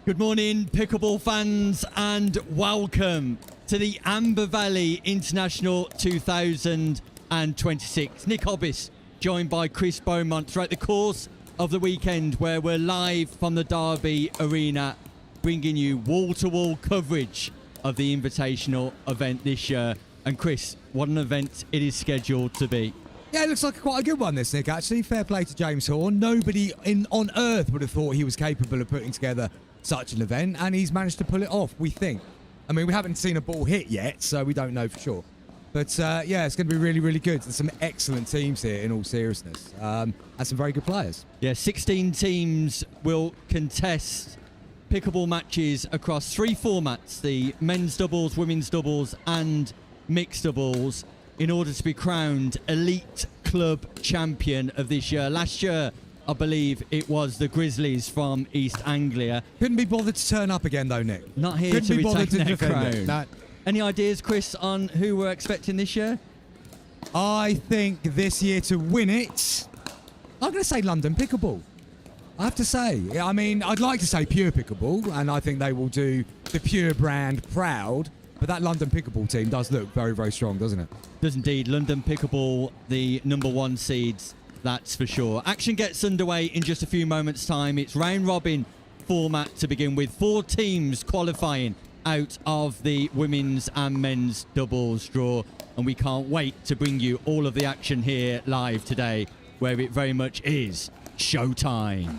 Good morning, Pickleball fans, and welcome to the Amber Valley International 2026. Nick Hobbis, joined by Chris Beaumont throughout the course of the weekend, where we're live from the Derby Arena, bringing you wall-to-wall coverage of the Invitational event this year. And Chris, what an event it is scheduled to be. Yeah, it looks like quite a good one, this, Nick, actually. Fair play to James Horn. Nobody on earth would have thought he was capable of putting together such an event, and he's managed to pull it off, we think. I mean, we haven't seen a ball hit yet, so we don't know for sure. But, yeah, it's going to be really, really good. There's some excellent teams here, in all seriousness, and some very good players. Yeah, 16 teams will contest pickleball matches across 3 formats, the men's doubles, women's doubles, and mixed doubles, in order to be crowned elite club champion of this year. Last year, I believe it was the Grizzlies from East Anglia. Couldn't be bothered to turn up again, though, Nick. Not here Couldn't to be bothered retain to their defend it. crown. No. Any ideas, Chris, on who we're expecting this year? I think this year to win it, I'm going to say London Pickleball. I have to say. I mean, I'd like to say Pure Pickleball, and I think they will do the Pure brand proud. But that London Pickleball team does look very, very strong, doesn't it? Does indeed. London Pickleball, the #1 seeds, that's for sure. Action gets underway in just a few moments' time. It's round robin format to begin with. 4 teams qualifying out of the women's and men's doubles draw. And we can't wait to bring you all of the action here live today, where it very much is showtime.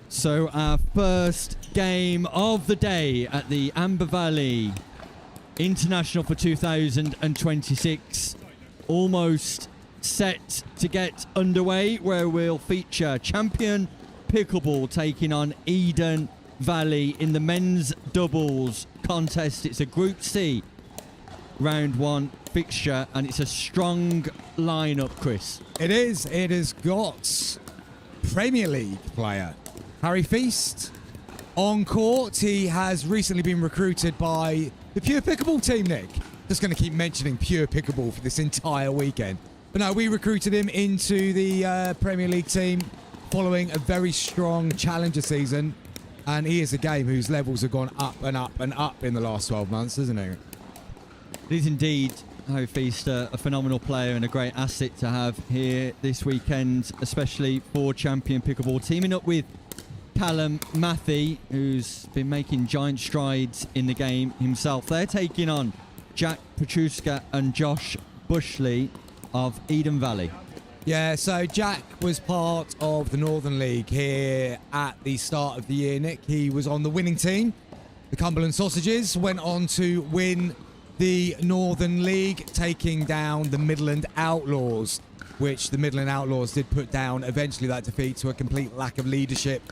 So our first game of the day at the Amber Valley International for 2026, almost set to get underway, where we'll feature Champion Pickleball taking on Eden Valley in the men's doubles contest. It's a Group C round 1 fixture, and it's a strong lineup, Chris. It is. It has got Premier League player Harry Feast on court. He has recently been recruited by the Pure Pickleball team, Nick. Just going to keep mentioning Pure Pickleball for this entire weekend. But no, we recruited him into the Premier League team following a very strong Challenger season. And he is a game whose levels have gone up and up and up in the last 12 months, isn't he? It is indeed. Harry Feast, a phenomenal player and a great asset to have here this weekend, especially for Champion Pickleball, teaming up with Callum Matthey, who's been making giant strides in the game himself. They're taking on Jack Petruska and Josh Bushley of Eden Valley. Yeah, so Jack was part of the Northern League here at the start of the year, Nick. He was on the winning team. The Cumberland Sausages went on to win the Northern League, taking down the Midland Outlaws, which the Midland Outlaws did put down eventually that defeat to a complete lack of leadership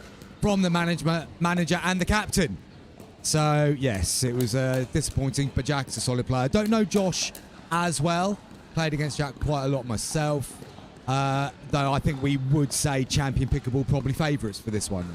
from the manager and the captain. So, yes, it was disappointing, but Jack's a solid player. Don't know Josh as well. played against Jack quite a lot myself. Though I think we would say Champion Pickleball probably favourites for this one.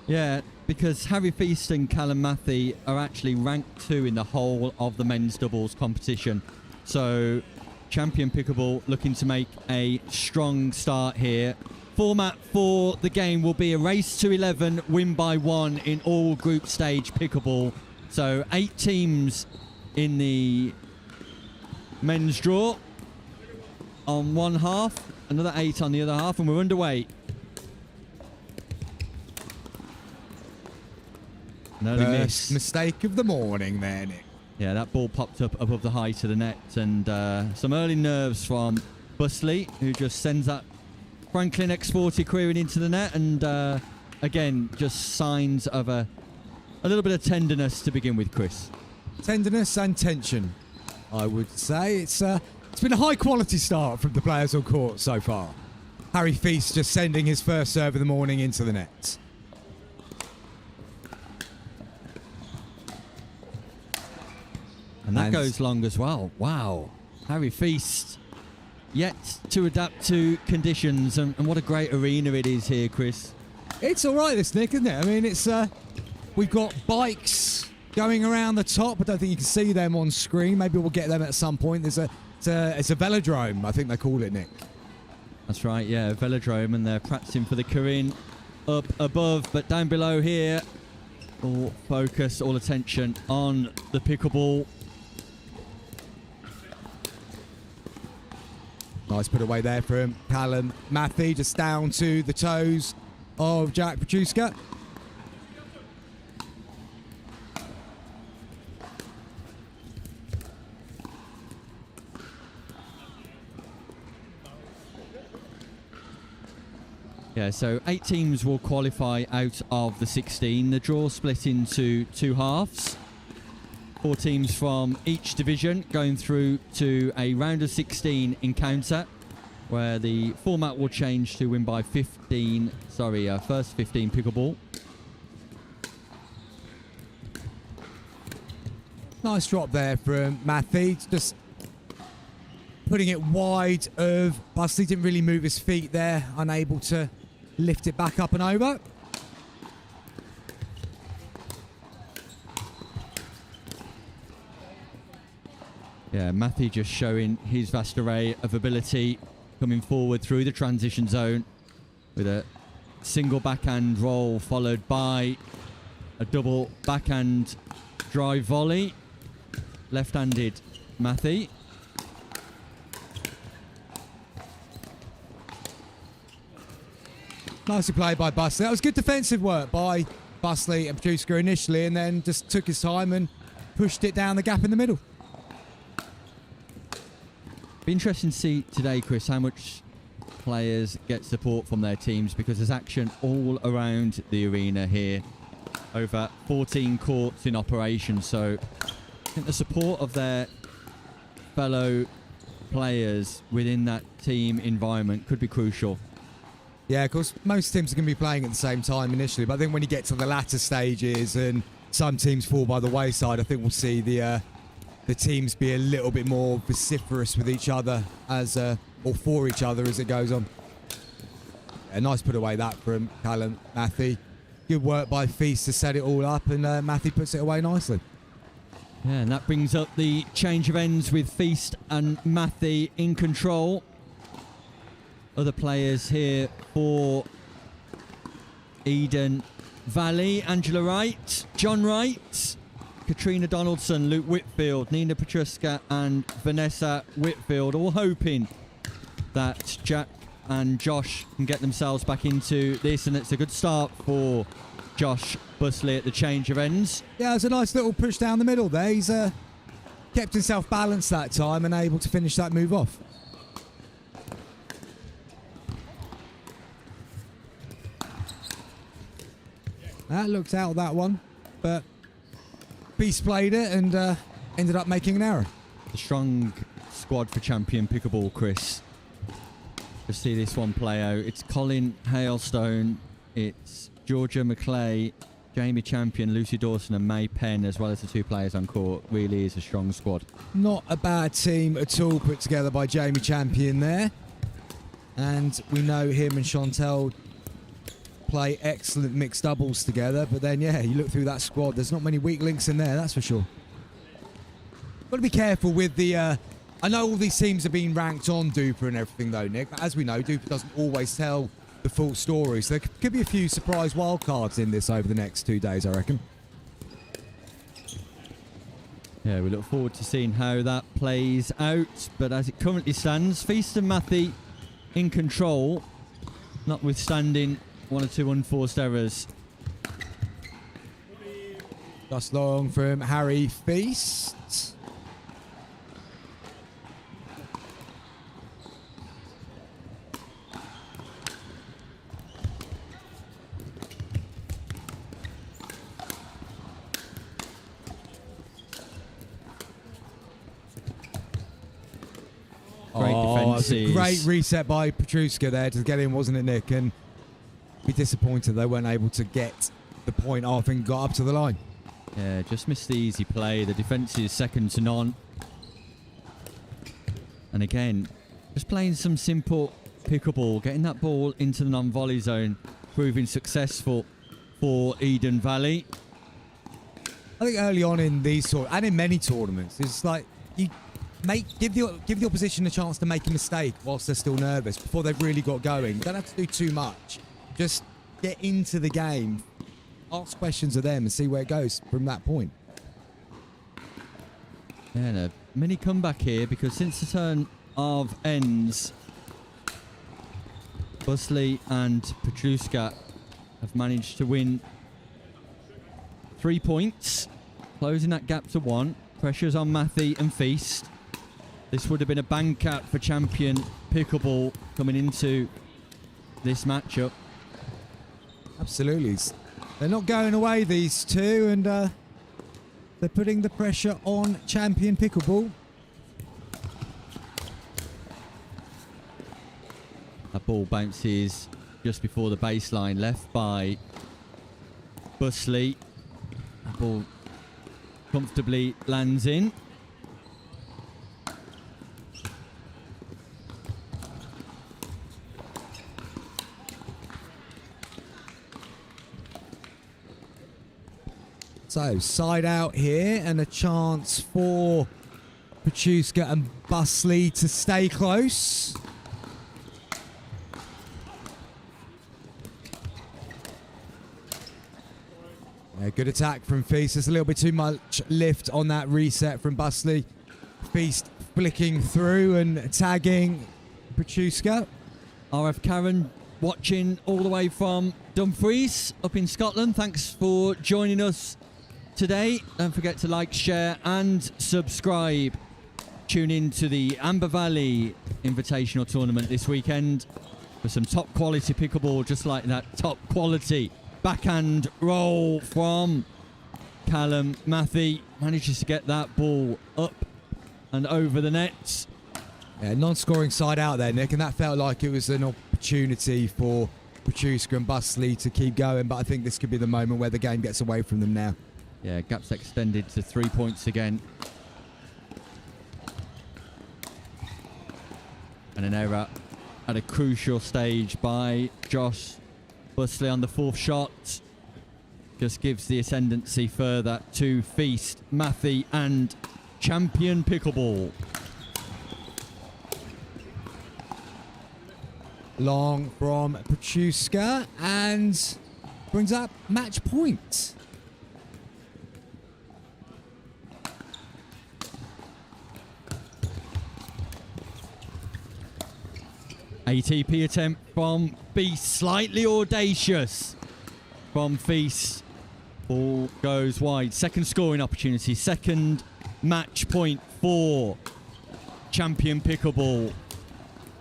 Yeah, because Harry Feast and Callum Matthey are actually ranked 2 in the whole of the men's doubles competition. So Champion Pickleball looking to make a strong start here. Format for the game will be a race to 11, win by 1 in all group stage pickleball. So 8 teams in the men's draw on one half, another 8 on the other half, and we're underway. First mistake of the morning there, Nick. Yeah, that ball popped up above the height of the net, and some early nerves from Busley, who just sends that Franklin X40 querying into the net, and again, just signs of a little bit of tenderness to begin with, Chris. Tenderness and tension, I would say. It's been a high-quality start from the players on court so far. Harry Feast just sending his first serve of the morning into the net. And that goes long as well. Wow. Harry Feast yet to adapt to conditions, and what a great arena it is here, Chris. It's all right, this, Nick, isn't it? I mean, it's we've got bikes going around the top. I don't think you can see them on screen. Maybe we'll get them at some point. It's a velodrome, I think they call it, Nick. That's right, yeah, a velodrome, and they're practicing for the Corinne up above, but down below here, all focus, all attention on the pickleball. Nice put away there from Callum Matthey, just down to the toes of Jack Petruska. Yeah, so 8 teams will qualify out of the 16. The draw split into 2 halves. 4 teams from each division going through to a round of 16 encounter, where the format will change to win by first 15 pickleball. Nice drop there from Matthey, just putting it wide of Busley. Didn't really move his feet there, unable to lift it back up and over. Yeah, Matthey just showing his vast array of ability, coming forward through the transition zone with a single backhand roll followed by a double backhand drive volley. Left-handed Matthey. Nicely played by Busley. That was good defensive work by Busley and Petruska initially, and then just took his time and pushed it down the gap in the middle. Be interesting to see today, Chris, how much players get support from their teams, because there's action all around the arena here. Over 14 courts in operation, so I think the support of their fellow players within that team environment could be crucial. Yeah, of course, most teams are going to be playing at the same time initially, but I think when you get to the latter stages and some teams fall by the wayside, I think we'll see the teams be a little bit more vociferous with each other or for each other as it goes on. A nice put away that from Callum Matthey. Good work by Feast to set it all up, and Matthey puts it away nicely. Yeah, and that brings up the change of ends with Feast and Matthey in control. Other players here for Eden Valley: Angela Wright, John Wright, Katrina Donaldson, Luke Whitfield, Nina Petruska and Vanessa Whitfield, all hoping that Jack and Josh can get themselves back into this, and it's a good start for Josh Busley at the change of ends. Yeah, it's a nice little push down the middle there. He's kept himself balanced that time and able to finish that move off. That looked out, that one, but Beast played it and ended up making an error. The strong squad for Champion Pickleball, Chris. Just see this one play out. It's Colin Hailstone, it's Georgia McClay, Jamie Champion, Lucy Dawson and May Penn, as well as the 2 players on court, really is a strong squad. Not a bad team at all put together by Jamie Champion there. And we know him and Chantel play excellent mixed doubles together. But then, yeah, you look through that squad, there's not many weak links in there, that's for sure. Got to be careful with the... I know all these teams are being ranked on Duper and everything, though, Nick. But as we know, Duper doesn't always tell the full story. So there could be a few surprise wildcards in this over the next 2 days, I reckon. Yeah, we look forward to seeing how that plays out. But as it currently stands, Feast and Matthew in control, notwithstanding 1 or 2 unforced errors. Just long from Harry Feast. It's a great reset by Petruska there to get in, wasn't it, Nick? And be disappointed they weren't able to get the point off and got up to the line. Yeah, just missed the easy play. The defence is second to none. And again, just playing some simple pickleball, getting that ball into the non-volley zone, proving successful for Eden Valley. I think early on in these and in many tournaments, it's like you give the opposition a chance to make a mistake whilst they're still nervous before they've really got going. You don't have to do too much. Just get into the game, ask questions of them and see where it goes from that point. Yeah, and a mini comeback here because since the turn of ends, Busley and Petruska have managed to win 3 points, closing that gap to 1. Pressure's on Matthew and Feast. This would have been a bank out for champion Pickleball coming into this matchup. Absolutely. They're not going away, these two, and they're putting the pressure on champion Pickleball. That ball bounces just before the baseline, left by Busley. That ball comfortably lands in. So, side out here and a chance for Petruska and Busley to stay close. Yeah, good attack from Feast. There's a little bit too much lift on that reset from Busley. Feast flicking through and tagging Petruska. RF Karen watching all the way from Dumfries up in Scotland. Thanks for joining us today. Don't forget to like, share and subscribe. Tune in to the Amber Valley Invitational Tournament this weekend for some top quality pickleball, just like that top quality backhand roll from Callum Matthew. Manages to get that ball up and over the nets. Yeah, non-scoring side out there, Nick, and that felt like it was an opportunity for Petruska and Busley to keep going, but I think this could be the moment where the game gets away from them now. Yeah, gap's extended to 3 points again. And an error at a crucial stage by Josh Busley on the 4th shot. Just gives the ascendancy further to Feast, Matthew and champion Pickleball. Long from Petruska and brings up match point. ATP attempt from Feast, slightly audacious from Feast. Ball goes wide. Second scoring opportunity, second match point for champion Pickleball.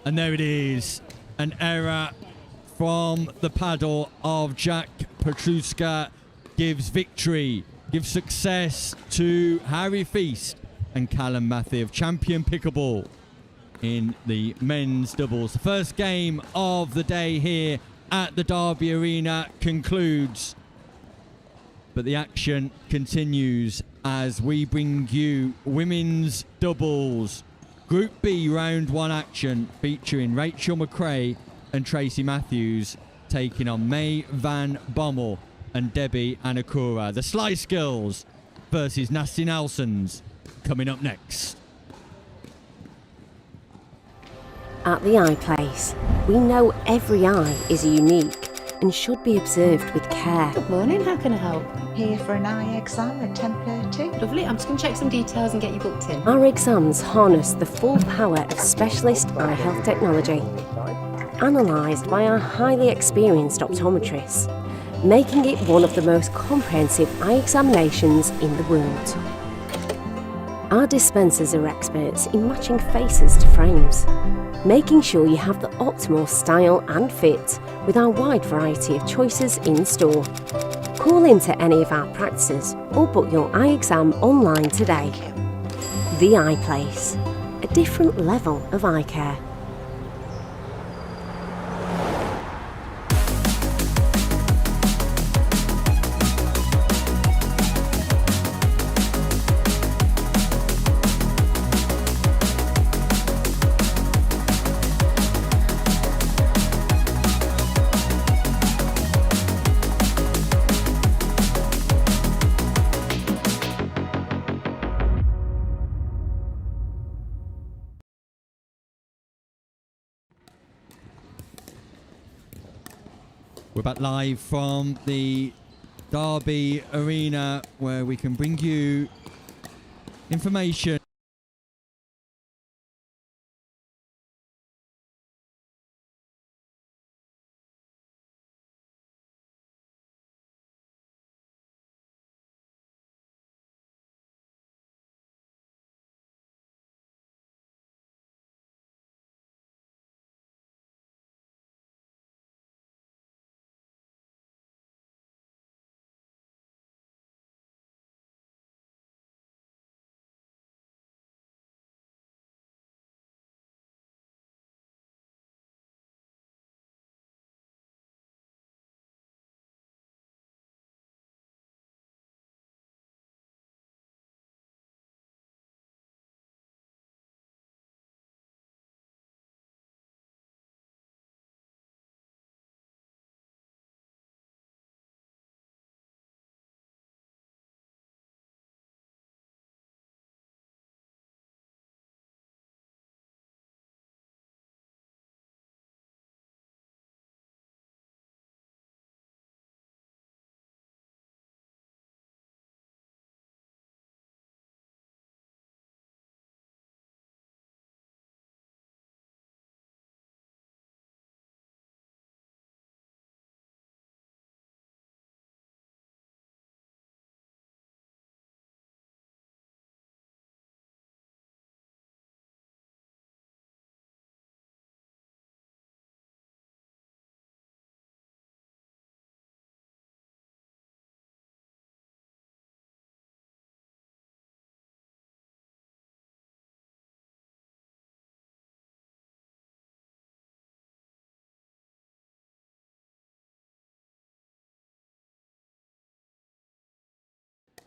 And there it is, an error from the paddle of Jack Petruska gives victory, gives success to Harry Feast and Callum Matthew of champion Pickleball in the men's doubles. The first game of the day here at the Derby Arena concludes But the action continues as we bring you women's doubles Group B round 1 action featuring Rachel McRae and Tracy Matthews taking on May Van Bommel and Debbie Anakura. The Slice Girls versus Nasty Nelsons coming up next. At the Eye Place, we know every eye is unique and should be observed with care. Good morning, how can I help? Here for an eye exam at 10:30. Lovely, I'm just going to check some details and get you booked in. Our exams harness the full power of specialist eye health technology, analysed by our highly experienced optometrists, making it one of the most comprehensive eye examinations in the world. Our dispensers are experts in matching faces to frames, making sure you have the optimal style and fit with our wide variety of choices in store. Call into any of our practices or book your eye exam online today. The Eye Place, a different level of eye care. We're back live from the Derby Arena where we can bring you information.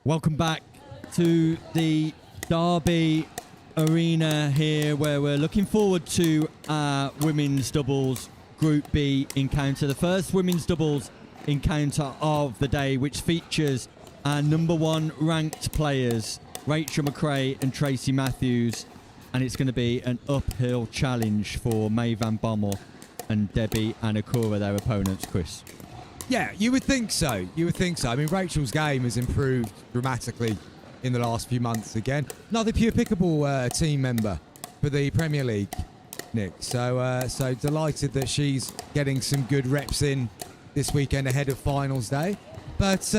Welcome back to the Derby Arena here where we're looking forward to our women's doubles Group B encounter. The first women's doubles encounter of the day, which features our #1 ranked players, Rachel McRae and Tracy Matthews. And it's going to be an uphill challenge for May Van Bommel and Debbie Anakura, their opponents, Chris. Yeah, you would think so. You would think so. I mean, Rachel's game has improved dramatically in the last few months again. Another Pure Pickleball team member for the Premier League, Nick. So delighted that she's getting some good reps in this weekend ahead of finals day. But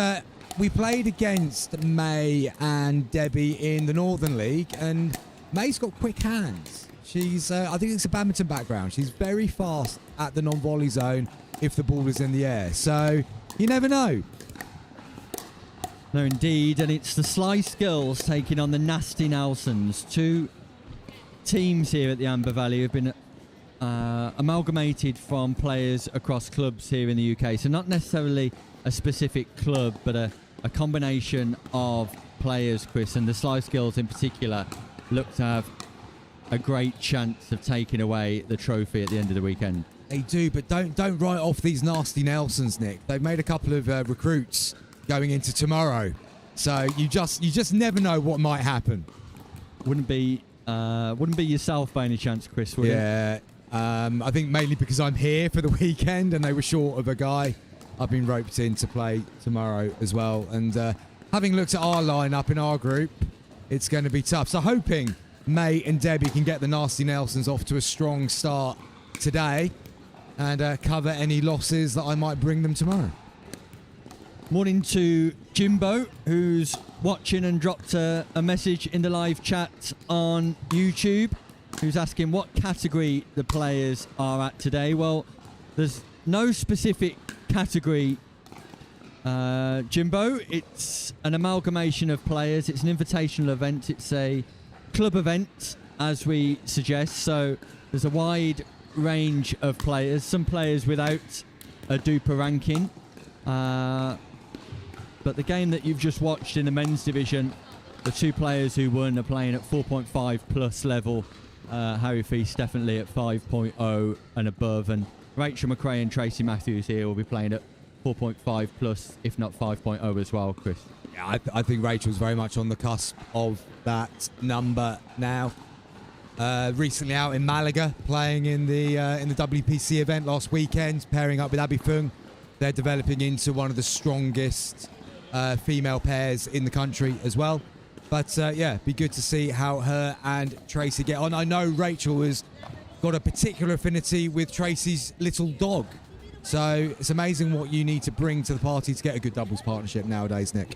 we played against May and Debbie in the Northern League, and May's got quick hands. She's, I think it's a badminton background. She's very fast at the non-volley zone if the ball is in the air. So you never know. No, indeed. And it's the Slice Girls taking on the Nasty Nelsons. Two teams here at the Amber Valley who have been amalgamated from players across clubs here in the UK. So not necessarily a specific club, but a a combination of players, Chris, and the Slice Girls in particular look to have a great chance of taking away the trophy at the end of the weekend. They do, but don't write off these nasty Nelsons, Nick. They've made a couple of recruits going into tomorrow, so you just never know what might happen. Wouldn't be yourself by any chance, Chris, would it? Yeah, I think mainly because I'm here for the weekend and they were short of a guy. I've been roped in to play tomorrow as well, and having looked at our lineup in our group, it's going to be tough. So hoping May and Debbie can get the nasty Nelsons off to a strong start today and cover any losses that I might bring them tomorrow. Morning to Jimbo, who's watching and dropped a message in the live chat on YouTube, who's asking what category the players are at today. Well, there's no specific category, Jimbo. It's an amalgamation of players. It's an invitational event. It's a club event, as we suggest. So there's a wide range of players. Some players without a duper ranking. But the game that you've just watched in the men's division, the two players who won are playing at 4.5 plus level. Harry Feast definitely at 5.0 and above, and Rachel McRae and Tracy Matthews here will be playing at 4.5 plus, if not 5.0 as well, Chris. Yeah, I think Rachel's very much on the cusp of that number now. Recently out in Malaga, playing in the WPC event last weekend, pairing up with Abby Fung. They're developing into one of the strongest female pairs in the country as well. But yeah, be good to see how her and Tracy get on. I know Rachel has got a particular affinity with Tracy's little dog. So it's amazing what you need to bring to the party to get a good doubles partnership nowadays, Nick.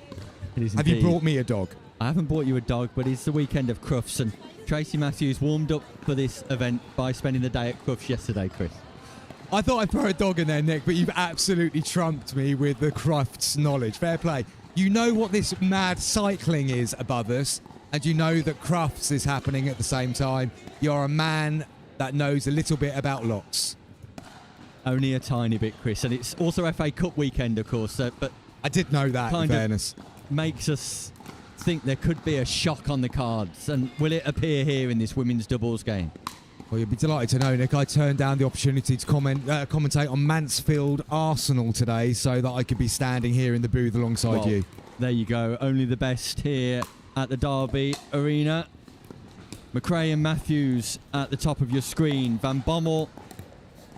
It is Have indeed. you brought me a dog? I haven't bought you a dog, but it's the weekend of Crufts, and Tracy Matthews warmed up for this event by spending the day at Crufts yesterday, Chris. I thought I'd throw a dog in there, Nick, but you've absolutely trumped me with the Crufts knowledge. Fair play. You know what this mad cycling is above us, and you know that Crufts is happening at the same time. You're a man that knows a little bit about locks. Only a tiny bit, Chris. And it's also FA Cup weekend, of course, but I did know that, in fairness. Makes us think there could be a shock on the cards. And will it appear here in this women's doubles game? Well, you'll be delighted to know, Nick, I turned down the opportunity to commentate on Mansfield Arsenal today so that I could be standing here in the booth alongside you. There you go. Only the best here at the Derby Arena. McRae and Matthews at the top of your screen. Van Bommel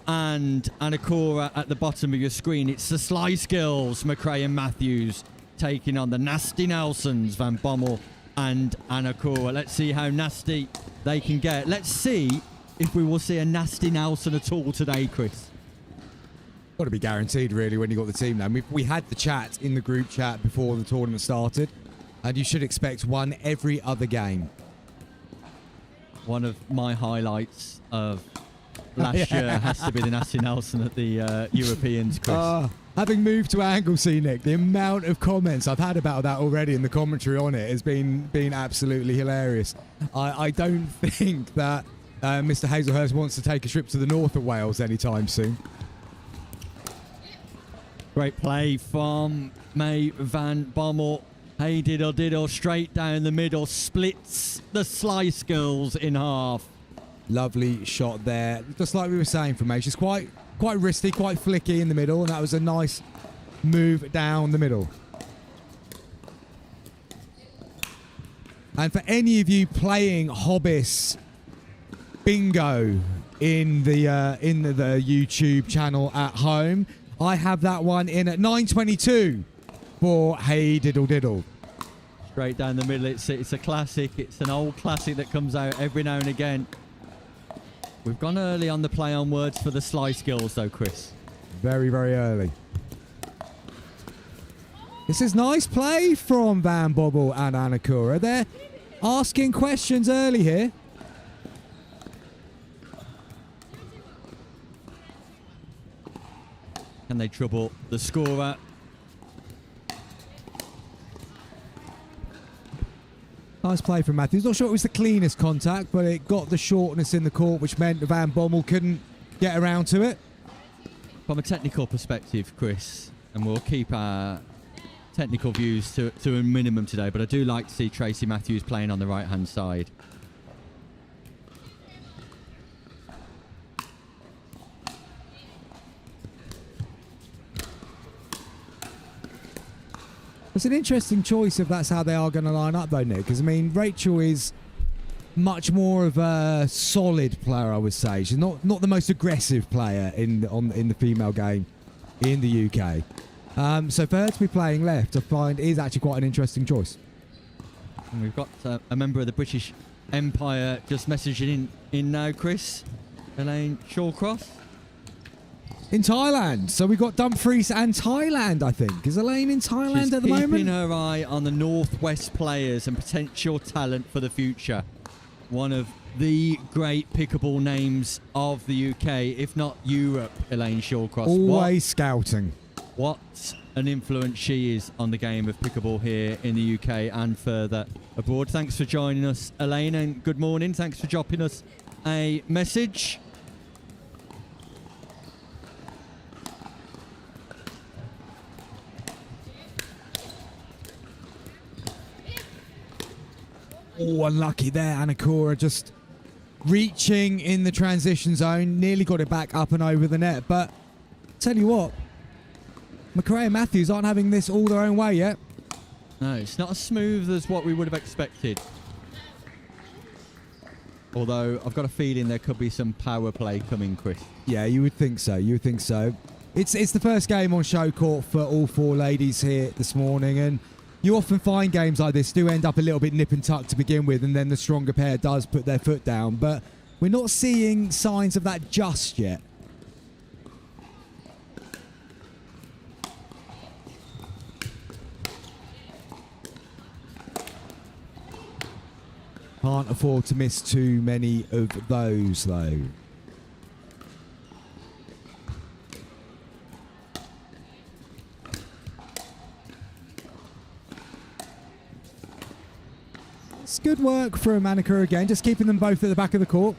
and Anakora at the bottom of your screen. It's the Slice Girls, McRae and Matthews, taking on the Nasty Nelsons, Van Bommel and Anakora. Let's see how nasty they can get. Let's see if we will see a Nasty Nelson at all today, Chris. Got to be guaranteed, really, when you got the team now. We had the chat in the group chat before the tournament started, and you should expect one every other game. One of my highlights of last year has to be the Nasty Nelson at the Europeans, Chris. Having moved to Anglesey, Nick, the amount of comments I've had about that already and the commentary on it has been absolutely hilarious. I don't think that Mr. Hazelhurst wants to take a trip to the north of Wales anytime soon. Great play from May Van Bommel. Hey diddle diddle, straight down the middle, splits the Slice Girls in half. Lovely shot there. Just like we were saying from May, she's quite wristy, quite flicky in the middle, and that was a nice move down the middle. And for any of you playing Hobbis Bingo in the YouTube channel at home, I have that one in at 9:22 for Hey Diddle Diddle. Straight down the middle. It's a classic. It's an old classic that comes out every now and again. We've gone early on the play on words for the Slice Girls, though, Chris. Very, very early. This is nice play from Van Bommel and Anakura. They're asking questions early here. Can they trouble the scorer? Nice play from Matthews. Not sure it was the cleanest contact, but it got the shortness in the court, which meant Van Bommel couldn't get around to it. From a technical perspective, Chris, and we'll keep our technical views to a minimum today, but I do like to see Tracy Matthews playing on the right-hand side. It's an interesting choice if that's how they are going to line up, though, Nick. Because, I mean, Rachel is much more of a solid player, I would say. She's not the most aggressive player in the female game in the UK. So for her to be playing left, I find is actually quite an interesting choice. And we've got a member of the British Empire just messaging in now, Chris. Elaine Shawcross. In Thailand. So we've got Dumfries and Thailand, I think. Is Elaine in Thailand at the moment? She's keeping her eye on the Northwest players and potential talent for the future. One of the great pickleball names of the UK, if not Europe, Elaine Shawcross. Always scouting. What an influence she is on the game of pickleball here in the UK and further abroad. Thanks for joining us, Elaine, and good morning. Thanks for dropping us a message. Oh, unlucky there. Anakura just reaching in the transition zone. Nearly got it back up and over the net. But tell you what, McRae and Matthews aren't having this all their own way yet. No, it's not as smooth as what we would have expected. Although I've got a feeling there could be some power play coming, Chris. Yeah, you would think so. You would think so. It's the first game on show court for all four ladies here this morning, and you often find games like this do end up a little bit nip and tuck to begin with, and then the stronger pair does put their foot down. But we're not seeing signs of that just yet. Can't afford to miss too many of those, though. It's good work from Anakura again, just keeping them both at the back of the court.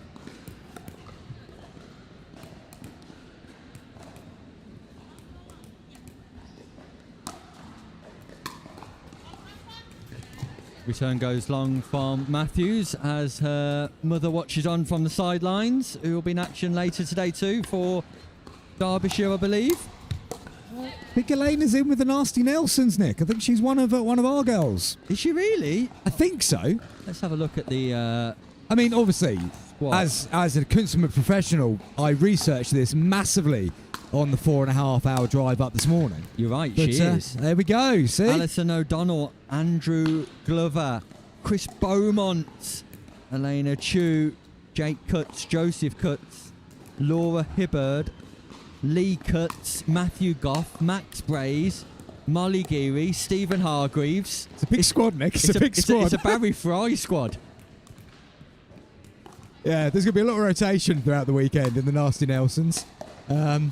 Return goes long from Matthews as her mother watches on from the sidelines, who will be in action later today too for Derbyshire, I believe. I think Elaine is in with the nasty Nelsons, Nick. I think she's one of our girls. Is she really? I think so. Let's have a look at the... I mean, obviously, What? as a consummate professional, I researched this massively on the 4.5-hour drive up this morning. You're right, But, she is. There we go, see? Alison O'Donnell, Andrew Glover, Chris Beaumont, Elena Chu, Jake Cutts, Joseph Cutts, Laura Hibbard, Lee Cutts, Matthew Goff, Max Braze, Molly Geary, Stephen Hargreaves. It's a big squad, Nick. It's a big squad. It's a Barry Fry squad. Yeah, there's going to be a lot of rotation throughout the weekend in the nasty Nelsons. For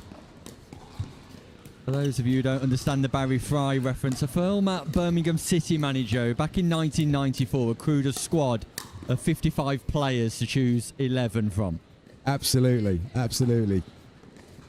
those of you who don't understand the Barry Fry reference, a former Birmingham City manager back in 1994 accrued a squad of 55 players to choose 11 from. Absolutely, absolutely.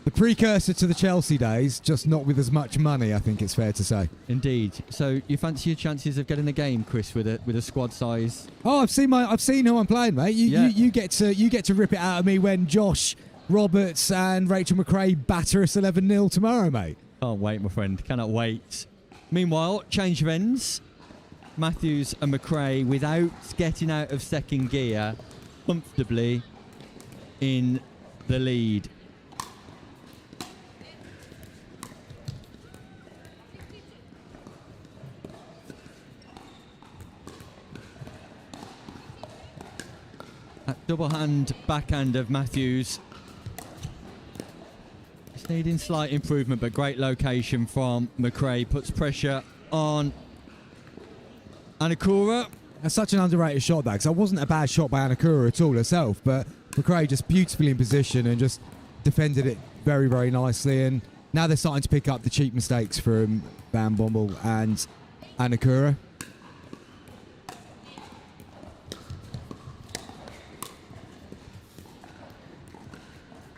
The precursor to the Chelsea days, just not with as much money, I think it's fair to say. Indeed. So you fancy your chances of getting a game, Chris, with a squad size? Oh, I've seen who I'm playing, mate. You get to rip it out of me when Josh Roberts and Rachel McRae batter us 11-0 tomorrow, mate. Can't wait, my friend. Cannot wait. Meanwhile, change of ends. Matthews and McRae, without getting out of second gear, comfortably in the lead. That double hand backhand of Matthews. It's needing slight improvement, but great location from McRae. Puts pressure on Anakura. That's such an underrated shot, that, because that wasn't a bad shot by Anakura at all herself, but McRae just beautifully in position and just defended it very, very nicely. And now they're starting to pick up the cheap mistakes from Van Bommel and Anakura.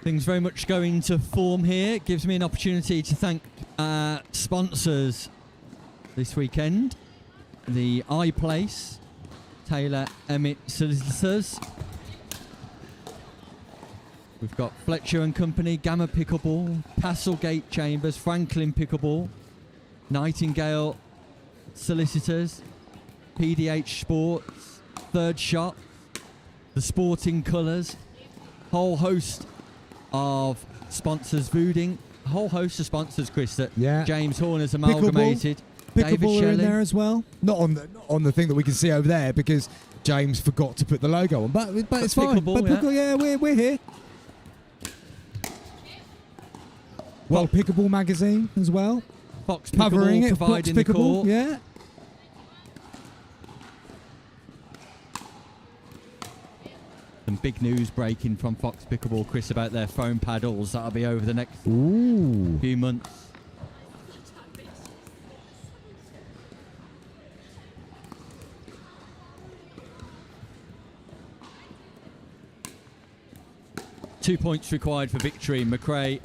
Things very much going to form here. Gives me an opportunity to thank sponsors this weekend. The iPlace, Taylor Emmett Solicitors. We've got Fletcher and Company, Gamma Pickleball, Castlegate Chambers, Franklin Pickleball, Nightingale Solicitors, PDH Sports, Third Shot, The Sporting Colours, whole host of sponsors, Vooding, a whole host of sponsors, Chris, that James Horn has amalgamated. David Pickleball are in Shelley. there as well. Not on the thing that we can see over there because James forgot to put the logo on, but it's fine. Pickleball, But we're here. World Pickleball magazine as well, Fox covering Pickleball it. providing Fox the Pickleball, court. yeah. Some big news breaking from Fox Pickleball, Chris, about their foam paddles. That'll be over the next few months. Two points required for victory. McRae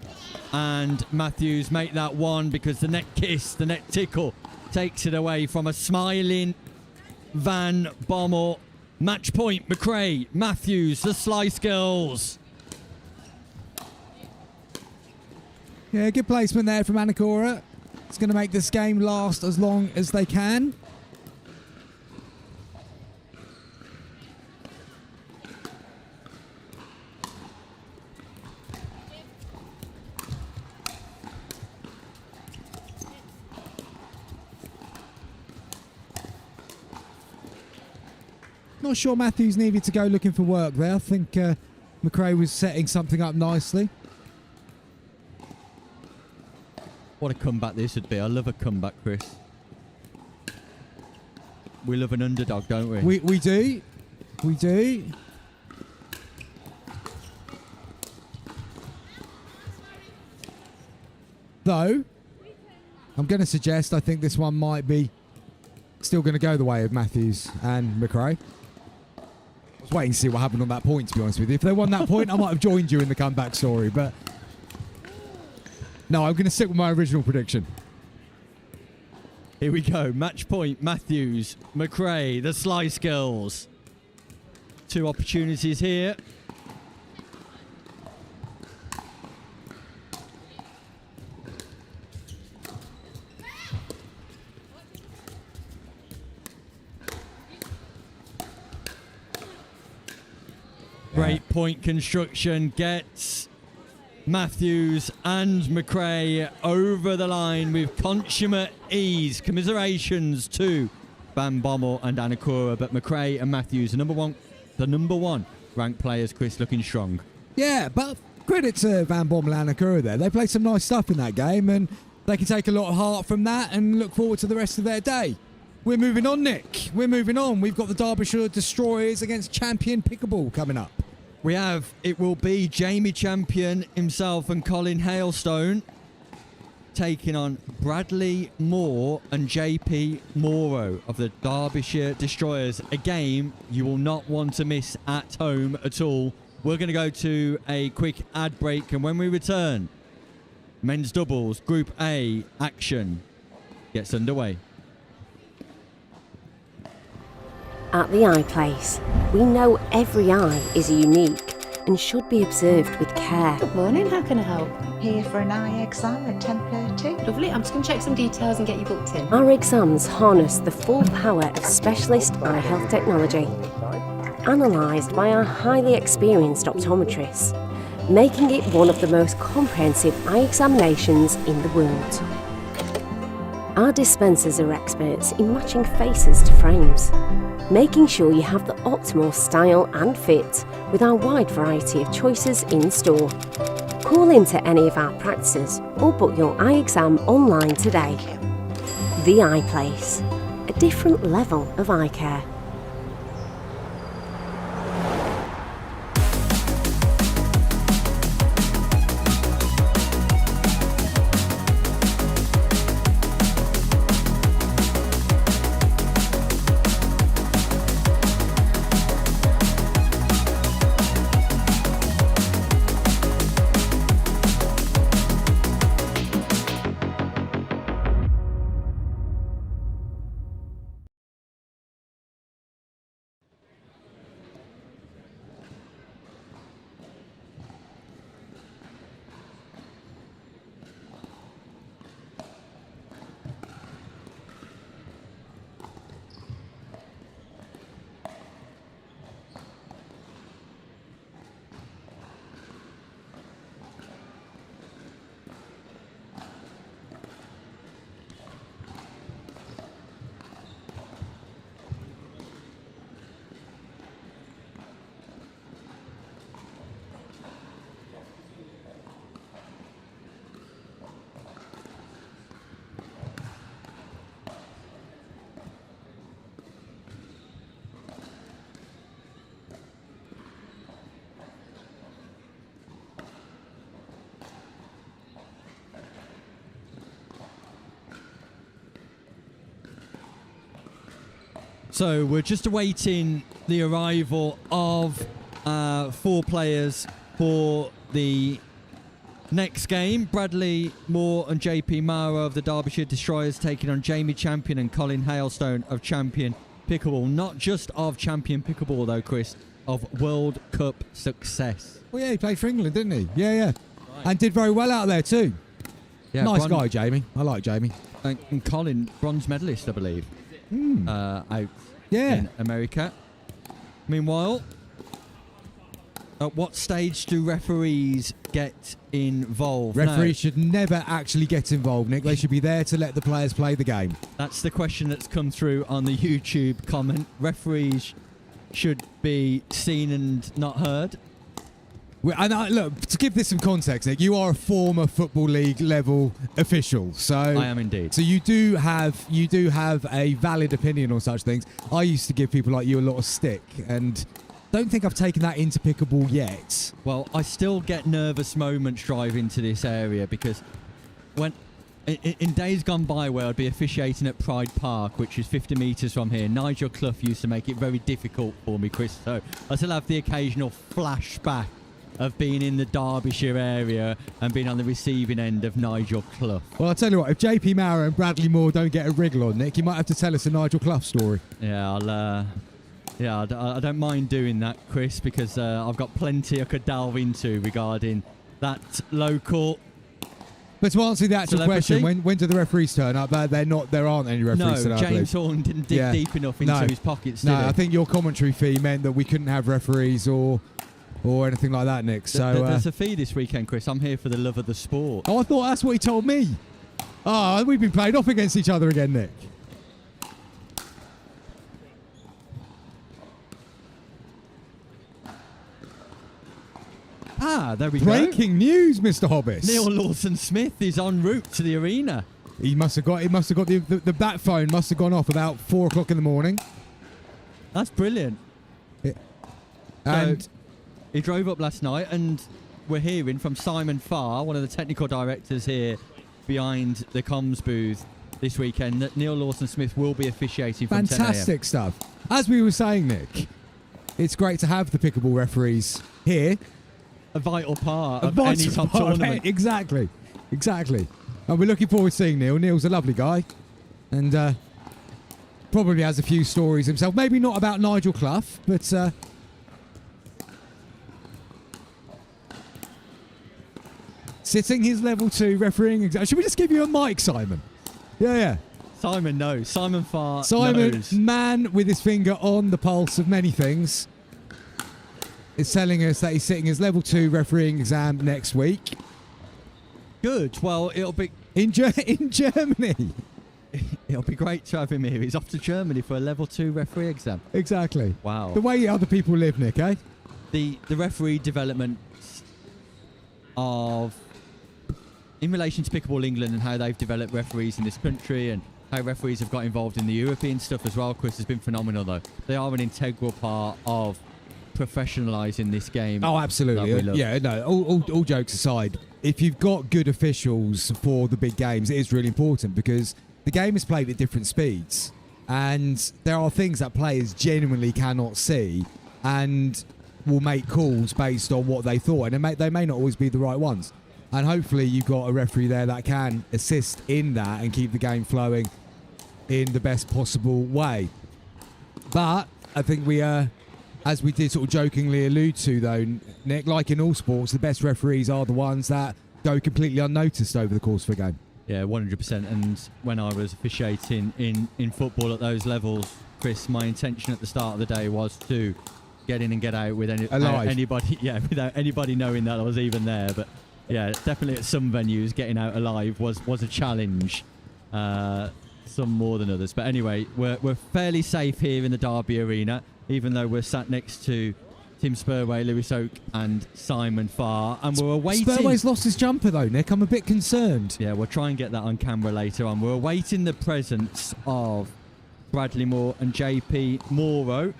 and Matthews make that one because the net kiss, the net tickle, takes it away from a smiling Van Bommel. Match point, McRae, Matthews, the slice girls. Yeah, good placement there from Anacora. It's going to make this game last as long as they can. Not sure Matthews needed to go looking for work there. I think McRae was setting something up nicely. What a comeback this would be. I love a comeback, Chris. We love an underdog, don't we? We do. We do. Though, I'm going to suggest I think this one might be still going to go the way of Matthews and McRae. I was waiting to see what happened on that point, to be honest with you. If they won that point, I might have joined you in the comeback story, but no, I'm going to stick with my original prediction. Here we go. Match point, Matthews, McRae, the slice girls. Two opportunities here. Great point construction gets Matthews and McRae over the line with consummate ease. Commiserations to Van Bommel and Anacora, but McRae and Matthews, the number one ranked players, Chris, looking strong. Yeah, but credit to Van Bommel and Anacora there. They played some nice stuff in that game, and they can take a lot of heart from that and look forward to the rest of their day. We're moving on, Nick. We're moving on. We've got the Derbyshire Destroyers against Champion Pickleball coming up. It will be Jamie Champion himself and Colin Hailstone taking on Bradley Moore and JP Morrow of the Derbyshire Destroyers. A game you will not want to miss at home at all. We're going to go to a quick ad break, and when we return, men's doubles Group A action gets underway. At the iPlace, we know every eye is unique and should be observed with care. Good morning, how can I help? Here for an eye exam at 10:30. Lovely, I'm just going to check some details and get you booked in. Our exams harness the full power of specialist eye health technology, analysed by our highly experienced optometrists, making it one of the most comprehensive eye examinations in the world. Our dispensers are experts in matching faces to frames, making sure you have the optimal style and fit with our wide variety of choices in store. Call into any of our practices or book your eye exam online today. The iPlace, a different level of eye care. So we're just awaiting the arrival of 4 players for the next game. Bradley Moore and JP Mara of the Derbyshire Destroyers taking on Jamie Champion and Colin Hailstone of Champion Pickleball. Not just of Champion Pickleball though, Chris, of World Cup success. Well, yeah, he played for England, didn't he? Yeah. Right. And did very well out there too. Yeah, nice guy, Jamie. I like Jamie. And Colin, bronze medalist, I believe, out in America. Meanwhile, at what stage do referees get involved? Referees should never actually get involved, Nick. They should be there to let the players play the game. That's the question that's come through on the YouTube comment. Referees should be seen and not heard. Look, to give this some context, Nick, you are a former Football League level official, so I am indeed. So you do have a valid opinion on such things. I used to give people like you a lot of stick, and don't think I've taken that into pickleball yet. Well, I still get nervous moments driving to this area because when in days gone by where I'd be officiating at Pride Park, which is 50 metres from here, Nigel Clough used to make it very difficult for me, Chris. So I still have the occasional flashback of being in the Derbyshire area and being on the receiving end of Nigel Clough. Well, I'll tell you what, if JP Mara and Bradley Moore don't get a wriggle on, Nick, you might have to tell us a Nigel Clough story. Yeah, I don't mind doing that, Chris, because I've got plenty I could delve into regarding that local. But to answer the actual question, when do the referees turn up? There aren't any referees. No, James Horn didn't dig deep enough into his pockets, did he? I think your commentary fee meant that we couldn't have referees or anything like that, Nick. So there's a fee this weekend, Chris. I'm here for the love of the sport. Oh, I thought that's what he told me. Oh, we've been played off against each other again, Nick. There we go. Breaking news, Mr. Hobbis. Neil Lawson-Smith is en route to the arena. He must have got the bat phone must have gone off about 4 o'clock in the morning. That's brilliant. And so he drove up last night, and we're hearing from Simon Farr, one of the technical directors here behind the comms booth this weekend, that Neil Lawson-Smith will be officiating from 10 a.m. Fantastic stuff. As we were saying, Nick, it's great to have the pickleball referees here. A vital part of any top tournament. Exactly. And we're looking forward to seeing Neil. Neil's a lovely guy. And probably has a few stories himself. Maybe not about Nigel Clough, but sitting his level 2 refereeing exam. Should we just give you a mic, Simon? Yeah. Simon knows. Simon Farr Simon, knows. Man with his finger on the pulse of many things, is telling us that he's sitting his level 2 refereeing exam next week. Good. Well, it'll be in Germany. It'll be great to have him here. He's off to Germany for a level 2 referee exam. Exactly. Wow. The way other people live, Nick, eh? The referee development in relation to Pickleball England and how they've developed referees in this country and how referees have got involved in the European stuff as well, Chris, has been phenomenal, though. They are an integral part of professionalising this game. Oh, absolutely. Yeah, no, all jokes aside, if you've got good officials for the big games, it is really important because the game is played at different speeds and there are things that players genuinely cannot see and will make calls based on what they thought, and they may not always be the right ones. And hopefully you've got a referee there that can assist in that and keep the game flowing in the best possible way. But I think we as we did sort of jokingly allude to, though, Nick, like in all sports, the best referees are the ones that go completely unnoticed over the course of a game. Yeah, 100%. And when I was officiating in football at those levels, Chris, my intention at the start of the day was to get in and get out with anybody. Yeah, without anybody knowing that I was even there. But yeah, definitely at some venues, getting out alive was a challenge. Some more than others. But anyway, we're fairly safe here in the Derby Arena, even though we're sat next to Tim Spurway, Lewis Oak and Simon Farr, and we're awaiting... Spurway's lost his jumper though, Nick. I'm a bit concerned. Yeah, we'll try and get that on camera later on. We're awaiting the presence of Bradley Moore and JP Morrow,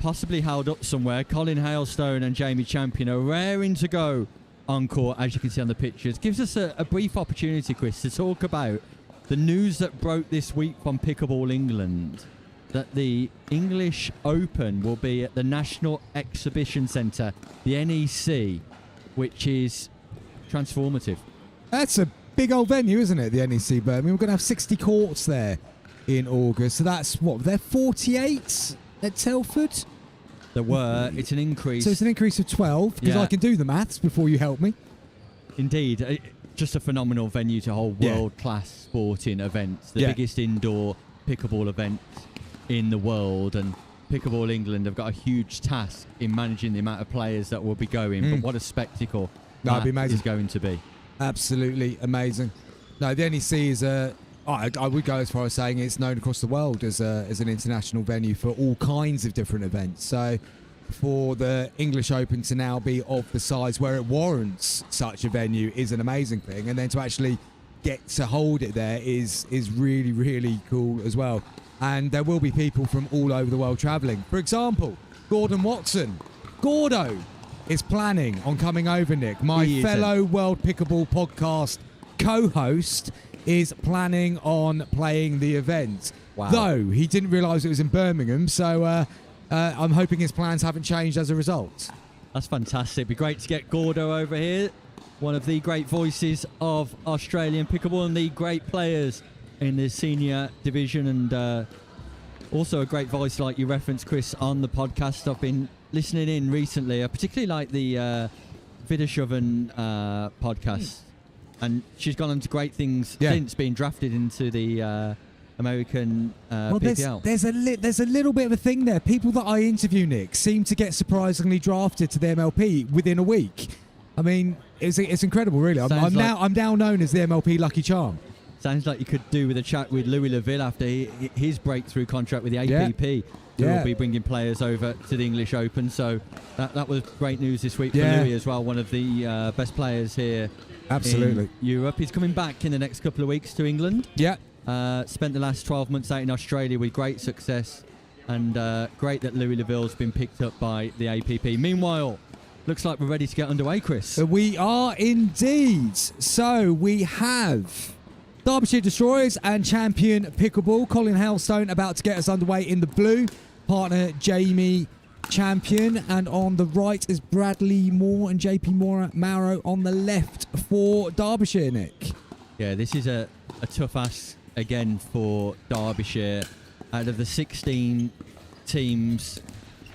possibly held up somewhere. Colin Hailstone and Jamie Champion are raring to go on court, as you can see on the pictures. Gives us a brief opportunity, Chris, to talk about the news that broke this week from Pickleball England. that the English Open will be at the National Exhibition Centre, the NEC, which is transformative. That's a big old venue, isn't it? The NEC Birmingham. We're going to have 60 courts there in August. So that's what? They're 48 at Telford? There were. It's an increase. So it's an increase of 12, because Yeah. I can do the maths before you help me. Indeed. Just a phenomenal venue to hold Yeah. world-class sporting events. The Yeah. biggest indoor pickleball event in the world. And Pickleball England have got a huge task in managing the amount of players that will be going. But what a spectacle That'd be that amazing. is going to be. Absolutely amazing. No, the NEC is I would go as far as saying it's known across the world as an international venue for all kinds of different events. So for the English Open to now be of the size where it warrants such a venue is an amazing thing. And then to actually get to hold it there is really, really cool as well. And there will be people from all over the world travelling. For example, Gordon Watson. Gordo is planning on coming over, Nick. My He fellow World Pickleball podcast co-host is planning on playing the event. Wow. Though he didn't realise it was in Birmingham, so I'm hoping his plans haven't changed as a result. That's fantastic. It'd be great to get Gordo over here, one of the great voices of Australian pickleball and the great players in the senior division, and also a great voice, like you referenced, Chris, on the podcast. I've been listening in recently. I particularly like the Vidashoven podcast, and she's gone on to great things since being drafted into the American PPL. There's a little bit of a thing there. People that I interview, Nick, seem to get surprisingly drafted to the MLP within a week. I mean, it's incredible, really. I'm now known as the MLP Lucky Charm. Sounds like you could do with a chat with Louis Leville after his breakthrough contract with the APP. Who will be bringing players over to the English Open. So that was great news this week for Louis as well, one of the best players here in Europe. He's coming back in the next couple of weeks to England. Yeah. Spent the last 12 months out in Australia with great success, and great that Louis Leville's been picked up by the APP. Meanwhile, looks like we're ready to get underway, Chris. We are indeed. So we have Derbyshire Destroyers and champion Pickleball, Colin Hailstone, about to get us underway in the blue. Partner Jamie Champion, and on the right is Bradley Moore and JP Mauro on the left for Derbyshire, Nick. Yeah, this is a tough ask again for Derbyshire. Out of the 16 teams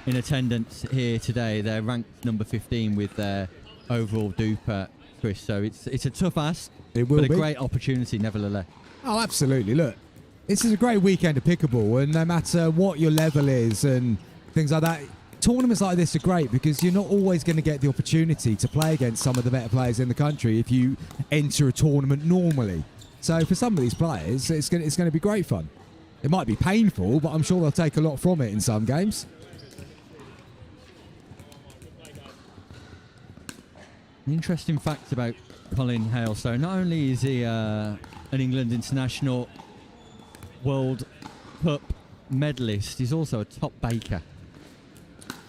in attendance here today, they're ranked number 15 with their overall duper, Chris. So it's a tough ask, but a great opportunity nevertheless. Oh, absolutely. Look, this is a great weekend of pickleball, and no matter what your level is and things like that, tournaments like this are great because you're not always going to get the opportunity to play against some of the better players in the country if you enter a tournament normally. So for some of these players, it's going to be great fun. It might be painful, but I'm sure they'll take a lot from it in some games. An interesting fact about Colin Hailstone: not only is he an England International World Cup medalist, he's also a top baker.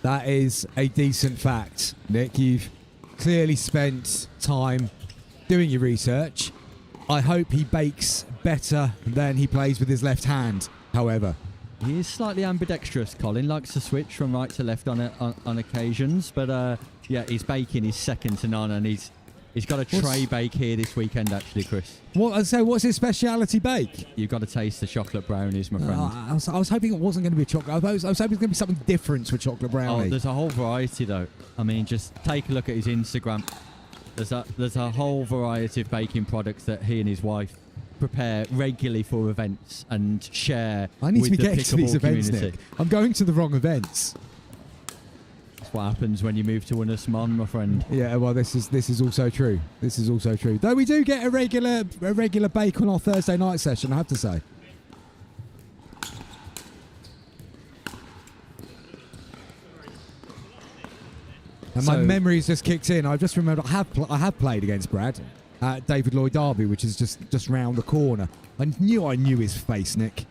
That is a decent fact, Nick. You've clearly spent time doing your research. I hope he bakes better than he plays with his left hand, however. He is slightly ambidextrous, Colin. Likes to switch from right to left on occasions. But yeah, his baking is second to none, and he's got a tray bake here this weekend, actually, Chris. What's his speciality bake? You've got to taste the chocolate brownies, my friend. I was hoping it wasn't going to be chocolate. I was hoping it was going to be something different to a chocolate brownie. Oh, there's a whole variety, though. I mean, just take a look at his Instagram. There's a whole variety of baking products that he and his wife prepare regularly for events and share. I need with to be the getting to these pickleball events, community. Nick. I'm going to the wrong events. That's what happens when you move to Winnersmon, my friend. Yeah, well, this is also true. This is also true. Though we do get a regular bake on our Thursday night session, I have to say. And my memories just kicked in. I've just remembered I have played against Brad at David Lloyd Derby, which is just round the corner. I knew his face, Nick.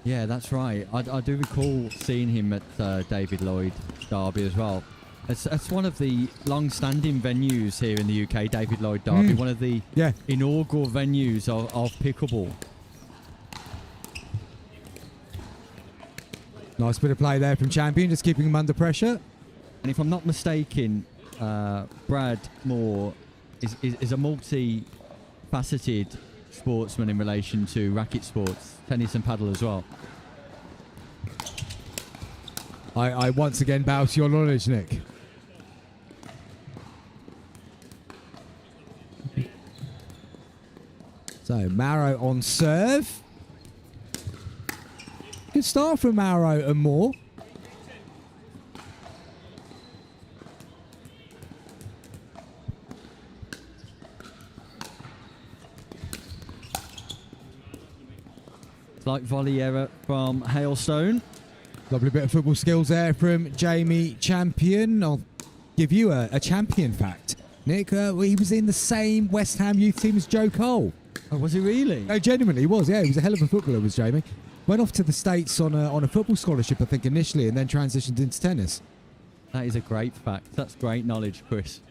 Yeah, that's right. I do recall seeing him at David Lloyd Derby as well. It's one of the long-standing venues here in the UK, David Lloyd Derby, one of the inaugural venues of pickleball. Nice bit of play there from Champion, just keeping him under pressure. And if I'm not mistaken, Brad Moore is a multi-faceted sportsman in relation to racket sports, tennis and paddle as well. I once again bow to your knowledge, Nick. So, Mauro on serve. Good start from Mauro and Moore. Like volley error from Hailstone. Lovely bit of football skills there from Jamie Champion. I'll give you a Champion fact. Nick, he was in the same West Ham youth team as Joe Cole. Oh, was he really? No, genuinely he was. Yeah, he was a hell of a footballer, was Jamie. Went off to the States on a football scholarship, I think, initially, and then transitioned into tennis. That is a great fact. That's great knowledge, Chris.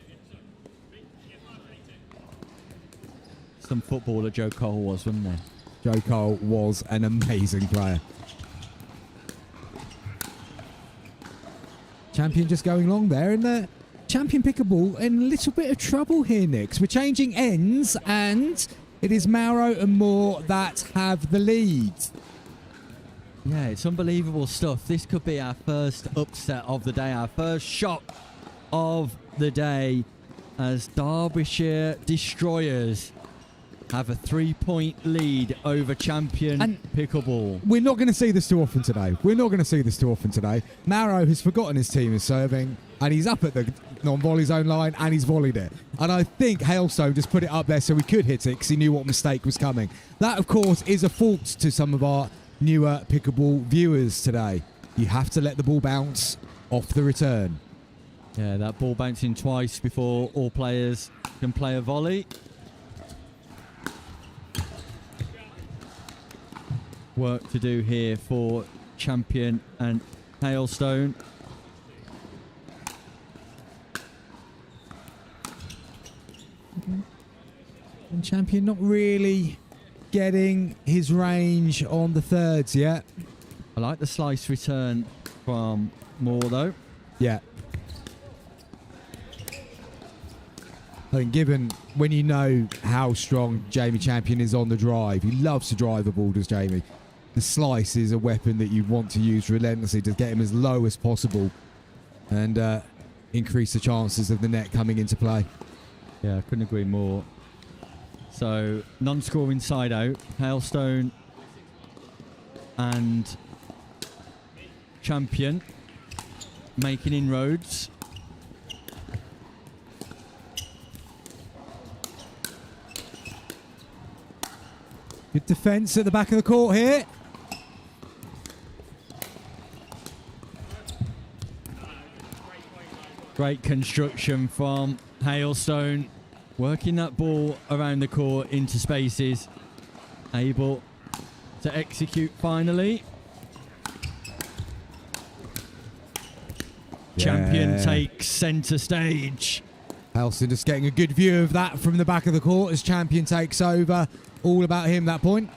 Some footballer Joe Cole was, wasn't there? Joe Cole was an amazing player. Champion just going long there, and Champion Pickleball in a little bit of trouble here, Nick. So we're changing ends, and it is Mauro and Moore that have the lead. Yeah, it's unbelievable stuff. This could be our first upset of the day, our first shock of the day, as Derbyshire Destroyers have a 3-point lead over Champion And Pickleball. We're not going to see this too often today. Mauro has forgotten his team is serving, and he's up at the non-volley zone line, and he's volleyed it. And I think Hailstone just put it up there so he could hit it because he knew what mistake was coming. That, of course, is a fault to some of our newer pickleball viewers today. You have to let the ball bounce off the return. Yeah, that ball bouncing twice before all players can play a volley. Work to do here for Champion and Hailstone. And Champion not really getting his range on the thirds yet. I like the slice return from Moore, though. Yeah. I think given when you know how strong Jamie Champion is on the drive, he loves to drive the ball, does Jamie. The slice is a weapon that you want to use relentlessly to get him as low as possible and increase the chances of the net coming into play. Yeah, I couldn't agree more. So, non-scoring side out. Hailstone and Champion making inroads. Good defence at the back of the court here. Great construction from Hailstone. Working that ball around the court into spaces. Able to execute finally. Yeah. Champion takes centre stage. Hailstone just getting a good view of that from the back of the court as Champion takes over. All about him, that point.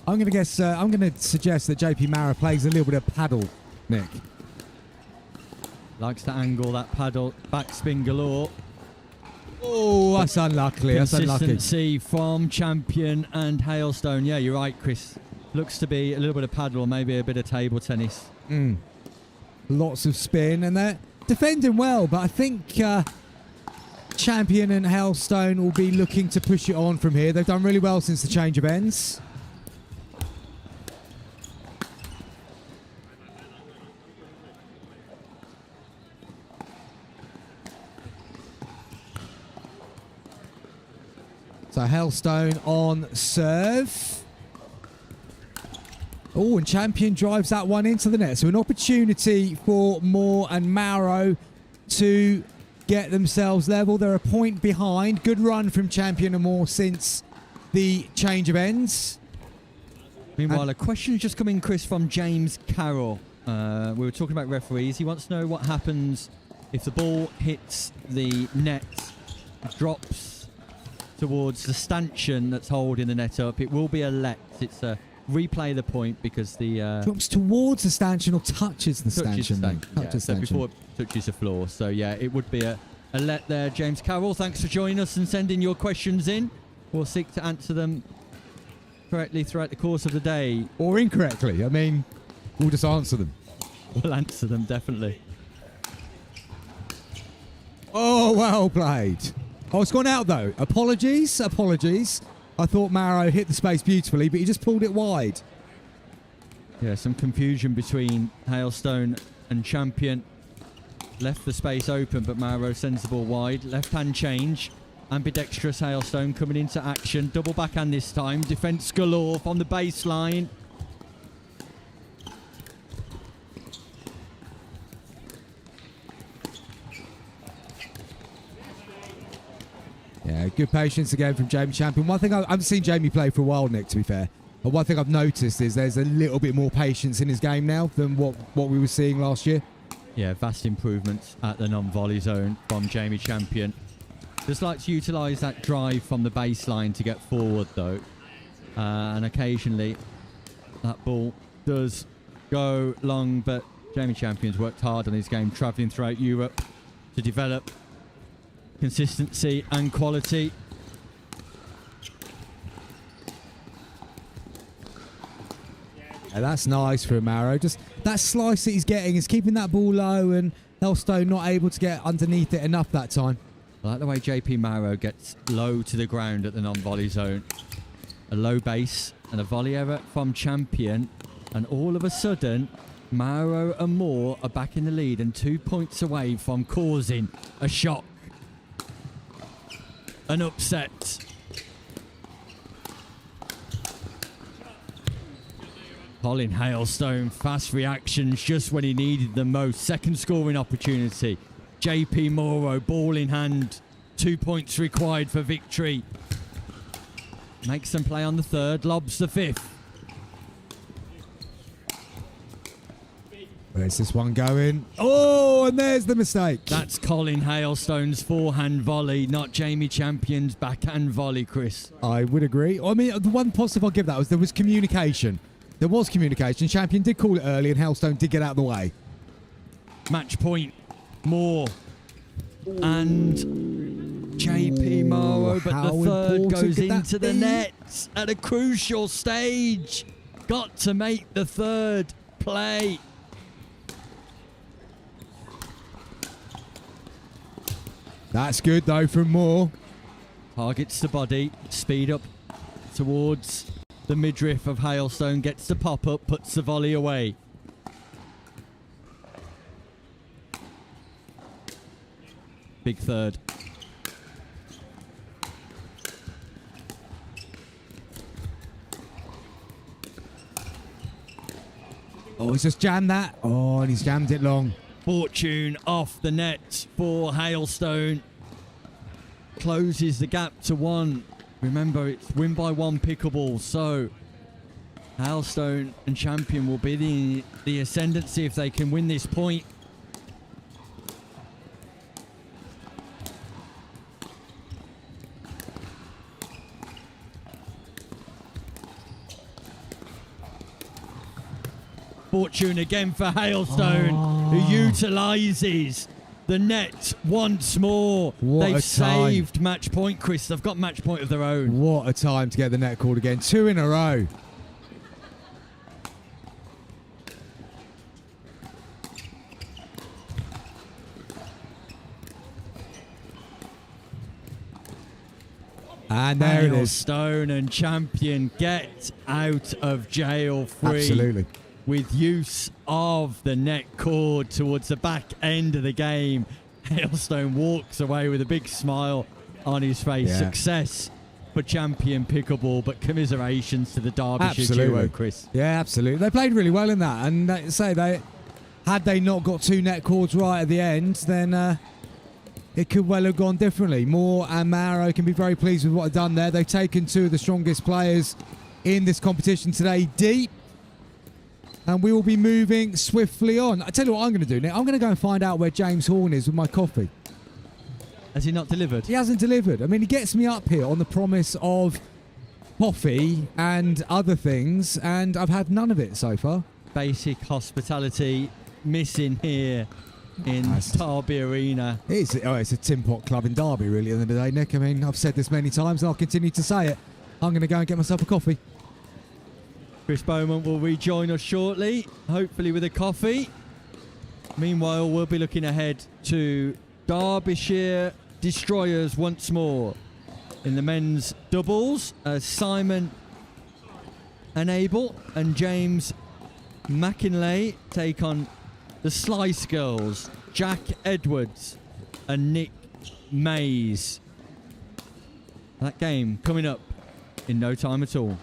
I'm going to suggest that JP Mara plays a little bit of paddle, Nick. Likes to angle that paddle, backspin galore. Oh, that's unlucky. That's unlucky. Consistency from Champion and Hailstone. Yeah, you're right, Chris. Looks to be a little bit of paddle, maybe a bit of table tennis. Lots of spin, and they're defending well, but I think Champion and Hailstone will be looking to push it on from here. They've done really well since the change of ends. So Hailstone on serve. Oh, and Champion drives that one into the net. So an opportunity for Moore and Mauro to get themselves level. They're a point behind. Good run from Champion and Moore since the change of ends. Meanwhile, a question has just come in, Chris, from James Carroll. We were talking about referees. He wants to know what happens if the ball hits the net, drops towards the stanchion that's holding the net up. It will be a let. It's a replay the point because the... drops towards the stanchion or touches the stanchion. Touches the stanchion. So before it touches the floor. So, yeah, it would be a let there. James Carroll, thanks for joining us and sending your questions in. We'll seek to answer them correctly throughout the course of the day. Or incorrectly. I mean, we'll just answer them. We'll answer them, definitely. Oh, well played. Oh, it's gone out, though. Apologies. I thought Maro hit the space beautifully, but he just pulled it wide. Yeah, some confusion between Hailstone and Champion. Left the space open, but Maro sends the ball wide. Left-hand change. Ambidextrous Hailstone coming into action. Double backhand this time. Defence galore from the baseline. Yeah, good patience again from Jamie Champion. One thing I haven't seen Jamie play for a while, Nick, to be fair. But one thing I've noticed is there's a little bit more patience in his game now than what we were seeing last year. Yeah, vast improvements at the non-volley zone from Jamie Champion. Just like to utilise that drive from the baseline to get forward, though. And occasionally that ball does go long, but Jamie Champion's worked hard on his game, travelling throughout Europe to develop consistency and quality. Yeah, that's nice for Amaro. Just that slice that he's getting is keeping that ball low, and Hailstone not able to get underneath it enough that time. I like the way JP Maro gets low to the ground at the non-volley zone. A low base and a volley error from Champion, and all of a sudden Maro and Moore are back in the lead and 2 points away from causing a shock, an upset. Colin Hailstone, fast reactions just when he needed them most. Second scoring opportunity. JP Moro, ball in hand. 2 points required for victory. Makes them play on the third, lobs the fifth. Where's this one going? Oh, and there's the mistake. That's Colin Hailstone's forehand volley, not Jamie Champion's backhand volley, Chris. I would agree. I mean, the one positive I'll give that was there was communication. There was communication. Champion did call it early, and Hailstone did get out of the way. Match point. Moore and JP Morrow, but the third goes into the net at a crucial stage. Got to make the third play. That's good, though, from Moore. Targets the body, speed up towards the midriff of Hailstone, gets the pop-up, puts the volley away. Big third. Oh, he's just jammed that. Oh, and he's jammed it long. Fortune off the net for Hailstone. Closes the gap to one. Remember, it's win by one pickleball, so Hailstone and Champion will be the ascendancy if they can win this point. Fortune again for Hailstone, who utilises the net once more. They've saved match point, Chris. They've got match point of their own. What a time to get the net called again. 2 in a row. And there it is. Hailstone and Champion get out of jail free. Absolutely. With use of the net cord towards the back end of the game. Hailstone walks away with a big smile on his face. Yeah. Success for Champion Pickleball, but commiserations to the Derbyshire duo, Chris. Yeah, absolutely. They played really well in that, and like I say, had they not got 2 net cords right at the end, then it could well have gone differently. Moore and Maro can be very pleased with what they've done there. They've taken 2 of the strongest players in this competition today, deep. And we will be moving swiftly on. I tell you what I'm going to do, Nick. I'm going to go and find out where James Horn is with my coffee. Has he not delivered? He hasn't delivered. I mean, he gets me up here on the promise of coffee and other things, and I've had none of it so far. Basic hospitality missing here in Derby Arena. It's a Tin Pot club in Derby, really, at the end of the day, Nick. I mean, I've said this many times, and I'll continue to say it. I'm going to go and get myself a coffee. Chris Beaumont will rejoin us shortly, hopefully with a coffee. Meanwhile, we'll be looking ahead to Derbyshire Destroyers once more in the men's doubles as Simon Anable and James McInlay take on the Slice Girls, Jack Edwards and Nick Mays. That game coming up in no time at all.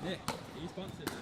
Nick, are you sponsored now?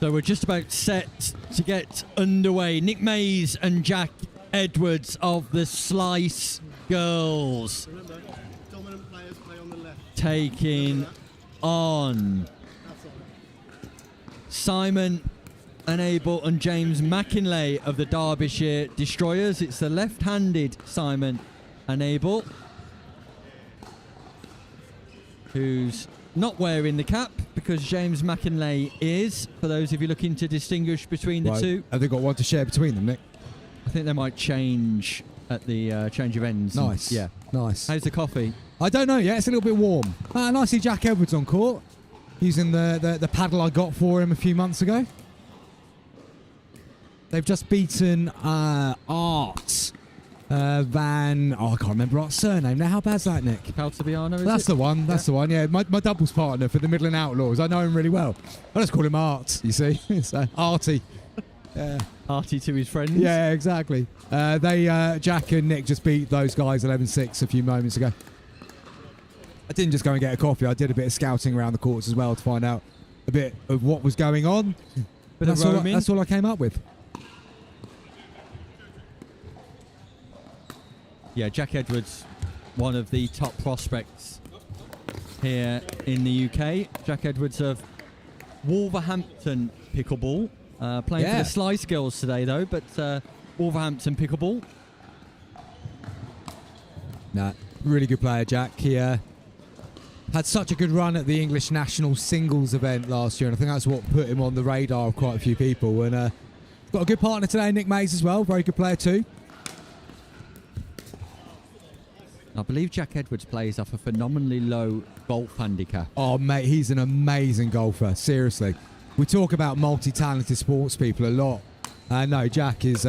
So we're just about set to get underway. Nick Mays and Jack Edwards of the Slice Girls Remember, dominant players play on the left. taking on Simon Anable and James McInlay of the Derbyshire Destroyers. It's the left-handed Simon Anable who's not wearing the cap because James McInlay is, for those of you looking to distinguish between the two. Have they got one to share between them, Nick? I think they might change at the change of ends. Nice. Yeah. Nice. How's the coffee? I don't know yet. It's a little bit warm. And I see Jack Edwards on court using the paddle I got for him a few months ago. They've just beaten Art Van... Oh, I can't remember Art's surname now. How bad's that, Nick? Caltabiano, is That's it? the one. That's the one. Yeah, my doubles partner for the Midland Outlaws. I know him really well. I just call him Art, you see. So, Artie. Yeah. Artie to his friends. Yeah, exactly. Jack and Nick just beat those guys 11-6 a few moments ago. I didn't just go and get a coffee. I did a bit of scouting around the courts as well to find out a bit of what was going on. But that's all I came up with. Yeah, Jack Edwards, one of the top prospects here in the UK. Jack Edwards of Wolverhampton Pickleball. Playing for the Sly Skills today, though, but Wolverhampton Pickleball. Nah, really good player, Jack. He had such a good run at the English national singles event last year, and I think that's what put him on the radar of quite a few people. And got a good partner today, Nick Mays, as well. Very good player too. I believe Jack Edwards plays off a phenomenally low golf handicap. Oh, mate, he's an amazing golfer. Seriously. We talk about multi-talented sports people a lot. No, Jack is,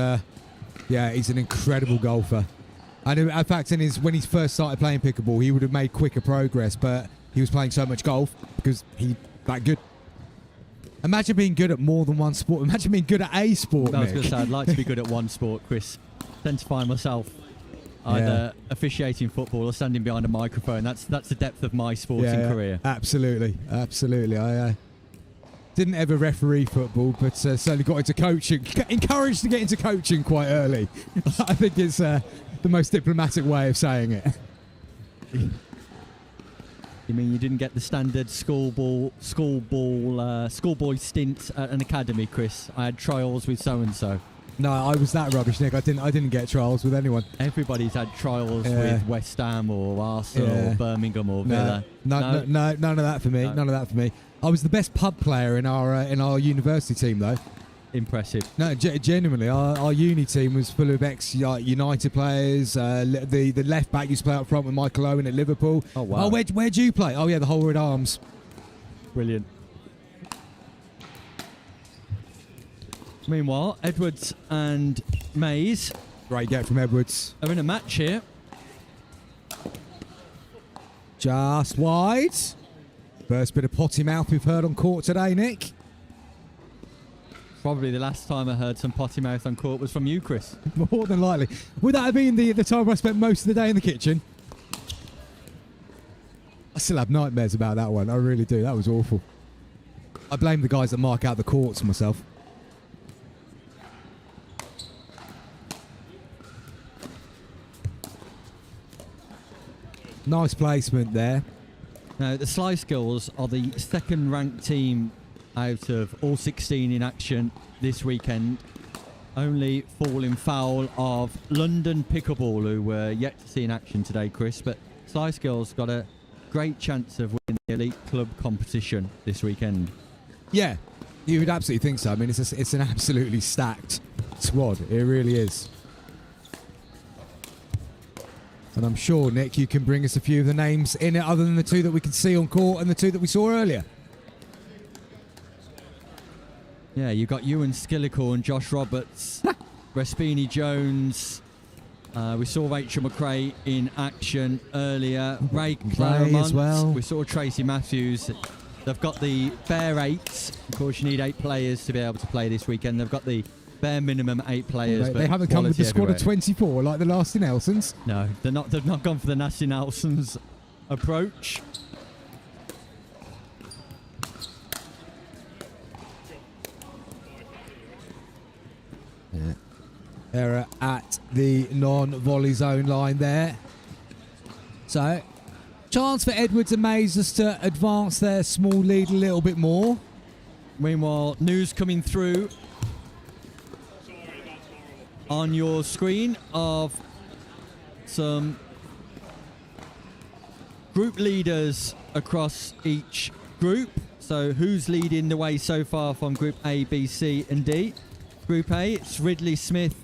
he's an incredible golfer. And in fact, when he first started playing pickleball, he would have made quicker progress, but he was playing so much golf because he's that good. Imagine being good at more than one sport. Imagine being good at a sport, I was Nick. going to say, I'd like to be good at one sport, Chris. I tend to find myself either officiating football or standing behind a microphone. That's the depth of my sporting career. Absolutely. I didn't ever referee football, but certainly got into coaching. Encouraged to get into coaching quite early. I think it's the most diplomatic way of saying it. You mean you didn't get the standard schoolboy stint at an academy, Chris? I had trials with so-and-so. No, I was that rubbish, Nick. I didn't get trials with anyone. Everybody's had trials with West Ham or Arsenal or Birmingham or Villa. No, none of that for me. No. None of that for me. I was the best pub player in our university team, though. Impressive. No, genuinely, our uni team was full of ex-United players. The left back used to play up front with Michael Owen at Liverpool. Oh, wow. Oh, where'd you play? Oh, yeah, the Holroyd Arms. Brilliant. Meanwhile, Edwards and Mays Great get from Edwards. are in a match here. Just wide. First bit of potty mouth we've heard on court today, Nick. Probably the last time I heard some potty mouth on court was from you, Chris. More than likely. Would that have been the time I spent most of the day in the kitchen? I still have nightmares about that one. I really do. That was awful. I blame the guys that mark out the courts myself. Nice placement there. Now, the Sly Skills are the second-ranked team out of all 16 in action this weekend, only falling foul of London Pickleball, who were yet to see in action today, Chris. But Sly Skills got a great chance of winning the Elite Club competition this weekend. Yeah, you would absolutely think so. I mean, it's an absolutely stacked squad. It really is. And I'm sure, Nick, you can bring us a few of the names in it other than the two that we can see on court and the two that we saw earlier. Yeah, you've got Ewan Skillicorn, Josh Roberts, Respini Jones. We saw Rachel McRae in action earlier. Ray Claremont as well. We saw Tracy Matthews. They've got the bare 8s. Of course, you need 8 players to be able to play this weekend. They've got the bare minimum 8 players. They haven't come with the squad of 24 like the Nasty Nelsons. No, they've not gone for the Nasty Nelsons approach. Yeah. Error at the non-volley zone line there. So, chance for Edwards and Mays just to advance their small lead a little bit more. Meanwhile, news coming through on your screen of some group leaders across each group. So who's leading the way so far from Group A, B, C and D? Group A, it's Ridley Smith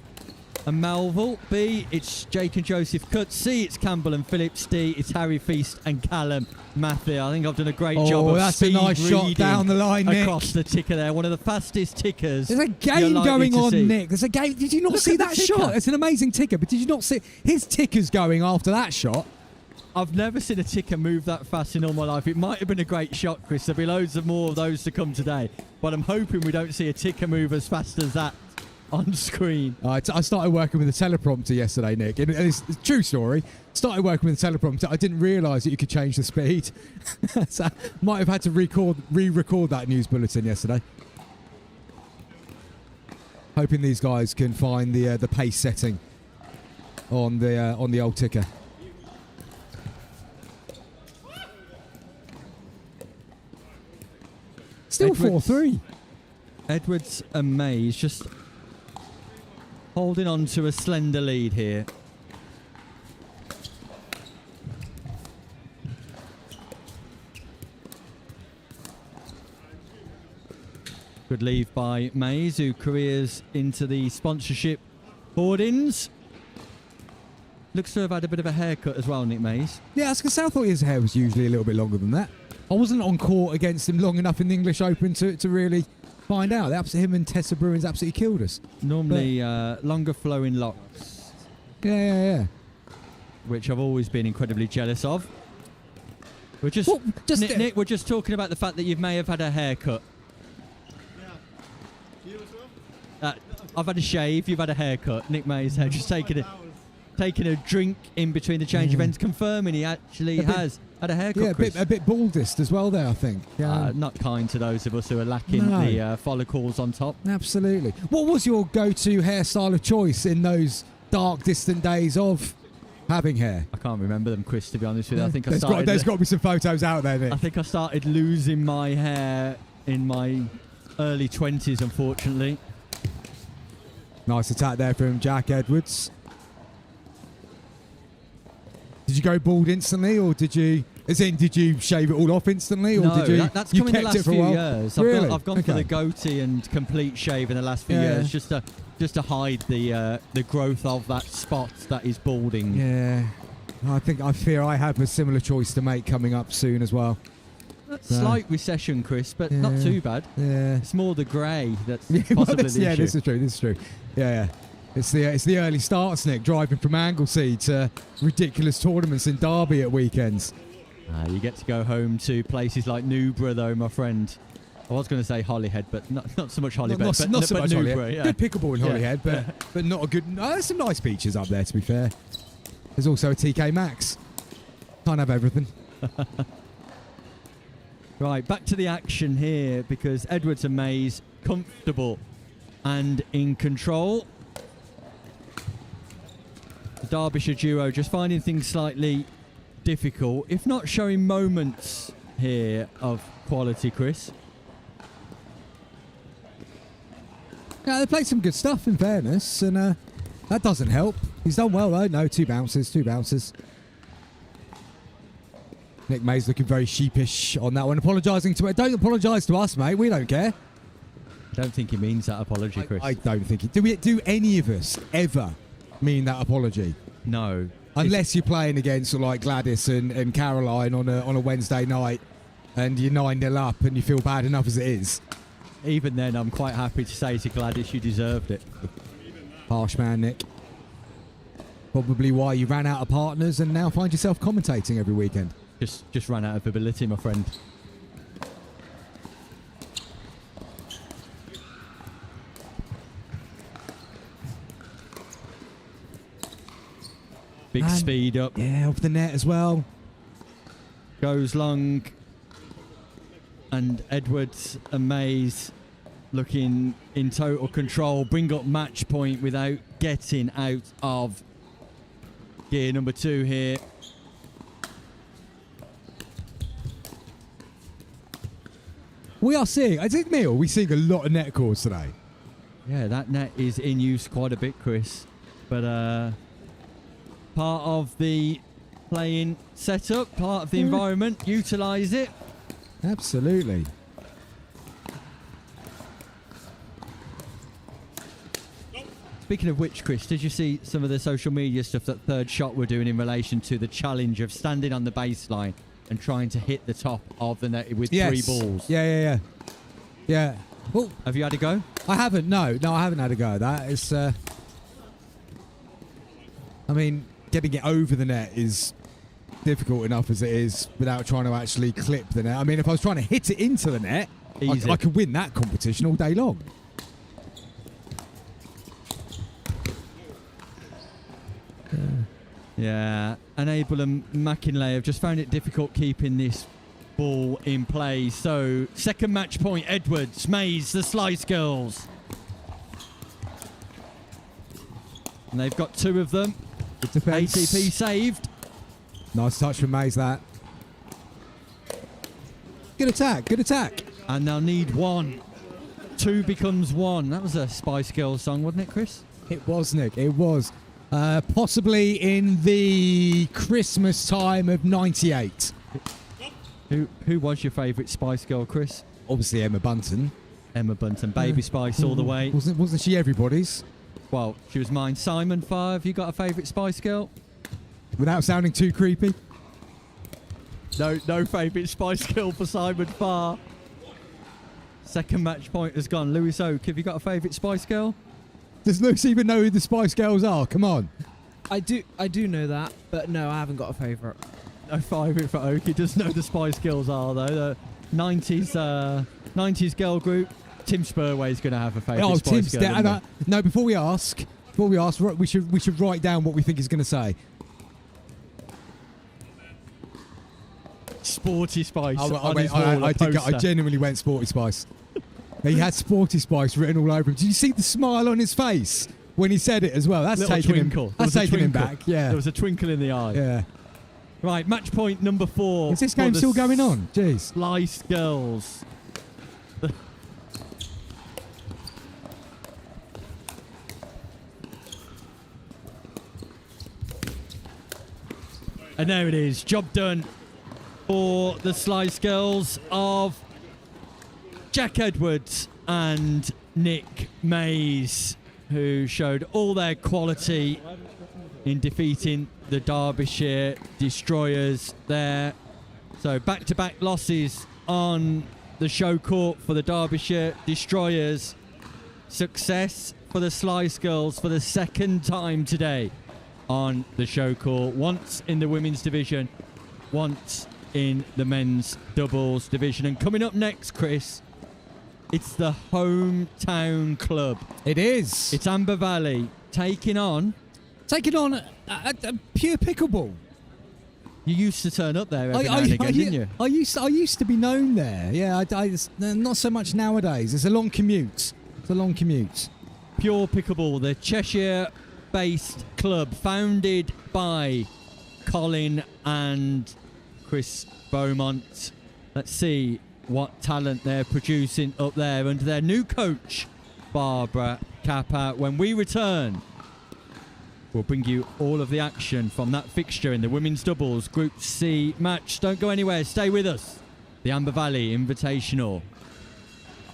and Melville. B, it's Jake and Joseph Cutt. C, it's Campbell and Phillips. D, it's Harry Feast and Callum Matthew. I think I've done a great job of that's a speed nice shot reading down the line, Nick. across the ticker there. One of the fastest tickers. There's a game going on, Nick. There's a game. Did you not see that shot? It's an amazing ticker, but did you not see his ticker's going after that shot? I've never seen a ticker move that fast in all my life. It might have been a great shot, Chris. There'll be loads of more of those to come today. But I'm hoping we don't see a ticker move as fast as that on screen. I started working with a teleprompter yesterday, Nick, and it's a true story. Started working with a teleprompter. I didn't realise that you could change the speed. So might have had to re-record that news bulletin yesterday. Hoping these guys can find the pace setting on the old ticker. Still 4-3. Edwards and Mays just holding on to a slender lead here. Good leave by Mays, who careers into the sponsorship boardings. Looks to have had a bit of a haircut as well, Nick Mays. Yeah, I was going to say, I thought his hair was usually a little bit longer than that. I wasn't on court against him long enough in the English Open to really find out. Him and Tessa Bruins absolutely killed us. Normally longer flowing locks. Yeah. Which I've always been incredibly jealous of. We're just, Nick, we're just talking about the fact that you may have had a haircut. You as well? I've had a shave, you've had a haircut. Nick Mays had just taken a drink in between the change events, confirming he actually has had a haircut. Yeah, Chris. a bit baldest as well there, I think. Yeah. Not kind to those of us who are lacking the follicles on top. Absolutely. What was your go-to hairstyle of choice in those dark, distant days of having hair? I can't remember them, Chris, to be honest with you. I think there's got to be some photos out there, Nick. I think I started losing my hair in my early 20s, unfortunately. Nice attack there from Jack Edwards. Did you go bald instantly, or did you shave it all off instantly, or no, did you? That's you come in the kept last it for a few while? years. Really? I've gone for the goatee and complete shave in the last few years, just to hide the growth of that spot that is balding. Yeah, I fear I have a similar choice to make coming up soon as well. Slight recession, Chris, but not too bad. Yeah, it's more the grey that's possibly the issue. This is true. Yeah. It's the early starts, Nick, driving from Anglesey to ridiculous tournaments in Derby at weekends. You get to go home to places like Newborough, though, my friend. I was going to say Holyhead, but not so much Holyhead. Not so much Newborough, Holyhead. yeah. Good pickleball in Holyhead, but not a good... No, there's some nice beaches up there, to be fair. There's also a TK Maxx. Can't have everything. Right, back to the action here, because Edwards and Mays comfortable and in control. The Derbyshire duo just finding things slightly difficult, if not showing moments here of quality, Chris. Yeah, they played some good stuff, in fairness, and that doesn't help. He's done well, though. No, two bounces. Nick Mays looking very sheepish on that one, apologising to it. Don't apologise to us, mate. We don't care. I don't think he means that apology, Chris. I don't think it. Do any of us ever mean that apology? No. Unless you're playing against like Gladys and Caroline on a Wednesday night and you're 9-0 up and you feel bad enough as it is. Even then, I'm quite happy to say to Gladys you deserved it. Harsh man, Nick. Probably why you ran out of partners and now find yourself commentating every weekend. Just ran out of ability, my friend. Big speed up. Yeah, off the net as well. Goes long. And Edwards and Mays looking in total control. Bring up match point without getting out of gear number 2 here. We are seeing, I think, Neil, we're seeing a lot of net calls today. Yeah, that net is in use quite a bit, Chris. But part of the playing setup, part of the environment, utilise it. Absolutely. Speaking of which, Chris, did you see some of the social media stuff that Third Shot were doing in relation to the challenge of standing on the baseline and trying to hit the top of the net with 3 balls? Yeah. Well, have you had a go? I haven't. No, I haven't had a go at that. It's. I mean, getting it over the net is difficult enough as it is without trying to actually clip the net. I mean, if I was trying to hit it into the net, I could win that competition all day long. Yeah, and Abel and McKinley have just found it difficult keeping this ball in play. So, second match point, Edwards, Mays, the Slice Girls. And they've got 2 of them. Good defense. ATP saved. Nice touch from Mays, that. Good attack, good attack. And they'll need 1. 2 becomes 1. That was a Spice Girls song, wasn't it, Chris? It was, Nick, it was. Possibly in the Christmas time of 98. Who was your favourite Spice Girl, Chris? Obviously Emma Bunton. Emma Bunton, Baby Spice all the way. Wasn't she everybody's? Well, she was mine. Simon, Farr, have you got a favourite Spice Girl? Without sounding too creepy. No favourite Spice Girl for Simon Farr. Second match point has gone. Lewis Oak, have you got a favourite Spice Girl? Does Lewis even know who the Spice Girls are? Come on. I do know that, but no, I haven't got a favourite. No favourite for Oak. He does know the Spice Girls are, though. The 90s girl group. Tim Spurway's going to have a favourite Spice Girl. No, before we ask, we should write down what we think he's going to say. Sporty Spice. I genuinely went Sporty Spice. He had Sporty Spice written all over him. Did you see the smile on his face when he said it as well? That's taking him back. Yeah. There was a twinkle in the eye. Yeah. Right, match point number 4. Is this game still going on? Jeez. Slice Girls. And there it is. Job done for the Slice Girls of Jack Edwards and Nick Mays, who showed all their quality in defeating the Derbyshire Destroyers there. So back-to-back losses on the show court for the Derbyshire Destroyers. Success for the Slice Girls for the second time today on the show court. Once in the women's division, once in the men's doubles division. And coming up next, Chris, it's the hometown club. It is. It's Amber Valley taking on a pure pickleball. You used to turn up there every now and again, didn't you? I used to be known there. Yeah, not so much nowadays. It's a long commute. Pure Pickleball, the Cheshire-based club, founded by Colin and Chris Beaumont. Let's see what talent they're producing up there under their new coach, Barbara Kappa. When we return, we'll bring you all of the action from that fixture in the women's doubles Group C match. Don't go anywhere. Stay with us. The Amber Valley Invitational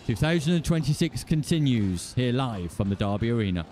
2026 continues here live from the Derby Arena.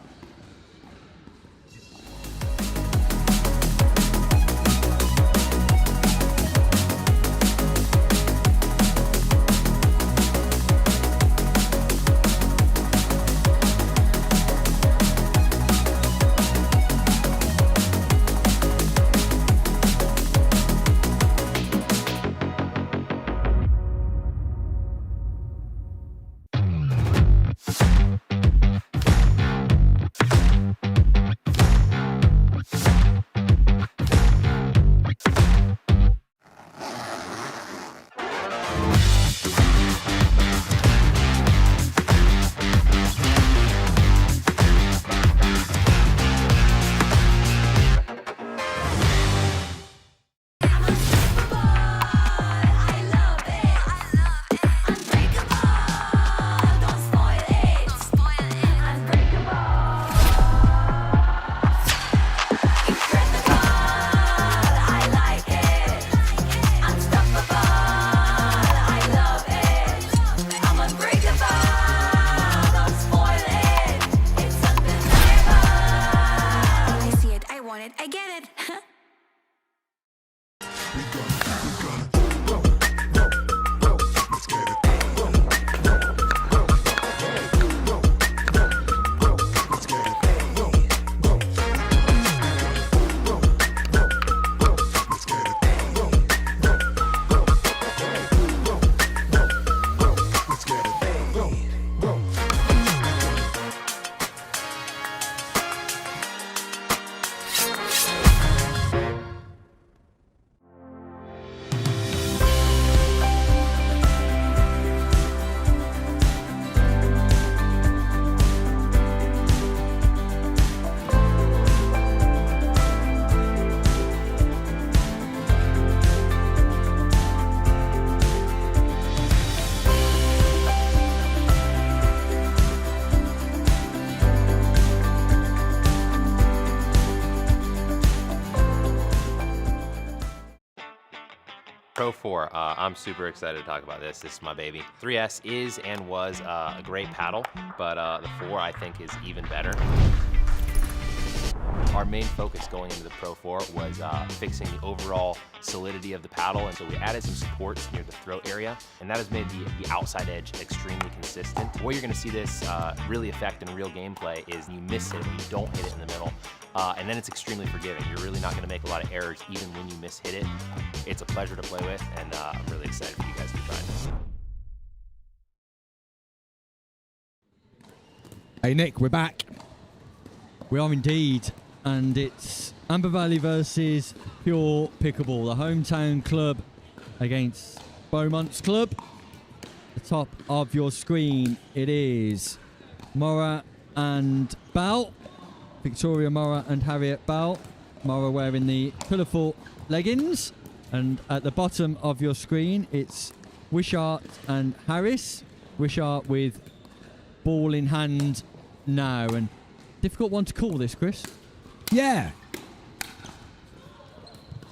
4, I'm super excited to talk about this. This is my baby. 3S is and was a great paddle, but the 4 I think is even better. Our main focus going into the Pro 4 was fixing the overall solidity of the paddle, and so we added some supports near the throat area, and that has made the outside edge extremely consistent. Where you're going to see this really affect in real gameplay is you miss it when you don't hit it in the middle, and then it's extremely forgiving. You're really not going to make a lot of errors even when you miss hit it. It's a pleasure to play with, and I'm really excited for you guys to try it. Hey Nick, we're back. We are indeed. And it's Amber Valley versus Pure Pickleball, the hometown club against Beaumont's club. The top of your screen, it is Mora and Bell. Victoria Mora and Harriet Bell. Mora wearing the colourful leggings. And at the bottom of your screen, it's Wishart and Harris. Wishart with ball in hand now. And difficult one to call this, Chris. Yeah.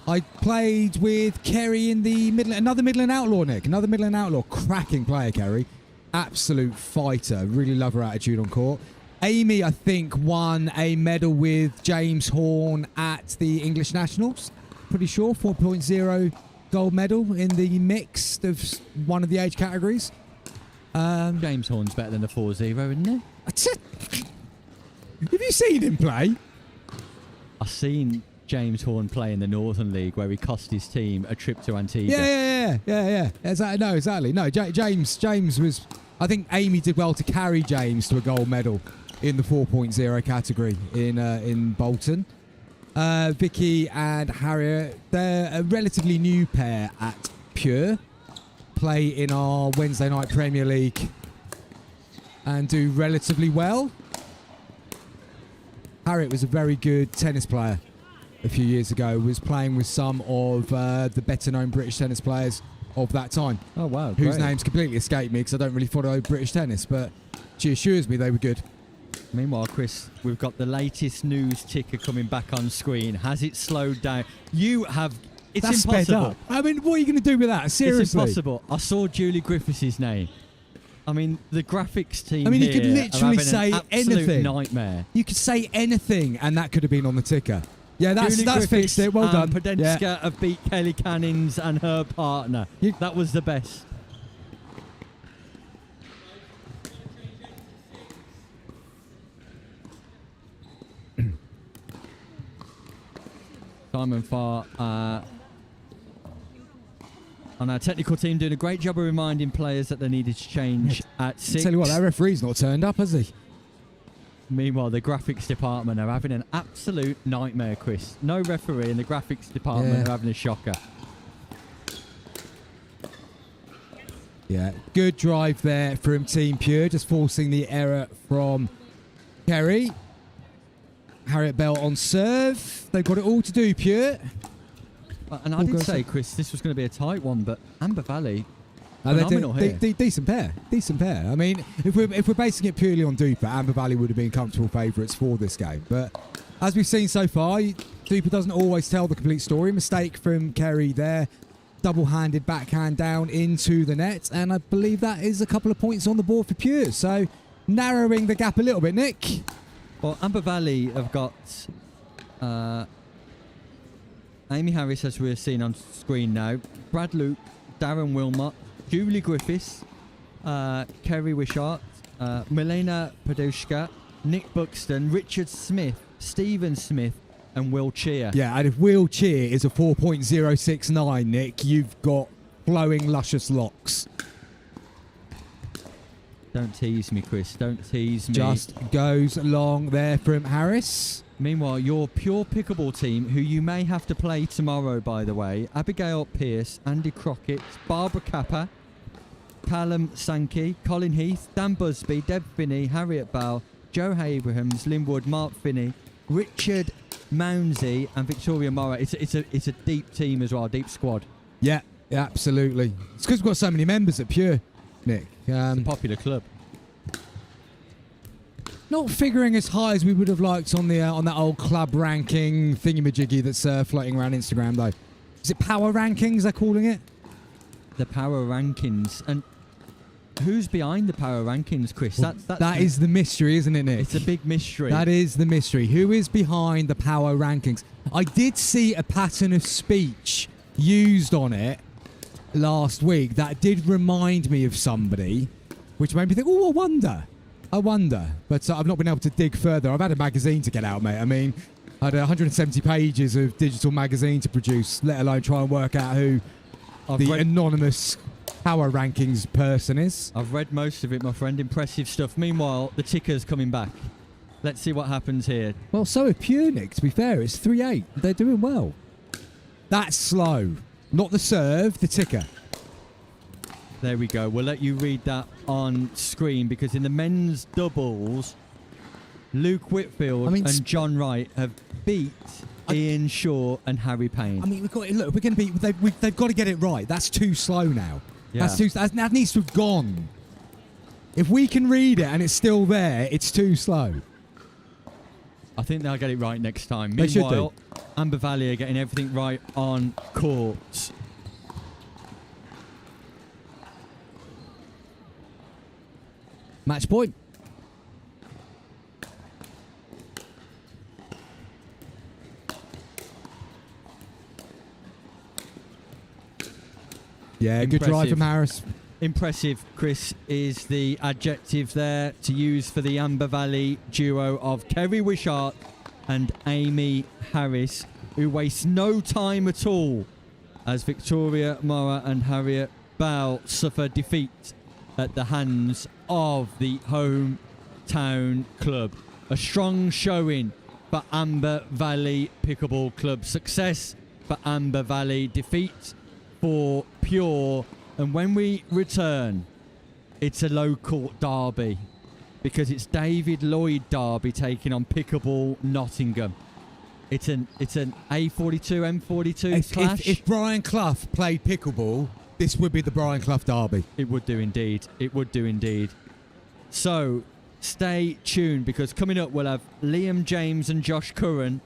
I played with Kerry in the another Midland Outlaw, Nick. Another Midland Outlaw. Cracking player, Kerry. Absolute fighter. Really love her attitude on court. Amy, I think, won a medal with James Horn at the English Nationals. Pretty sure. 4.0 gold medal in the mixed of one of the age categories. James Horn's better than the 4-0, isn't he? Have you seen him play? I've seen James Horn play in the Northern League where he cost his team a trip to Antigua. Yeah. Exactly. No, James was... I think Amy did well to carry James to a gold medal in the 4.0 category in Bolton. Vicky and Harriet, they're a relatively new pair at Pure. Play in our Wednesday night Premier League and do relatively well. Harriet was a very good tennis player a few years ago, was playing with some of the better-known British tennis players of that time. Oh, wow. Whose great. names completely escape me because I don't really follow British tennis, but she assures me they were good. Meanwhile, Chris, we've got the latest news ticker coming back on screen. Has it slowed down? You have... It's That's impossible. sped up. I mean, what are you going to do with that? Seriously. It's impossible. I saw Julie Griffiths' name. I mean, the graphics team. I mean, you here could literally say an absolute anything. Nightmare. You could say anything, and that could have been on the ticker. Yeah, that's Griffiths fixed it. Well done. Podenska Yeah. have beat Kelly Cannings and her partner. That was the best. Simon Farr on our technical team doing a great job of reminding players that they needed to change at 6. Tell you what, that referee's not turned up, has he? Meanwhile, the graphics department are having an absolute nightmare, Chris. No referee, and the graphics department are having a shocker. Yeah, good drive there from Team Pure, just forcing the error from Kerry. Harriet Bell on serve. They've got it all to do, Pure. And I did say, Chris, this was going to be a tight one, but Amber Valley, phenomenal here. Decent pair. I mean, if we're basing it purely on Duper, Amber Valley would have been comfortable favourites for this game. But as we've seen so far, Duper doesn't always tell the complete story. Mistake from Kerry there. Double-handed backhand down into the net. And I believe that is a couple of points on the board for Pure. So narrowing the gap a little bit, Nick. Well, Amber Valley have got Amy Harris, as we're seeing on screen now, Brad Luke, Darren Wilmot, Julie Griffiths, Kerry Wishart, Milena Podushka, Nick Buxton, Richard Smith, Stephen Smith, and Will Cheer. Yeah, and if Will Cheer is a 4.069, Nick, you've got flowing, luscious locks. Don't tease me, Chris. Don't tease me. Just goes long there from Harris. Meanwhile, your Pure Pickleball team, who you may have to play tomorrow, by the way, Abigail Pearce, Andy Crockett, Barbara Kappa, Callum Sankey, Colin Heath, Dan Busby, Deb Finney, Harriet Bell, Joe Abrahams, Linwood, Mark Finney, Richard Mounsey, and Victoria Mora. It's a deep team as well, deep squad. Yeah, absolutely. It's because we've got so many members at Pure, Nick. It's a popular club. Not figuring as high as we would have liked on the on that old club ranking thingamajiggy that's floating around Instagram, though. Is it power rankings they're calling it? the power rankings. And who's behind the power rankings, Chris? Well, that is the mystery, isn't it, Nick? It's a big mystery. That is the mystery. Who is behind the power rankings? I did see a pattern of speech used on it last week that did remind me of somebody, which made me think, oh, I wonder. But I've not been able to dig further. I've had a magazine to get out, mate. I mean, I had 170 pages of digital magazine to produce, let alone try and work out who anonymous power rankings person is. I've read most of it, my friend. Impressive stuff. Meanwhile, the ticker's coming back. Let's see what happens here. Well, so have Pure, Nick, to be fair. It's 3-8. They're doing well. That's slow. Not the serve, the ticker. There we go. We'll let you read that on screen, because in the men's doubles, Luke Whitfield and John Wright have beat Ian Shaw and Harry Payne. I mean, we're going to be. They've got to get it right. That's too slow now. Yeah. That needs to have gone. If we can read it and it's still there, it's too slow. I think they'll get it right next time. They should Meanwhile, Amber Valley are getting everything right on court. Match point. Yeah, good drive from Harris. Impressive, Chris, is the adjective there to use for the Amber Valley duo of Kerry Wishart and Amy Harris, who waste no time at all as Victoria Mora and Harriet Bell suffer defeat at the hands of the hometown club. A strong showing for Amber Valley Pickleball Club. Success for Amber Valley, defeat for Pure. And when we return, it's a local derby, because it's David Lloyd Derby taking on Pickleball Nottingham. It's an A42 M42 clash. If Brian Clough played pickleball, this would be the Brian Clough derby. It would do indeed. It would do indeed. So stay tuned, because coming up we'll have Liam James and Josh Curran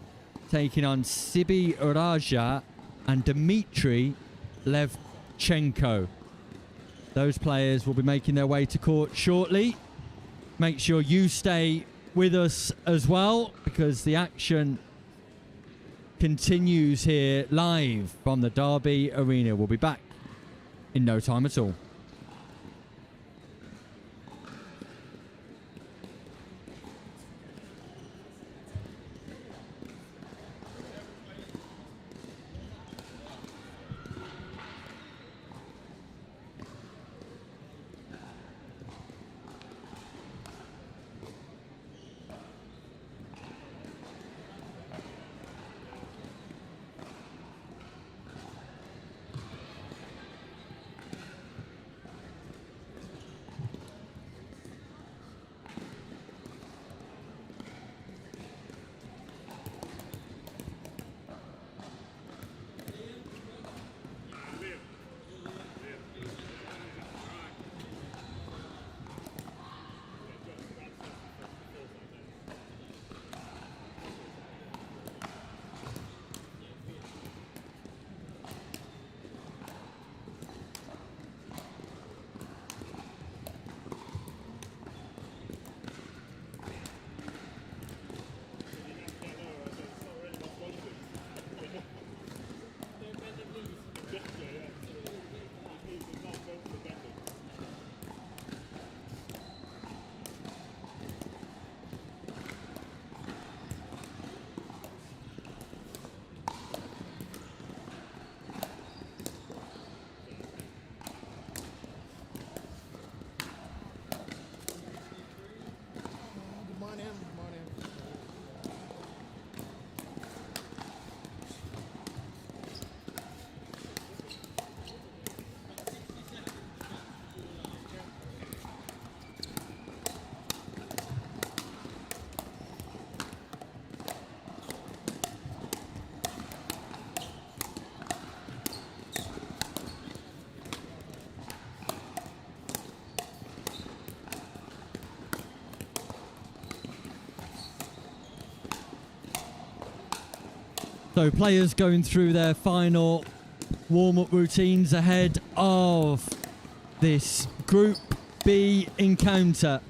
taking on Sibi Raja and Dmitry Levchenko. Those players will be making their way to court shortly. Make sure you stay with us as well, because the action continues here live from the Derby Arena. We'll be back in no time at all. So players going through their final warm-up routines ahead of this Group B encounter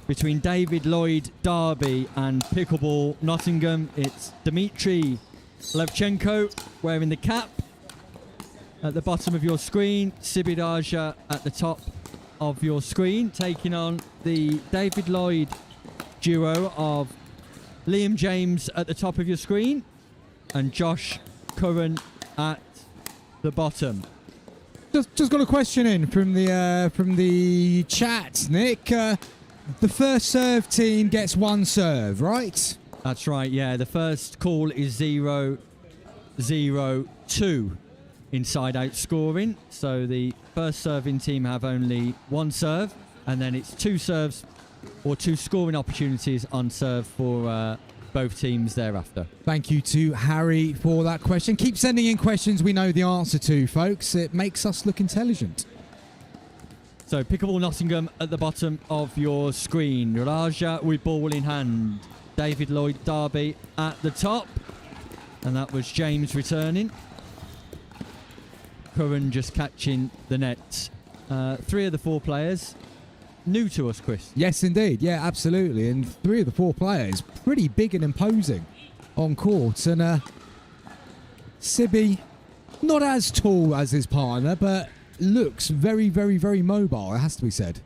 between David Lloyd Derby and Pickleball Nottingham. It's Dmitry Levchenko wearing the cap at the bottom of your screen, Sibiraja at the top of your screen, taking on the David Lloyd duo of Liam James at the top of your screen and Josh Curran at the bottom. Just got a question in from the chat, Nick. The first serve team gets one serve, right? That's right, yeah. The first call is 0-0-2 inside-out scoring. So the first serving team have only one serve, and then it's two serves or two scoring opportunities on serve for both teams thereafter. Thank you to Harry for that question. Keep sending in questions we know the answer to, folks. It makes us look intelligent. So Pickleball Nottingham at the bottom of your screen. Raja with ball in hand. David Lloyd Derby at the top. And that was James returning. Curran just catching the net. 3 of the 4 players new to us, Chris. Yes, indeed. Yeah, absolutely. And 3 of the 4 players pretty big and imposing on court. And Sibby, not as tall as his partner, but looks very, very, very mobile, it has to be said.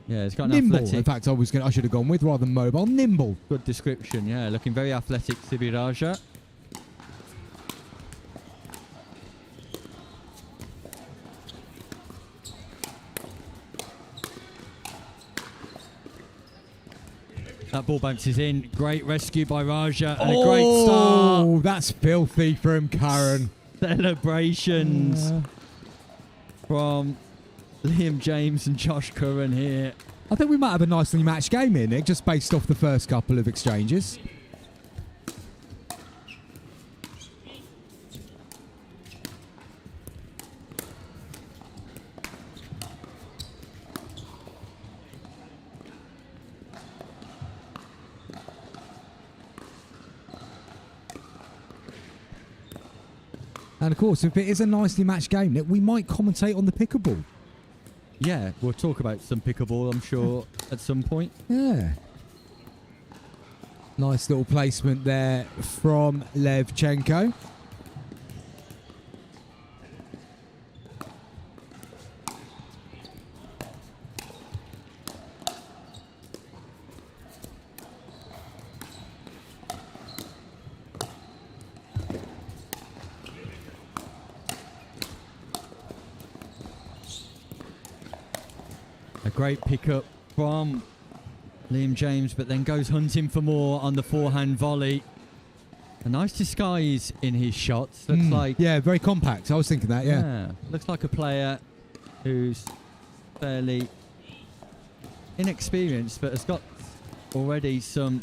Yeah, it's got an nimble. athletic. In fact, I should have gone with rather than mobile. Nimble. Good description, yeah. Looking very athletic, Sibiraja. That ball bounces in. Great rescue by Raja and a great start. Oh, that's filthy from Curran. Celebrations from Liam James and Josh Curran here. I think we might have a nicely matched game here, Nick, just based off the first couple of exchanges. And of course, if it is a nicely matched game, Nick, we might commentate on the pickleball. Yeah, we'll talk about some pickleball, I'm sure, at some point. Yeah. Nice little placement there from Levchenko. Great pickup from Liam James, but then goes hunting for more on the forehand volley. A nice disguise in his shots. Looks like... Yeah, very compact. I was thinking that, yeah. Looks like a player who's fairly inexperienced, but has got already some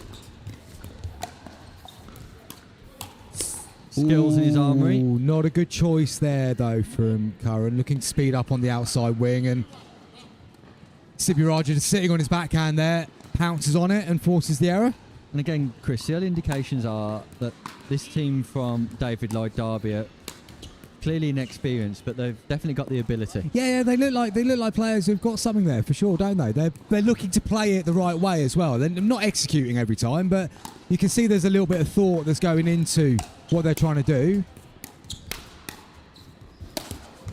skills in his armoury. Not a good choice there, though, from Curran. Looking to speed up on the outside wing, and Sibiraja just sitting on his backhand there, pounces on it and forces the error. And again, Chris, the early indications are that this team from David Lloyd Derby are clearly inexperienced, but they've definitely got the ability. Yeah, they look like players who've got something there for sure, don't they? They're looking to play it the right way as well. They're not executing every time, but you can see there's a little bit of thought that's going into what they're trying to do.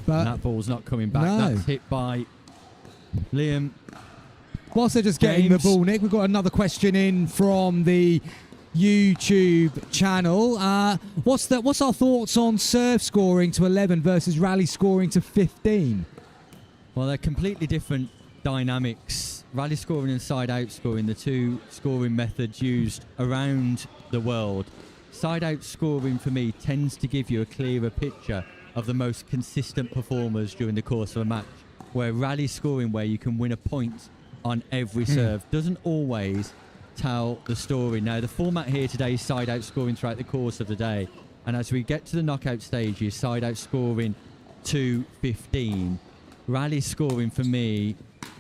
But and that ball's not coming back. No. That's hit by Liam. Whilst they're just getting the ball, Nick, we've got another question in from the YouTube channel. What's our thoughts on serve scoring to 11 versus rally scoring to 15? Well, they're completely different dynamics. Rally scoring and side-out scoring, the two scoring methods used around the world. Side-out scoring, for me, tends to give you a clearer picture of the most consistent performers during the course of a match, where rally scoring, where you can win a point on every serve, doesn't always tell the story. Now, the format here today is side-out scoring throughout the course of the day, and as we get to the knockout stages, side-out scoring to 15. Rally scoring, for me,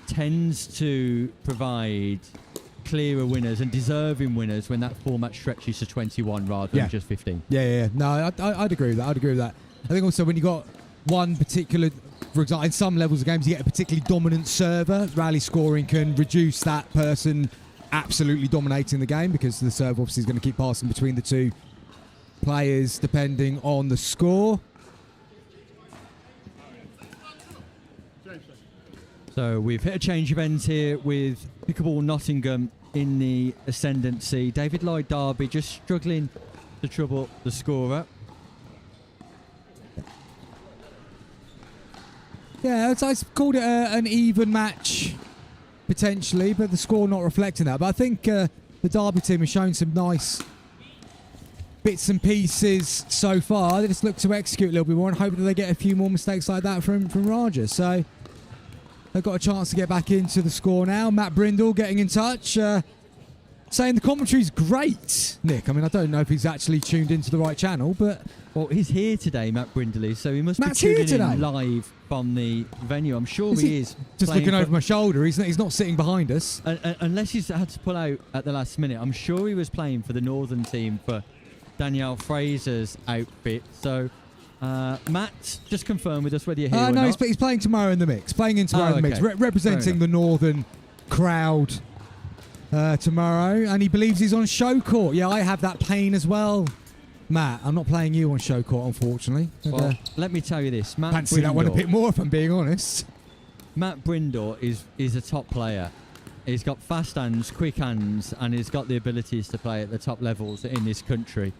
tends to provide clearer winners and deserving winners when that format stretches to 21 rather than just 15. Yeah. No, I'd agree with that. I think also when you got one particular, for example, in some levels of games, you get a particularly dominant server. Rally scoring can reduce that person absolutely dominating the game because the serve obviously is going to keep passing between the two players depending on the score. So we've hit a change of ends here with Pickleball Nottingham in the ascendancy. David Lloyd Derby just struggling to trouble the scorer. Yeah, I called it an even match, potentially, but the score not reflecting that. But I think the Derby team has shown some nice bits and pieces so far. They just look to execute a little bit more and hope that they get a few more mistakes like that from Raja. So they've got a chance to get back into the score now. Matt Brindle getting in touch, saying the commentary's great, Nick. I mean, I don't know if he's actually tuned into the right channel, but... Well, he's here today, Matt Brindle is, so he must Matt's be here tuning today. in live from the venue. I'm sure Is he he is. just playing looking for- over my shoulder. He's not sitting behind us. Unless he's had to pull out at the last minute. I'm sure he was playing for the Northern team for Danielle Fraser's outfit. So, Matt, just confirm with us whether you're here or No, not. he's playing tomorrow in the mix. Playing in tomorrow in the mix. okay. Representing Fair the Northern crowd tomorrow. And he believes he's on show court. Yeah, I have that pain as well. Matt, I'm not playing you on show court, unfortunately. But, Well, let me tell you this. Matt fancy that one a Brindle- bit more, if I'm being honest. Matt Brindle is a top player. He's got fast hands, quick hands, and he's got the abilities to play at the top levels in this country.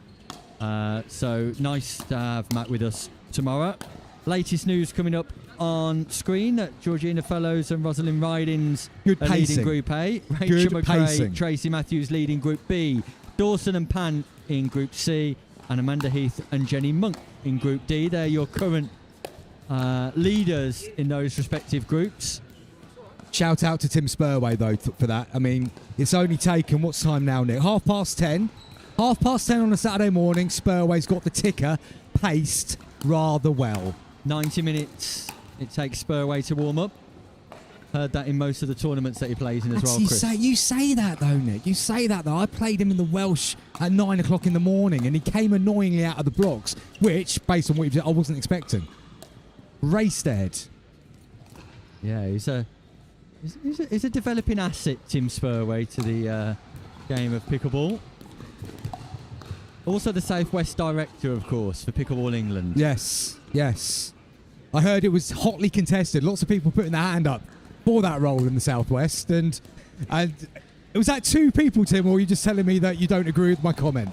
So nice to have Matt with us tomorrow. Latest news coming up on screen that Georgina Fellows and Rosalind Ridings Good are leading pacing. Group A. Good Rachel McRae, pacing. Tracy Matthews leading Group B. Dawson and Pan in Group C. And Amanda Heath and Jenny Monk in Group D. They're your current leaders in those respective groups. Shout out to Tim Spurway, though, for that. I mean, it's only taken, what's time now, Nick? 10:30. 10:30 on a Saturday morning. Spurway's got the ticker paced rather well. 90 minutes it takes Spurway to warm up. Heard that in most of the tournaments that he plays in as well, Chris. You say that, though, Nick. You say that, though. I played him in the Welsh at 9 o'clock in the morning, and he came annoyingly out of the blocks, which, based on what you said, I wasn't expecting. Raced ahead. Yeah, he's a developing asset, Tim Spurway, to the game of pickleball. Also the Southwest Director, of course, for Pickleball England. Yes, yes. I heard it was hotly contested. Lots of people putting their hand up for that role in the Southwest. And was that two people, Tim, or are you just telling me that you don't agree with my comment?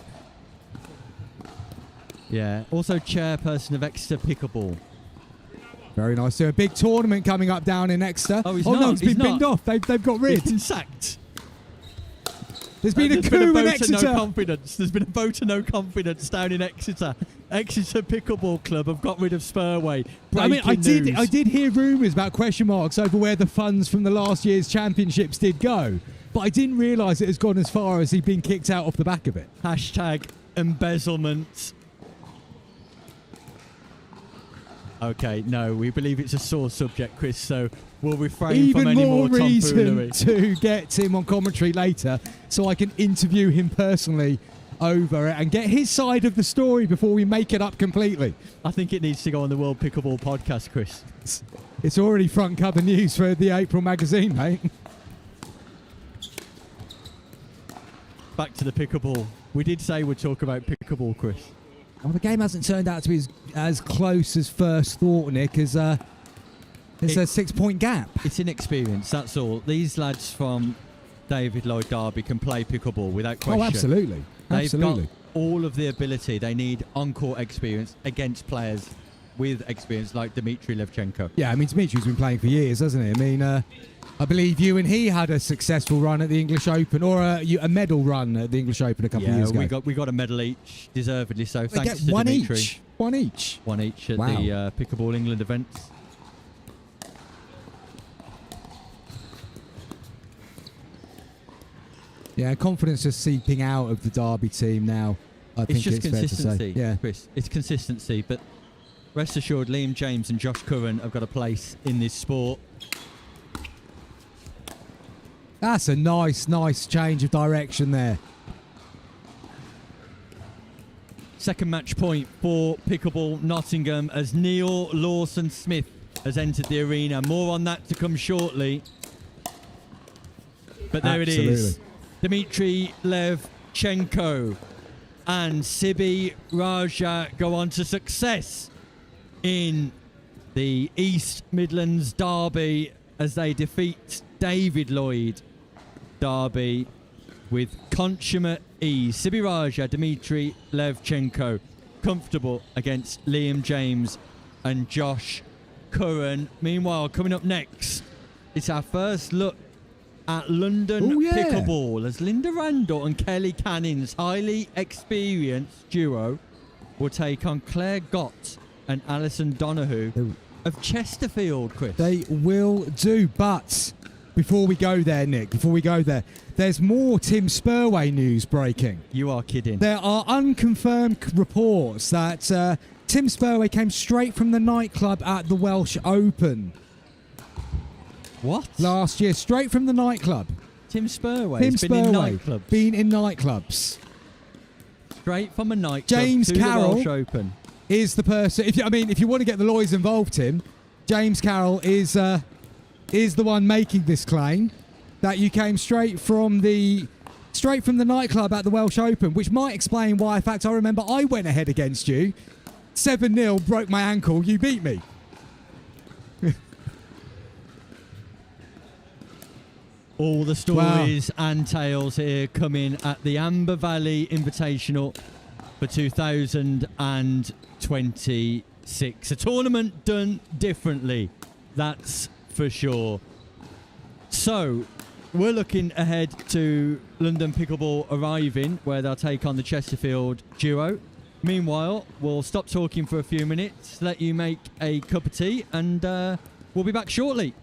Yeah, also chairperson of Exeter Pickleball. Very nice. So a big tournament coming up down in Exeter. Oh, he's no, not. it's He's been binned not. off. They've got rid. He's been sacked. There's been a There's coup been a in vote of Exeter. no confidence. There's been a vote of no confidence down in Exeter. Exeter Pickleball Club have got rid of Spurway. I mean, I Breaking did hear rumours about question marks over where the funds from the last year's championships did go, but I didn't realise it has gone as far as he'd been kicked out off the back of it. Hashtag embezzlement. Okay, no, we believe it's a sore subject, Chris, so we'll refrain from Even any more more reason tomfoolery. to get Tim on commentary later so I can interview him personally over it and get his side of the story before we make it up completely. I think it needs to go on the World Pickleball podcast, Chris. It's already front cover news for the April magazine, mate. Back to the pickleball. We did say we'd talk about pickleball, Chris. Well, the game hasn't turned out to be as close as first thought, Nick, as it's a 6-point gap. It's inexperience, that's all. These lads from David Lloyd Derby can play pickleball without question. Oh, absolutely. They've Absolutely. got all of the ability. They need on-court experience against players with experience like Dmitry Levchenko. Yeah, I mean, Dimitri's been playing for years, hasn't he? I mean, I believe you and he had a successful run at the English Open, or a medal run at the English Open a couple of years ago. we got a medal each, deservedly so. They Thanks get to one Dmitry. each. One each. One each at Wow. the Pickleball England events. Yeah, confidence just seeping out of the Derby team now. I think It's just fair to consistency, say. Yeah. Chris. It's consistency, but rest assured, Liam James and Josh Curran have got a place in this sport. That's a nice change of direction there. Second match point for Pickleball Nottingham as Neil Lawson-Smith has entered the arena. More on that to come shortly. But there it is. Dmitry Levchenko and Sibi Raja go on to success in the East Midlands Derby as they defeat David Lloyd Derby with consummate ease. Sibi Raja, Dmitry Levchenko, comfortable against Liam James and Josh Curran. Meanwhile, coming up next, it's our first look at London Pickleball as Linda Randall and Kelly Canning's highly experienced duo will take on Claire Gott and Alison Donahue of Chesterfield, Chris. They will do, but before we go there, Nick, there's more Tim Spurway news breaking. You are kidding. There are unconfirmed reports that Tim Spurway came straight from the nightclub at the Welsh Open. What? Last year, straight from the nightclub. Tim Spurway Tim has been Spurway in nightclubs. Been in nightclubs. Straight from a nightclub James to Carroll the Welsh Open. Is the person. If you want to get the lawyers involved, Tim, James Carroll is the one making this claim that you came straight from the nightclub at the Welsh Open, which might explain why. In fact, I remember I went ahead against you, 7-0, broke my ankle, you beat me. All the stories and tales here coming at the Amber Valley Invitational for 2026. A tournament done differently, that's for sure. So, we're looking ahead to London Pickleball arriving, where they'll take on the Chesterfield duo. Meanwhile, we'll stop talking for a few minutes, let you make a cup of tea, and we'll be back shortly.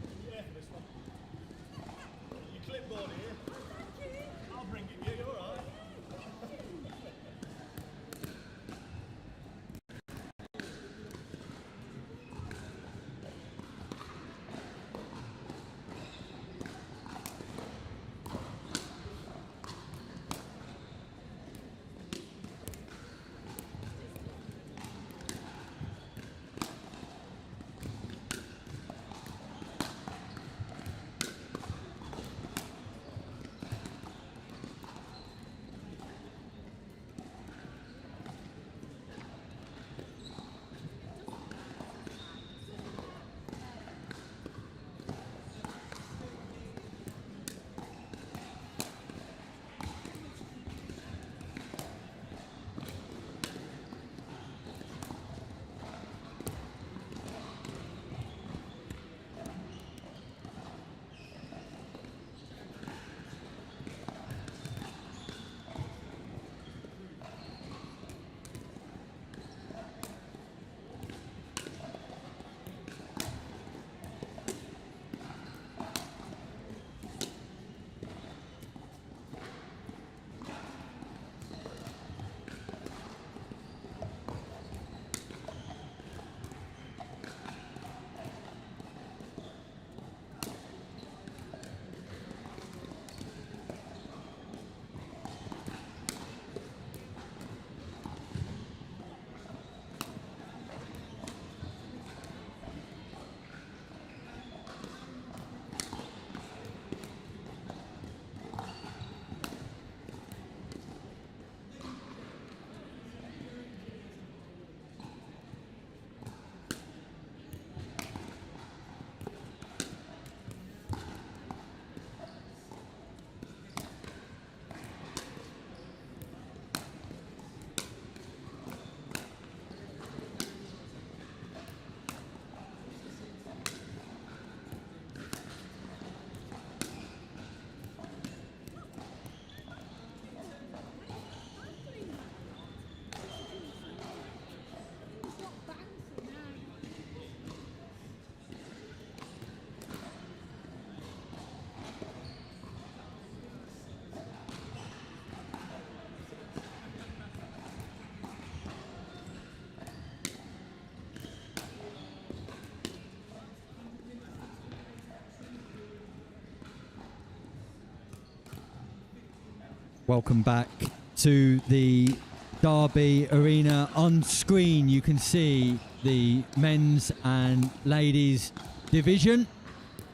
Welcome back to the Derby Arena. On screen, you can see the men's and ladies division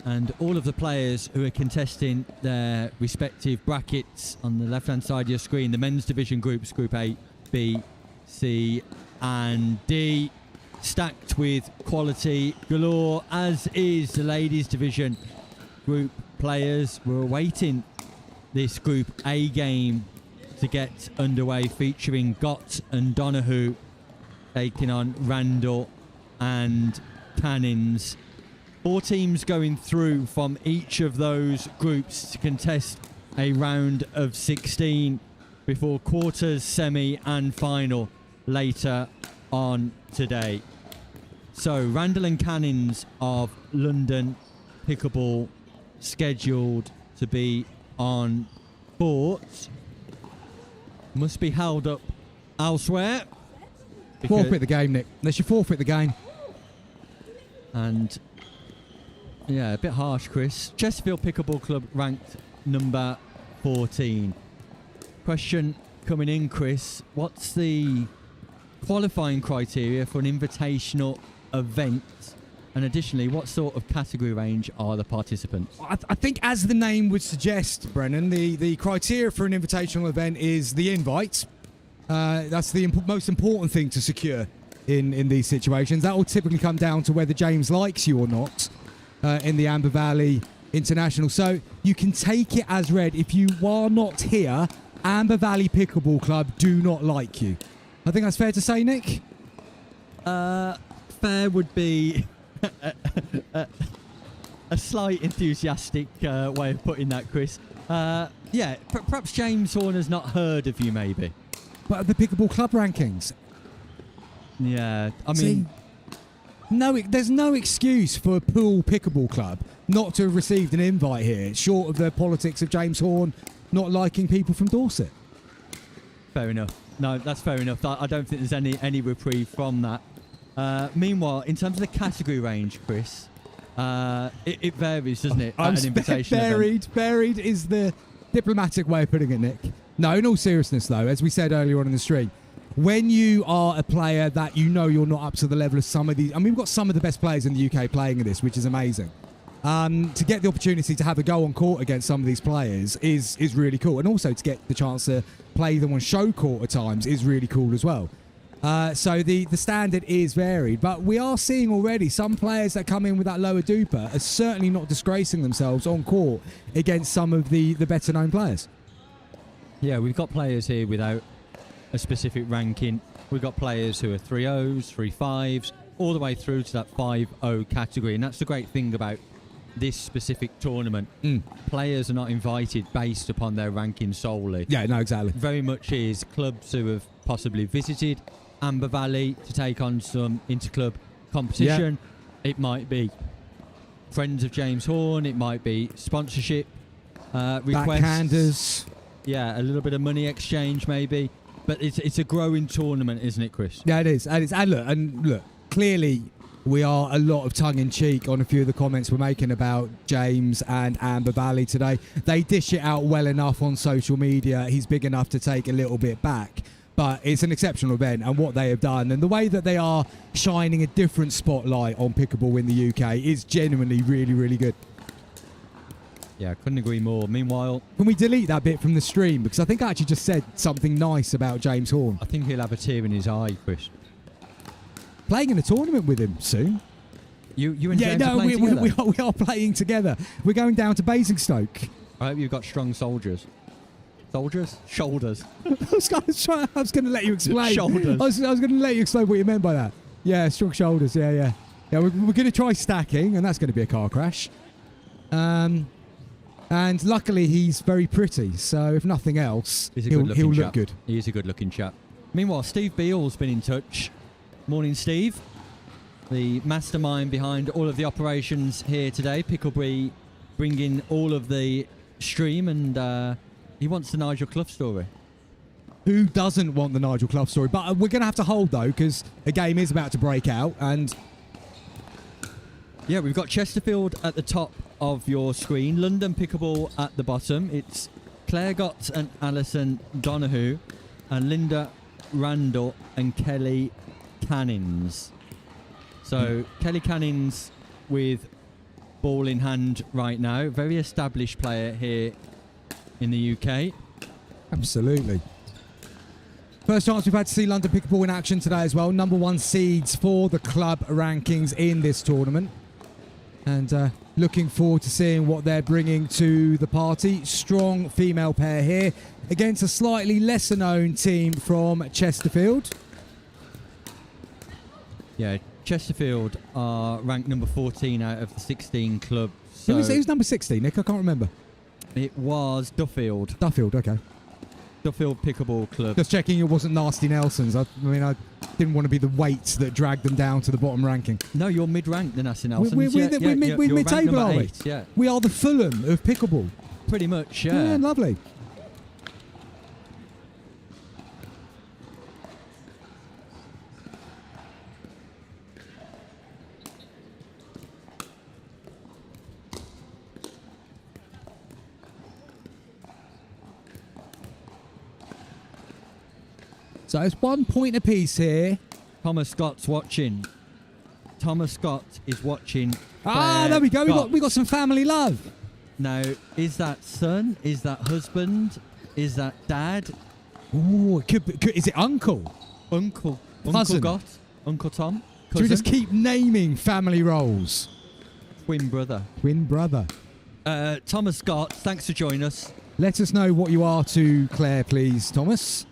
and all of the players who are contesting their respective brackets on the left-hand side of your screen. The men's division groups, Group A, B, C and D, stacked with quality galore, as is the ladies division group players. We're awaiting this Group A game to get underway, featuring Gott and Donahue taking on Randall and Cannons. 4 teams going through from each of those groups to contest a round of 16 before quarters, semi and final later on today. So Randall and Cannons of London Pickleball scheduled to be on court. Must be held up elsewhere. Forfeit the game, Nick. They should forfeit the game. And yeah, a bit harsh, Chris. Chesterfield Pickleball Club ranked number 14. Question coming in, Chris. What's the qualifying criteria for an invitational event? And additionally, what sort of category range are the participants? I think, as the name would suggest, Brennan, the criteria for an invitational event is the invite. That's the most important thing to secure in these situations. That will typically come down to whether James likes you or not in the Amber Valley International. So you can take it as read. If you are not here, Amber Valley Pickleball Club do not like you. I think that's fair to say, Nick? Fair would be a slight enthusiastic way of putting that, Chris. Yeah, perhaps James Horner's not heard of you, maybe. But the Pickleball Club rankings. Yeah, I mean... See, there's no excuse for Poole Pickleball Club not to have received an invite here, short of the politics of James Horn not liking people from Dorset. Fair enough. No, that's fair enough. I don't think there's any reprieve from that. Meanwhile, in terms of the category range, Chris, it varies, doesn't it? At an invitation event. Varied is the diplomatic way of putting it, Nick. No, in all seriousness, though, as we said earlier on in the stream, when you are a player that you know you're not up to the level of some of these... I mean, we've got some of the best players in the UK playing in this, which is amazing. To get the opportunity to have a go on court against some of these players is really cool. And also to get the chance to play them on show court at times is really cool as well. So the standard is varied. But we are seeing already some players that come in with that lower duper are certainly not disgracing themselves on court against some of the better known players. Yeah, we've got players here without a specific ranking. We've got players who are 3-0s, 3-5s, all the way through to that 5-0 category. And that's the great thing about this specific tournament. Players are not invited based upon their ranking solely. Yeah, no, exactly. Very much is clubs who have possibly visited Amber Valley to take on some interclub competition. Yeah. It might be friends of James Horn. It might be sponsorship requests. Backhanders. Yeah, a little bit of money exchange maybe. But it's a growing tournament, isn't it, Chris? Yeah, it is. And look, clearly we are a lot of tongue-in-cheek on a few of the comments we're making about James and Amber Valley today. They dish it out well enough on social media. He's big enough to take a little bit back. But it's an exceptional event, and what they have done and the way that they are shining a different spotlight on pickleball in the UK is genuinely really, really good. Yeah, couldn't agree more. Meanwhile... Can we delete that bit from the stream? Because I think I actually just said something nice about James Horn. I think he'll have a tear in his eye, Chris. Playing in a tournament with him soon. You and James are playing together? We are playing together. We're going down to Basingstoke. I hope you've got strong soldiers. Soldiers? Shoulders. I was going to let you explain. Shoulders. I was going to let you explain what you meant by that. Yeah, strong shoulders. Yeah. Yeah, we're going to try stacking, and that's going to be a car crash. And luckily, he's very pretty. So if nothing else, he'll look good. He is a good-looking chap. Meanwhile, Steve Beale's been in touch. Morning, Steve. The mastermind behind all of the operations here today. Pickleball bringing all of the stream, and he wants the Nigel Clough story. Who doesn't want the Nigel Clough story? But we're going to have to hold, though, because a game is about to break out. And yeah, we've got Chesterfield at the top of your screen. London Pickleball at the bottom. It's Claire Gott and Alison Donahue and Linda Randall and Kelly Cannings. So Kelly Cannings with ball in hand right now. Very established player here in the UK. Absolutely. First chance we've had to see London Pickleball in action today as well. Number 1 seeds for the club rankings in this tournament. And looking forward to seeing what they're bringing to the party. Strong female pair here against a slightly lesser known team from Chesterfield. Yeah, Chesterfield are ranked number 14 out of the 16 clubs. So Who's number 16, Nick? I can't remember. it was Duffield. Duffield, okay. Duffield Pickleball Club. Just checking it wasn't Nasty Nelsons. I mean, I didn't want to be the weights that dragged them down to the bottom ranking. No, you're mid-ranked, the Nasty Nelsons. We're mid-table, are we? 8, yeah. We are the Fulham of pickleball. Pretty much, yeah. Yeah, lovely. So it's 1 point apiece here. Thomas Scott's watching. Thomas Scott is watching. There we go. We got some family love. Now, is that son? Is that husband? Is that dad? Ooh, is it uncle? Uncle Cousin. Gott? Uncle Tom? Should we just keep naming family roles? Twin brother. Twin brother. Thomas Scott, thanks for joining us. Let us know what you are to Claire, please, Thomas.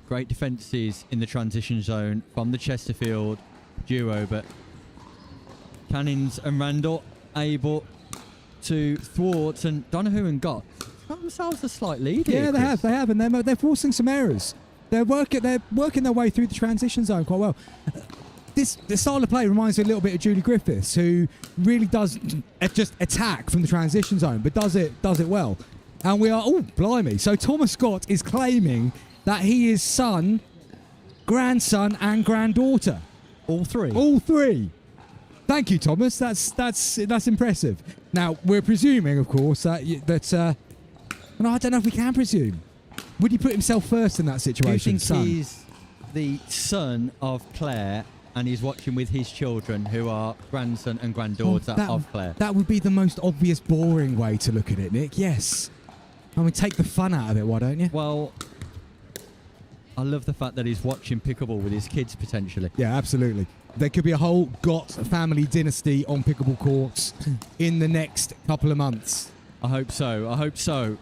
Great defences in the transition zone from the Chesterfield duo, but Cannings and Randall able to thwart, and Donahue and Gott got themselves a slight lead here. Yeah, they have, and they're forcing some errors. They're working their way through the transition zone quite well. The style of play reminds me a little bit of Julie Griffiths, who really does just attack from the transition zone, but does it well. And we are, blimey. So Thomas Scott is claiming that he is son, grandson, and granddaughter. All three. All three. Thank you, Thomas. That's impressive. Now we're presuming, of course, that no, I don't know if we can presume. Would he put himself first in that situation? Do you think he's the son of Claire and he's watching with his children, who are grandson and granddaughter of Claire? That would be the most obvious, boring way to look at it, Nick. Yes. I mean, take the fun out of it, why don't you? Well, I love the fact that he's watching pickleball with his kids, potentially. Yeah, absolutely. There could be a whole Gott family dynasty on pickleball courts in the next couple of months. I hope so.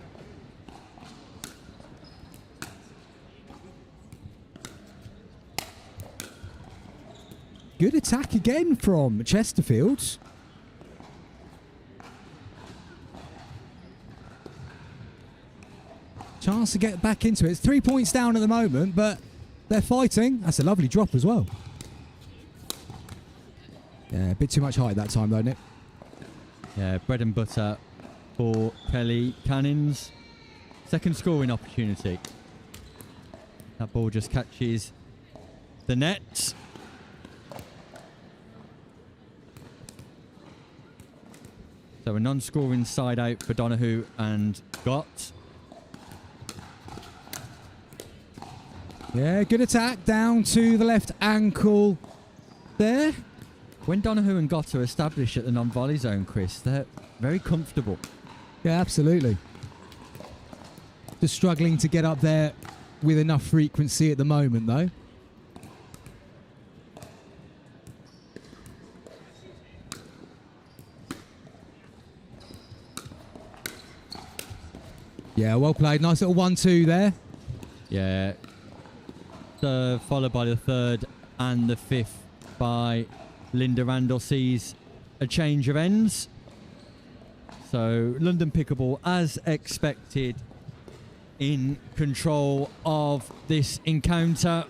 Good attack again from Chesterfield. Chance to get back into it. It's 3 points down at the moment, but they're fighting. That's a lovely drop as well. Yeah, a bit too much height that time though, Nick. Yeah, bread and butter for Kelly Cannings. Second scoring opportunity. That ball just catches the net. So a non-scoring side out for Donahue and Gott. Yeah, good attack down to the left ankle there. When Donahue and Gott are established at the non-volley zone, Chris, they're very comfortable. Yeah, absolutely. Just struggling to get up there with enough frequency at the moment, though. Yeah, well played. Nice little 1-2 there. Yeah. Followed by the third and the fifth by Linda Randall sees a change of ends. So London Pickleball, as expected, in control of this encounter.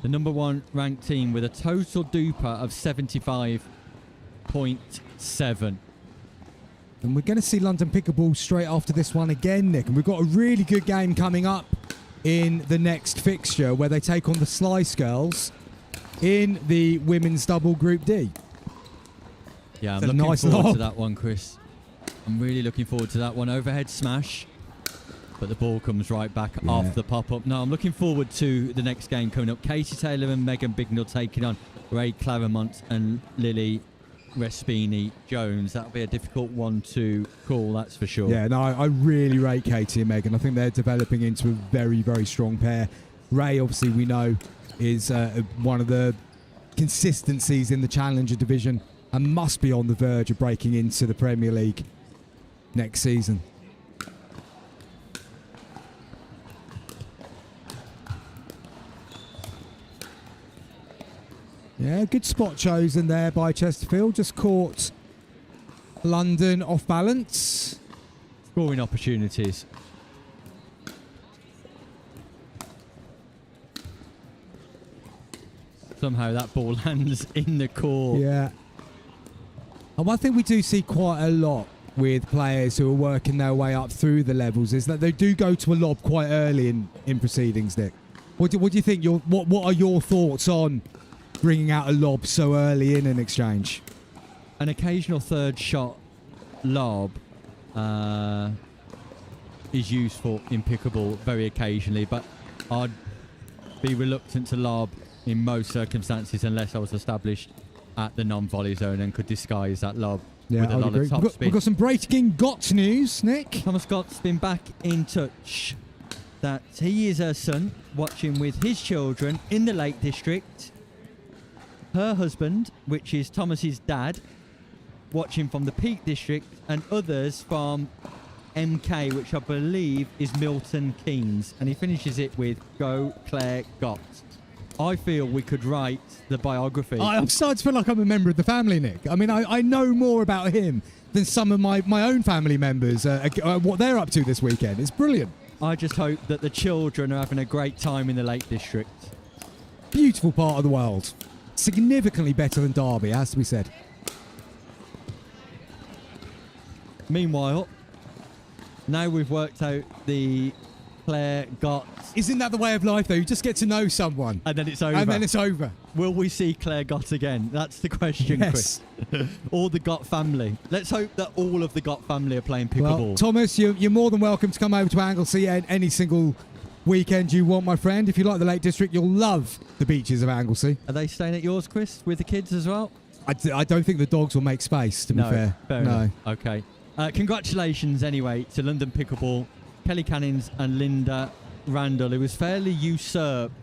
The number 1 ranked team with a total duper of 75.7. And we're going to see London Pickleball straight after this one again, Nick. And we've got a really good game coming up in the next fixture where they take on the Slice Girls in the women's double Group D. Yeah, I'm It's a looking nice forward lob. to that one, Chris. I'm really looking forward to that one. Overhead smash, but the ball comes right back off the pop-up. No, I'm looking forward to the next game coming up. Katie Taylor and Megan Bignell taking on Ray Claremont and Lily Respini Jones. That'll be a difficult one to call, that's for sure. Yeah, no, I really rate Katie and Megan. I think they're developing into a very, very strong pair. Ray, obviously, we know, is one of the consistencies in the Challenger division and must be on the verge of breaking into the Premier League next season. Yeah, good spot chosen there by Chesterfield. Just caught London off balance. Scoring opportunities. Somehow that ball lands in the court. Yeah. And one thing we do see quite a lot with players who are working their way up through the levels is that they do go to a lob quite early in proceedings, Nick. What do you think? What are your thoughts on bringing out a lob so early in an exchange? An occasional third shot lob is useful in pickleball very occasionally, but I'd be reluctant to lob in most circumstances unless I was established at the non-volley zone and could disguise that lob with a lot of top spin. We've got some breaking GOTS news, Nick. Thomas Scott's been back in touch that he is her son watching with his children in the Lake District. Her husband, which is Thomas's dad, watching from the Peak District, and others from MK, which I believe is Milton Keynes. And he finishes it with "Go Claire Gott." I feel we could write the biography. I'm starting to feel like I'm a member of the family, Nick. I mean, I know more about him than some of my own family members, what they're up to this weekend. It's brilliant. I just hope that the children are having a great time in the Lake District. Beautiful part of the world. Significantly better than Derby, has to be said. Meanwhile, now we've worked out the Claire Gott. Isn't that the way of life, though? You just get to know someone. And then it's over. And then it's over. Will we see Claire Gott again? That's the question, Yes. Chris. Or the Gott family. Let's hope that all of the Gott family are playing pickleball. Well, Thomas, you're more than welcome to come over to Anglesey any single weekend you want, my friend. If you like the Lake District, you'll love the beaches of Anglesey. Are they staying at yours, Chris, with the kids as well? I don't think the dogs will make space, to be fair. Fair enough. Okay. Congratulations, anyway, to London Pickleball, Kelly Cannings and Linda Randall, who was fairly usurped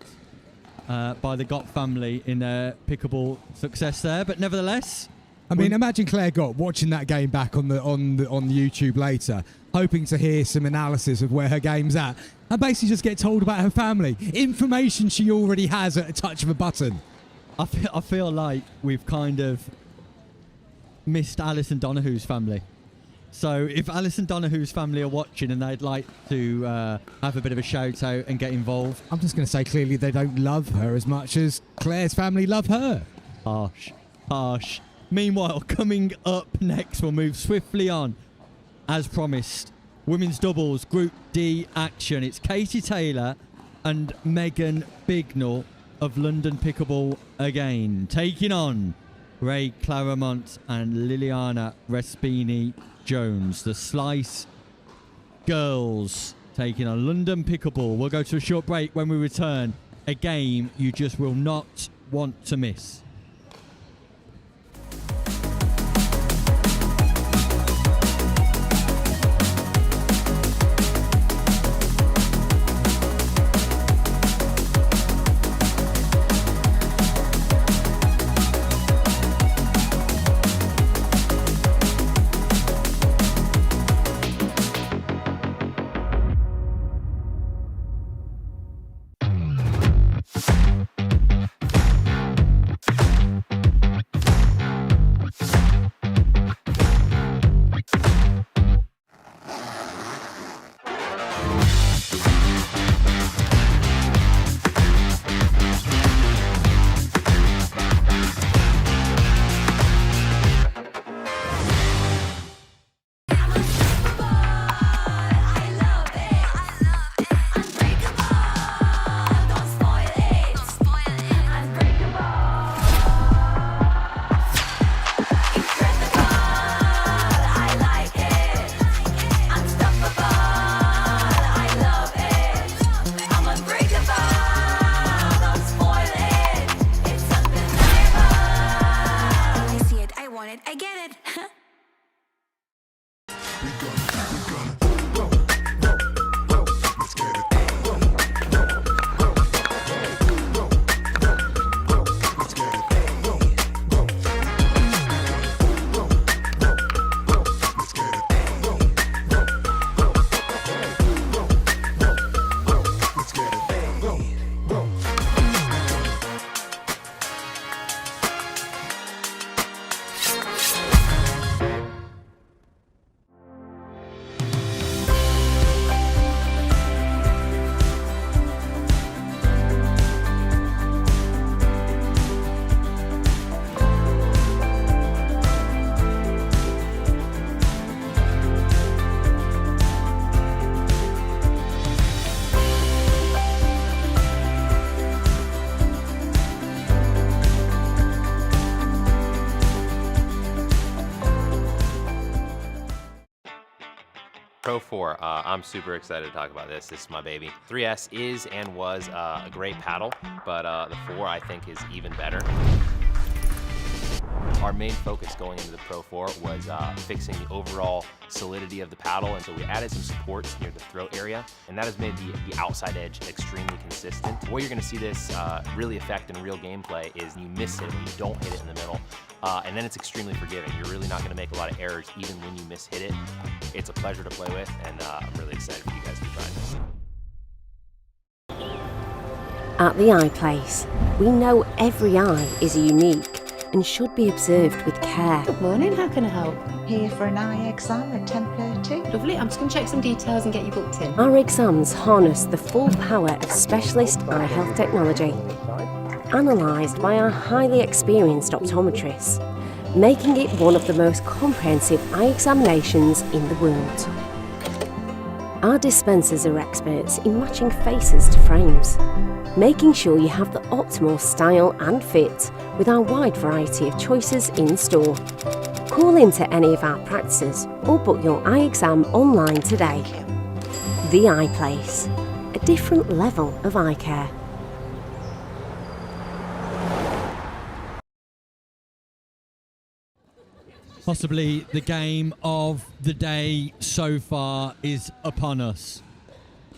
by the Gott family in their pickleball success there. But nevertheless... I mean, imagine Claire Gott watching that game back on YouTube later, hoping to hear some analysis of where her game's at, and basically just get told about her family. Information she already has at a touch of a button. I feel like we've kind of missed Alison Donahue's family. So if Alison Donahue's family are watching and they'd like to have a bit of a shout out and get involved. I'm just going to say clearly they don't love her as much as Claire's family love her. Harsh. Meanwhile, coming up next, we'll move swiftly on. As promised, women's doubles Group D action. It's Katie Taylor and Megan Bignell of London Pickleball again, taking on Ray Claremont and Liliana Respini Jones, the Slice Girls, taking on London Pickleball. We'll go to a short break. When we return, a game you just will not want to miss. Pro 4, I'm super excited to talk about this. This is my baby. 3S is and was a great paddle, but the 4 I think is even better. Our main focus going into the Pro 4 was fixing the overall solidity of the paddle, and so we added some supports near the throat area, and that has made the outside edge extremely consistent. The way you're gonna see this really affect in real gameplay is you miss it when you don't hit it in the middle, and then it's extremely forgiving. You're really not gonna make a lot of errors even when you mishit it. It's a pleasure to play with, and I'm really excited for you guys to try this. At the Eye Place, we know every eye is unique and should be observed with care. Good morning, how can I help? Here for an eye exam at 10:30. Lovely, I'm just going to check some details and get you booked in. Our exams harness the full power of specialist eye health technology, analysed by our highly experienced optometrists, making it one of the most comprehensive eye examinations in the world. Our dispensers are experts in matching faces to frames, making sure you have the optimal style and fit with our wide variety of choices in store. Call into any of our practices or book your eye exam online today. The Eye Place, a different level of eye care. Possibly the game of the day so far is upon us,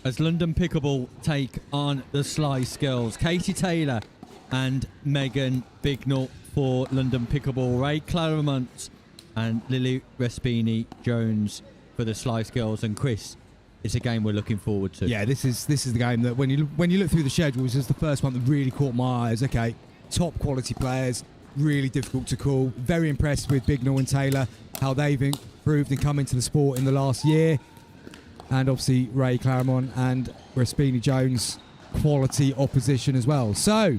as London Pickleball take on the Sly Skills. Katie Taylor and Megan Bignell for London Pickleball, Ray Claremont and Lily Respini Jones for the Sly Skills. And Chris, it's a game we're looking forward to. Yeah, this is the game that when you look through the schedules, is the first one that really caught my eyes. Okay, top quality players, really difficult to call. Very impressed with Bignell and Taylor, how they've improved and come into the sport in the last year. And obviously Ray Claremont and Respini Jones, quality opposition as well. So,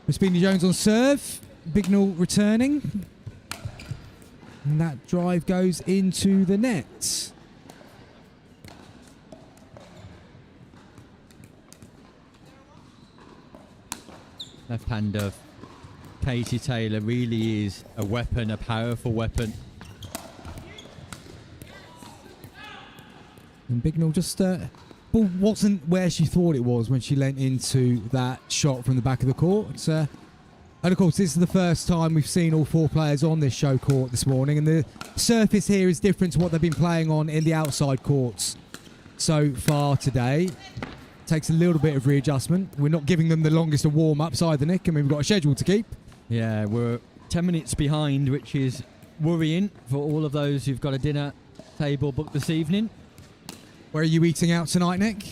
Respini Jones on serve, Bignell returning. And that drive goes into the net. Left hand of Katie Taylor really is a weapon, a powerful weapon. And Bignell just ball wasn't where she thought it was when she leant into that shot from the back of the court. And of course, this is the first time we've seen all four players on this show court this morning, and the surface here is different to what they've been playing on in the outside courts so far today. Takes a little bit of readjustment. We're not giving them the longest of warm-ups either, Nick. I mean, we've got a schedule to keep. Yeah, we're 10 minutes behind, which is worrying for all of those who've got a dinner table booked this evening. Where are you eating out tonight, Nick?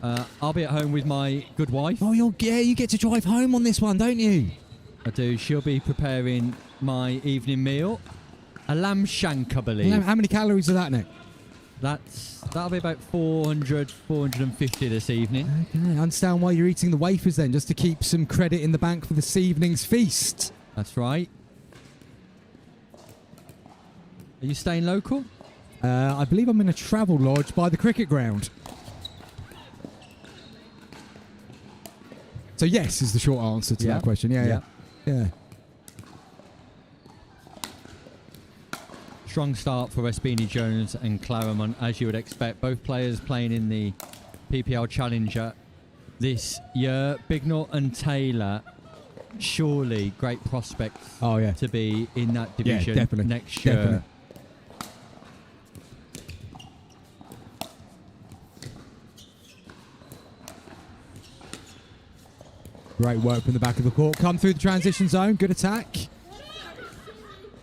I'll be at home with my good wife. Oh, you get to drive home on this one, don't you? I do. She'll be preparing my evening meal. A lamb shank, I believe. How many calories are that, Nick? That'll be about 400, 450 this evening. Okay, I understand why you're eating the wafers then, just to keep some credit in the bank for this evening's feast. That's right. Are you staying local? I believe I'm in a travel lodge by the cricket ground. So yes is the short answer to that question. Yeah. Strong start for Respini Jones and Claremont, as you would expect. Both players playing in the PPL Challenger this year. Bignell and Taylor, surely great prospects to be in that division next year. Definitely. Great work from the back of the court. Come through the transition zone. Good attack.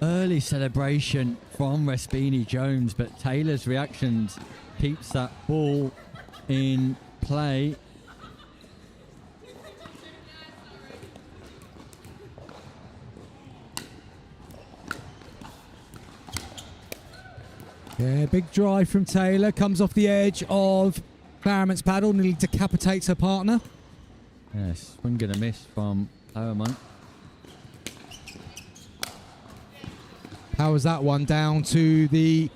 Early celebration from Respini Jones, but Taylor's reactions keeps that ball in play. Yeah, big drive from Taylor. Comes off the edge of Claremont's paddle. Nearly decapitates her partner. Yes, swing and a miss from Claremont. Powers that one down to the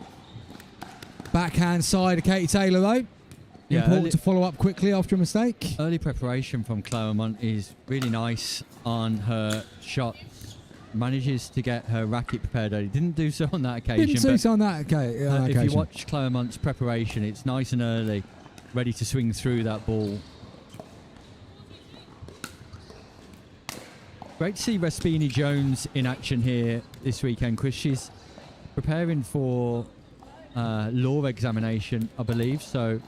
backhand side of Katie Taylor, though. Yeah, Important to follow up quickly after a mistake. Early preparation from Claremont is really nice on her shots. Manages to get her racket prepared early. Didn't do so on that occasion. Didn't do so on that occasion. If you watch Claremont's preparation, it's nice and early, ready to swing through that ball. Great to see Respini Jones in action here this weekend, Chris. She's preparing for law examination, I believe. So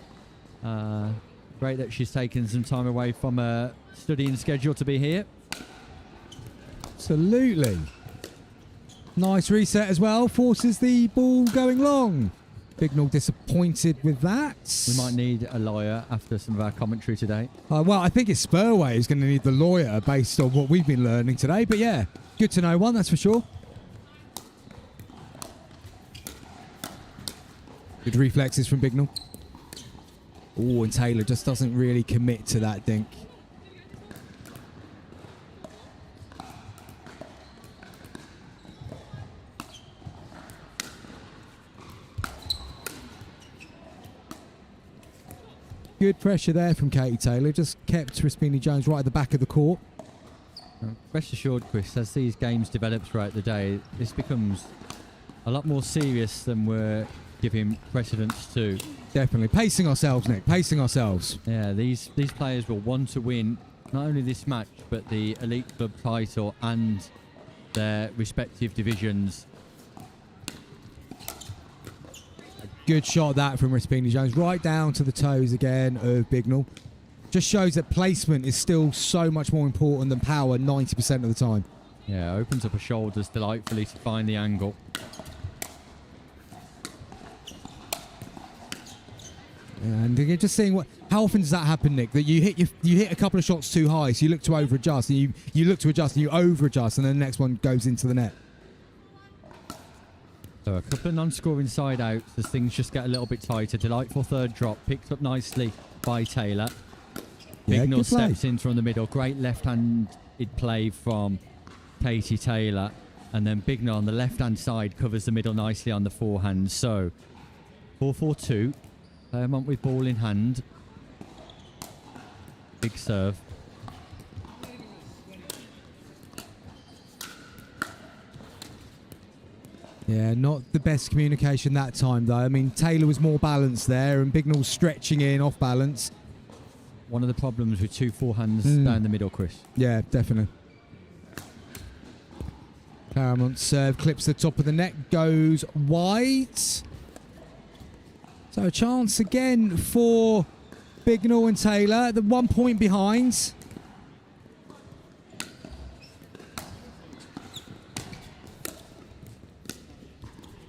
great that she's taken some time away from her studying schedule to be here. Absolutely. Nice reset as well. Forces the ball going long. Bignell disappointed with that. We might need a lawyer after some of our commentary today. Well, I think it's Spurway who's going to need the lawyer based on what we've been learning today. But yeah, good to know one, that's for sure. Good reflexes from Bignell. Oh, and Taylor just doesn't really commit to that dink. Good pressure there from Katie Taylor. Just kept Respini Jones right at the back of the court. Rest assured, Chris, as these games develop throughout the day, this becomes a lot more serious than we're giving precedence to. Definitely. Pacing ourselves, Nick. Pacing ourselves. Yeah, these players will want to win not only this match, but the Elite Club title and their respective divisions. Good shot that from Respini Jones. Right down to the toes again of Bignell. Just shows that placement is still so much more important than power 90% of the time. Yeah, opens up her shoulders delightfully to find the angle. And you're just seeing how often does that happen, Nick? That you hit a couple of shots too high, so you look to over adjust, and you look to adjust and you over adjust, and then the next one goes into the net. So a couple of non-scoring side outs as things just get a little bit tighter. Delightful third drop, picked up nicely by Taylor. Yeah, Bignell good play. steps in from the middle. Great left-handed play from Katie Taylor. And then Bignell on the left-hand side covers the middle nicely on the forehand. So 4-4-2. Claremont with ball in hand. Big serve. Yeah, not the best communication that time, though. I mean, Taylor was more balanced there, and Bignell stretching in off balance. One of the problems with two forehands down the middle, Chris. Yeah, definitely. Claremont's serve clips the top of the net, goes wide. So a chance again for Bignell and Taylor. The 1 point behind.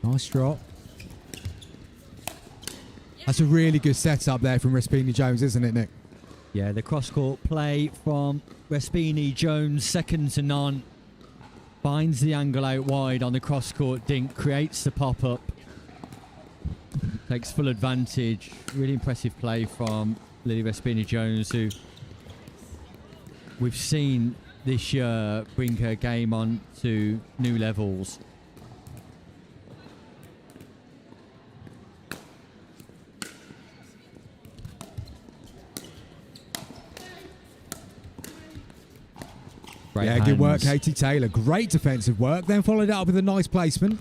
Nice drop. That's a really good setup there from Respini Jones, isn't it, Nick? Yeah, the cross-court play from Respini Jones, second to none. Finds the angle out wide on the cross-court dink, creates the pop-up. Takes full advantage. Really impressive play from Lily Respini Jones, who we've seen this year bring her game on to new levels. Great yeah, good work, hands. Katie Taylor. Great defensive work. Then followed it up with a nice placement.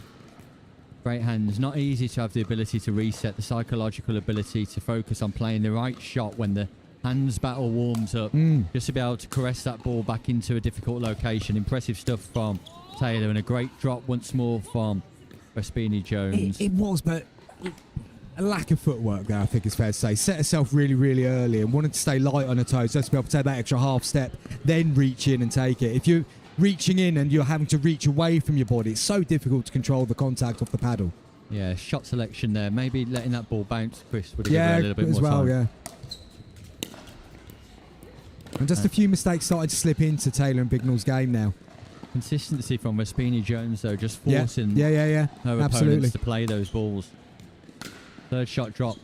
Great hands. Not easy to have the ability to reset, the psychological ability to focus on playing the right shot when the hands battle warms up. Just to be able to caress that ball back into a difficult location. Impressive stuff from Taylor, and a great drop once more from Respini Jones. It was, but a lack of footwork there, I think it's fair to say. Set herself really, really early and wanted to stay light on her toes just to be able to take that extra half step, then reach in and take it. If you're reaching in and you're having to reach away from your body, it's so difficult to control the contact off the paddle. Yeah, shot selection there. Maybe letting that ball bounce, Chris, would have given her a little bit as more well, time. yeah. And just a few mistakes started to slip into Taylor and Bignell's game now. Consistency from Raspini Jones, though, just forcing her opponents to play those balls. Third shot drop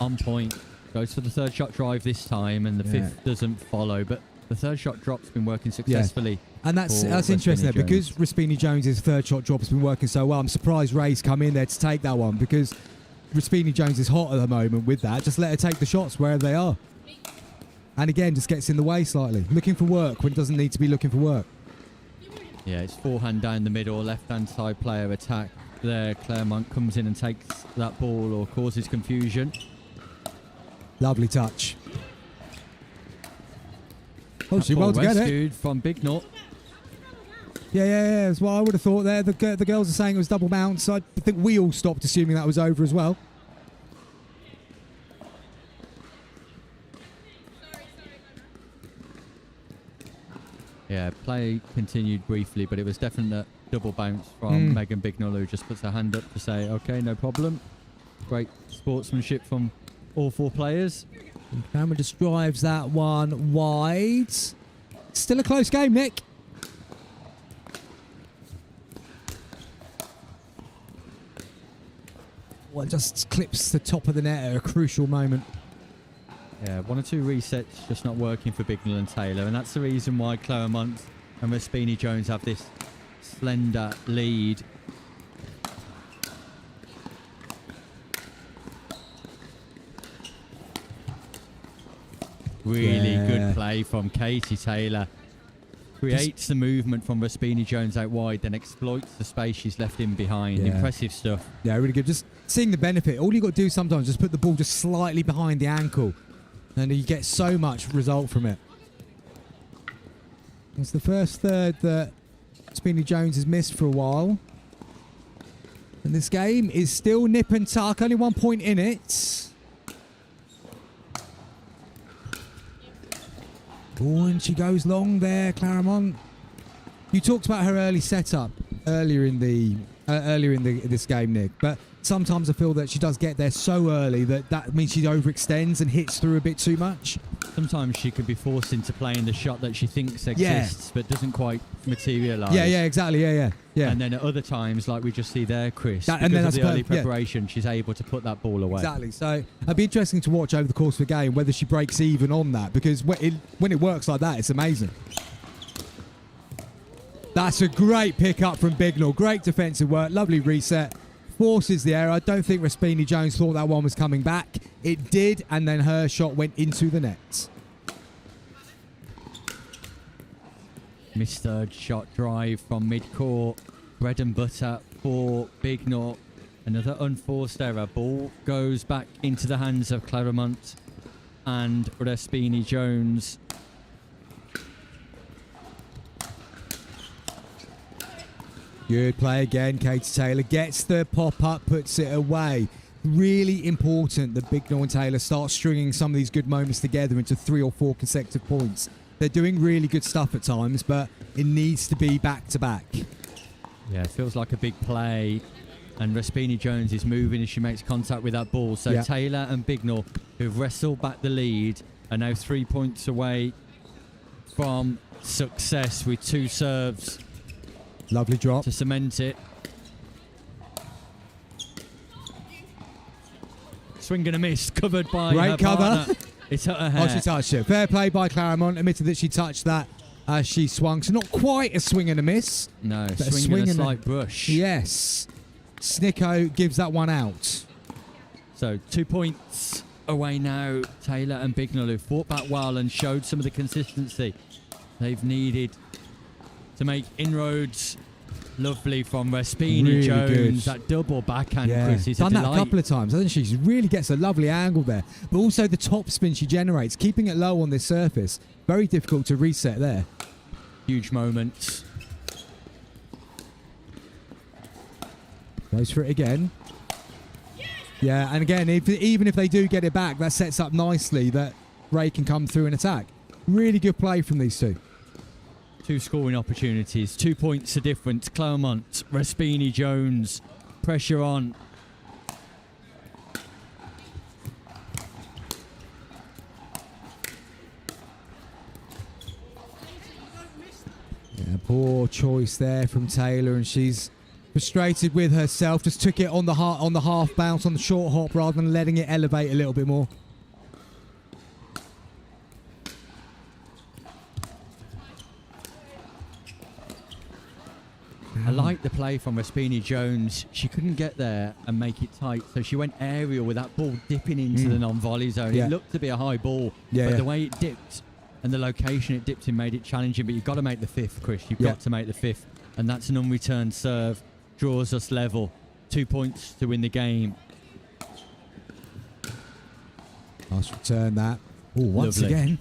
on point. Goes for the third shot drive this time, and the fifth doesn't follow. But the third shot drop's been working successfully. And that's interesting there, because Raspini Jones' third shot drop has been working so well. I'm surprised Ray's come in there to take that one, because Raspini Jones is hot at the moment with that. Just let her take the shots wherever they are. And again, just gets in the way slightly. Looking for work when it doesn't need to be looking for work. Yeah, it's forehand down the middle, left-hand side player attack there. Claremont comes in and takes that ball or causes confusion. Lovely touch. Oh, she Ball well to get it. rescued from Bignell. Yeah. That's what I would have thought there. The girls are saying it was double bounce. I think we all stopped assuming that was over as well. Yeah, play continued briefly, but it was definitely a double bounce from Megan Bignell, who just puts her hand up to say, okay, no problem. Great sportsmanship from all four players. Cameron just drives that one wide. Still a close game, Nick. Well, just clips the top of the net at a crucial moment. Yeah, one or two resets just not working for Bignell and Taylor, and that's the reason why Claremont and Raspini Jones have this slender lead. Really good play from Katie Taylor. Creates the movement from Raspini Jones out wide, then exploits the space she's left in behind. Yeah. Impressive stuff. Yeah, really good. Just seeing the benefit. All you got to do sometimes is just put the ball just slightly behind the ankle, and you get so much result from it. It's the first third that Raspini Jones has missed for a while. And this game is still nip and tuck. Only 1 point in it. Oh, and she goes long there, Claremont. You talked about her early setup earlier in this game, Nick. But sometimes I feel that she does get there so early that means she overextends and hits through a bit too much. Sometimes she could be forced into playing the shot that she thinks exists, but doesn't quite materialise. Yeah, exactly. Yeah. And then at other times, like we just see there, Chris, And because then of the that's early preparation, she's able to put that ball away. Exactly. So it'd be interesting to watch over the course of the game whether she breaks even on that, because when it works like that, it's amazing. That's a great pick-up from Bignell. Great defensive work. Lovely reset. Forces the error. I don't think Raspini Jones thought that one was coming back. It did, and then her shot went into the net. Missed third shot drive from mid-court. Bread and butter for Bignell. Another unforced error. Ball goes back into the hands of Claremont and Raspini Jones. Good play again. Katie Taylor gets the pop-up, puts it away. Really important that Bignell and Taylor start stringing some of these good moments together into 3 or 4 consecutive points. They're doing really good stuff at times, but it needs to be back-to-back. Yeah, it feels like a big play. And Raspini Jones is moving as she makes contact with that ball. So Taylor and Bignell, who've wrestled back the lead, are now 3 points away from success with 2 serves. Lovely drop to cement it. Swing and a miss, covered by great cover. Partner. It's at her hair. Oh, she touched it. Fair play by Claremont. Admitted that she touched that as she swung. So not quite a swing and a miss. No, swing and a slight brush. Yes. Snicko gives that one out. So 2 points away now. Taylor and Bignell, who fought back well and showed some of the consistency they've needed to make inroads. Lovely from Raspini really Jones. Good. That double backhand, Chris, is done a that delight. a couple of times, hasn't she? She really gets a lovely angle there. But also the top spin she generates, keeping it low on this surface. Very difficult to reset there. Huge moments. Goes for it again. Yeah, and again, even if they do get it back, that sets up nicely that Ray can come through and attack. Really good play from these two. 2 scoring opportunities, 2 points of difference. Claremont, Raspini Jones, pressure on. Yeah, poor choice there from Taylor, and she's frustrated with herself. Just took it on the half bounce on the short hop rather than letting it elevate a little bit more. I like the play from Raspini Jones. She couldn't get there and make it tight, so she went aerial with that ball dipping into the non-volley zone. Yeah. It looked to be a high ball, but the way it dipped and the location it dipped in made it challenging. But you've got to make the 5th, Chris. You've got to make the 5th, and that's an unreturned serve. Draws us level. 2 points to win the game. Nice return that. Oh, once Lovely. again.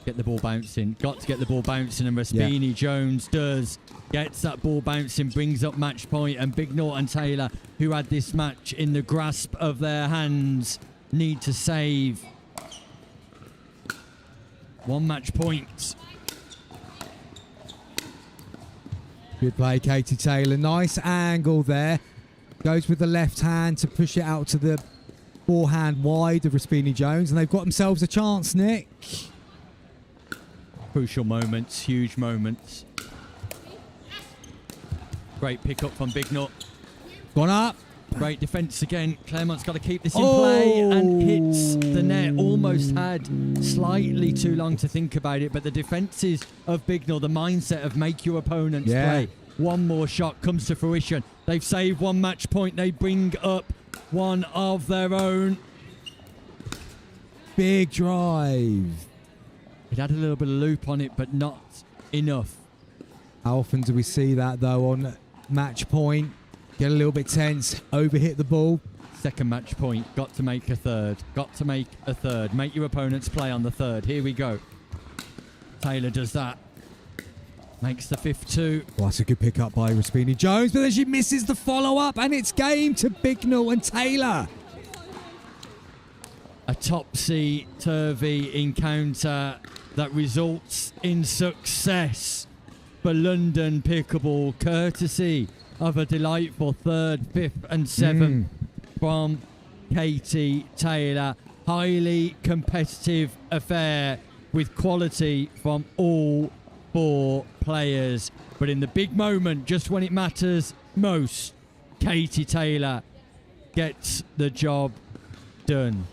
Get the ball bouncing. Got to get the ball bouncing, and Raspini Jones does. Gets that ball bouncing, brings up match point, and Bignor and Taylor, who had this match in the grasp of their hands, need to save. 1 match point. Good play, Katie Taylor. Nice angle there. Goes with the left hand to push it out to the forehand wide of Raspini Jones, and they've got themselves a chance, Nick. Crucial moments, huge moments. Great pick up from Bignor. Gone up. Great defence again. Claremont's got to keep this in play and hits the net. Almost had slightly too long to think about it, but the defences of Bignor, the mindset of make your opponents play. 1 more shot comes to fruition. They've saved 1 match point. They bring up 1 of their own. Big drive. It had a little bit of loop on it, but not enough. How often do we see that, though, on match point? Get a little bit tense, overhit the ball. 2nd match point. Got to make a 3rd. Got to make a 3rd. Make your opponents play on the 3rd. Here we go. Taylor does that. Makes the 5th too. Well, that's a good pick up by Raspini Jones, but then she misses the follow-up, and it's game to Bignor and Taylor. A topsy-turvy encounter that results in success for London Pickleball, courtesy of a delightful 3rd, 5th and 7th from Katie Taylor. Highly competitive affair with quality from all 4 players. But in the big moment, just when it matters most, Katie Taylor gets the job done.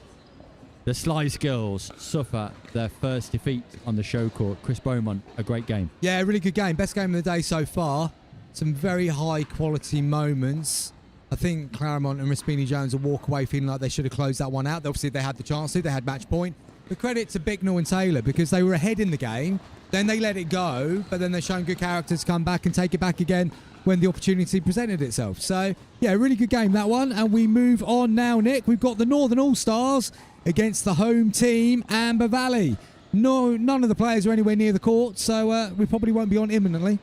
The Slice Girls suffer their first defeat on the show court. Chris Beaumont, a great game. Yeah, really good game. Best game of the day so far. Some very high quality moments. I think Claremont and Raspini Jones will walk away feeling like they should have closed that one out. Obviously, they had the chance to. They had match point. The credit to Bignor and Taylor, because they were ahead in the game. Then they let it go, but then they've shown good characters come back and take it back again when the opportunity presented itself. So, yeah, really good game, that one. And we move on now, Nick. We've got the Northern All-Stars against the home team, Amber Valley. No, none of the players are anywhere near the court, so we probably won't be on imminently.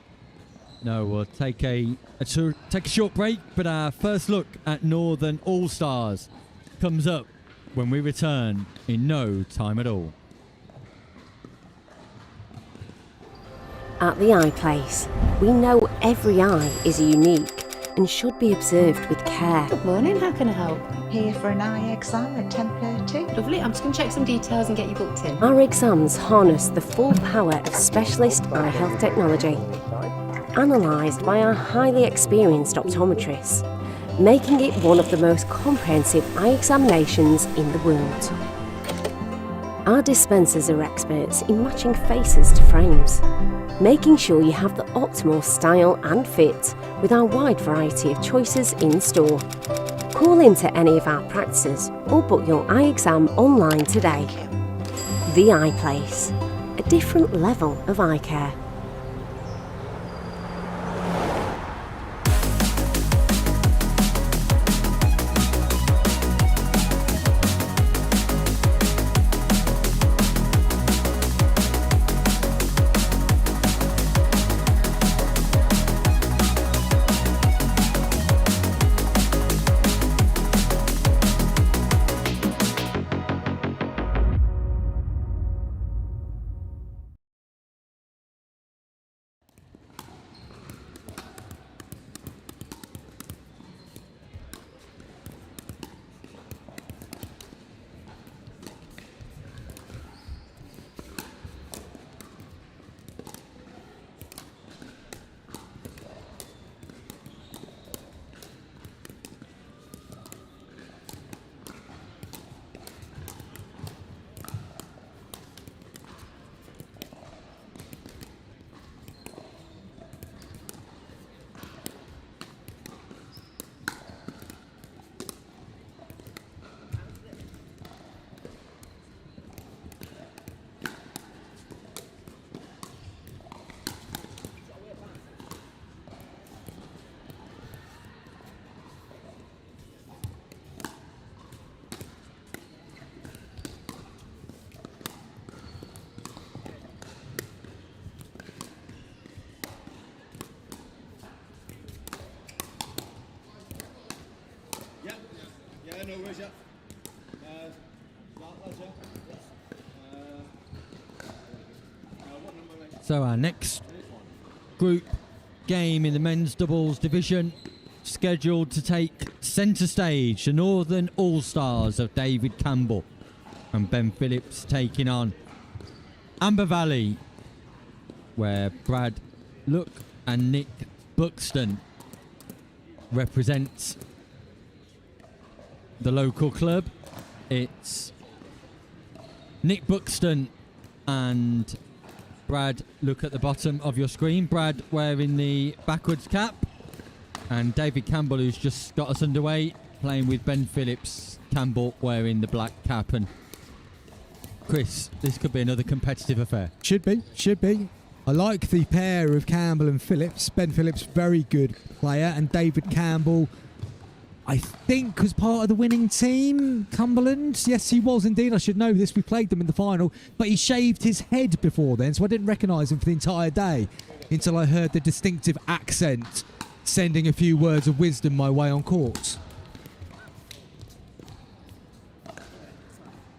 No, we'll take a short break, but our first look at Northern All-Stars comes up when we return in no time at all. At the Eye Place, we know every eye is unique and should be observed with care. Good morning, how can I help? Here for an eye exam at 10:30. Lovely, I'm just going to check some details and get you booked in. Our exams harness the full power of specialist eye health technology, analysed by our highly experienced optometrists, making it one of the most comprehensive eye examinations in the world. Our dispensers are experts in matching faces to frames, making sure you have the optimal style and fit with our wide variety of choices in store. Call into any of our practices or book your eye exam online today. The Eye Place, a different level of eye care. So our next group game in the men's doubles division, scheduled to take centre stage, the Northern All-Stars of David Campbell and Ben Phillips taking on Amber Valley, where Brad Look and Nick Buxton represents the local club. It's Nick Buxton and Brad Look at the bottom of your screen. Brad wearing the backwards cap, and David Campbell, who's just got us underway, playing with Ben Phillips. Campbell wearing the black cap. And Chris, this could be another competitive affair. Should be. I like the pair of Campbell and Phillips. Ben Phillips, very good player, and David Campbell, I think, was part of the winning team, Cumberland. Yes, he was indeed. I should know this. We played them in the final, but he shaved his head before then, so I didn't recognise him for the entire day until I heard the distinctive accent sending a few words of wisdom my way on court.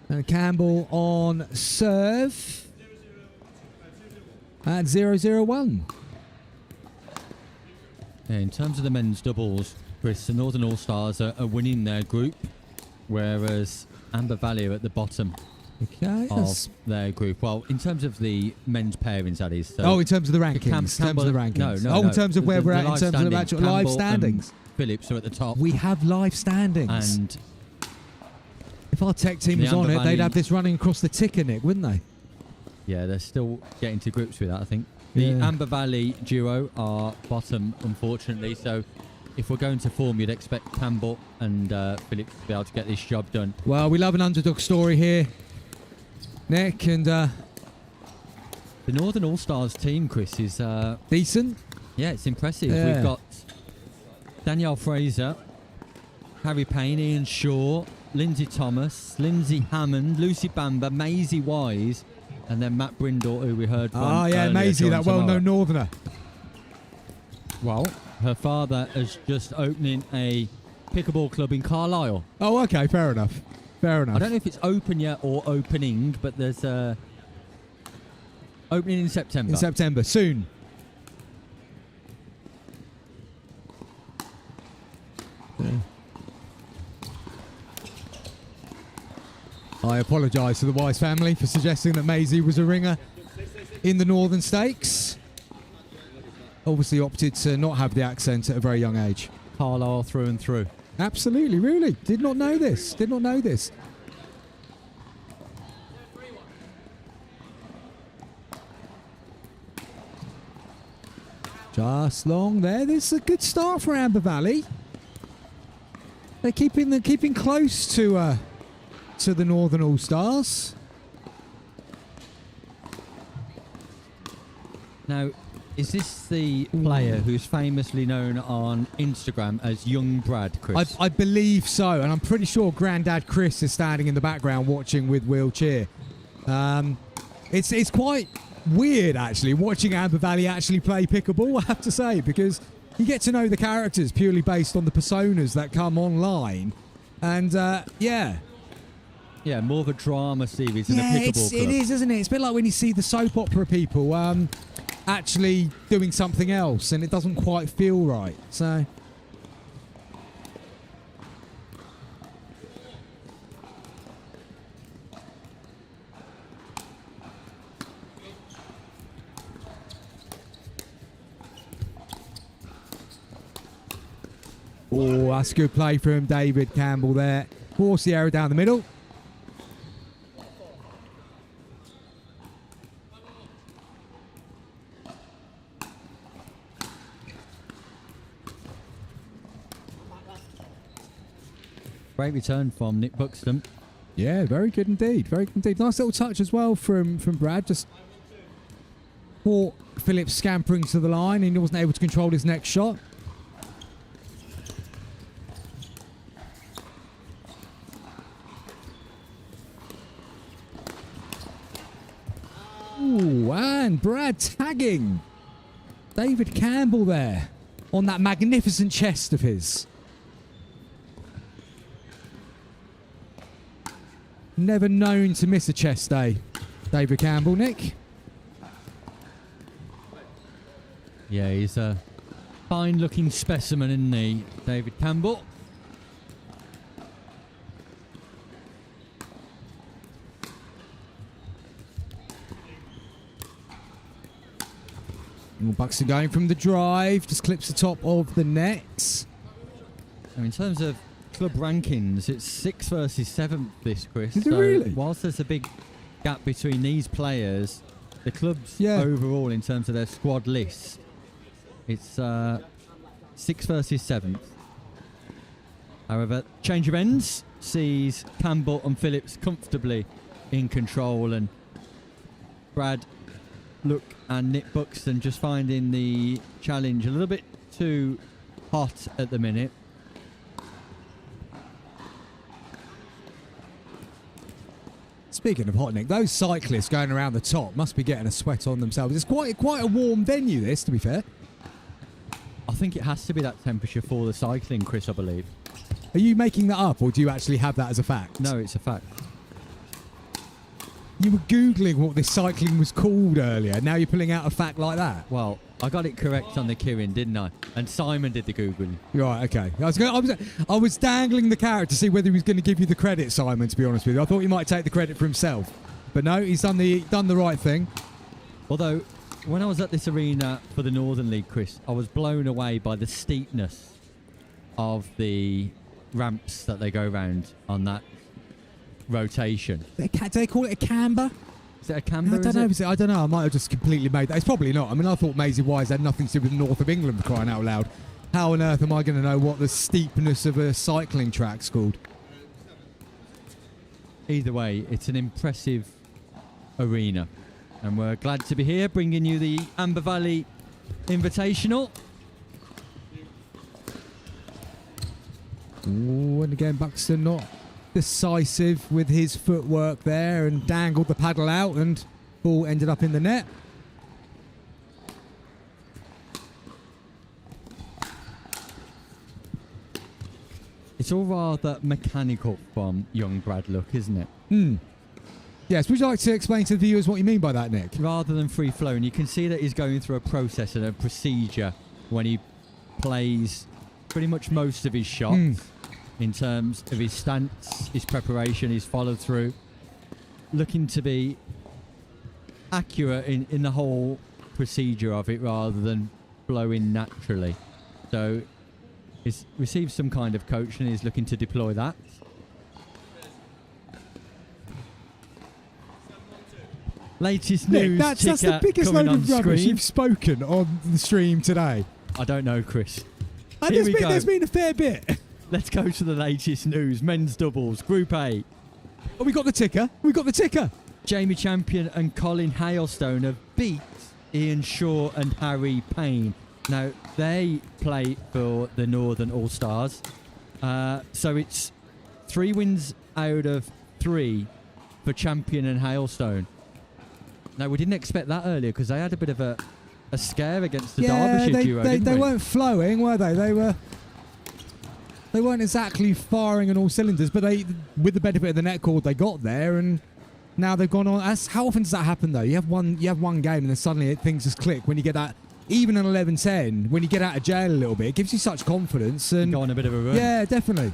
And Campbell on serve at 0-0-1. Yeah, in terms of the men's doubles, Chris, the Northern All-Stars are winning their group, whereas Amber Valley are at the bottom of their group. Well, in terms of the men's pairings, that is. So in terms of the rankings. No. In terms of where we're at in terms of the actual live standings. Phillips are at the top. We have live standings. And if our tech team was on it, they'd have this running across the ticker, Nick, wouldn't they? Yeah, they're still getting to grips with that, I think. The Amber Valley duo are bottom, unfortunately, so if we're going to form, you'd expect Campbell and Phillips to be able to get this job done. Well, we love an underdog story here, Nick, and the Northern All-Stars team, Chris, is decent. Yeah, it's impressive. Yeah. We've got Danielle Fraser, Harry Payne, Ian Shaw, Lindsay Thomas, Lindsay Hammond, Lucy Bamber, Maisie Wise, and then Matt Brindle, who we heard from. Oh, yeah, Maisie, that well-known Northerner. Well, her father is just opening a pickleball club in Carlisle. Oh, okay, fair enough. I don't know if it's open yet or opening, but there's opening in September. In September, soon. Yeah. I apologise to the Wise family for suggesting that Maisie was a ringer in the Northern Stakes. Obviously opted to not have the accent at a very young age. Carlisle through and through. Absolutely, really. Did not know this. Just long there. This is a good start for Amber Valley. They're keeping close to the Northern All-Stars. Now, is this the player who's famously known on Instagram as Young Brad, Chris? I believe so, and I'm pretty sure Grandad Chris is standing in the background watching with wheelchair. It's quite weird, actually, watching Amber Valley actually play pickleball, I have to say, because you get to know the characters purely based on the personas that come online. And, yeah, more of a drama series than a pickleball club. It is, isn't it? It's a bit like when you see the soap opera people actually doing something else, and it doesn't quite feel right. So, oh, that's a good play from David Campbell there. Force the arrow down the middle. Great return from Nick Buxton. Yeah, very good indeed. Very good indeed. Nice little touch as well from Brad. Just caught Phillips scampering to the line, and he wasn't able to control his next shot. Ooh, and Brad tagging David Campbell there on that magnificent chest of his. Never known to miss a chest day. David Campbell, Nick. Yeah, he's a fine-looking specimen, isn't he, David Campbell? Buxton going from the drive, just clips the top of the net. So in terms of club rankings, it's 6th versus 7th this, Chris. Is it So really? whilst there's a big gap between these players, the clubs overall in terms of their squad list, it's 6th versus 7th. However, change of ends sees Campbell and Phillips comfortably in control, and Brad Look and Nick Buxton just finding the challenge a little bit too hot at the minute. Speaking of hot, Nick, those cyclists going around the top must be getting a sweat on themselves. It's quite a warm venue, this, to be fair. I think it has to be that temperature for the cycling, Chris, I believe. Are you making that up, or do you actually have that as a fact? No, it's a fact. You were Googling what this cycling was called earlier. Now you're pulling out a fact like that. Well, I got it correct on the Kirin, didn't I? And Simon did the Googling. Right, okay. I was dangling the carrot to see whether he was going to give you the credit, Simon, to be honest with you. I thought he might take the credit for himself. But no, he's done the right thing. Although, when I was at this arena for the Northern League, Chris, I was blown away by the steepness of the ramps that they go around on that rotation. Do they call it a camber? Is it a camber? I don't know. I might have just completely made that. It's probably not. I mean, I thought Maisie Wise had nothing to do with the north of England, for crying out loud. How on earth am I going to know what the steepness of a cycling track's called? Either way, it's an impressive arena. And we're glad to be here, bringing you the Amber Valley Invitational. Ooh, and again, Buxton not decisive with his footwork there and dangled the paddle out, and ball ended up in the net. It's all rather mechanical from young Brad Look, isn't it? Yes, would you like to explain to the viewers what you mean by that, Nick? Rather than free-flowing, you can see that he's going through a process and a procedure when he plays pretty much most of his shots. In terms of his stance, his preparation, his follow-through, looking to be accurate in the whole procedure of it rather than flowing naturally. So he's received some kind of coaching and he's looking to deploy that. Latest news, Nick, that's the biggest load of rubbish you've spoken on the stream today. I don't know, Chris. There's been a fair bit. Let's go to the latest news. Men's doubles, Group A. Oh, we got the ticker. Jamie Champion and Colin Hailstone have beat Ian Shaw and Harry Payne. Now, they play for the Northern All-Stars. So it's 3 wins out of 3 for Champion and Hailstone. Now, we didn't expect that earlier because they had a bit of a scare against the Derbyshire duo, didn't they we? weren't flowing, were they? They weren't exactly firing on all cylinders, but they, with the benefit of the net cord, they got there, and now they've gone on. How often does that happen, though? You have one game, and then suddenly things just click. When you get that, even an 11-10, when you get out of jail a little bit, it gives you such confidence. And go on a bit of a run. Yeah, definitely.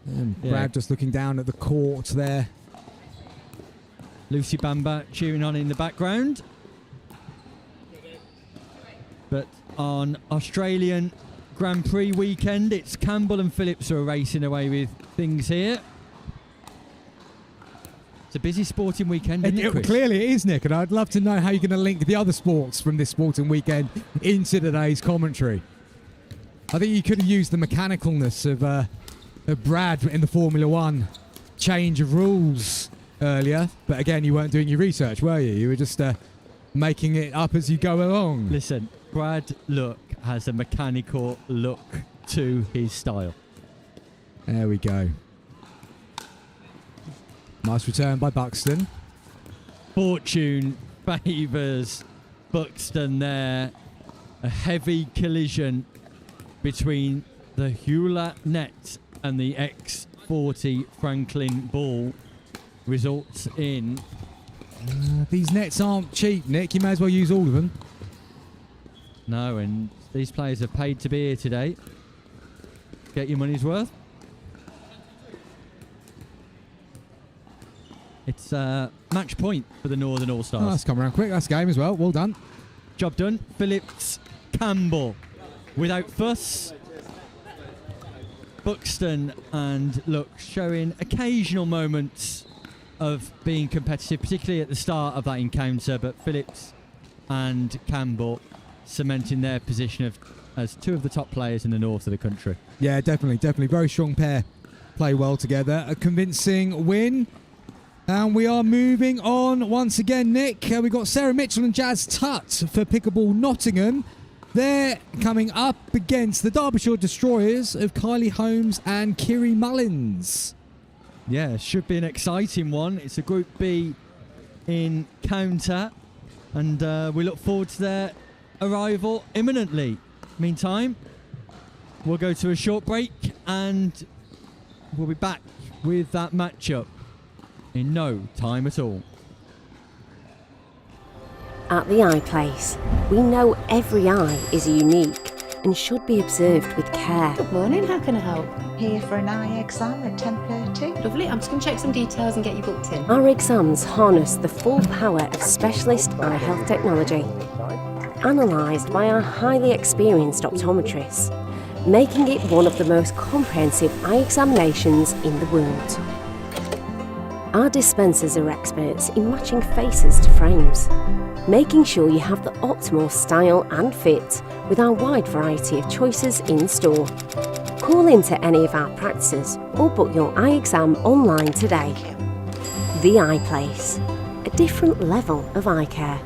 And Brad just looking down at the court there. Lucy Bamba cheering on in the background. But on Australian Grand Prix weekend, it's Campbell and Phillips who are racing away with things here. It's a busy sporting weekend, isn't it, Chris? Clearly it is, Nick, and I'd love to know how you're going to link the other sports from this sporting weekend into today's commentary. I think you could have used the mechanicalness of Brad in the Formula One change of rules earlier, but again, you weren't doing your research, were you? You were just making it up as you go along. Listen, Brad Look has a mechanical look to his style. There we go. Nice return by Buxton. Fortune favours Buxton there. A heavy collision between the Hewlett net and the X40 Franklin ball results in... These nets aren't cheap, Nick. You may as well use all of them. No, and these players have paid to be here today. Get your money's worth. It's match point for the Northern All-Stars. Oh, that's come around quick. That's game as well. Well done. Job done. Phillips, Campbell. Without fuss. Buxton and look, showing occasional moments of being competitive, particularly at the start of that encounter, but Phillips and Campbell cementing their position as two of the top players in the north of the country. Yeah, definitely. Very strong pair. Play well together. A convincing win. And we are moving on once again, Nick. We've got Sarah Mitchell and Jazz Tutt for Pickleball Nottingham. They're coming up against the Derbyshire Destroyers of Kylie Holmes and Kiri Mullins. Yeah, should be an exciting one. It's a Group B encounter, and we look forward to their arrival imminently. Meantime, we'll go to a short break, and we'll be back with that matchup in no time at all. At the Eye Place, we know every eye is unique and should be observed with care. Good morning, how can I help? Here for an eye exam at 10:30. Lovely, I'm just going to check some details and get you booked in. Our exams harness the full power of specialist eye health technology, analysed by our highly experienced optometrists, making it one of the most comprehensive eye examinations in the world. Our dispensers are experts in matching faces to frames, making sure you have the optimal style and fit with our wide variety of choices in store. Call into any of our practices or book your eye exam online today. The Eye Place, a different level of eye care.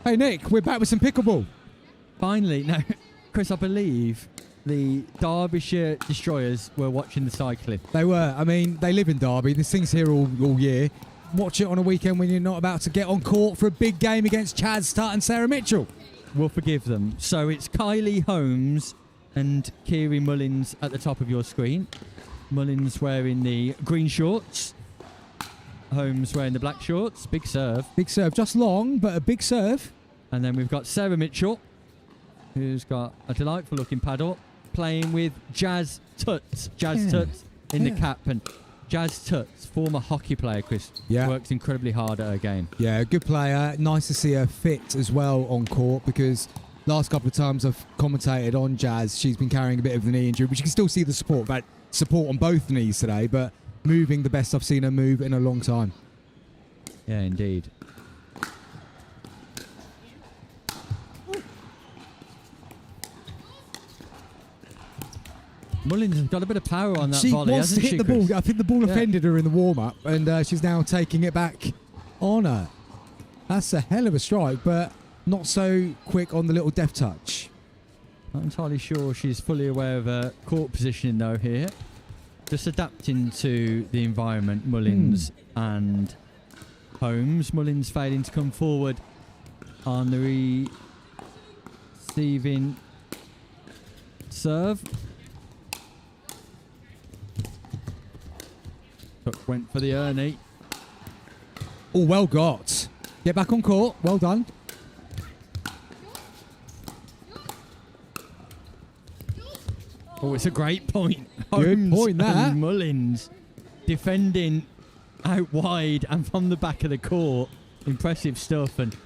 Hey, Nick, we're back with some pickleball. Finally, no, Chris, I believe the Derbyshire Destroyers were watching the cycling. They were. I mean, they live in Derby. This thing's here all year. Watch it on a weekend when you're not about to get on court for a big game against Chad Stutt and Sarah Mitchell. We'll forgive them. So it's Kylie Holmes and Kiri Mullins at the top of your screen. Mullins wearing the green shorts. Holmes wearing the black shorts. Big serve. Big serve. Just long, but a big serve. And then we've got Sarah Mitchell, who's got a delightful looking paddle, playing with Jazz Tuts. Jazz Tuts in the cap. And Jazz Tuts, former hockey player, Chris, works incredibly hard at her game. Yeah, good player. Nice to see her fit as well on court, because last couple of times I've commentated on Jazz, she's been carrying a bit of the knee injury, but you can still see the support on both knees today, but moving the best I've seen her move in a long time. Yeah, indeed. Mullins has got a bit of power on that volley, hasn't she? She wants to hit the ball. I think the ball offended her in the warm-up, and she's now taking it back on her. That's a hell of a strike, but not so quick on the little deft touch. Not entirely sure she's fully aware of her court positioning, though, here. Just adapting to the environment, Mullins and Holmes. Mullins failing to come forward on the receiving serve. Went for the Ernie. Oh, well got. Get back on court. Well done. Oh, it's a great point. Good Holmes point, that. and Mullins defending out wide and from the back of the court. Impressive stuff. And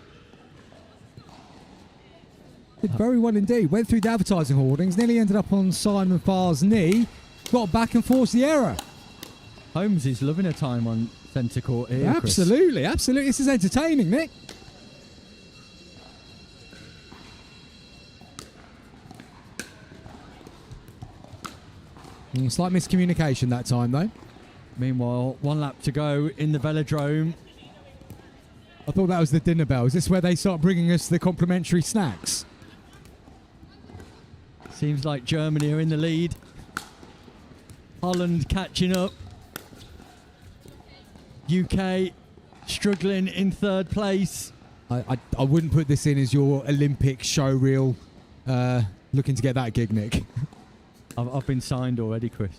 did very well indeed. Went through the advertising hoardings. Nearly ended up on Simon Farr's knee. Got back and forced the error. Holmes is loving her time on centre court here. Absolutely, Chris. Absolutely. This is entertaining, Nick. Slight miscommunication that time, though. Meanwhile, 1 lap to go in the velodrome. I thought that was the dinner bell. Is this where they start bringing us the complimentary snacks? Seems like Germany are in the lead. Holland catching up. UK struggling in 3rd place. I wouldn't put this in as your Olympic show reel. Looking to get that gig, Nick. I've been signed already, Chris.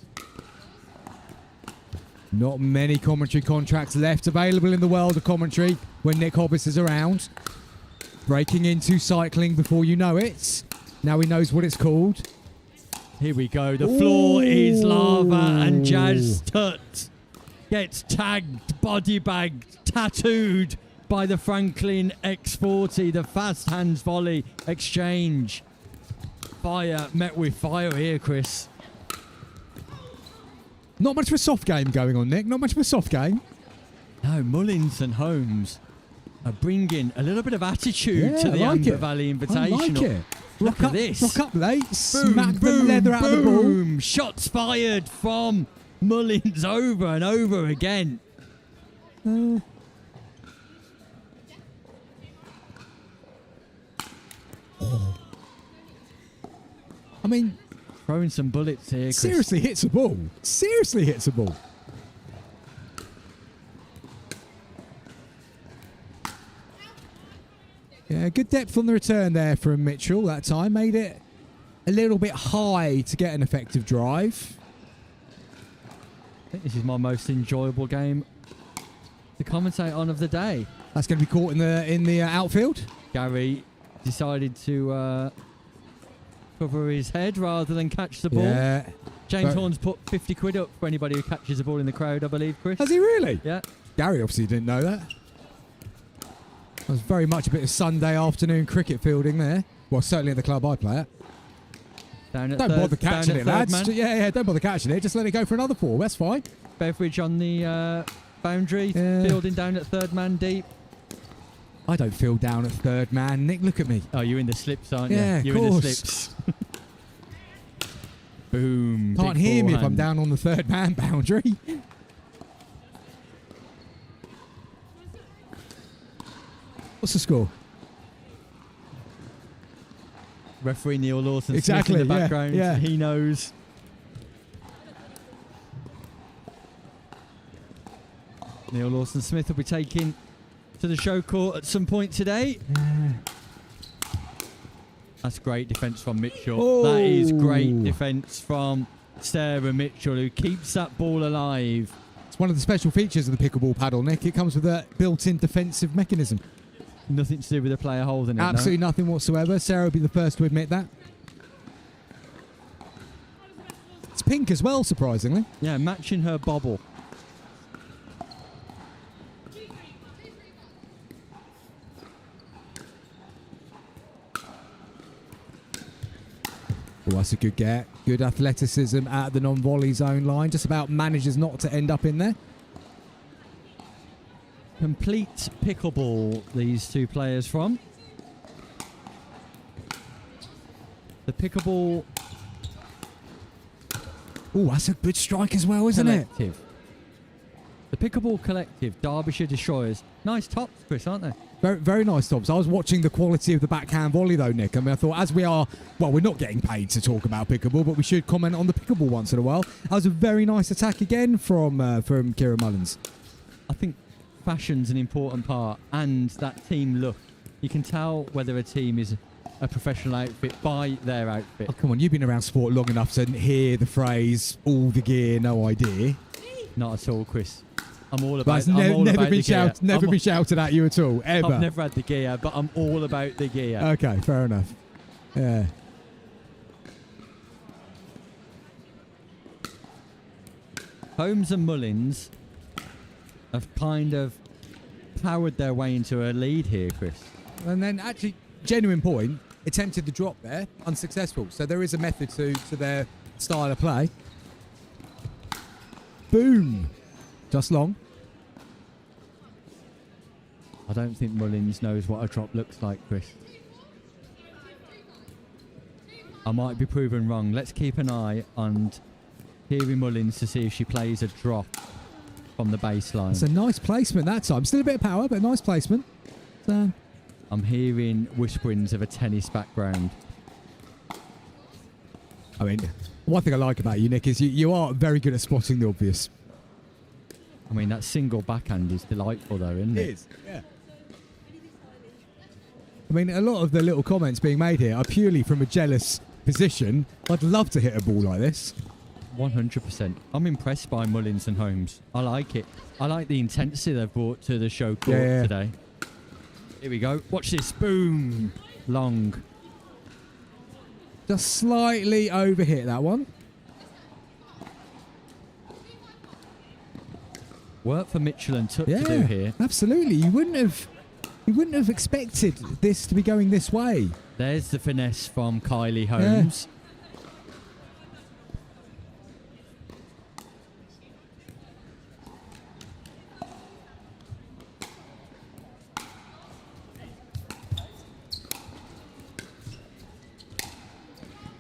Not many commentary contracts left available in the world of commentary when Nick Hobbis is around. Breaking into cycling before you know it. Now he knows what it's called. Here we go. The floor is lava, and Jazz Tutt gets tagged, body bagged, tattooed by the Franklin X40. The fast hands volley exchange. Fire met with fire here, Chris. Not much of a soft game going on, Nick. Not much of a soft game. No, Mullins and Holmes are bringing a little bit of attitude to the Amber Valley Invitational. I like it. Look at this. Rock up late. Boom, Smack boom, the leather out of the ball. Boom. Shots fired from Mullins over and over again. I mean, throwing some bullets here, Chris. Seriously hits a ball. Seriously hits a ball. Yeah, good depth on the return there from Mitchell that time. Made it a little bit high to get an effective drive. I think this is my most enjoyable game to commentate on of the day. That's going to be caught in the outfield. Gary decided to cover his head rather than catch the ball. Yeah. James Horn's put 50 quid up for anybody who catches the ball in the crowd, I believe, Chris. Has he really? Yeah. Gary obviously didn't know that. That was very much a bit of Sunday afternoon cricket fielding there. Well, certainly at the club I play at. Don't bother catching it, lads. Yeah, don't bother catching it. Just let it go for another 4. That's fine. Beveridge on the boundary, fielding down at 3rd man deep. I don't feel down at 3rd man. Nick, look at me. Oh, you're in the slips, aren't you? Yeah, you're of in the course. slips. Boom. Can't hear me if I'm down on the 3rd man boundary. What's the score? Referee Neil Lawson Exactly, Smith in the yeah, background. yeah. He knows. Neil Lawson Smith will be taken to the show court at some point today. That's great defence from Mitchell. Oh. That is great defence from Sarah Mitchell, who keeps that ball alive. It's one of the special features of the pickleball paddle, Nick. It comes with a built-in defensive mechanism. Nothing to do with the player holding it. Absolutely nothing whatsoever. Sarah will be the first to admit that. It's pink as well, surprisingly. No? Yeah, matching her bobble. Oh, that's a good get. Good athleticism at the non-volley zone line. Just about manages not to end up in there. Complete pickleball, these two players from. The pickleball Oh, that's a good strike as well, isn't it? collective. The pickleball collective, Derbyshire Destroyers. Nice tops, Chris, aren't they? Very, very nice tops. I was watching the quality of the backhand volley though, Nick. I mean, I thought as we are, well, we're not getting paid to talk about pickleball, but we should comment on the pickleball once in a while. That was a very nice attack again from Kira Mullins. I think fashion's an important part, and that team look. You can tell whether a team is a professional outfit by their outfit. Oh, come on, you've been around sport long enough to hear the phrase "all the gear, no idea." Not at all, Chris. I'm all about. That's I'm all never about been the gear. never been shouted at you at all, ever. I've never had the gear, but I'm all about the gear. Okay, fair enough. Yeah. Holmes and Mullins have kind of powered their way into a lead here, Chris. And then actually, genuine point, attempted the drop there, unsuccessful. So there is a method to their style of play. Boom. Just long. I don't think Mullins knows what a drop looks like, Chris. I might be proven wrong. Let's keep an eye on Kiri Mullins to see if she plays a drop from the baseline. It's a nice placement that time. Still a bit of power, but nice placement. So, I'm hearing whisperings of a tennis background. I mean, one thing I like about you, Nick, is you are very good at spotting the obvious. I mean, that single backhand is delightful, though, isn't it? It is, yeah. I mean, a lot of the little comments being made here are purely from a jealous position. I'd love to hit a ball like this. 100%. I'm impressed by Mullins and Holmes. I like it. I like the intensity they've brought to the show court today. Here we go. Watch this. Boom. Long. Just slightly overhit that one. Work for Mitchell and Tutt to do here. Absolutely. You wouldn't have expected this to be going this way. There's the finesse from Kylie Holmes.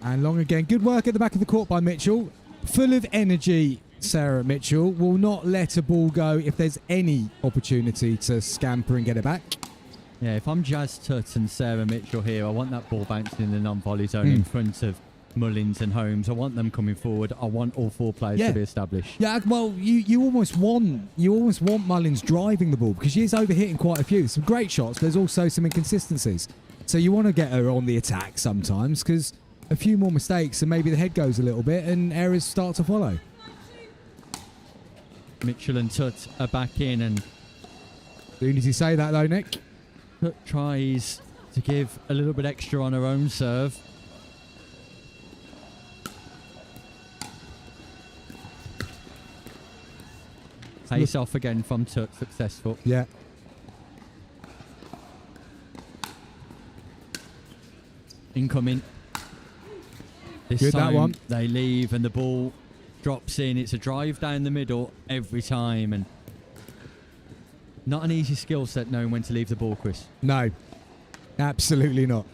And long again. Good work at the back of the court by Mitchell. Full of energy, Sarah Mitchell. Will not let a ball go if there's any opportunity to scamper and get it back. Yeah, if I'm Jazz Tutt and Sarah Mitchell here, I want that ball bouncing in the non-volley zone in front of Mullins and Holmes. I want them coming forward. I want all four players to be established. Yeah, well, you almost want Mullins driving the ball because she is overhitting quite a few. Some great shots, but there's also some inconsistencies. So you want to get her on the attack sometimes because a few more mistakes and maybe the head goes a little bit and errors start to follow. Mitchell and Tutt are back in, and As soon as you say that though, Nick. Tutt tries to give a little bit extra on her own serve. Face off again from Tutt, successful. Yeah. Incoming. This Good, that time one. they leave and the ball drops in. It's a drive down the middle every time, and not an easy skill set knowing when to leave the ball, Chris. No, absolutely not.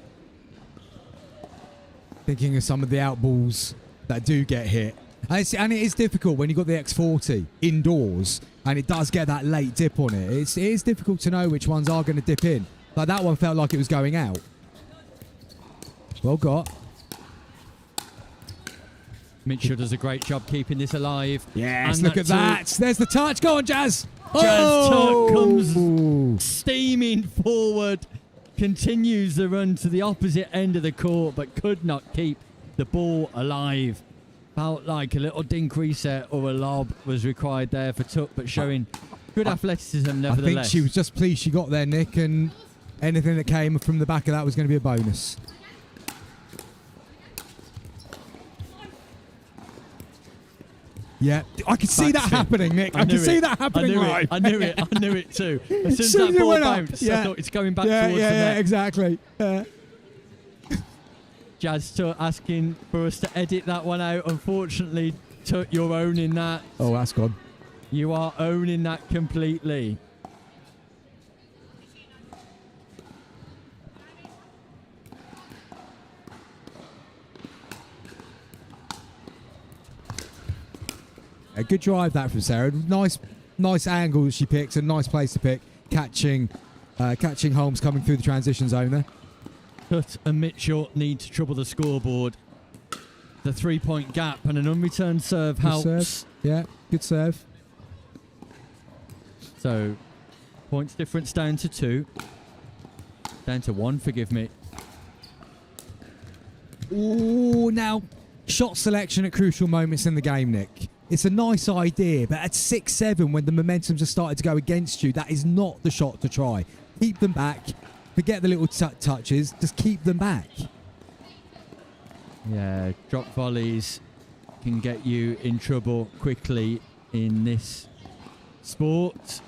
Thinking of some of the out balls that do get hit. And it is difficult when you've got the X40 indoors and it does get that late dip on it. It is difficult to know which ones are going to dip in. But that one felt like it was going out. Well got. Mitchell does a great job keeping this alive. Yes, And look at that. There's the touch. Go on, Jazz. Tuck comes steaming forward, continues the run to the opposite end of the court, but could not keep the ball alive. Felt like a little dink reset or a lob was required there for Tuck, but showing good athleticism nevertheless. I think she was just pleased she got there, Nick, and anything that came from the back of that was going to be a bonus. Yeah, I could see that happening, Nick. I could see that happening live. I knew it too. As soon as that ball bounced, I thought it's going back towards the net. Yeah, exactly. Jazz Tuck asking for us to edit that one out. Unfortunately, Tuck, you're owning that. Oh, that's gone. You are owning that completely. A good drive that from Sarah. Nice angle that she picks. A nice place to pick. Catching Holmes coming through the transition zone there. Tutt and Mitchell need to trouble the scoreboard. The 3-point gap and an unreturned serve helps. Good serve. Yeah, good serve. So, points difference down to 2. Down to 1, forgive me. Oh, now, shot selection at crucial moments in the game, Nick. It's a nice idea, but at 6-7, when the momentum's just started to go against you, that is not the shot to try. Keep them back. Forget the little touches. Just keep them back. Yeah, drop volleys can get you in trouble quickly in this sport.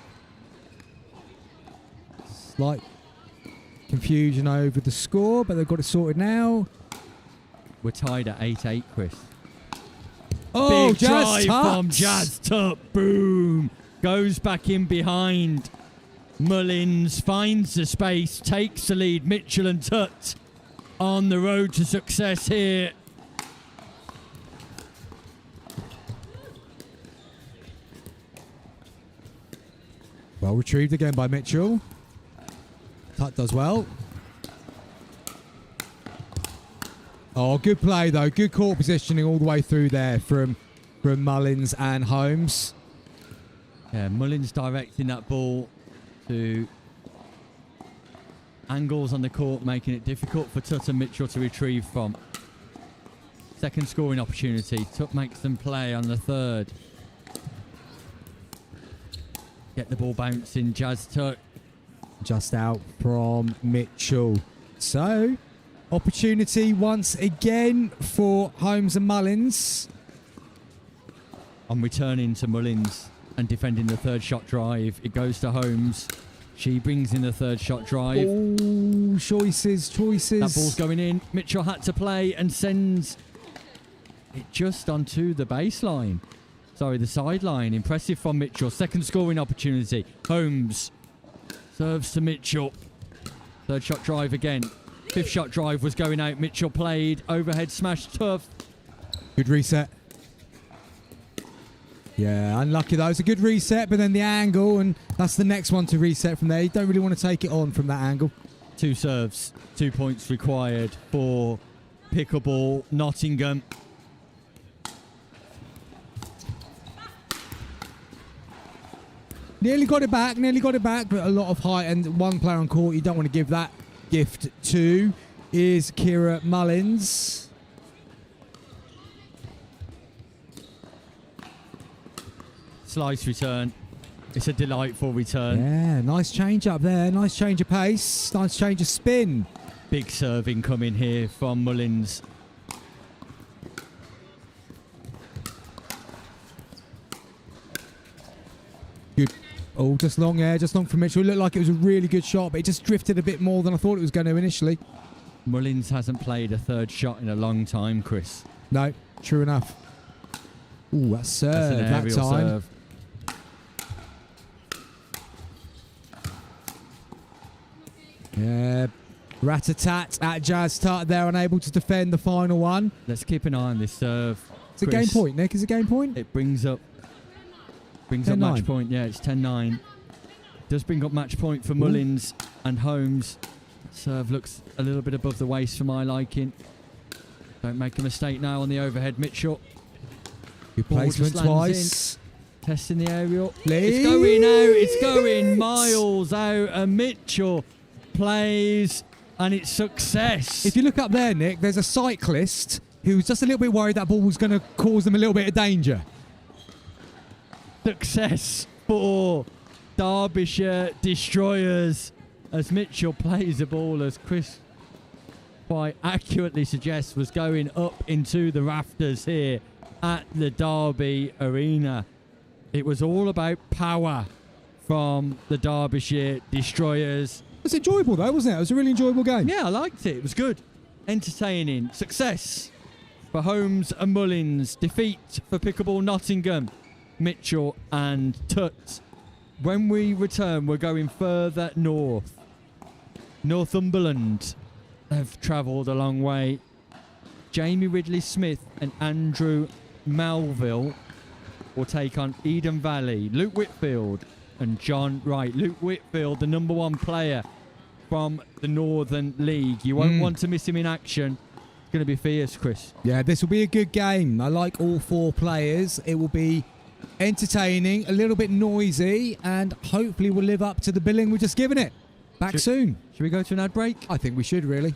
Slight confusion over the score, but they've got it sorted now. We're tied at 8-8, Chris. Oh, big Jazz drive from Jazz Tutt. Boom. Goes back in behind. Mullins finds the space, takes the lead. Mitchell and Tutt on the road to success here. Well retrieved again by Mitchell. Tutt does well. Oh, good play though. Good court positioning all the way through there from Mullins and Holmes. Yeah, Mullins directing that ball to angles on the court, making it difficult for Tutt and Mitchell to retrieve from. Second scoring opportunity. Tutt makes them play on the third. Get the ball bouncing. Jazz Tutt. Just out from Mitchell. So, opportunity once again for Holmes and Mullins. On returning to Mullins and defending the third shot drive. It goes to Holmes. She brings in the third shot drive. Oh, choices. That ball's going in. Mitchell had to play and sends it just onto the baseline. Sorry, the sideline. Impressive from Mitchell. Second scoring opportunity. Holmes serves to Mitchell. Third shot drive again. Fifth shot drive was going out. Mitchell played. Overhead smash tough. Good reset. Yeah, unlucky though. It's a good reset, but then the angle, and that's the next one to reset from there. You don't really want to take it on from that angle. 2 serves. 2 points required for Pickleball Nottingham. Nearly got it back, but a lot of height and one player on court you don't want to give that gift to is Kira Mullins. Slice return. It's a delightful return. Yeah, nice change up there. Nice change of pace. Nice change of spin. Big serving coming here from Mullins. Good. Oh, just long from Mitchell. It looked like it was a really good shot, but it just drifted a bit more than I thought it was going to initially. Mullins hasn't played a third shot in a long time, Chris. No, true enough. Ooh, that's serve. That's an that aerial time. serve. Yeah, rat-a-tat at Jazz Tutt. They're unable to defend the final one. Let's keep an eye on this serve. It's a game point, Nick. It's a game point. It brings up match point. Yeah, it's 10-9. Does bring up match point for Mullins and Holmes. Serve looks a little bit above the waist for my liking. Don't make a mistake now on the overhead, Mitchell. Good Ball placement just lands twice. Testing the aerial. Please. It's going out. It's going miles out. And Mitchell plays, and it's success. If you look up there, Nick, there's a cyclist who's just a little bit worried that ball was going to cause them a little bit of danger. Success for Derbyshire Destroyers as Mitchell plays a ball, as Chris quite accurately suggests, was going up into the rafters here at the Derby Arena. It was all about power from the Derbyshire Destroyers. It was enjoyable though, wasn't it? It was a really enjoyable game. Yeah, I liked it. It was good. Entertaining. Success for Holmes and Mullins. Defeat for Pickleball Nottingham, Mitchell and Tutt. When we return, we're going further north. Northumberland have travelled a long way. Jamie Ridley-Smith and Andrew Melville will take on Eden Valley, Luke Whitfield and John Wright. Luke Whitfield, the #1 player from the Northern League. You won't want to miss him in action. It's going to be fierce, Chris. Yeah, this will be a good game. I like all 4 players. It will be entertaining, a little bit noisy, and hopefully we'll live up to the billing we've just given it. Back soon. Should we go to an ad break? I think we should, really.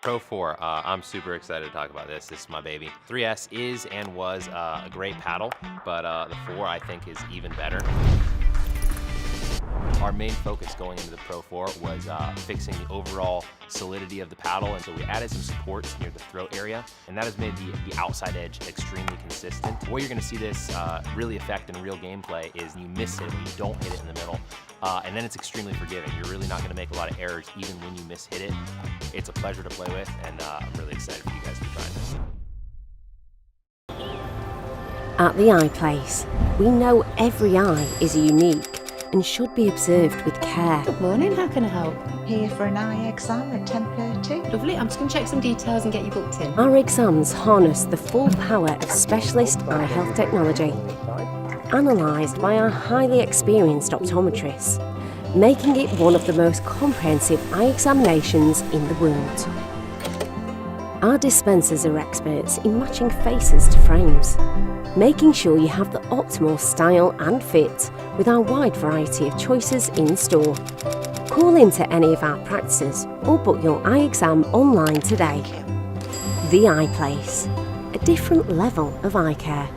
Pro 4, I'm super excited to talk about this. This is my baby. 3S is and was a great paddle, but the 4 I think is even better. Our main focus going into the Pro 4 was fixing the overall solidity of the paddle, and so we added some supports near the throat area, and that has made the outside edge extremely consistent. The way you're going to see this really affect in real gameplay is you miss it when you don't hit it in the middle, and then it's extremely forgiving. You're really not going to make a lot of errors even when you miss-hit it. It's a pleasure to play with, and I'm really excited for you guys to try this. At the Eye Place, we know every eye is unique and should be observed with care. Good morning, how can I help? Here for an eye exam at 10:30. Lovely, I'm just going to check some details and get you booked in. Our exams harness the full power of specialist eye health technology, analysed by our highly experienced optometrists, making it one of the most comprehensive eye examinations in the world. Our dispensers are experts in matching faces to frames, making sure you have the optimal style and fit with our wide variety of choices in store. Call into any of our practices or book your eye exam online today. The Eye Place, a different level of eye care.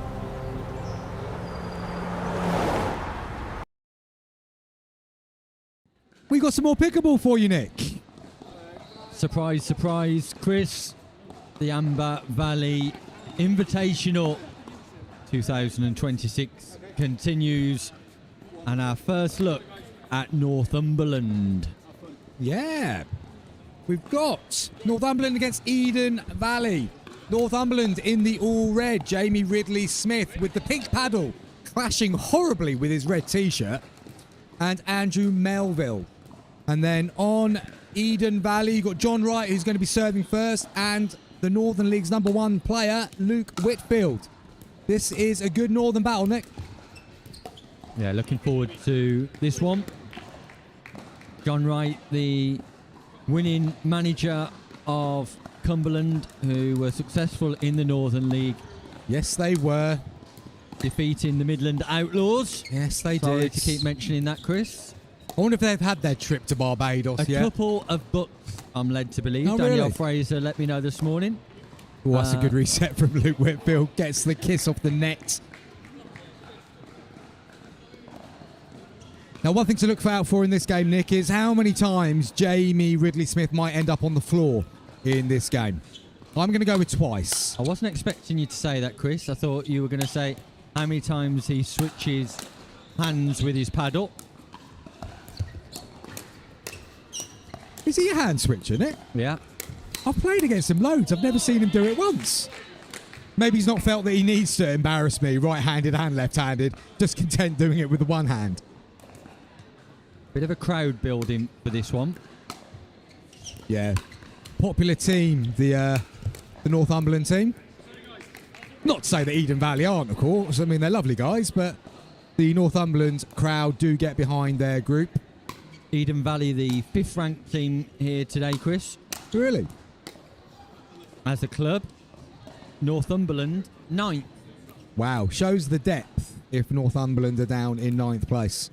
We got some more pickleball for you, Nick. Surprise, surprise, Chris. The Amber Valley Invitational 2026 continues. And our first look at Northumberland. Yeah. We've got Northumberland against Eden Valley. Northumberland in the all-red. Jamie Ridley-Smith with the pink paddle clashing horribly with his red T-shirt. And Andrew Melville. And then on Eden Valley, you've got John Wright, who's going to be serving first, and the Northern League's #1 player, Luke Whitfield. This is a good Northern battle, Nick. Yeah, looking forward to this one. John Wright, the winning manager of Cumberland, who were successful in the Northern League, Yes, they were. defeating the Midland Outlaws. Yes, they Sorry did. to keep mentioning that, Chris. I wonder if they've had their trip to Barbados A yet. couple of books, I'm led to believe. Oh, Danielle really? Fraser let me know this morning. Oh, that's a good reset from Luke Whitfield. Gets the kiss off the net. Now, one thing to look out for in this game, Nick, is how many times Jamie Ridley-Smith might end up on the floor in this game. I'm going to go with twice. I wasn't expecting you to say that, Chris. I thought you were going to say how many times he switches hands with his paddle. Is he a hand switcher, Nick? Yeah. I've played against him loads. I've never seen him do it once. Maybe he's not felt that he needs to embarrass me, right-handed and left-handed. Just content doing it with the one hand. Bit of a crowd building for this one. Yeah. Popular team, the Northumberland team. Not to say that Eden Valley aren't, of course. I mean, they're lovely guys, but the Northumberland crowd do get behind their group. Eden Valley, the 5th ranked team here today, Chris. Really? As a club. Northumberland, 9th. Wow. Shows the depth if Northumberland are down in 9th place.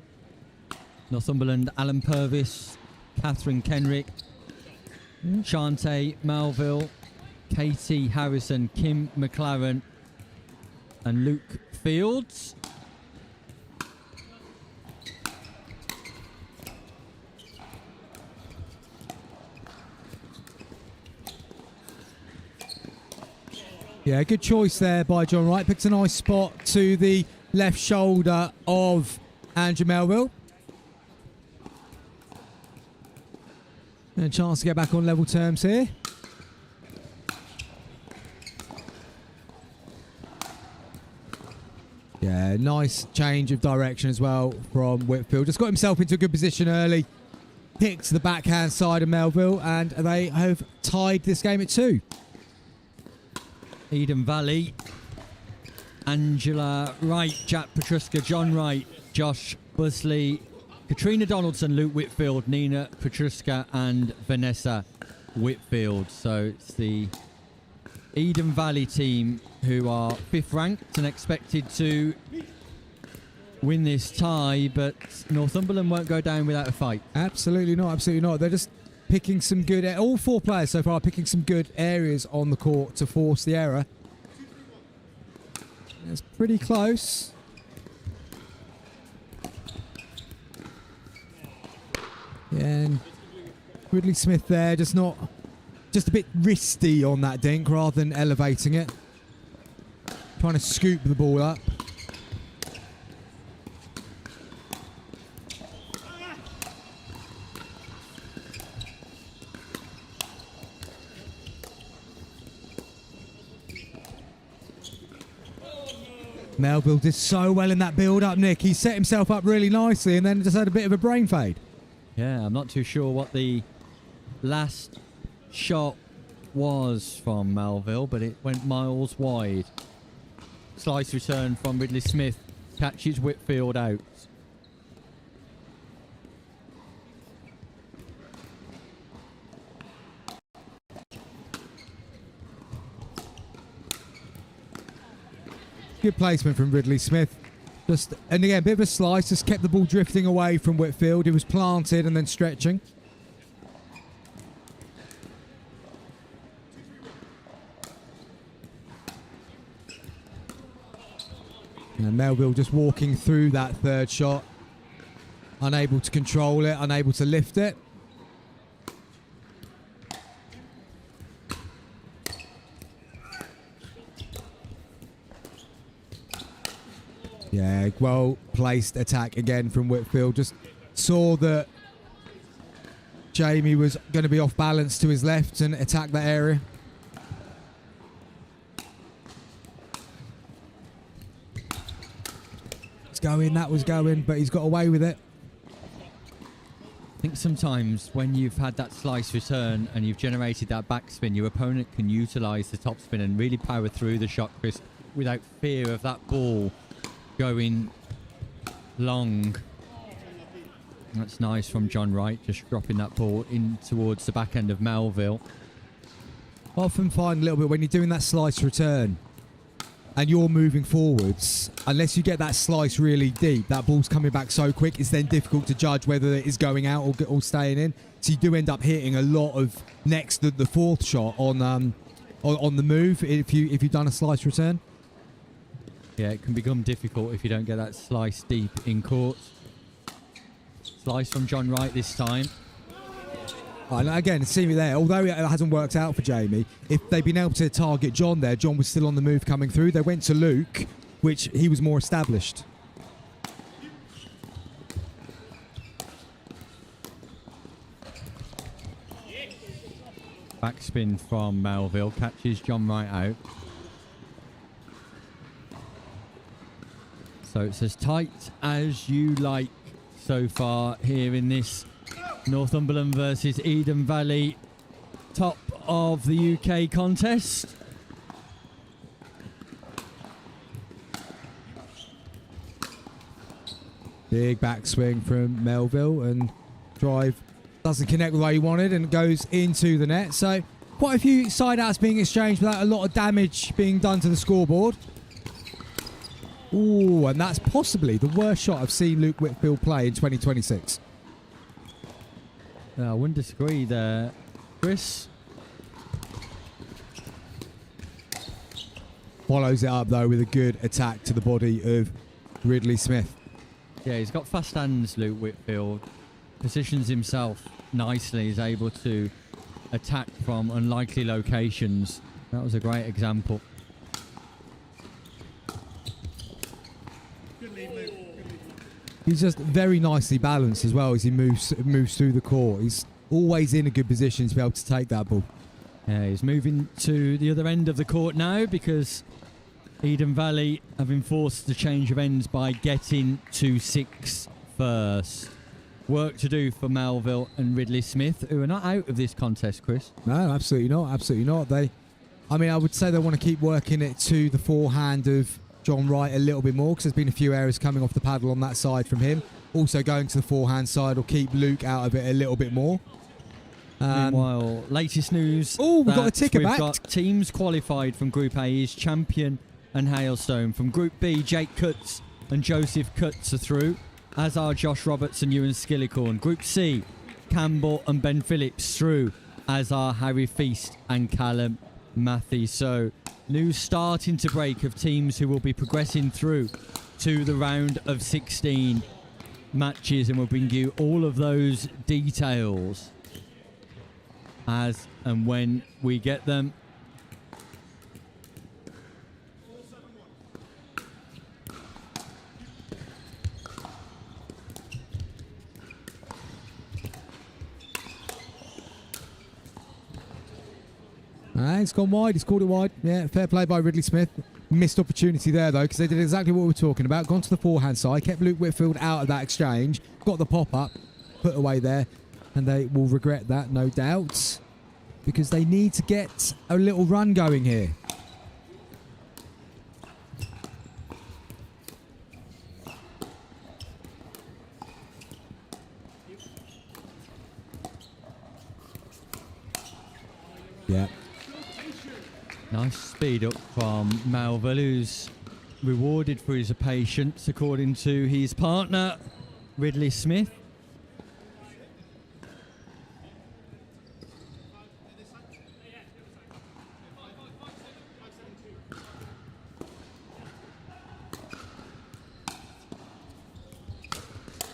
Northumberland, Alan Purvis, Catherine Kenrick, Shante Melville, Katie Harrison, Kim McLaren, and Luke Fields. Yeah, good choice there by John Wright. Picks a nice spot to the left shoulder of Andrew Melville. And a chance to get back on level terms here. Yeah, nice change of direction as well from Whitfield. Just got himself into a good position early. Picked the backhand side of Melville, and they have tied this game at 2. Eden Valley, Angela Wright, Jack Petruska, John Wright, Josh Busley, Katrina Donaldson, Luke Whitfield, Nina Petruska, and Vanessa Whitfield. So it's the Eden Valley team who are 5th ranked and expected to win this tie, but Northumberland won't go down without a fight. Absolutely not, absolutely not. They're just picking some good... all 4 players so far are picking some good areas on the court to force the error. It's pretty close. Yeah, and Ridley Smith there, just a bit wristy on that dink rather than elevating it. Trying to scoop the ball up. Melville did so well in that build-up, Nick. He set himself up really nicely and then just had a bit of a brain fade. Yeah, I'm not too sure what the last shot was from Melville, but it went miles wide. Slice return from Ridley Smith, catches Whitfield out. Good placement from Ridley Smith. And again, a bit of a slice, just kept the ball drifting away from Whitfield. He was planted and then stretching. And Melville just walking through that third shot. Unable to control it, unable to lift it. Yeah, well placed attack again from Whitfield. Just saw that Jamie was going to be off balance to his left and attack that area. It's going, that was going, but he's got away with it. I think sometimes when you've had that slice return and you've generated that backspin, your opponent can utilise the topspin and really power through the shot, Chris, without fear of that ball going long. That's nice from John Wright, just dropping that ball in towards the back end of Melville. Often find a little bit when you're doing that slice return and you're moving forwards, unless you get that slice really deep, that ball's coming back so quick, it's then difficult to judge whether it is going out or staying in. So you do end up hitting a lot of next to the fourth shot on the move if you've done a slice return. Yeah, it can become difficult if you don't get that slice deep in court. Slice from John Wright this time. And again, see me there. Although it hasn't worked out for Jamie, if they'd been able to target John there, John was still on the move coming through. They went to Luke, which he was more established. Backspin from Melville, catches John Wright out. So it's as tight as you like so far here in this Northumberland versus Eden Valley top of the UK contest. Big backswing from Melville and drive doesn't connect with the way he wanted and goes into the net. So quite a few side outs being exchanged without a lot of damage being done to the scoreboard. Ooh, and that's possibly the worst shot I've seen Luke Whitfield play in 2026. I wouldn't disagree there, Chris. Follows it up though with a good attack to the body of Ridley Smith. Yeah, he's got fast hands, Luke Whitfield. Positions himself nicely, is able to attack from unlikely locations. That was a great example. He's just very nicely balanced as well as he moves through the court. He's always in a good position to be able to take that ball. Yeah, he's moving to the other end of the court now because Eden Valley have enforced the change of ends by getting to 6 first. Work to do for Melville and Ridley Smith, who are not out of this contest, Chris. No, absolutely not. Absolutely not. I would say they want to keep working it to the forehand of John Wright a little bit more because there's been a few errors coming off the paddle on that side from him. Also going to the forehand side will keep Luke out of it a little bit more. Meanwhile, latest news. Oh, we've got a ticker back. We've got teams qualified from Group A is Champion and Hailstone. From Group B, Jake Cutts and Joseph Cutts are through, as are Josh Roberts and Ewan Skillicorn. Group C, Campbell and Ben Phillips through, as are Harry Feast and Callum Matthew. So news starting to break of teams who will be progressing through to the round of 16 matches, and we'll bring you all of those details as and when we get them. It's gone wide. He's called it wide. Yeah, fair play by Ridley Smith. Missed opportunity there, though, because they did exactly what we were talking about. Gone to the forehand side, kept Luke Whitfield out of that exchange, got the pop-up, put away there, and they will regret that, no doubt, because they need to get a little run going here. Yeah. Nice speed up from Melville, who's rewarded for his patience, according to his partner, Ridley Smith.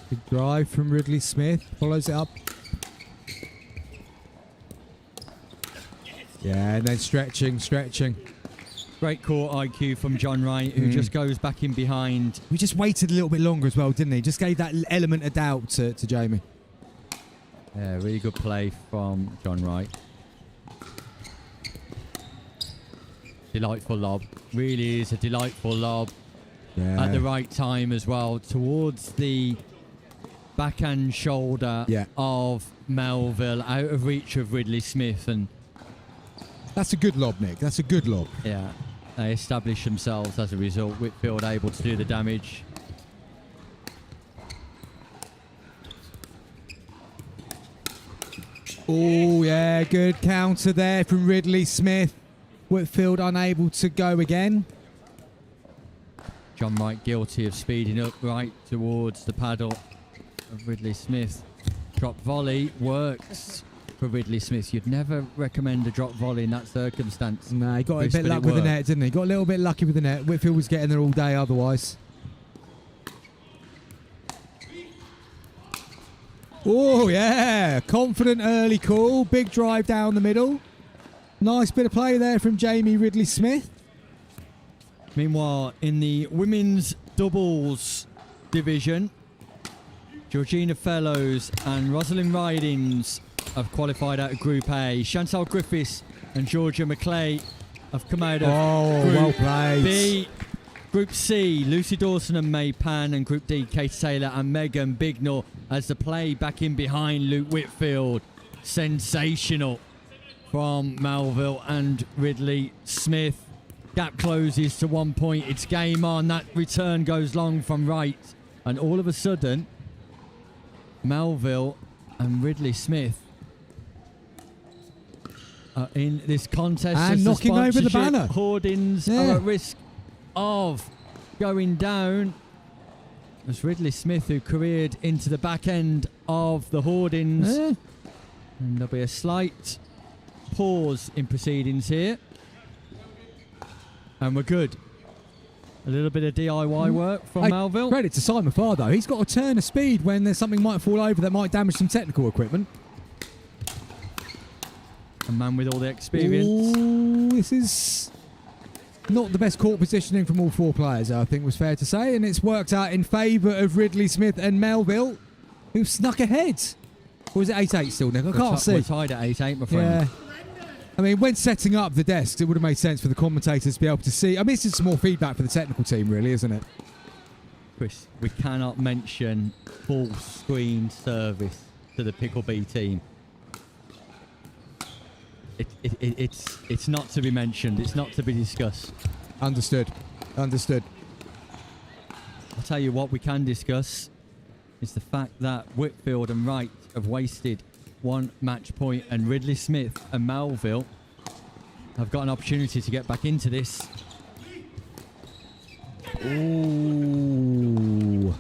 Big drive from Ridley Smith. Follows it up. Yeah, and then stretching. Great court IQ from John Wright, who just goes back in behind. We just waited a little bit longer as well, didn't he? Just gave that element of doubt to Jamie. Yeah, really good play from John Wright. Delightful lob. Really is a delightful lob. Yeah. At the right time as well, towards the backhand shoulder of Melville, out of reach of Ridley Smith. And that's a good lob, Nick. That's a good lob. yeah, they establish themselves as a result. Whitfield able to do the damage. Oh, yeah, good counter there from Ridley Smith. Whitfield unable to go again. John Wright guilty of speeding up right towards the paddle of Ridley Smith. Drop volley works for Ridley Smith. You'd never recommend a drop volley in that circumstance. No, he got a bit lucky with the net, didn't he? Got a little bit lucky with the net. Whitfield was getting there all day otherwise. Oh, yeah. Confident early call. Big drive down the middle. Nice bit of play there from Jamie Ridley Smith. Meanwhile, in the women's doubles division, Georgina Fellows and Rosalind Ridings have qualified out of Group A. Chantal Griffiths and Georgia McClay have come out of Group well played. B. Group C, Lucy Dawson and May Pan, and Group D, Kate Taylor and Megan Bignell, as the play back in behind Luke Whitfield. Sensational from Melville and Ridley Smith. Gap closes to 1 point. It's game on. That return goes long from right. And all of a sudden, Melville and Ridley Smith are in this contest. And knocking over the banner. Hoardings are at risk of going down. As Ridley Smith, who careered into the back end of the Hoardings. And there'll be a slight pause in proceedings here. And we're good. A little bit of DIY work from Melville. Credit to Simon Farr, though. He's got a turn of speed when there's something might fall over that might damage some technical equipment. A man with all the experience. Ooh, this is not the best court positioning from all four players, I think was fair to say. And it's worked out in favour of Ridley Smith and Melville, who snuck ahead. Or was it 8-8 still, Nick? I can't see. We're tied at 8-8, my friend. Yeah. I mean, when setting up the desks, it would have made sense for the commentators to be able to see. I mean, this is some more feedback for the technical team, really, isn't it? Chris, we cannot mention full screen service to the Pickleball team. It's not to be mentioned. It's not to be discussed. Understood. Understood. I'll tell you what we can discuss is the fact that Whitfield and Wright have wasted 1 match point, and Ridley Smith and Melville have got an opportunity to get back into this. Ooh.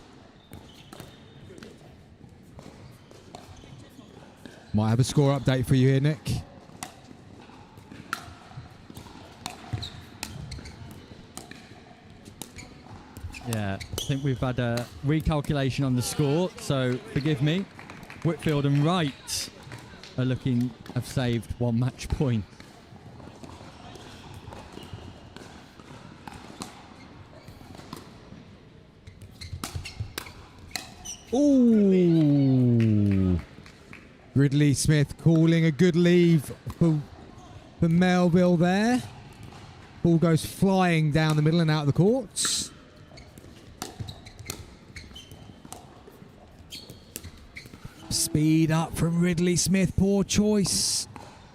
Might have a score update for you here, Nick. Yeah, I think we've had a recalculation on the score, so forgive me. Whitfield and Wright have saved 1 match point. Ooh. Ridley Smith calling a good leave for Melville there. Ball goes flying down the middle and out of the courts. Speed up from Ridley Smith. Poor choice.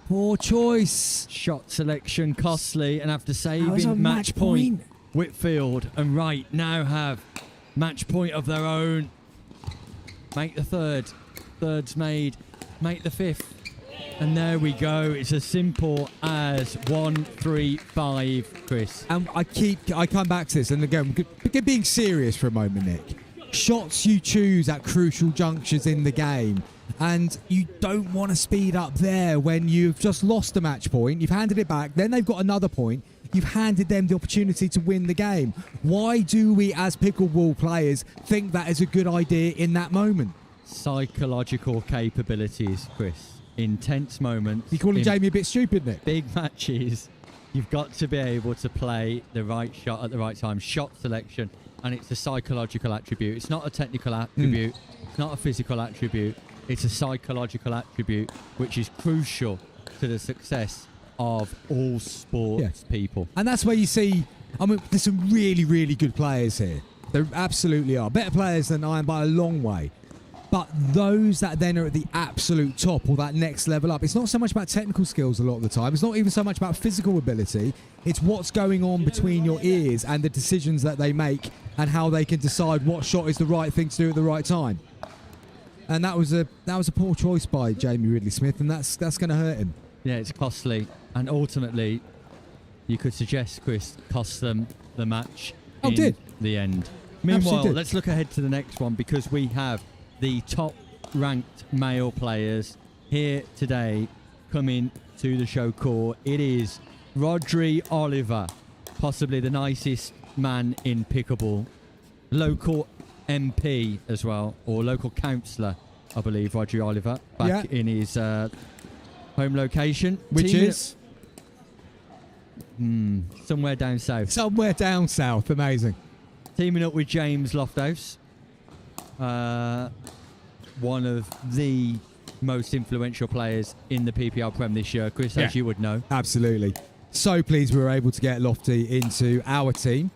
Poor choice. Shot selection costly, and after saving match point, Whitfield and Wright now have match point of their own. Make the third. Third's made. Make the 5th. And there we go. It's as simple as 1, 3, 5, Chris. And I come back to this, and again, being serious for a moment, Nick. Shots you choose at crucial junctures in the game, and you don't want to speed up there when you've just lost a match point. You've handed it back, then they've got another point. You've handed them the opportunity to win the game. Why do we, as pickleball players, think that is a good idea in that moment? Psychological capabilities, Chris. Intense moments. You calling Jamie a bit stupid, Nick? Big matches. You've got to be able to play the right shot at the right time. Shot selection. And it's a psychological attribute. It's not a technical attribute. It's not a physical attribute. It's a psychological attribute, which is crucial to the success of all sports people. And that's where you see, I mean, there's some really, really good players here. There absolutely are. Better players than I am by a long way. But those that then are at the absolute top or that next level up, it's not so much about technical skills a lot of the time. It's not even so much about physical ability. It's what's going on between your ears and the decisions that they make and how they can decide what shot is the right thing to do at the right time. And that was a poor choice by Jamie Ridley-Smith, and that's going to hurt him. Yeah, it's costly. And ultimately, you could suggest, Chris, cost them the match in the end. Meanwhile, let's look ahead to the next one, because we have the top-ranked male players here today coming to the show court. It is Rodri Oliver, possibly the nicest man in pickleball. Local MP as well, or local councillor, I believe, Rodri Oliver, back in his home location. Which is? Somewhere down south. Somewhere down south. Amazing. Teaming up with James Lofthouse. One of the most influential players in the PPL Prem this year, Chris, as you would know. Absolutely. So pleased we were able to get Lofty into our team.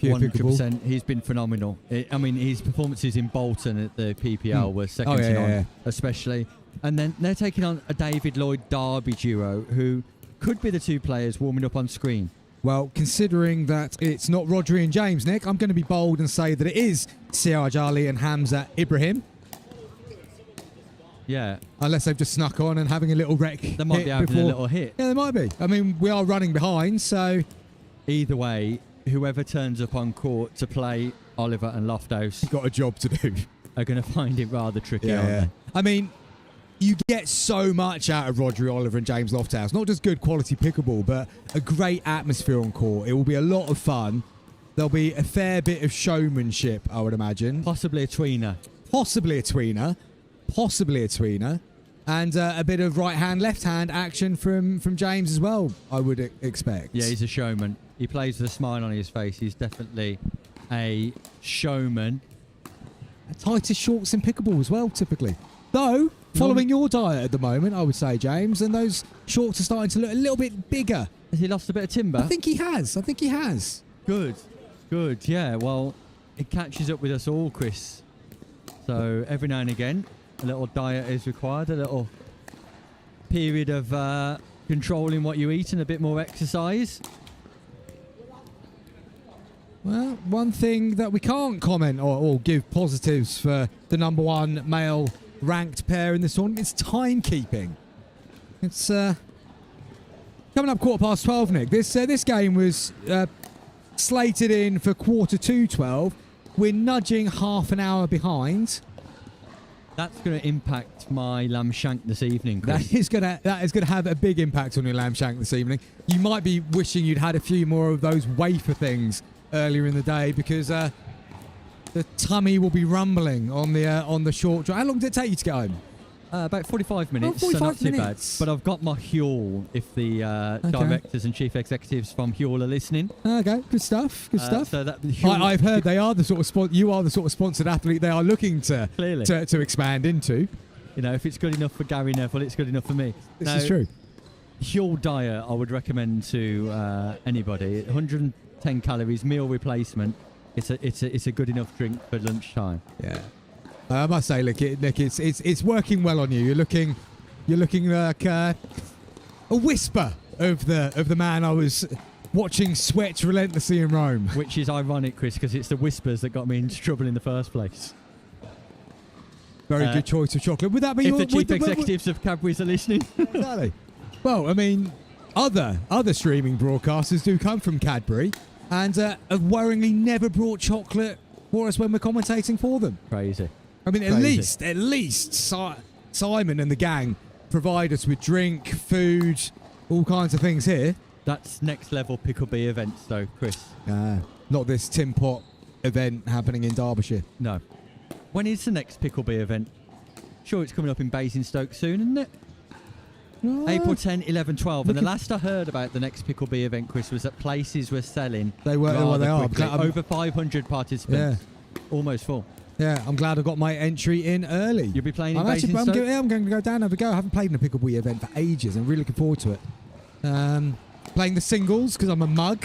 100%. He's been phenomenal. I mean, his performances in Bolton at the PPL were second to none, especially. And then they're taking on a David Lloyd Derby duo who could be the two players warming up on screen. Well, considering that it's not Rodri and James, Nick, I'm going to be bold and say that it is Siraj Ali and Hamza Ibrahim. Yeah. Unless they've just snuck on and having a little wreck. They might be having a little hit. Yeah, they might be. I mean, we are running behind, so... Either way, whoever turns up on court to play Oliver and Lofthouse... got a job to do. ...are going to find it rather tricky, aren't they? I mean, you get so much out of Rodri Oliver and James Lofthouse. Not just good quality pickleball, but a great atmosphere on court. It will be a lot of fun. There'll be a fair bit of showmanship, I would imagine. Possibly a tweener. Possibly a tweener. And a bit of right-hand, left-hand action from James as well, I would expect. Yeah, he's a showman. He plays with a smile on his face. He's definitely a showman. Tightest shorts in pickleball as well, typically. Though, following your diet at the moment, I would say, James, and those shorts are starting to look a little bit bigger. Has he lost a bit of timber? I think he has. Good. Yeah, well, it catches up with us all, Chris. So every now and again, a little diet is required, a little period of controlling what you eat and a bit more exercise. Well, one thing that we can't comment or give positives for the number one male ranked pair in this tournament is timekeeping. It's coming up 12:15, Nick. This game was slated in for 12:45. We're nudging half an hour behind. That's going to impact my lamb shank this evening, Chris. That is gonna have a big impact on your lamb shank this evening. You might be wishing you'd had a few more of those wafer things earlier in the day, because the tummy will be rumbling on the short drive. How long did it take you to get home? About 45 minutes, 45 so not too minutes. bad. But I've got my Huel, if the directors and chief executives from Huel are listening. Okay, good stuff. So that Huel, I've heard they are the sort of you are the sort of sponsored athlete they are looking to clearly to expand into. You know, if it's good enough for Gary Neville, it's good enough for me. This is true. Huel diet, I would recommend to anybody. 110 calories, meal replacement. It's a good enough drink for lunchtime. Yeah. I must say, Nick, it's working well on you. You're looking like a whisper of the man I was watching sweat relentlessly in Rome. Which is ironic, Chris, because it's the whispers that got me into trouble in the first place. Very good choice of chocolate. Would that be If your, the chief executives of Cadbury's are listening. Exactly. Well, I mean, other streaming broadcasters do come from Cadbury and have worryingly never brought chocolate for us when we're commentating for them. Crazy. I mean, Crazy. at least Simon and the gang provide us with drink, food, all kinds of things here. That's next level Pickleball events, though, Chris. Not this Tin Pot event happening in Derbyshire. No. When is the next Pickleball event? Sure, it's coming up in Basingstoke soon, isn't it? April 10, 11, 12. And the last I heard about the next Pickleball event, Chris, was that places were selling. They were. Well, they are. Over 500 participants. Yeah. Almost full. Yeah, I'm glad I got my entry in early. You'll be playing in Basingstoke? I'm going to go down and have a go. I haven't played in a Pickleball event for ages. I'm really looking forward to it. Playing the singles because I'm a mug.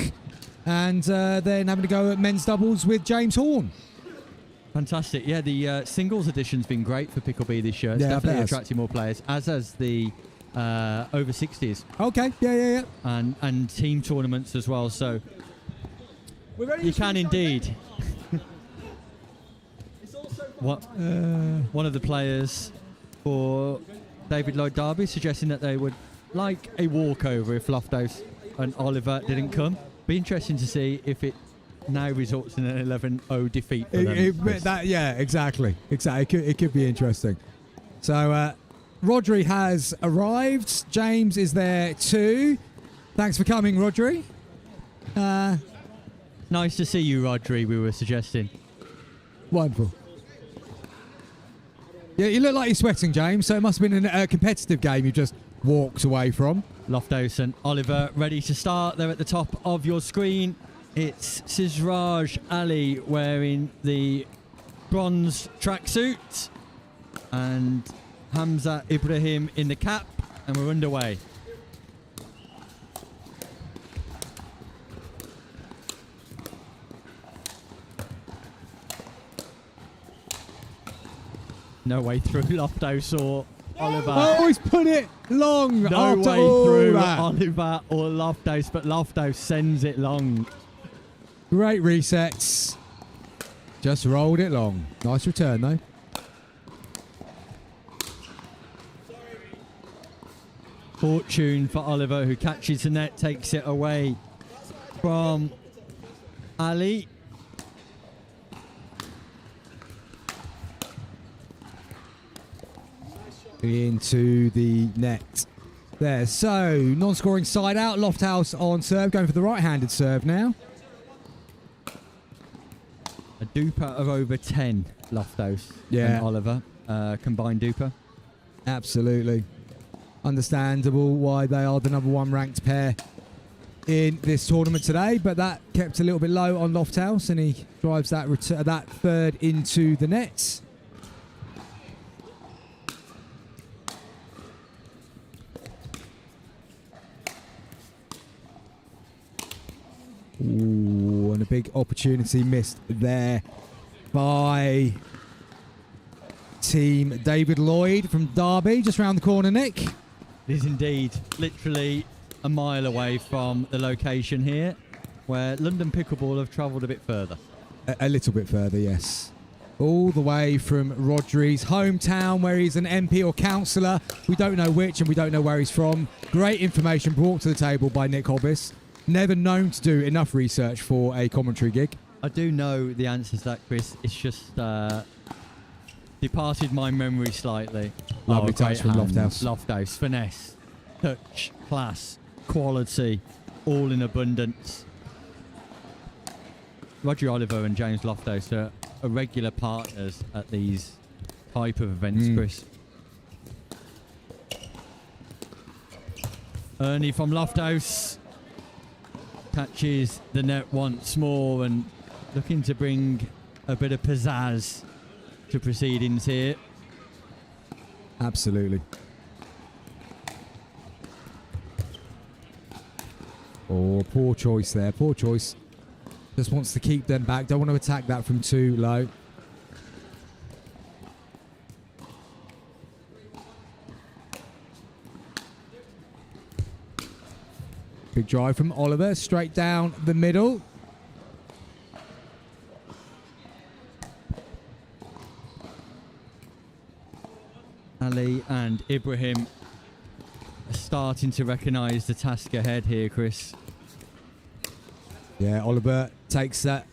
And then having to go at men's doubles with James Horn. Fantastic. Yeah, the singles edition's been great for Pickleball this year. It's definitely attracting more players, as has the over 60s. Okay, yeah. And team tournaments as well, so you can indeed. One of the players for David Lloyd Derby suggesting that they would like a walkover if Loftus and Oliver didn't come. Be interesting to see if it now results in an 11-0 defeat for them. Yeah, exactly. It could be interesting. So Rodri has arrived. James is there too. Thanks for coming, Rodri. Nice to see you, Rodri, we were suggesting. Wonderful. Yeah, you look like you're sweating, James, so it must have been a competitive game you just walked away from. Loftus and Oliver ready to start. They're at the top of your screen. It's Siraj Ali wearing the bronze tracksuit and Hamza Ibrahim in the cap, and we're underway. No way through Loftus or Oliver. Oh, he's put it long. No way through Oliver or Loftus, but Loftus sends it long. Great resets. Just rolled it long. Nice return, though. Fortune for Oliver, who catches the net, takes it away from Ali. Into the net. There. So, non-scoring side out. Lofthouse on serve. Going for the right-handed serve now. A duper of over 10, Loftus and Oliver. Combined duper. Absolutely. Understandable why they are the number one ranked pair in this tournament today, but that kept a little bit low on Lofthouse, and he drives that that third into the net. Ooh, and a big opportunity missed there by team David Lloyd from Derby, just round the corner, Nick. It is indeed literally a mile away from the location here, where London Pickleball have travelled a bit further. A little bit further, yes. All the way from Rodri's hometown, where he's an MP or councillor. We don't know which, and we don't know where he's from. Great information brought to the table by Nick Hobbis. Never known to do enough research for a commentary gig. I do know the answer to that, Chris. It's just departed my memory slightly. Lovely touch from Lofthouse. Lofthouse, finesse, touch, class, quality, all in abundance. Roger Oliver and James Lofthouse are regular partners at these type of events, Chris. Ernie from Lofthouse catches the net once more and looking to bring a bit of pizzazz to proceedings here. Absolutely. Oh, poor choice there. Poor choice. Just wants to keep them back. Don't want to attack that from too low. Big drive from Oliver, straight down the middle. Ali and Ibrahim are starting to recognise the task ahead here, Chris. Yeah, Oliver takes that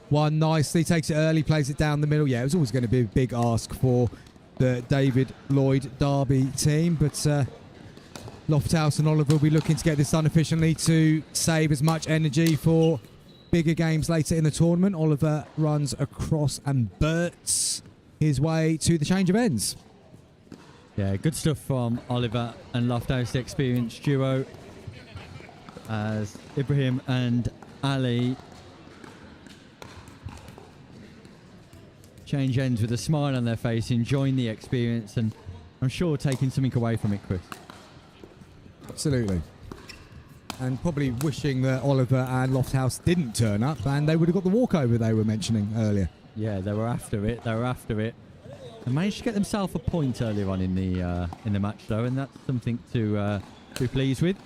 one nicely, takes it early, plays it down the middle. Yeah, it was always going to be a big ask for the David Lloyd Derby team, but Lofthouse and Oliver will be looking to get this done efficiently to save as much energy for bigger games later in the tournament. Oliver runs across and Bert's his way to the change of ends. Yeah, good stuff from Oliver and Lofthouse, the experienced duo, as Ibrahim and Ali change ends with a smile on their face, enjoying the experience, and I'm sure taking something away from it, Chris. Absolutely. And probably wishing that Oliver and Lofthouse didn't turn up and they would have got the walkover they were mentioning earlier. Yeah, they were after it. They managed to get themselves a point earlier on in the match, though, and that's something to be pleased with.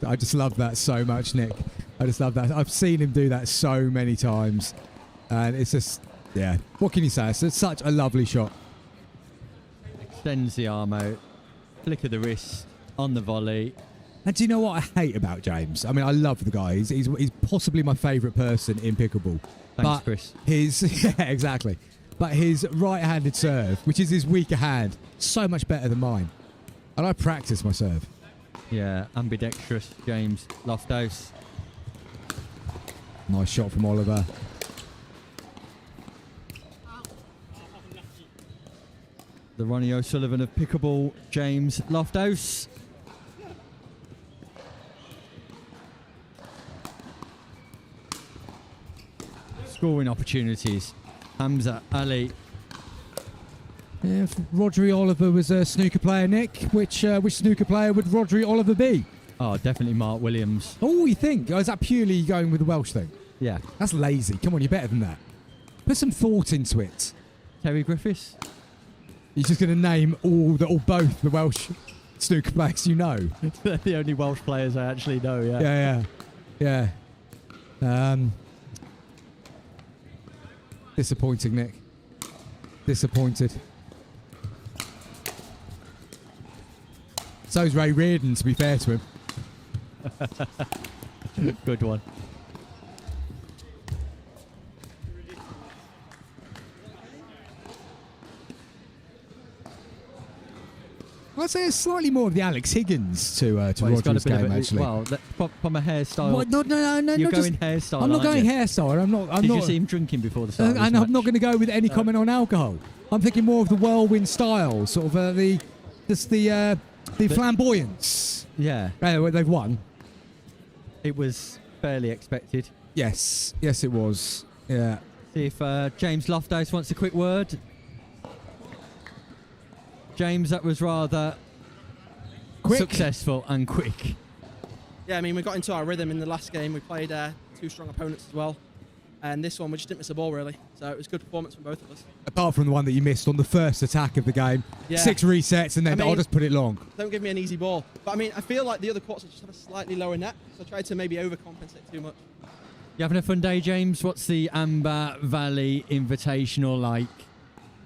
I just love that so much, Nick. I just love that. I've seen him do that so many times. And it's just, yeah. What can you say? It's such a lovely shot. Extends the arm out, flick of the wrist on the volley. And do you know what I hate about James? I mean, I love the guy. He's possibly my favourite person in pickleball. Thanks, Chris. Yeah, exactly. But his right-handed serve, which is his weaker hand, so much better than mine. And I practice my serve. Yeah, ambidextrous James Lofthouse. Nice shot from Oliver. The Ronnie O'Sullivan of pickleball, James Lofthouse. Scoring opportunities. Hamza Ali. Yeah, if Rodri Oliver was a snooker player, Nick, which snooker player would Rodri Oliver be? Oh, definitely Mark Williams. Oh, you think? Oh, is that purely going with the Welsh thing? Yeah. That's lazy. Come on, you're better than that. Put some thought into it. Terry Griffiths. You're just going to name both the Welsh snooker players you know. They're the only Welsh players I actually know, yeah. Yeah. Disappointing, Nick. Disappointed. So's Ray Reardon, to be fair to him. Good one. I'd say it's slightly more of the Alex Higgins to Rodri's game, actually. Well, from a hairstyle. What? No. You're going hairstyle. I'm not going hairstyle. Did you see him drinking before the start? And I'm not going to go with any comment on alcohol. I'm thinking more of the whirlwind style, sort of the flamboyance. Yeah. They've won. It was fairly expected. Yes, it was. Yeah. See if James Lofthouse wants a quick word. James, that was rather quick, successful and quick. Yeah, I mean, we got into our rhythm in the last game. We played two strong opponents as well. And this one, we just didn't miss a ball, really. So it was a good performance from both of us. Apart from the one that you missed on the first attack of the game. Yeah. 6 resets, and then I'll just put it long. Don't give me an easy ball. But, I mean, I feel like the other courts just have a slightly lower net. So I tried to maybe overcompensate too much. You having a fun day, James? What's the Amber Valley Invitational like?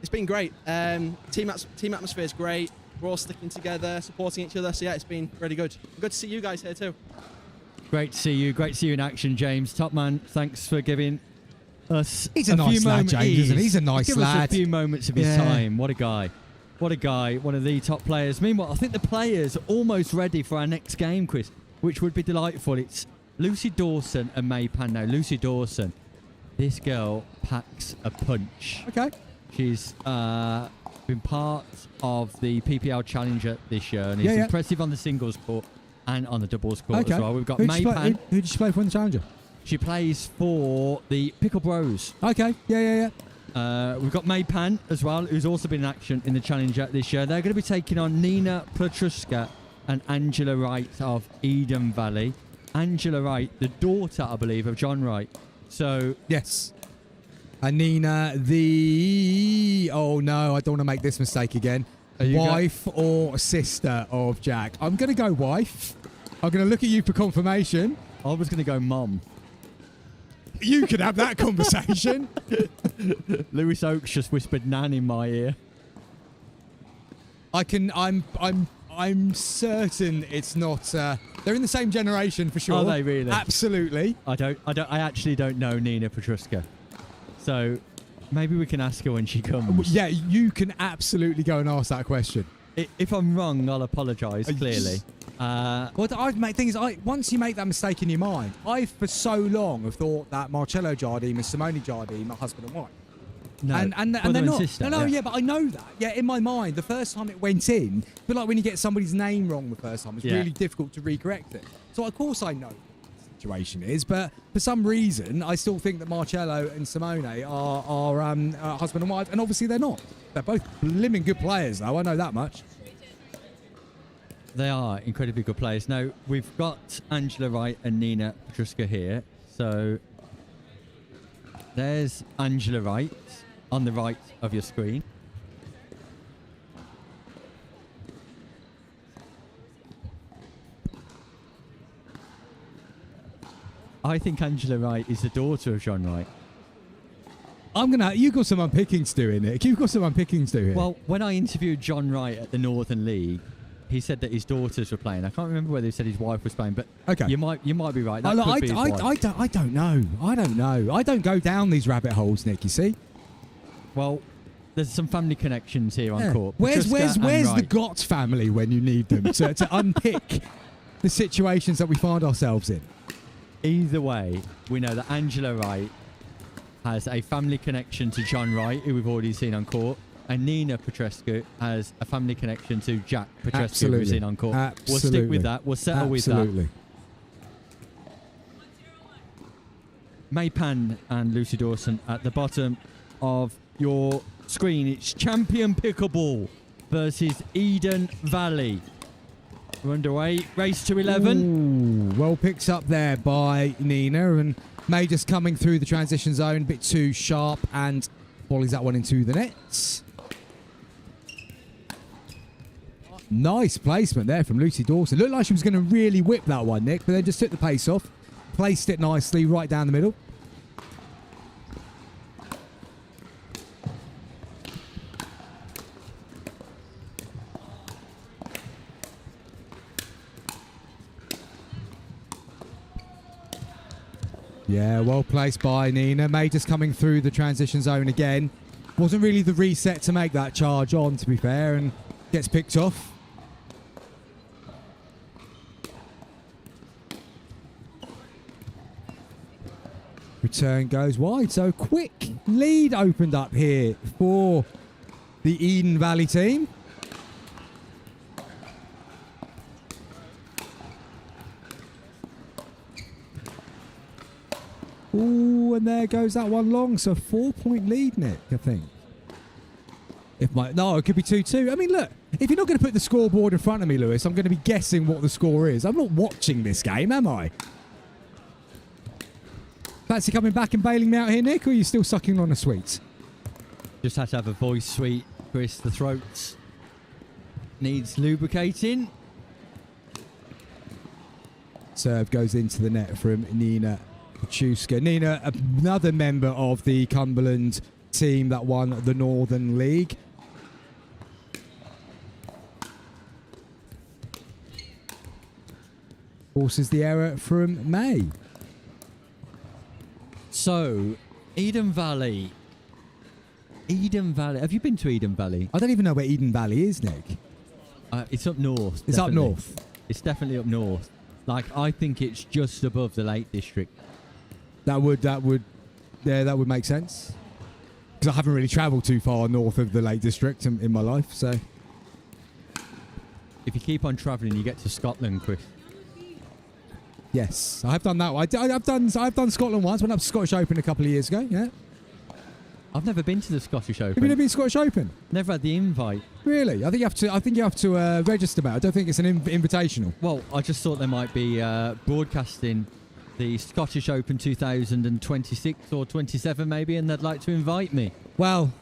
It's been great. Team atmosphere is great. We're all sticking together, supporting each other. So, yeah, it's been really good. Good to see you guys here, too. Great to see you. Great to see you in action, James. Top man, thanks for giving us He's a nice lad, James, isn't he? He's a nice lad. Us a few moments of his time. What a guy. What a guy. One of the top players. Meanwhile, I think the players are almost ready for our next game, Chris, which would be delightful. It's Lucy Dawson and May Pan now. Lucy Dawson. This girl packs a punch. Okay. She's been part of the PPL Challenger this year and is impressive on the singles court and on the doubles court as well. We've got May Pan. Who did she play for in the Challenger? She plays for the Pickle Bros. Okay, yeah. We've got May Pan as well, who's also been in action in the Challenger this year. They're going to be taking on Nina Petruska and Angela Wright of Eden Valley. Angela Wright, the daughter, I believe, of John Wright. So yes. And Nina, oh no, I don't want to make this mistake again. Wife or sister of Jack? I'm going to go wife. I'm going to look at you for confirmation. I was going to go mom. You could have that conversation. Lewis Oakes just whispered Nan in my ear. I'm certain it's not. They're in the same generation for sure. Are they really? Absolutely. I actually don't know Nina Petruska, so maybe we can ask her when she comes. Yeah, you can absolutely go and ask that question. If I'm wrong, I'll apologise clearly. What I've made things. Once you make that mistake in your mind, I for so long have thought that Marcello Jardim and Simone Jardim are husband and wife. No, and brother they're and not. sister, No, yeah. but I know that. Yeah, in my mind, the first time it went in, I feel like when you get somebody's name wrong the first time, it's Yeah. really difficult to recorrect it. So of course I know what the situation is, but for some reason, I still think that Marcello and Simone are husband and wife, and obviously they're not. They're both blimmin' good players, though. I know that much. They are incredibly good players. Now, we've got Angela Wright and Nina Petruska here. So there's Angela Wright on the right of your screen. I think Angela Wright is the daughter of John Wright. You've got some unpicking to do in it. You've got some unpicking to do here. Well, when I interviewed John Wright at the Northern League, he said that his daughters were playing. I can't remember whether he said his wife was playing, but okay. you might be right. That I could be his wife. don't know. I don't know. I don't go down these rabbit holes, Nick, you see? Well, there's some family connections here on court. Where's Petruska and the Wright. Gott family when you need them to unpick the situations that we find ourselves in? Either way, we know that Angela Wright has a family connection to John Wright, who we've already seen on court, and Nina Petruska has a family connection to Jack Petruska, who we've seen on court. Absolutely. We'll stick with that. We'll settle with that. Maypan and Lucy Dawson at the bottom of your screen. It's Champion Pickleball versus Eden Valley. We're underway. Race to 11. Ooh, well picked up there by Nina, and May just coming through the transition zone, a bit too sharp, and volleys that one into the nets. Nice placement there from Lucy Dawson. Looked like she was going to really whip that one, Nick, but then just took the pace off, placed it nicely right down the middle. Yeah, well placed by Nina. May just coming through the transition zone again. Wasn't really the reset to make that charge on, to be fair, and gets picked off. Return goes wide, so quick lead opened up here for the Eden Valley team. Ooh, and there goes that one long. So 4-point lead, Nick, I think. No, it could be 2-2. I mean, look, if you're not going to put the scoreboard in front of me, Lewis, I'm going to be guessing what the score is. I'm not watching this game, am I? Fancy coming back and bailing me out here, Nick, or are you still sucking on a sweet? Just had to have a voice sweet, Chris. The throat needs lubricating. Serve goes into the net from Nina Petruska. Nina, another member of the Cumberland team that won the Northern League. Forces the error from May. So, Eden Valley. Eden Valley. Have you been to Eden Valley? I don't even know where Eden Valley is, Nick. It's up north. It's definitely. up north. It's definitely up north. Like, I think it's just above the Lake District. That would make sense. Because I haven't really travelled too far north of the Lake District in my life, so. If you keep on travelling, you get to Scotland, Chris. Yes, I have done that. I've done Scotland once. Went up to Scottish Open a couple of years ago. Yeah. I've never been to the Scottish Open. Have you never been to Scottish Open? Never had the invite. Really? I think you have to register, but I don't think it's an invitational. Well, I just thought they might be broadcasting the Scottish Open 2026 or 27 maybe, and they'd like to invite me. Well,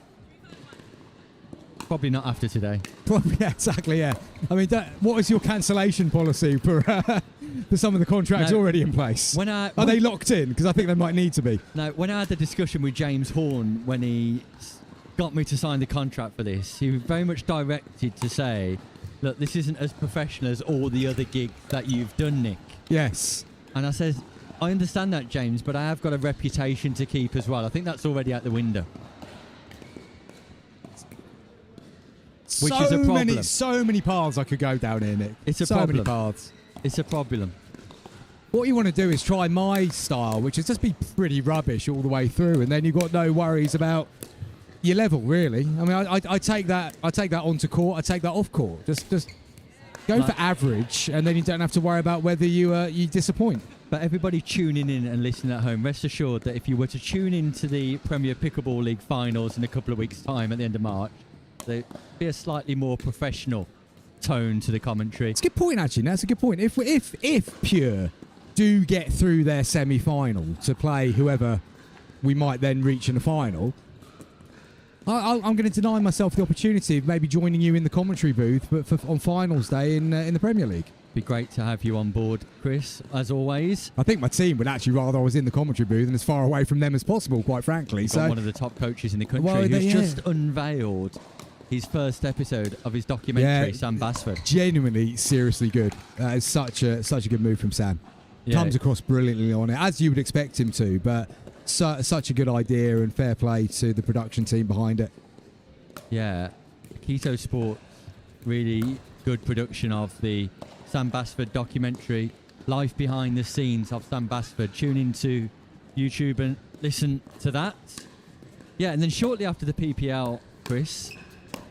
probably not after today. Probably, yeah, exactly, yeah. I mean, what is your cancellation policy for for some of the contracts No, already in place. Are they locked in? Because I think they might need to be. No, when I had the discussion with James Horn when he got me to sign the contract for this, he was very much directed to say, look, this isn't as professional as all the other gigs that you've done, Nick. Yes. And I said, I understand that, James, but I have got a reputation to keep as well. I think that's already out the window. Which is a problem. So many paths I could go down here, Nick. It's a so problem. many paths. It's a problem. What you want to do is try my style, which is just be pretty rubbish all the way through, and then you've got no worries about your level, really. I mean, I take that onto court, I take that off court. Just go for average, and then you don't have to worry about whether you disappoint. But everybody tuning in and listening at home, rest assured that if you were to tune into the Premier Pickleball League finals in a couple of weeks' time at the end of March, there'd be a slightly more professional tone to the commentary. It's a good point, actually. That's a good point. If Pure do get through their semi-final to play whoever we might then reach in the final, I'm going to deny myself the opportunity of maybe joining you in the commentary booth, but on finals day in the Premier League. Be great to have you on board, Chris, as always. I think my team would actually rather I was in the commentary booth and as far away from them as possible, quite frankly. You've got one of the top coaches in the country Well, who's just unveiled his first episode of his documentary, Sam Basford. Genuinely, seriously good. It's such a good move from Sam. Comes across brilliantly on it, as you would expect him to, but such a good idea, and fair play to the production team behind it. Yeah, Keto Sports, really good production of the Sam Basford documentary, life behind the scenes of Sam Basford. Tune into YouTube and listen to that. Yeah, and then shortly after the PPL, Chris,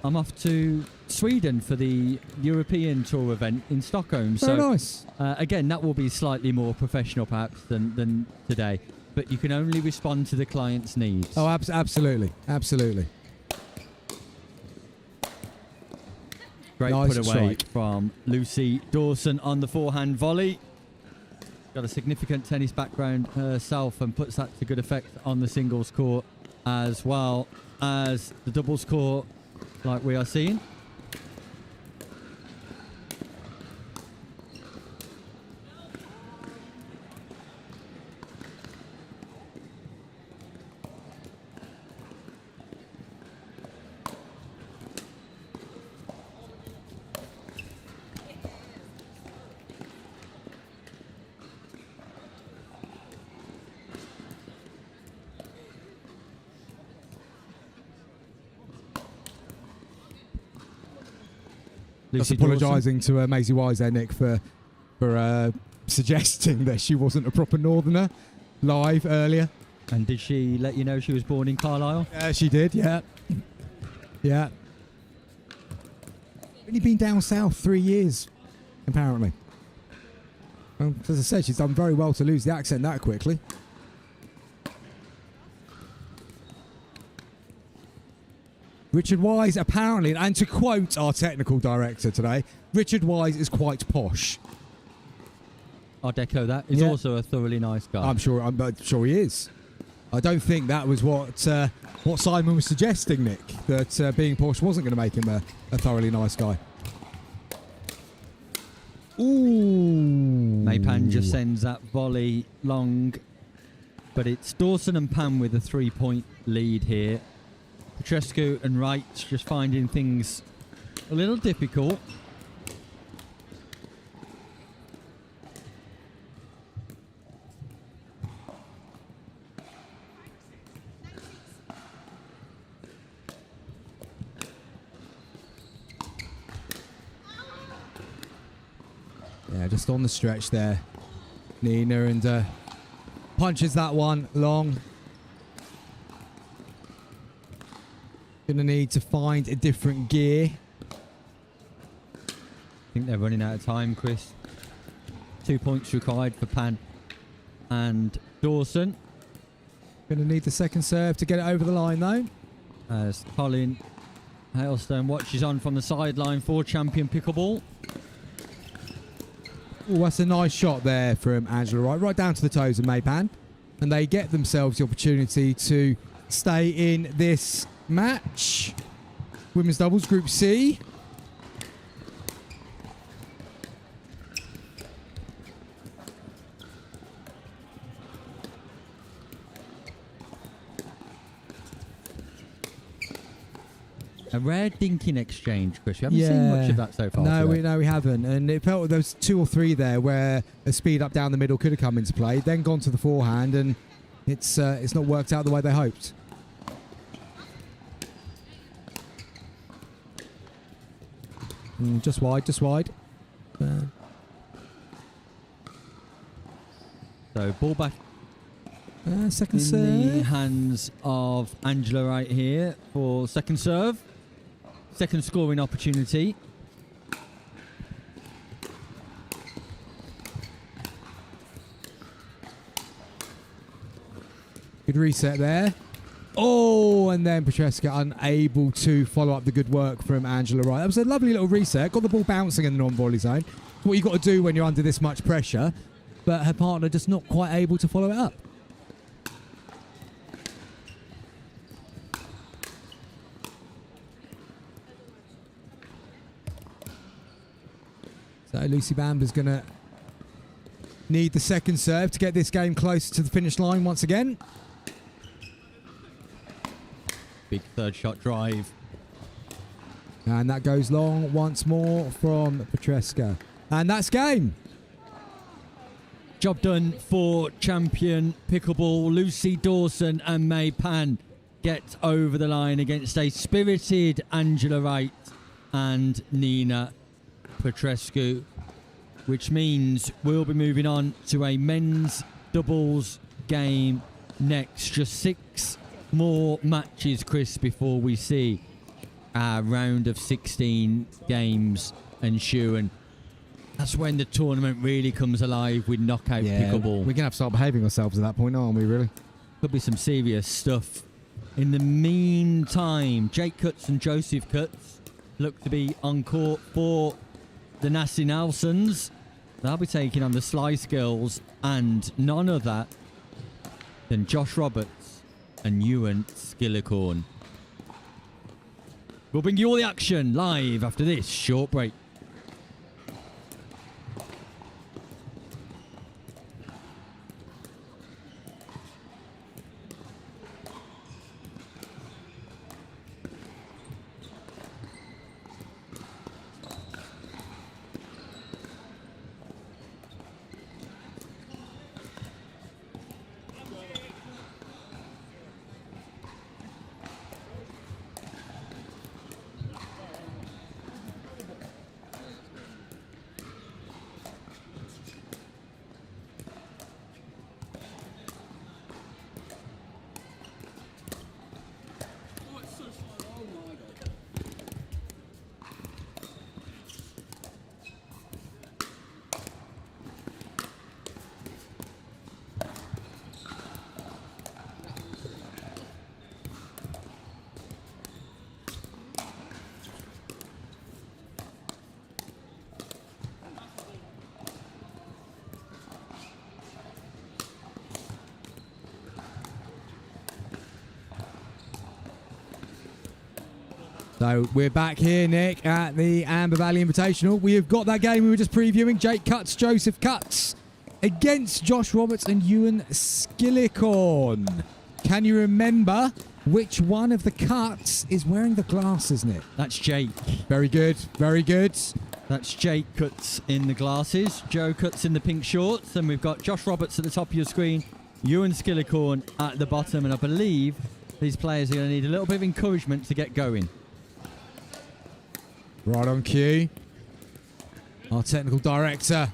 I'm off to Sweden for the European Tour event in Stockholm. Very nice. Again, that will be slightly more professional perhaps than today, but you can only respond to the client's needs. Oh, absolutely. Great nice put away strike from Lucy Dawson on the forehand volley. Got a significant tennis background herself and puts that to good effect on the singles court as well as the doubles court, like we are seeing. Just apologising to Maisie Wise there, Nick, for suggesting that she wasn't a proper Northerner live earlier. And did she let you know she was born in Carlisle? She did, yeah. Yeah. Only been down south 3 years, apparently. Well, as I said, she's done very well to lose the accent that quickly. Richard Wise, apparently, and to quote our technical director today, Richard Wise is quite posh. I'd echo that. He's also a thoroughly nice guy. I'm sure he is. I don't think that was what Simon was suggesting, Nick, that being posh wasn't going to make him a thoroughly nice guy. Ooh. Maypan just sends that volley long, but it's Dawson and Pan with a 3-point lead here. Petrescu and Wright just finding things a little difficult. Yeah, just on the stretch there, Nina, and punches that one long. Gonna need to find a different gear. I think they're running out of time, Chris. 2 points required for Pan and Dawson. Gonna need the second serve to get it over the line, though. As Colin Hailstone watches on from the sideline for Champion Pickleball. Oh, that's a nice shot there from Angela Wright, right down to the toes of Maypan. And they get themselves the opportunity to stay in this match. Women's doubles, Group C. A rare dinking exchange, Chris. We haven't seen much of that so far. No, today. we haven't. And it felt there was 2 or 3 there where a speed up down the middle could have come into play, then gone to the forehand, and it's not worked out the way they hoped. Just wide. So ball back Second in serve. the hands of Angela right here for second serve. Second scoring opportunity. Good reset there. Oh, and then Petreska unable to follow up the good work from Angela Wright. That was a lovely little reset. Got the ball bouncing in the non-volley zone. What you've got to do when you're under this much pressure. But her partner just not quite able to follow it up. So Lucy Bamber's going to need the second serve to get this game closer to the finish line once again. Big third shot drive. And that goes long once more from Petreska. And that's game. Job done for champion Pickleball. Lucy Dawson and May Pan get over the line against a spirited Angela Wright and Nina Petrescu, which means we'll be moving on to a men's doubles game next. Just 6 more matches, Chris, before we see our round of 16 games ensuing. That's when the tournament really comes alive with knockout pickleball. We're going to have to start behaving ourselves at that point, aren't we, really? Could be some serious stuff. In the meantime, Jake Cutts and Joseph Cutts look to be on court for the Nasty Nelsons. They'll be taking on the Slice Girls and none other than Josh Roberts and Ewan Skillicorn. We'll bring you all the action live after this short break. So we're back here, Nick, at the Amber Valley Invitational. We have got that game we were just previewing. Jake Cutts, Joseph Cutts against Josh Roberts and Ewan Skillicorn. Can you remember which one of the Cutts is wearing the glasses, Nick? That's Jake. Very good, very good. That's Jake Cutts in the glasses, Joe Cutts in the pink shorts, and we've got Josh Roberts at the top of your screen, Ewan Skillicorn at the bottom, and I believe these players are going to need a little bit of encouragement to get going. Right on cue. Our technical director,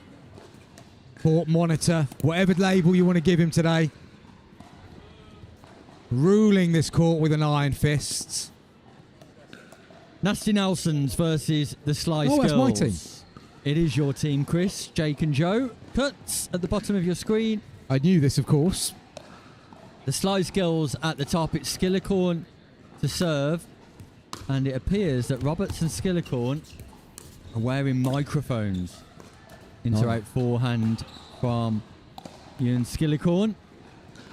court monitor, whatever label you want to give him today, ruling this court with an iron fist. Nasty Nelsons versus the Slice Girls. That's my team. It is your team, Chris. Jake and Joe. Cutts at the bottom of your screen. I knew this, of course. The Slice Girls at the top. It's Skillicorn to serve. And it appears that Roberts and Skillicorn are wearing microphones. Into out forehand from Ewan Skillicorn.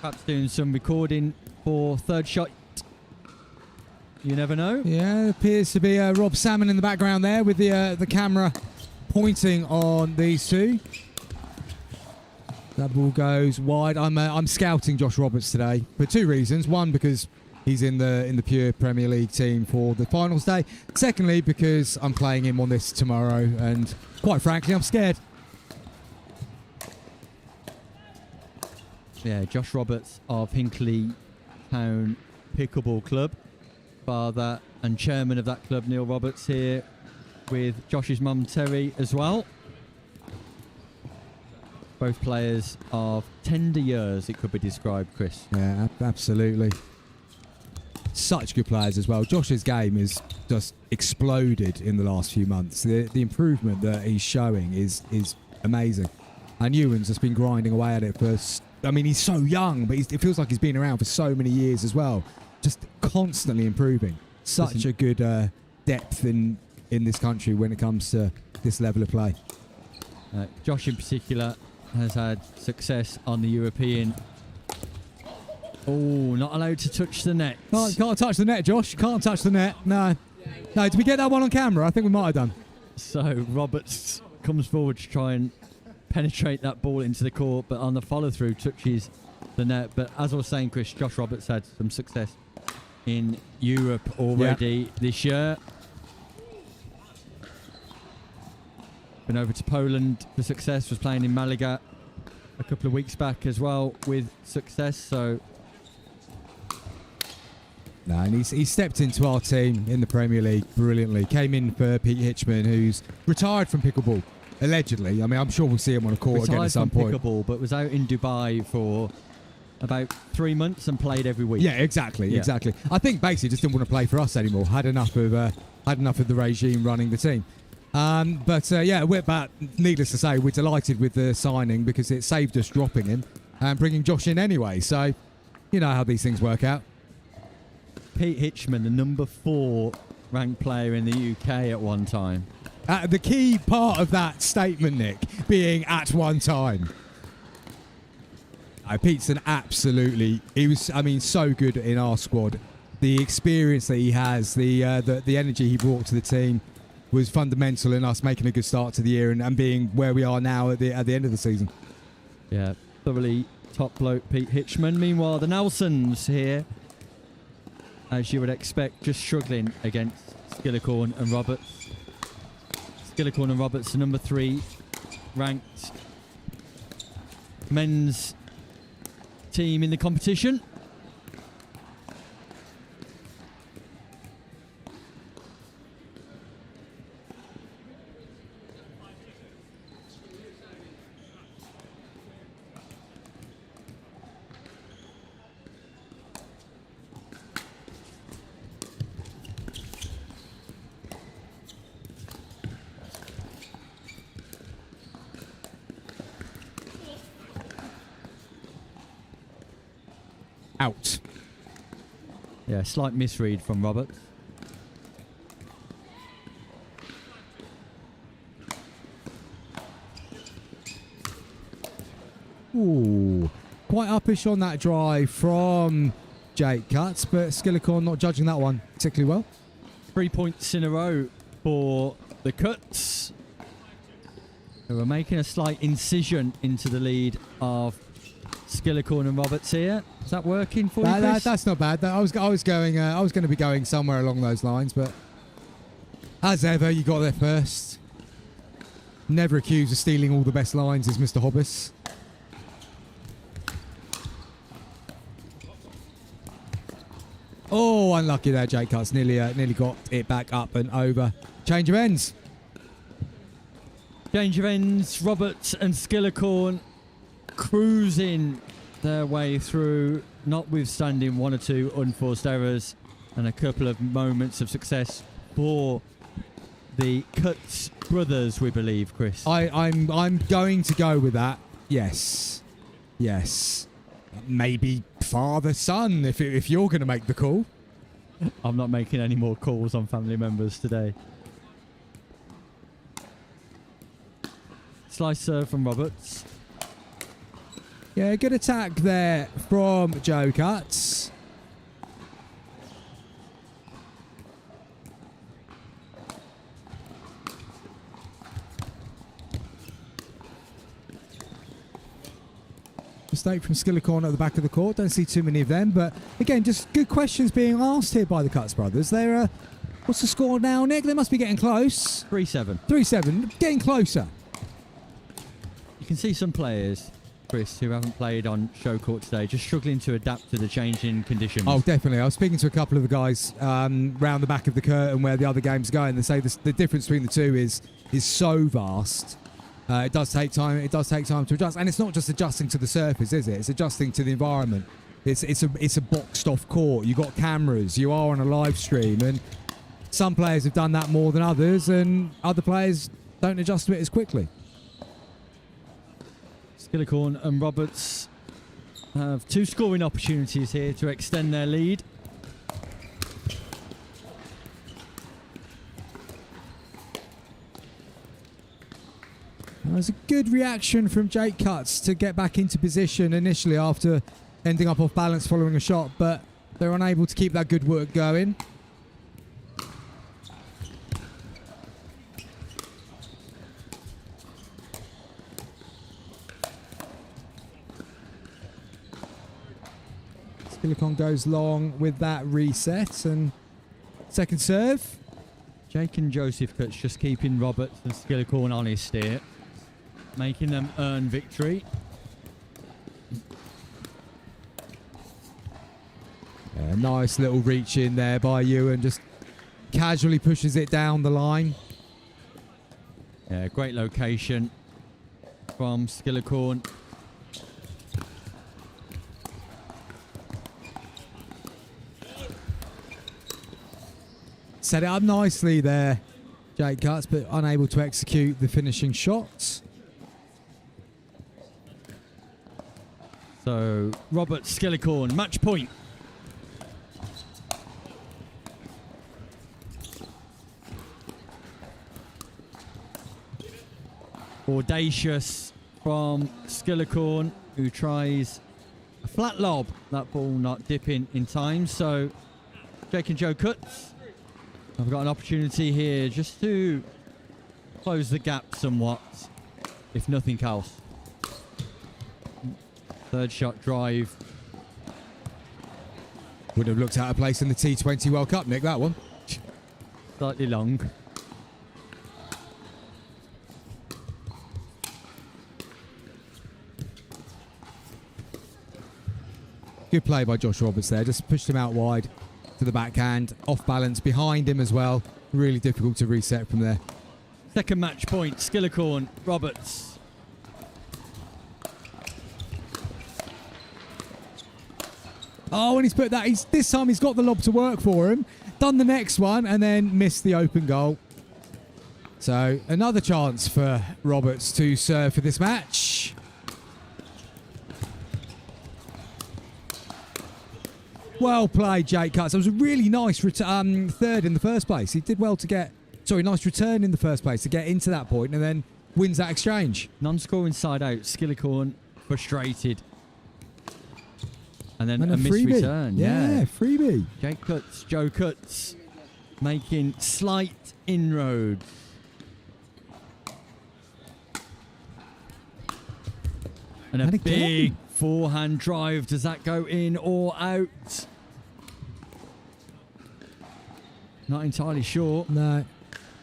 Perhaps doing some recording for third shot. You never know. Yeah, appears to be Rob Salmon in the background there with the camera pointing on these two. That ball goes wide. I'm scouting Josh Roberts today for 2 reasons. One, because he's in the pure Premier League team for the finals day. Secondly, because I'm playing him on this tomorrow, and quite frankly, I'm scared. Yeah, Josh Roberts of Hinkley Town Pickleball Club, father and chairman of that club, Neil Roberts, here with Josh's mum Terry as well. Both players of tender years, it could be described, Chris. Yeah, absolutely. Such good players as well. Josh's game has just exploded in the last few months. The improvement that he's showing is amazing. And Ewan's just been grinding away at it for... I mean, he's so young, but it feels like he's been around for so many years as well. Just constantly improving. Such a good depth in this country when it comes to this level of play. Josh in particular has had success on the European. Oh, not allowed to touch the net. Can't touch the net, Josh. Can't touch the net. No. No, did we get that one on camera? I think we might have done. So Roberts comes forward to try and penetrate that ball into the court, but on the follow-through touches the net. But as I was saying, Chris, Josh Roberts had some success in Europe already this year. Been over to Poland for success, was playing in Malaga a couple of weeks back as well with success. So no, and he stepped into our team in the Premier League brilliantly. Came in for Pete Hitchman, who's retired from pickleball, allegedly. I mean, I'm sure we'll see him on a court again at some point. Pickleball, but was out in Dubai for about 3 months and played every week. Yeah, exactly. I think basically just didn't want to play for us anymore. Had enough of the regime running the team. But needless to say, we're delighted with the signing because it saved us dropping him and bringing Josh in anyway. So, you know how these things work out. Pete Hitchman, the number 4 ranked player in the UK at one time. The key part of that statement, Nick, being at one time. Pete's he was, so good in our squad. The experience that he has, the energy he brought to the team was fundamental in us making a good start to the year and being where we are now at the end of the season. Yeah, thoroughly top bloke Pete Hitchman. Meanwhile, the Nelsons here, as you would expect, just struggling against Skillicorn and Roberts. Skillicorn and Roberts, the number 3 ranked men's team in the competition. Out. Yeah, slight misread from Roberts. Ooh, quite uppish on that drive from Jake Cutts, but Skillicorn not judging that one particularly well. 3 points in a row for the Cutts, who are making a slight incision into the lead of Skillicorn and Roberts here. Is that working for you, Chris? That's not bad. I was going to be going somewhere along those lines, but as ever, you got there first. Never accused of stealing all the best lines is Mr. Hobbis. Oh, unlucky there, Jake Cutts. Nearly got it back up and over. Change of ends. Change of ends. Roberts and Skillicorn cruising their way through, notwithstanding 1 or 2 unforced errors and a couple of moments of success for the Cutts brothers, we believe, Chris. I'm going to go with that. Yes. Maybe father, son, if you're going to make the call. I'm not making any more calls on family members today. Slice serve from Roberts. Yeah, good attack there from Joe Cutts. mistake from Skillicorn at the back of the court. Don't see too many of them, but again, just good questions being asked here by the Cuts brothers. They're, what's the score now, Nick? They must be getting close. 3-7. 3-7, getting closer. You can see some players, Chris, who haven't played on show court today, just struggling to adapt to the changing conditions. Oh, definitely. I was speaking to a couple of the guys round the back of the curtain where the other games go, and they say the difference between the two is so vast. It does take time. It does take time to adjust, and it's not just adjusting to the surface, is it? It's adjusting to the environment. It's a boxed off court. You've got cameras. You are on a live stream, and some players have done that more than others, and other players don't adjust to it as quickly. Skillicorn and Roberts have 2 scoring opportunities here to extend their lead. There's a good reaction from Jake Cuts to get back into position initially after ending up off balance following a shot, but they're unable to keep that good work going. Skillicon goes long with that reset and second serve. Jake and Joseph Cuts just keeping Roberts and Skillicorn honest here, making them earn victory. Yeah, nice little reach in there by Ewan, just casually pushes it down the line. Yeah, great location from Skillicorn. Set it up nicely there, Jake Cuts, but unable to execute the finishing shots. So, Robert Skillicorn, match point. Audacious from Skillicorn, who tries a flat lob. That ball not dipping in time. So, Jake and Joe Cuts have got an opportunity here just to close the gap somewhat, if nothing else. Third shot drive. Would have looked out of place in the T20 World Cup, Nick, that one. Slightly long. Good play by Josh Roberts there. Just pushed him out wide to the backhand. Off balance behind him as well. Really difficult to reset from there. Second match point, Skillicorn, Roberts. Oh, and he's put that. This time he's got the lob to work for him. Done the next one and then missed the open goal. So another chance for Roberts to serve for this match. Well played, Jake Cuts. It was a really nice third in the first place. He did well to get, nice return in the first place to get into that point and then wins that exchange. Non-scoring side out, Skillicorn frustrated. And then a missed freebie. return. Yeah, freebie. Jake Cuts, Joe Cuts, making slight inroads. And a big forehand drive. Does that go in or out? Not entirely sure. No.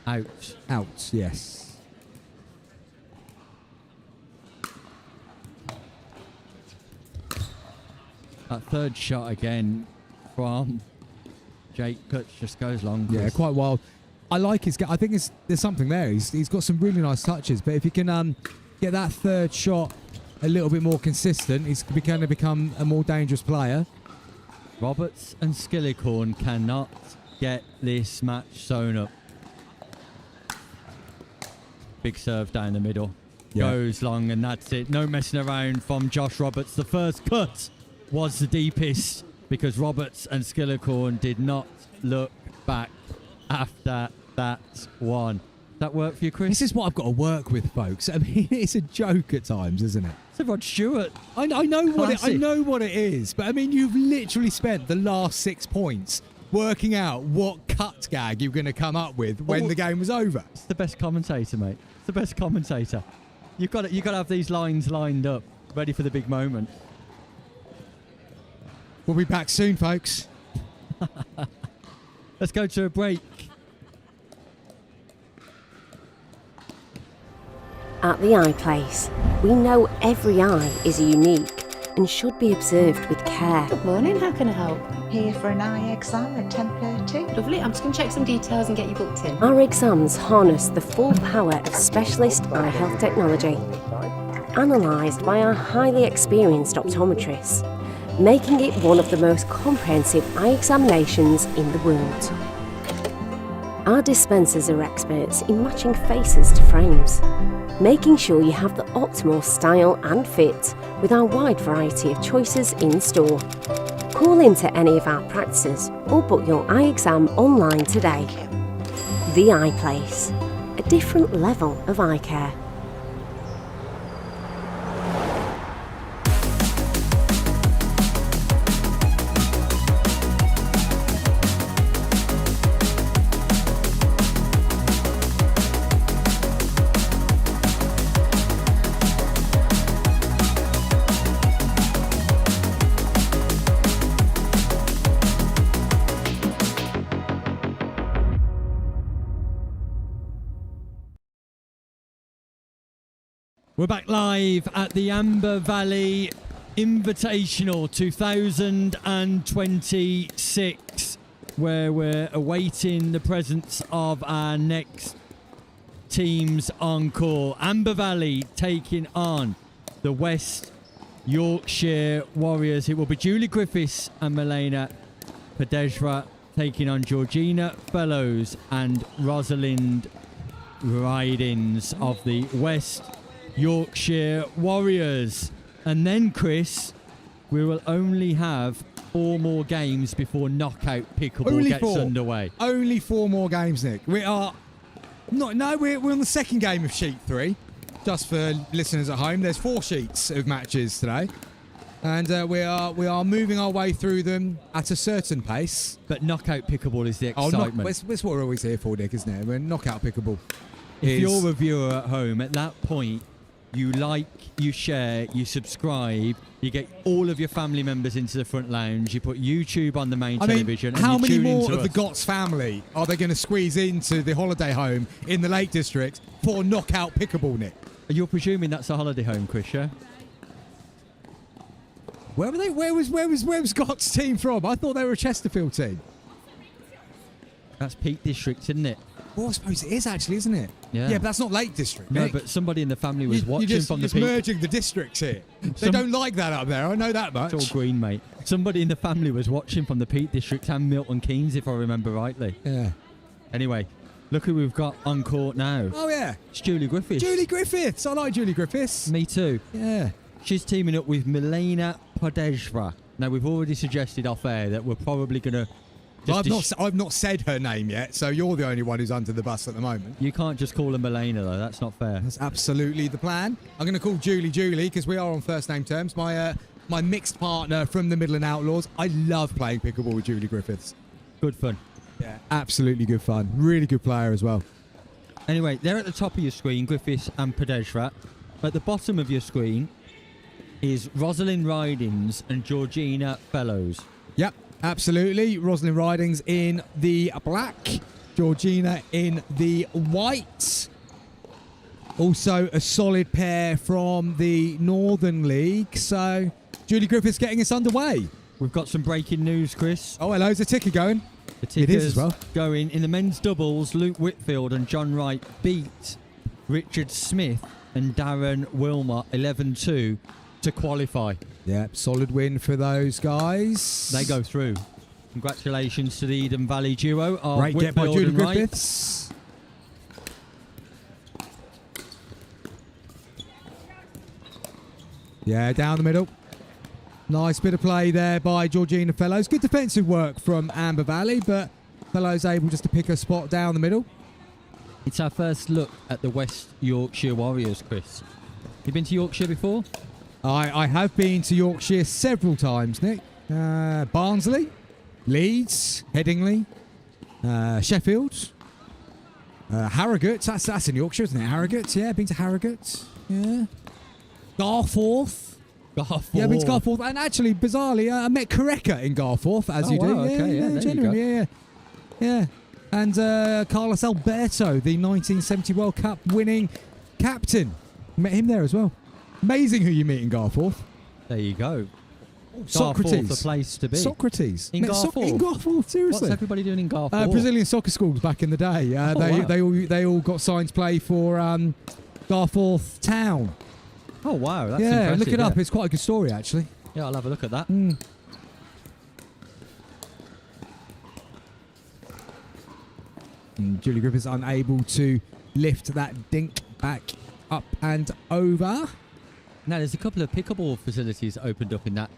Out. Out, yes. That third shot again from Jake Cuts just goes long. Yeah, quite wild. I like his. I think there's something there. He's got some really nice touches, but if he can get that third shot a little bit more consistent, he's going to become a more dangerous player. Roberts and Skillicorn cannot get this match sewn up. Big serve down the middle. Yeah. Goes long and that's it. No messing around from Josh Roberts. The first cut was the deepest because Roberts and Skillicorn did not look back after that one. That work for you, Chris? This is what I've got to work with, folks. I mean, it's a joke at times, isn't it? It's a Rod Stewart. I know what it is, but I mean, you've literally spent the last 6 points working out what cut gag you're going to come up with when the game was over. It's the best commentator, mate. It's the best commentator. You've got to have these lines lined up, ready for the big moment. We'll be back soon, folks. Let's go to a break. At the Eye Place, we know every eye is unique and should be observed with care. Good morning, how can I help? Here for an eye exam at 10:30. Lovely, I'm just going to check some details and get you booked in. Our exams harness the full power of specialist eye health technology, analysed by our highly experienced optometrists, making it one of the most comprehensive eye examinations in the world. Our dispensers are experts in matching faces to frames, making sure you have the optimal style and fit with our wide variety of choices in store. Call into any of our practices or book your eye exam online today. The Eye Place, a different level of eye care. We're back live at the Amber Valley Invitational 2026, where we're awaiting the presence of our next team's encore. Amber Valley taking on the West Yorkshire Warriors. It will be Julie Griffiths and Milena Podejra taking on Georgina Fellows and Rosalind Ridings of the West Yorkshire Warriors. And then, Chris, we will only have 4 more games before knockout pickleball gets underway. Only 4 more games, Nick. We're on the second game of sheet 3. Just for listeners at home, there's 4 sheets of matches today, and we are moving our way through them at a certain pace. But knockout pickleball is the excitement. That's what we're always here for, Nick, isn't it? We're knockout pickleball. If you're a viewer at home, at that point, you like, you share, you subscribe, you get all of your family members into the front lounge, you put YouTube on the main television. How and many more of us. the Gotts family are they going to squeeze into the holiday home in the Lake District for knockout pickleball, Nick? You're presuming that's a holiday home, Chris, yeah? Where were they? Where was Gotts' team from? I thought they were a Chesterfield team. That's Peak District, isn't it? Well, I suppose it is actually, isn't it? Yeah. Yeah, but that's not Lake District, No, Nick. but somebody in the family was watching from the You're Peak. merging the districts here. They don't like that up there. I know that much. It's all green, mate. Somebody in the family was watching from the Peak District and Milton Keynes, if I remember rightly. Yeah. Anyway, look who we've got on court now. Oh, yeah. It's Julie Griffiths. Julie Griffiths. I like Julie Griffiths. Me too. Yeah. She's teaming up with Milena Podejra. Now, we've already suggested off air that we're probably going to... I've not said her name yet, so you're the only one who's under the bus at the moment. You can't just call her Milena, though. That's not fair. That's absolutely the plan. I'm going to call Julie because we are on first name terms. My mixed partner from the Midland Outlaws. I love playing pickleball with Julie Griffiths. Good fun. Yeah, absolutely good fun. Really good player as well. Anyway, they're at the top of your screen, Griffiths and Podejra. At the bottom of your screen is Rosalind Ridings and Georgina Fellows. Yep, absolutely. Rosalind Ridings in the black, Georgina in the white. Also a solid pair from the Northern League. So Julie Griffiths getting us underway. We've got some breaking news, Chris. Oh, hello, is the ticker going? The ticker's It is as well. Going in the men's doubles. Luke Whitfield and John Wright beat Richard Smith and Darren Wilmot 11-2 to qualify. Yeah, solid win for those guys. They go through. Congratulations to the Eden Valley duo of Great get by Whitfield Julie and Wright. Griffiths. Yeah, down the middle. Nice bit of play there by Georgina Fellows. Good defensive work from Amber Valley, but Fellows able just to pick a spot down the middle. It's our first look at the West Yorkshire Warriors, Chris. You been to Yorkshire before? I have been to Yorkshire several times, Nick. Barnsley, Leeds, Headingley, Sheffield, Harrogate. That's in Yorkshire, isn't it? Harrogate, yeah. Been to Harrogate, yeah. Garforth. Garforth. Yeah, I've been to Garforth, and actually, bizarrely, I met Koreka in Garforth, as Oh, you do. wow, Yeah, okay, yeah, there you genuinely, yeah. And Carlos Alberto, the 1970 World Cup winning captain. Met him there as well. Amazing who you meet in Garforth. There you go. Socrates. Garforth, the place to be. Socrates. In Garforth? In Garforth, seriously. What's everybody doing in Garforth? Brazilian soccer schools back in the day. Wow. They all got signed to play for Garforth Town. Oh, wow. That's Yeah, impressive. look it up. It's quite a good story, actually. Yeah, I'll have a look at that. Julie Griffiths unable to lift that dink back up and over. Now, there's a couple of pickleball facilities opened up in that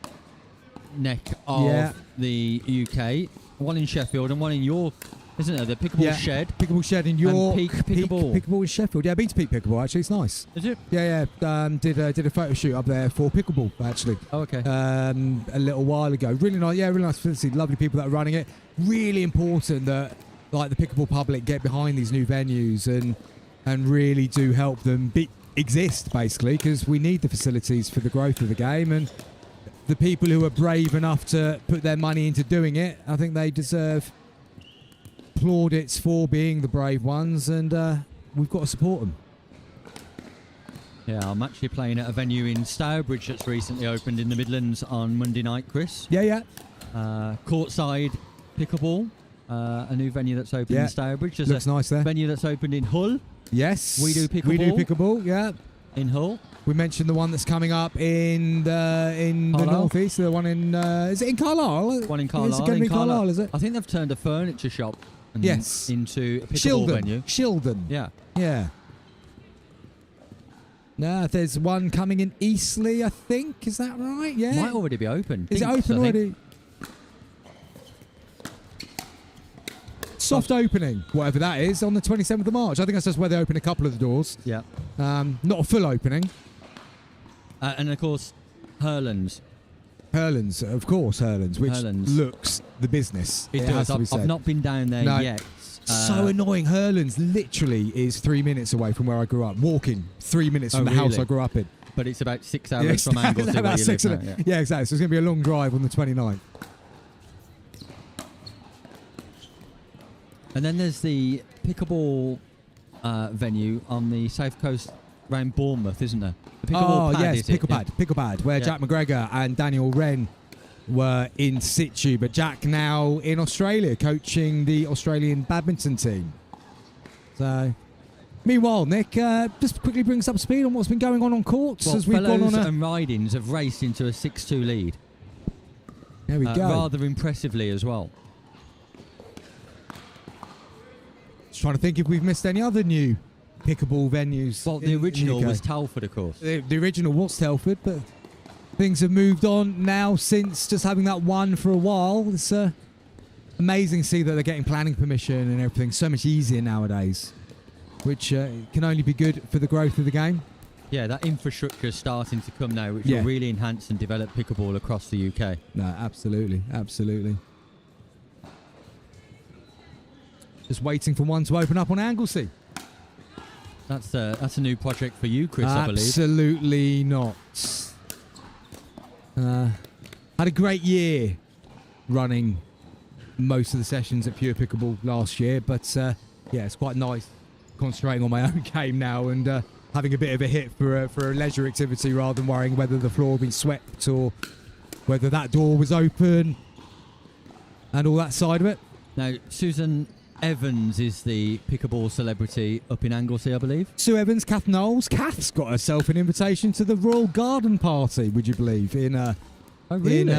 neck of the UK. One in Sheffield and one in York, isn't there? The Pickleball Shed. Pickleball Shed in York. Peak Pickleball. Pickleball in Sheffield. Yeah, I've been to Peak Pickleball, actually. It's nice. Is it? Yeah. Did a photo shoot up there for Pickleball, actually. Oh, okay. A little while ago. Really nice. Yeah, really nice facility. Lovely people that are running it. Really important that like the Pickleball public get behind these new venues and really do help them exist, basically, because we need the facilities for the growth of the game, and the people who are brave enough to put their money into doing it, I think they deserve plaudits for being the brave ones, and we've got to support them. Yeah, I'm actually playing at a venue in Stourbridge that's recently opened in the Midlands on Monday night, Chris. Yeah. Courtside Pickleball, a new venue that's opened in Stourbridge. There's Looks nice there. venue that's opened in Hull. Yes. We do Pickleball. We do Pickleball, yeah. In Hull. We mentioned the one that's coming up in the northeast. The one in is it in Carlisle? One in Carlisle. Is it going to be Carlisle? Is it? I think they've turned a furniture shop into a pickleball Shildon. venue. Shildon. Yeah. No, there's one coming in Eastleigh, I think. Is that right? Yeah. Might already be open. Is it open already? Soft opening, whatever that is, on the 27th of March. I think that's just where they open a couple of the doors. Yeah. Not a full opening. And of course, Hurlands. Hurlands, of course, which looks the business. It does. I've not been down there yet. So annoying. Hurlands literally is 3 minutes away from where I grew up. Walking 3 minutes from the house I grew up in. But it's about 6 hours from Anglesey where you live now. Yeah, exactly. So it's going to be a long drive on the 29th. And then there's the pickleball venue on the south coast around Bournemouth, isn't there? The pickleball pad, is it? Pickleball, where Jack McGregor and Daniel Wren were in situ, but Jack now in Australia coaching the Australian badminton team. So, meanwhile, Nick, just quickly bring us up to speed on what's been going on courts as we've gone on. And Ridings have raced into a 6-2 lead. There we go. Rather impressively as well. Just trying to think if we've missed any other new pickleball venues. Well, the original was Telford, of course. The original was Telford, but things have moved on now since just having that one for a while. It's amazing to see that they're getting planning permission and everything so much easier nowadays, which can only be good for the growth of the game. Yeah, that infrastructure is starting to come now, which will really enhance and develop pickleball across the UK. No, absolutely. Just waiting for one to open up on Anglesey. That's a new project for you, Chris, I believe. Absolutely not. Had a great year running most of the sessions at Pure Pickleball last year, but it's quite nice concentrating on my own game now and having a bit of a hit for a leisure activity rather than worrying whether the floor had been swept or whether that door was open and all that side of it. Now, Susan Evans is the pickleball celebrity up in Anglesey, I believe. Sue Evans, Kath Knowles. Kath's got herself an invitation to the Royal Garden Party, would you believe? Oh, really?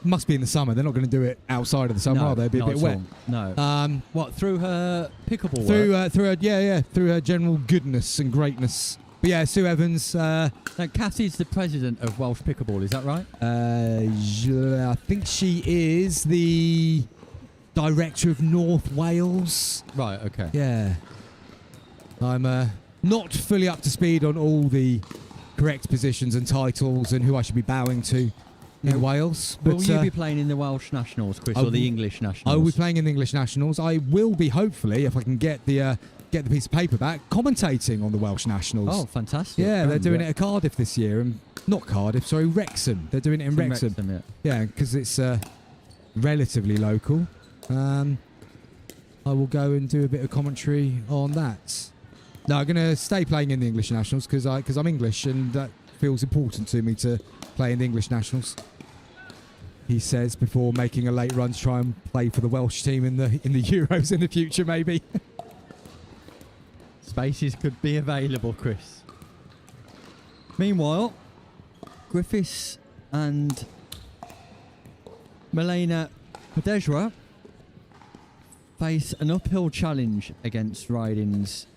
Must be in the summer. They're not going to do it outside of the summer, are they? It'd be a bit wet. No. What, through her pickleball work? Through her general goodness and greatness. But yeah, Sue Evans. Now, Kathy's the president of Welsh Pickleball, is that right? I think she is the director of North Wales. Right, okay. Yeah. I'm not fully up to speed on all the correct positions and titles and who I should be bowing to in Wales. But will you be playing in the Welsh Nationals, Chris, or the English Nationals? I will be playing in the English Nationals. I will be, hopefully, if I can get the get the piece of paper back, commentating on the Welsh Nationals. Oh, fantastic. Yeah, they're doing it at Cardiff this year. And not Cardiff, sorry, Wrexham. They're doing it in Wrexham. Yeah, because it's relatively local. I will go and do a bit of commentary on that. No, I'm going to stay playing in the English Nationals because I'm English and that feels important to me to play in the English Nationals. He says before making a late run to try and play for the Welsh team in the Euros in the future, maybe. Spaces could be available, Chris. Meanwhile, Griffiths and Milena Podejra face an uphill challenge against Ridings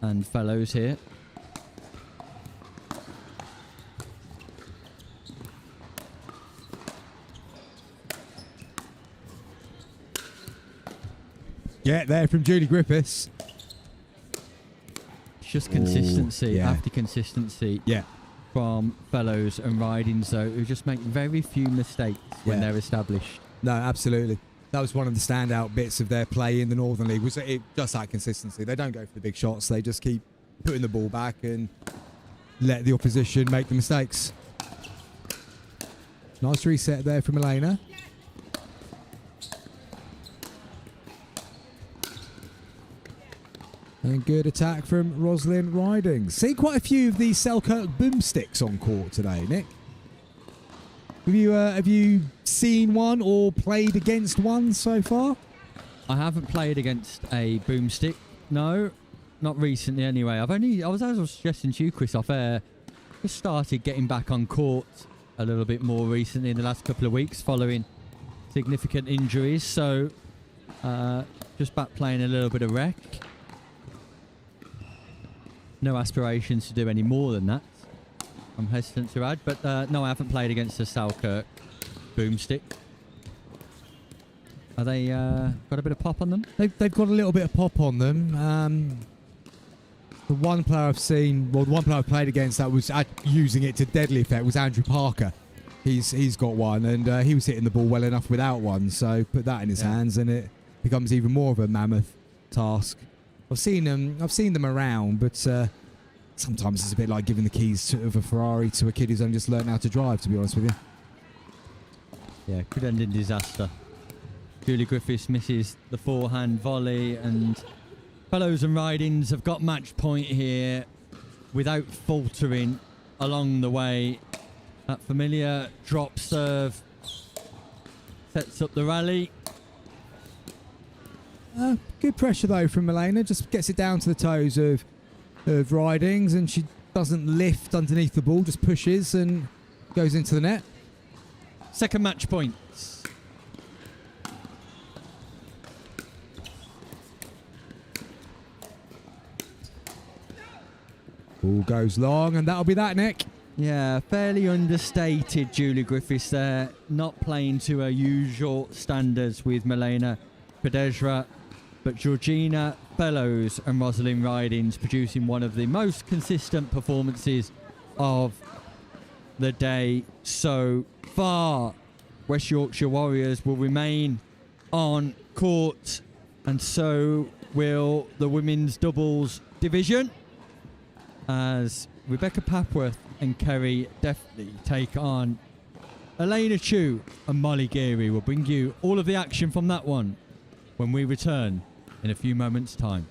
and Fellows here. Yeah, there from Julie Griffiths. It's just consistency yeah. after consistency. Yeah. From Fellows and Ridings, though, who just make very few mistakes when they're established. No, absolutely. That was one of the standout bits of their play in the Northern League, was just that consistency. They don't go for the big shots. They just keep putting the ball back and let the opposition make the mistakes. Nice reset there from Elena. And good attack from Rosalind Ridings. See quite a few of these Selkirk boomsticks on court today, Nick. Have you seen one or played against one so far? I haven't played against a boomstick. No, not recently anyway. I was suggesting to you, Chris, off air, just started getting back on court a little bit more recently in the last couple of weeks following significant injuries. So just back playing a little bit of rec. No aspirations to do any more than that, I'm hesitant to add, but no, I haven't played against a Selkirk boomstick. Are they got a bit of pop on them? They've got a little bit of pop on them. The one player I've seen, well, the one player I've played against that was using it to deadly effect was Andrew Parker. He's got one, and he was hitting the ball well enough without one, so put that in his hands, and it becomes even more of a mammoth task. I've seen them around, but sometimes it's a bit like giving the keys of a Ferrari to a kid who's only just learned how to drive, to be honest with you. Yeah, could end in disaster. Julie Griffiths misses the forehand volley, and Fellows and Ridings have got match point here without faltering along the way. That familiar drop serve sets up the rally. Good pressure though from Milena, just gets it down to the toes of Ridings, and she doesn't lift underneath the ball, just pushes and goes into the net. Second match point. Ball goes long, and that'll be that, Nick. Yeah, fairly understated Julie Griffiths there, not playing to her usual standards with Milena Podejra. But Georgina Fellows and Rosalind Ridings producing one of the most consistent performances of the day so far. West Yorkshire Warriors will remain on court, and so will the women's doubles division, as Rebecca Papworth and Kerry definitely take on Elena Chu and Molly Geary. We'll bring you all of the action from that one when we return in a few moments' time.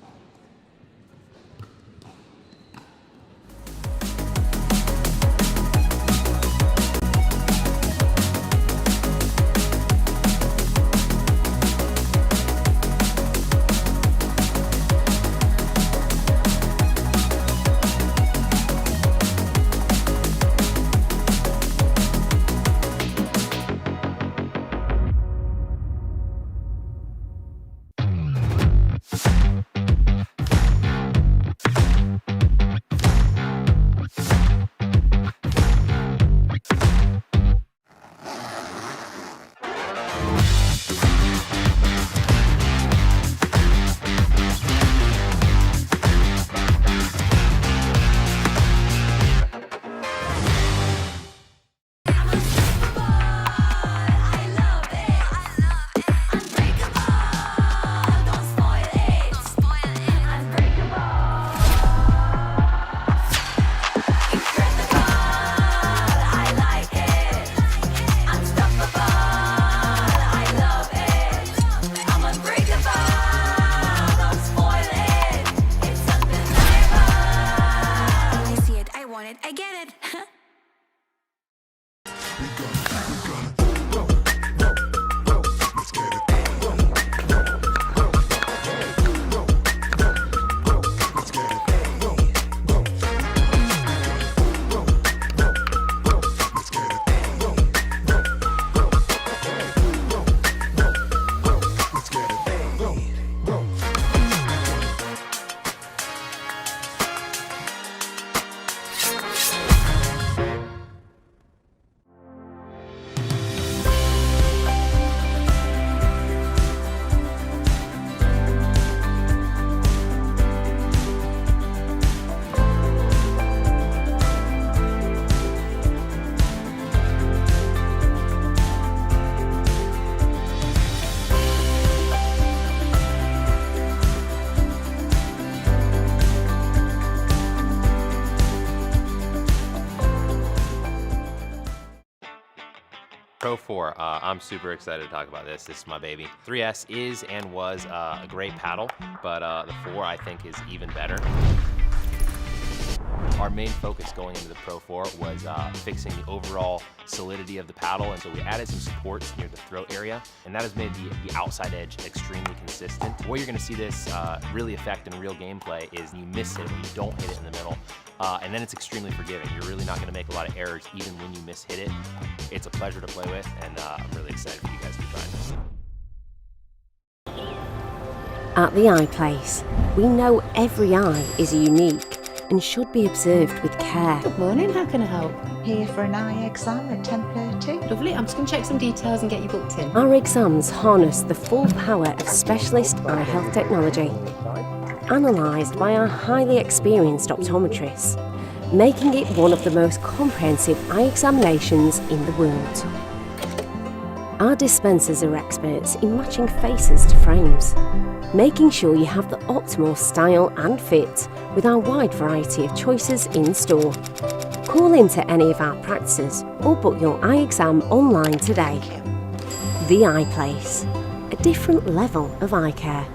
Pro 4, I'm super excited to talk about this. This is my baby. 3S is and was a great paddle, but the 4 I think is even better. Our main focus going into the Pro 4 was fixing the overall solidity of the paddle, and so we added some supports near the throat area, and that has made the outside edge extremely consistent. Where you're going to see this really affect in real gameplay is you miss it when you don't hit it in the middle, and then it's extremely forgiving. You're really not going to make a lot of errors even when you miss-hit it. It's a pleasure to play with, and I'm really excited for you guys to try this. At the Eye Place, we know every eye is unique and should be observed with care. Good morning, how can I help? Here for an eye exam at 10:30. Lovely, I'm just going to check some details and get you booked in. Our exams harness the full power of specialist eye health technology, analysed by our highly experienced optometrists, making it one of the most comprehensive eye examinations in the world. Our dispensers are experts in matching faces to frames, making sure you have the optimal style and fit with our wide variety of choices in store. Call into any of our practices or book your eye exam online today. The Eye Place, a different level of eye care.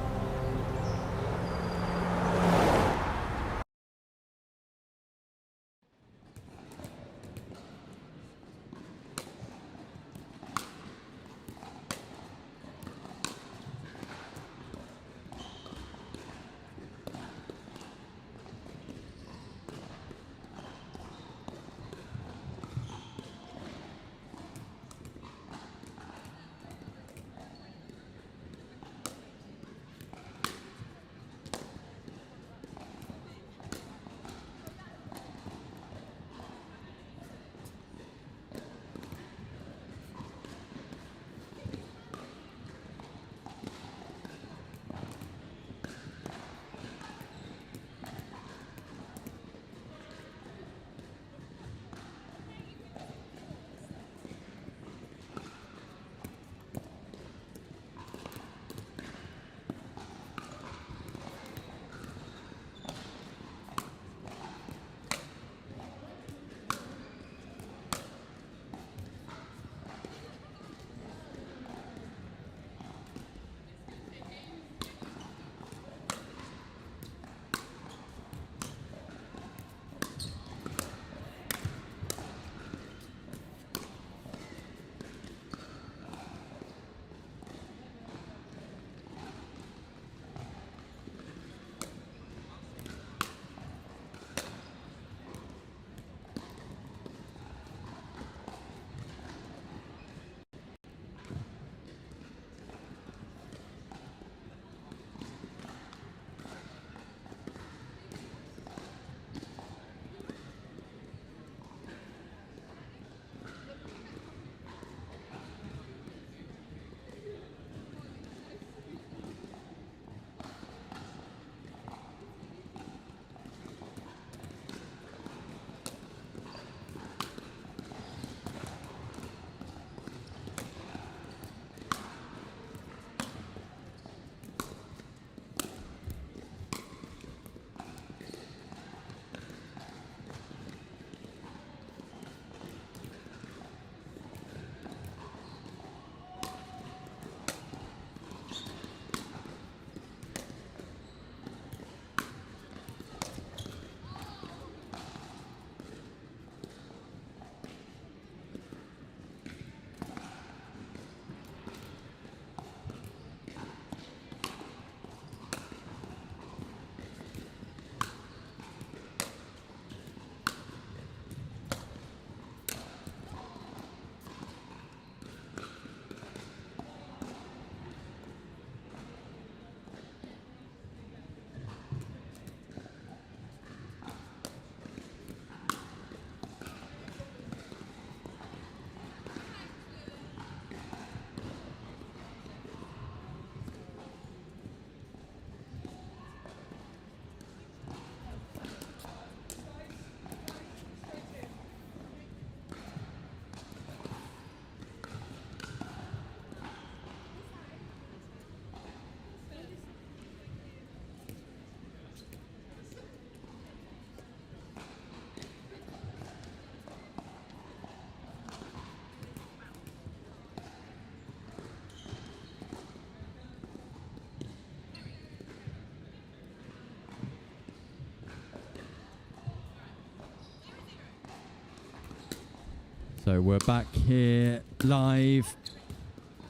So we're back here live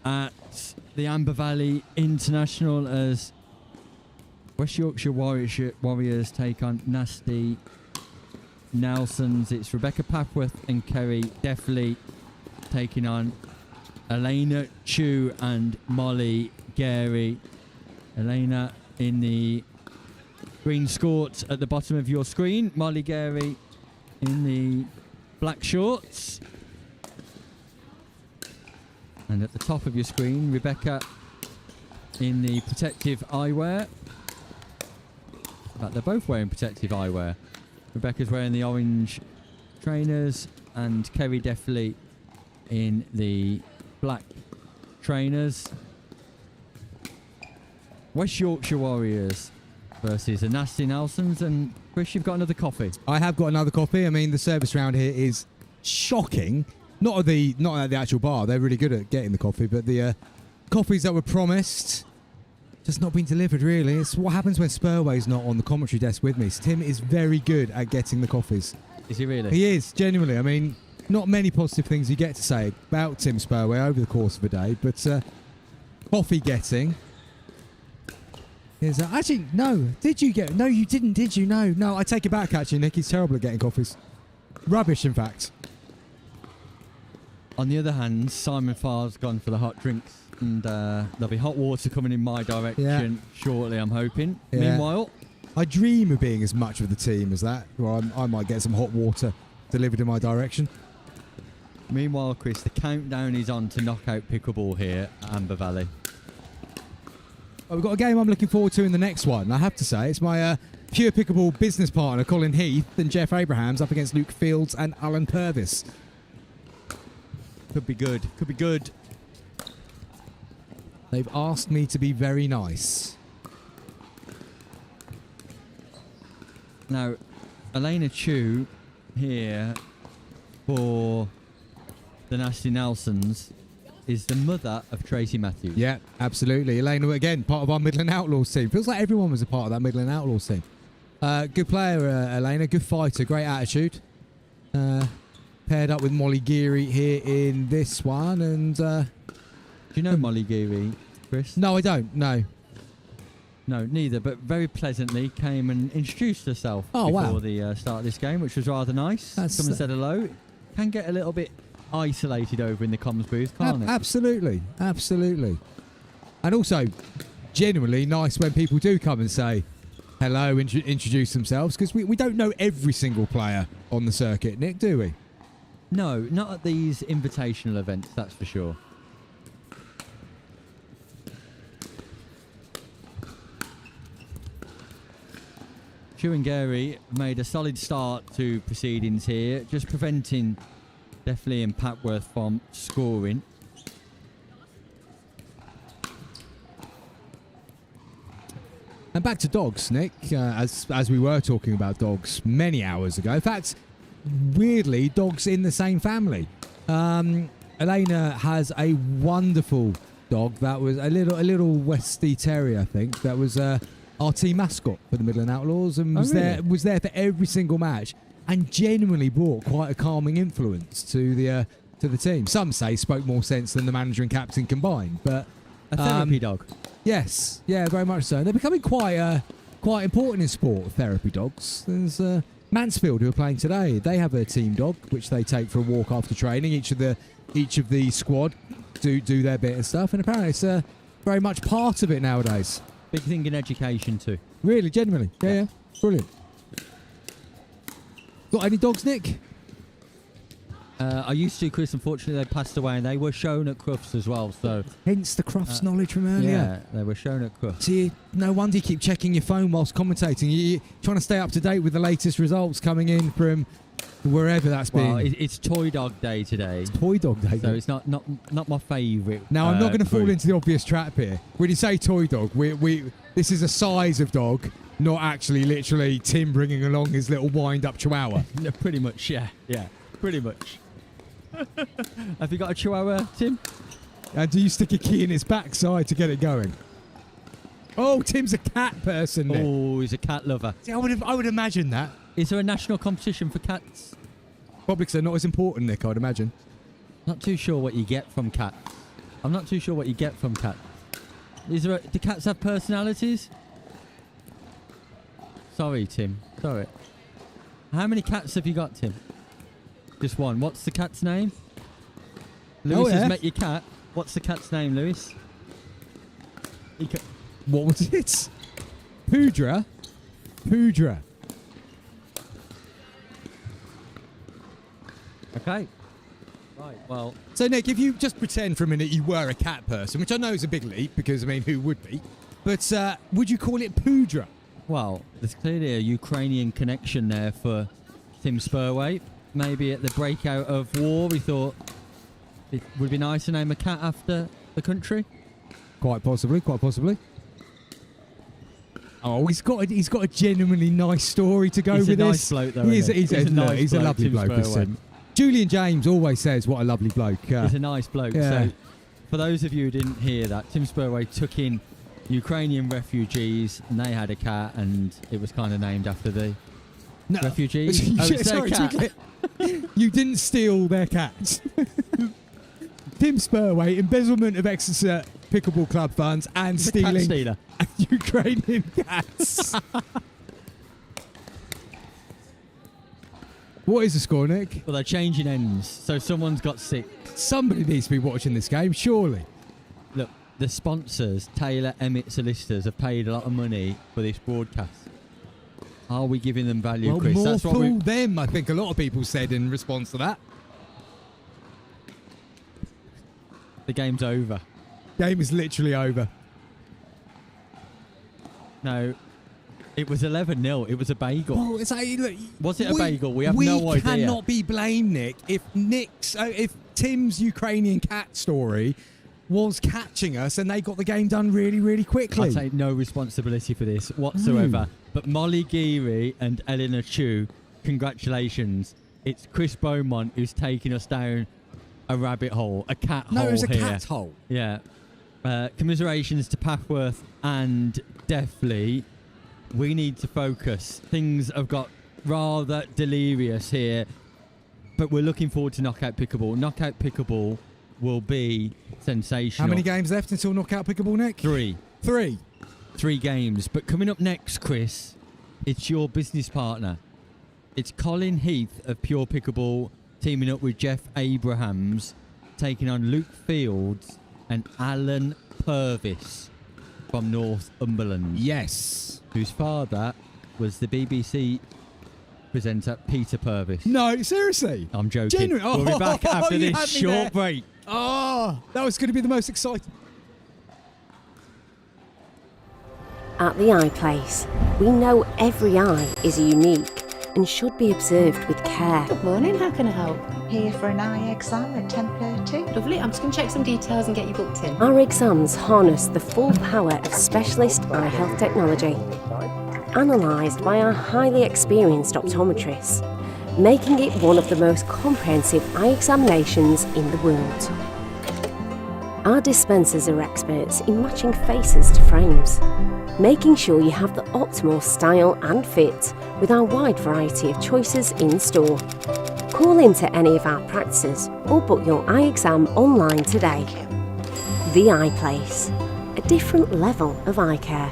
at the Amber Valley International as West Yorkshire Warriors take on Nasty Nelsons. It's Rebecca Papworth and Kerry Deffley taking on Elena Chu and Molly Gary. Elena in the green skort at the bottom of your screen. Molly Gary in the black shorts. And at the top of your screen, Rebecca in the protective eyewear. In fact, they're both wearing protective eyewear. Rebecca's wearing the orange trainers and Kerry Deffley in the black trainers. West Yorkshire Warriors versus the Nasty Nelsons. And Chris, you've got another coffee. I have got another coffee. I mean, the service round here is shocking. Not at the actual bar. They're really good at getting the coffee, but the coffees that were promised just not been delivered, really. It's what happens when Spurway's not on the commentary desk with me. Tim is very good at getting the coffees. Is he really? He is, genuinely. I mean, not many positive things you get to say about Tim Spurway over the course of a day, but coffee getting is... actually, no. Did you get... No, you didn't, did you? No, I take it back, actually, Nick. He's terrible at getting coffees. Rubbish, in fact. On the other hand, Simon Farr's gone for the hot drinks, and there'll be hot water coming in my direction shortly, I'm hoping. Yeah. Meanwhile, I dream of being as much of the team as that, or I might get some hot water delivered in my direction. Meanwhile, Chris, the countdown is on to knock out pickleball here at Amber Valley. Well, we've got a game I'm looking forward to in the next one. I have to say, it's my Pure Pickleball business partner, Colin Heath, and Jeff Abrahams up against Luke Fields and Alan Purvis. Could be good. Could be good. They've asked me to be very nice. Now, Elena Chu here for the Nasty Nelsons is the mother of Tracy Matthews. Yeah, absolutely. Elena, again, part of our Midland Outlaws team. Feels like everyone was a part of that Midland Outlaws team. Good player, Elena. Good fighter. Great attitude. Paired up with Molly Geary here in this one. And do you know Molly Geary, Chris? No, I don't. No, neither. But very pleasantly came and introduced herself before the start of this game, which was rather nice. Come and said hello. Can get a little bit isolated over in the comms booth, can't it? Absolutely. And also, genuinely nice when people do come and say hello, introduce themselves, because we don't know every single player on the circuit, Nick, do we? No, not at these invitational events, that's for sure. Chu and Gary made a solid start to proceedings here, just preventing Deffley and Papworth from scoring. And back to dogs, Nick, as we were talking about dogs many hours ago. In fact, weirdly, dogs in the same family. Elena has a wonderful dog that was a little Westie Terrier, I think, that was our team mascot for the Midland Outlaws, and was there for every single match, and genuinely brought quite a calming influence to the team. Some say spoke more sense than the manager and captain combined, but a therapy dog. Yes, yeah, very much so. They're becoming quite important in sport, therapy dogs. There's Mansfield, who are playing today. They have a team dog which they take for a walk after training. Each of the squad do their bit and stuff, and apparently it's very much part of it nowadays. Big thing in education too. Really, genuinely. Yeah. Brilliant. Got any dogs, Nick? I used to, Chris. Unfortunately, they passed away, and they were shown at Crufts as well. So hence the Crufts knowledge from earlier. Yeah, they were shown at Crufts. See, no wonder you keep checking your phone whilst commentating. You're trying to stay up to date with the latest results coming in from wherever that's been. Well, it's Toy Dog Day today. It's Toy Dog Day. So it's not my favourite. Now, I'm not going to fall into the obvious trap here. When you say toy dog, this is a size of dog, not actually literally Tim bringing along his little wind-up chihuahua. No, pretty much, yeah, pretty much. Have you got a chihuahua, Tim? And do you stick a key in its backside to get it going? Oh, Tim's a cat person, Nick. Oh, he's a cat lover. See, I would imagine that. Is there a national competition for cats? Probably because they're not as important, Nick, I'd imagine. Not too sure what you get from cats. I'm not too sure what you get from cats. Do cats have personalities? Sorry, Tim. Sorry. How many cats have you got, Tim? Just one. What's the cat's name? Lewis has met your cat. What's the cat's name, Lewis? What was it? Poodra? Poodra. Okay. Right, well... So, Nick, if you just pretend for a minute you were a cat person, which I know is a big leap, because, I mean, who would be? But would you call it Poodra? Well, there's clearly a Ukrainian connection there for Tim Spurway. Maybe at the breakout of war, he thought it would be nice to name a cat after the country. Quite possibly, quite possibly. Oh, he's got a genuinely nice story to go with this. He's a nice bloke, though. He's a lovely bloke. Julian James always says, "What a lovely bloke." He's a nice bloke. Yeah. So, for those of you who didn't hear that, Tim Spurway took in Ukrainian refugees, and they had a cat, and it was kind of named after the refugees. Sorry, cat. You didn't steal their cats. Tim Spurway, embezzlement of Exeter Pickleball Club funds and stealing Ukrainian cats. What is the score, Nick? Well, they're changing ends, so someone's got 6. Somebody needs to be watching this game, surely. Look, the sponsors, Taylor Emmett Solicitors, have paid a lot of money for this broadcast. Are we giving them value, Well, Chris? more That's what fool them, I think a lot of people said in response to that. The game's over. Game is literally over. No, it was 11-0. It was a bagel. Well, it's look, was it a bagel? We have no idea. We cannot be blamed, Nick, if Tim's Ukrainian cat story was catching us and they got the game done really, really quickly. I take no responsibility for this whatsoever. But Molly Geary and Eleanor Chu, congratulations. It's Chris Beaumont who's taking us down a rabbit hole, a cat hole. No, it was a here. cat hole. Yeah. Commiserations to Pathworth and Deafly. We need to focus. Things have got rather delirious here, but we're looking forward to Knockout Pickleball. Knockout Pickleball will be sensational. How many games left until Knockout Pickleball, Nick? 3. 3 games. But coming up next, Chris, it's your business partner. It's Colin Heath of Pure Pickleball teaming up with Jeff Abrahams, taking on Luke Fields and Alan Purvis from Northumberland. Yes. Whose father was the BBC presenter Peter Purvis. No, seriously? I'm joking. Genuine? We'll be back after you this had me short there. break. Oh, that was going to be the most exciting. At the Eye Place, we know every eye is unique and should be observed with care. Good morning, how can I help? Here for an eye exam at 10:30. Lovely, I'm just going to check some details and get you booked in. Our exams harness the full power of specialist eye health technology, analysed by our highly experienced optometrists, making it one of the most comprehensive eye examinations in the world. Our dispensers are experts in matching faces to frames, making sure you have the optimal style and fit with our wide variety of choices in store. Call into any of our practices or book your eye exam online today. The Eye Place, a different level of eye care.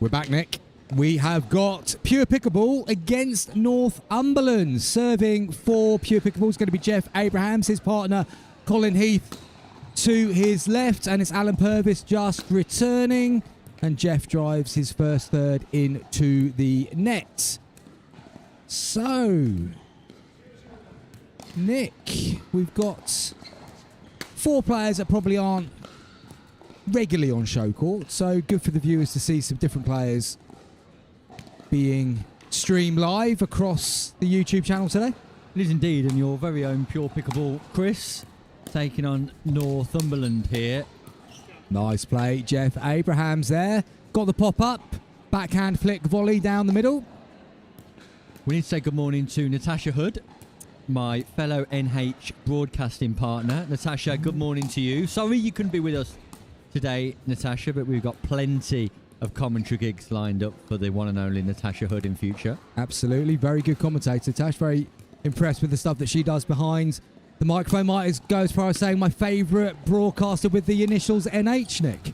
We're back, Nick. We have got Pure Pickleball against Northumberland. Serving for Pure Pickleball is going to be Jeff Abrahams, his partner Colin Heath to his left, and it's Alan Purvis just returning, and Jeff drives his first third into the net. So, Nick, we've got 4 players that probably aren't regularly on show court, so good for the viewers to see some different players being streamed live across the YouTube channel today. It is indeed, and your very own Pure Pickleball Chris taking on Northumberland here. Nice play, Jeff Abrahams there. Got the pop-up, backhand flick volley down the middle. We need to say good morning to Natasha Hood, my fellow NH broadcasting partner. Natasha, good morning to you. Sorry you couldn't be with us today, Natasha, but we've got plenty of commentary gigs lined up for the one and only Natasha Hood in future. Absolutely, very good commentator, Tash. Very impressed with the stuff that she does behind the microphone. Might go as far as saying my favourite broadcaster with the initials NH, Nick.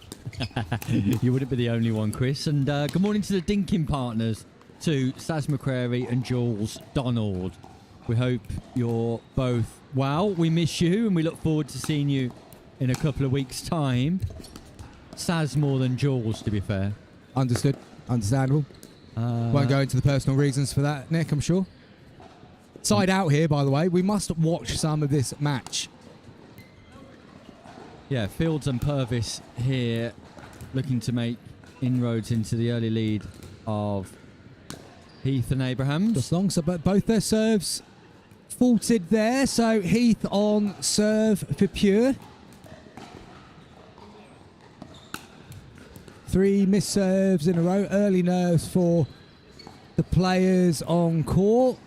You wouldn't be the only one, Chris. And good morning to the Dinking partners, to Saz McCrary and Jules Donald. We hope you're both well. We miss you and we look forward to seeing you in a couple of weeks' time. Saz more than Jules, to be fair. Understood. Understandable. Won't go into the personal reasons for that, Nick, I'm sure. Side out here, by the way. We must watch some of this match. Yeah, Fields and Purvis here looking to make inroads into the early lead of Heath and Abrahams. Just long, so but both their serves faulted there. So Heath on serve for Pure. 3 missed serves in a row. Early nerves for the players on court.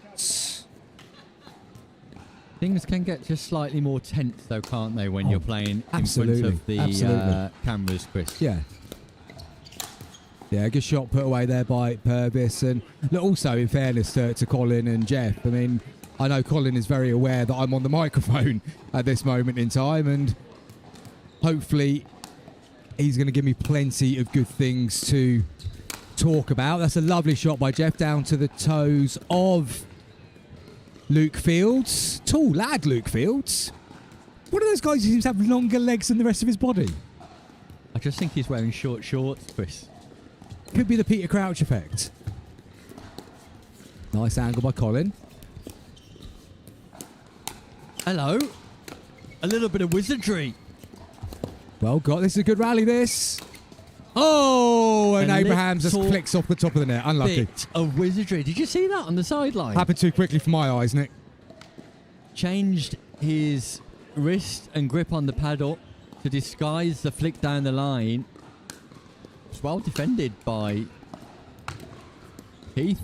Things can get just slightly more tense, though, can't they, when you're playing in front of the cameras, Chris? Yeah. Yeah, good shot put away there by Purvis. And look, also, in fairness to Colin and Jeff, I mean, I know Colin is very aware that I'm on the microphone at this moment in time, and hopefully he's going to give me plenty of good things to talk about. That's a lovely shot by Jeff down to the toes of Luke Fields. Tall lad, Luke Fields. One of those guys who seems to have longer legs than the rest of his body. I just think he's wearing short shorts, Chris. Could be the Peter Crouch effect. Nice angle by Colin. Hello. A little bit of wizardry. Well got. This is a good rally, this. Oh, and A Abrahams just little flicks off the top of the net. Unlucky. Bit of wizardry. Did you see that on the sideline? Happened too quickly for my eyes, Nick. Changed his wrist and grip on the paddle to disguise the flick down the line. It's well defended by Heath.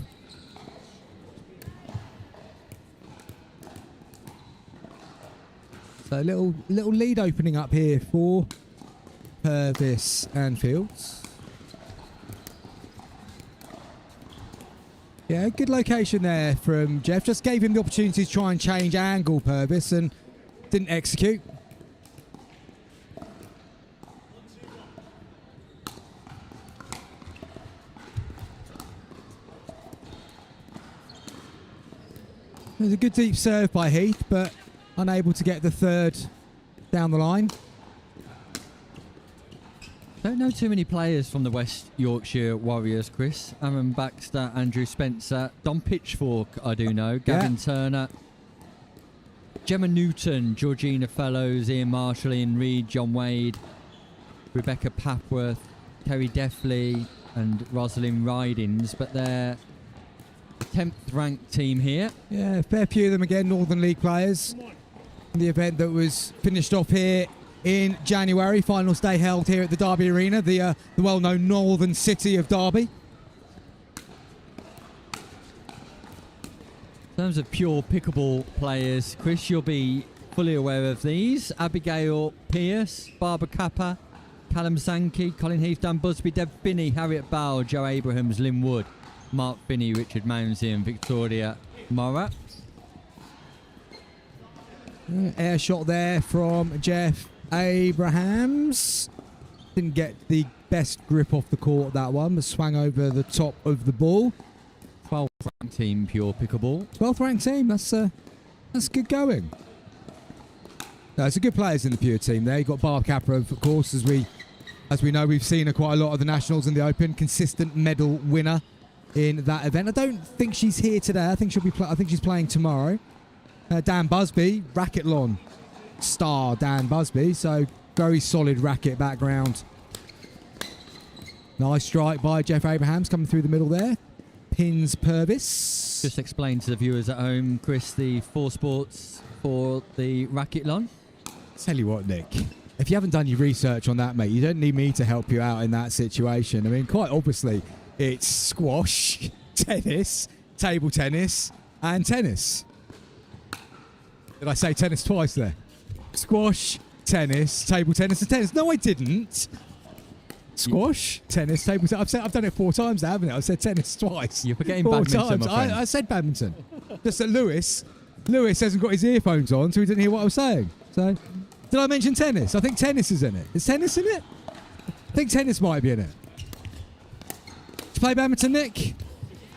So a little lead opening up here for Purvis and Fields. Yeah, good location there from Jeff. Just gave him the opportunity to try and change angle, Purvis, and didn't execute. It was a good deep serve by Heath, but unable to get the third down the line. Don't know too many players from the West Yorkshire Warriors, Chris. Aaron Baxter, Andrew Spencer, Don Pitchfork, I do know. Gavin Turner, Gemma Newton, Georgina Fellows, Ian Marshall, Ian Reid, John Wade, Rebecca Papworth, Kerry Deffley and Rosalind Ridings, but they're the 10th ranked team here. Yeah, fair few of them again, Northern League players. The event that was finished off here in January. Finals day held here at the Derby Arena, the well-known northern city of Derby. In terms of pure Pickleball players, Chris, you'll be fully aware of these. Abigail Pearce, Barbara Kappa, Callum Sankey, Colin Heath, Dan Busby, Deb Finney, Harriet Bowell, Joe Abrahams, Lynn Wood, Mark Finney, Richard Mounsey and Victoria Morra. Air shot there from Jeff Abrahams. Didn't get the best grip off the court, that one, but swung over the top of the ball. 12th ranked team, pure pickleball. 12th ranked team, that's good going. No, it's a good players in the pure team there. You've got Barb Capra, of course, as we know, we've seen her quite a lot of the Nationals and the Open. Consistent medal winner in that event. I don't think she's here today. I think she's playing tomorrow. Dan Busby, racquethlon star Dan Busby, so very solid racket background. Nice strike by Jeff Abrahams coming through the middle there. Pins Purvis. Just explain to the viewers at home, Chris, the 4 sports for the racquethlon. Tell you what, Nick, if you haven't done your research on that, mate, you don't need me to help you out in that situation. I mean, quite obviously, it's squash, tennis, table tennis, and tennis. Did I say tennis twice there? Squash, tennis, table tennis, and tennis. No, I didn't. Squash, tennis, table tennis. I've done it 4 times now, haven't I? I've said tennis twice. You're forgetting 4 badminton, times. my friend. I said badminton. Just that Lewis hasn't got his earphones on, so he didn't hear what I was saying. So, did I mention tennis? I think tennis is in it. Is tennis in it? I think tennis might be in it. Did you play badminton, Nick?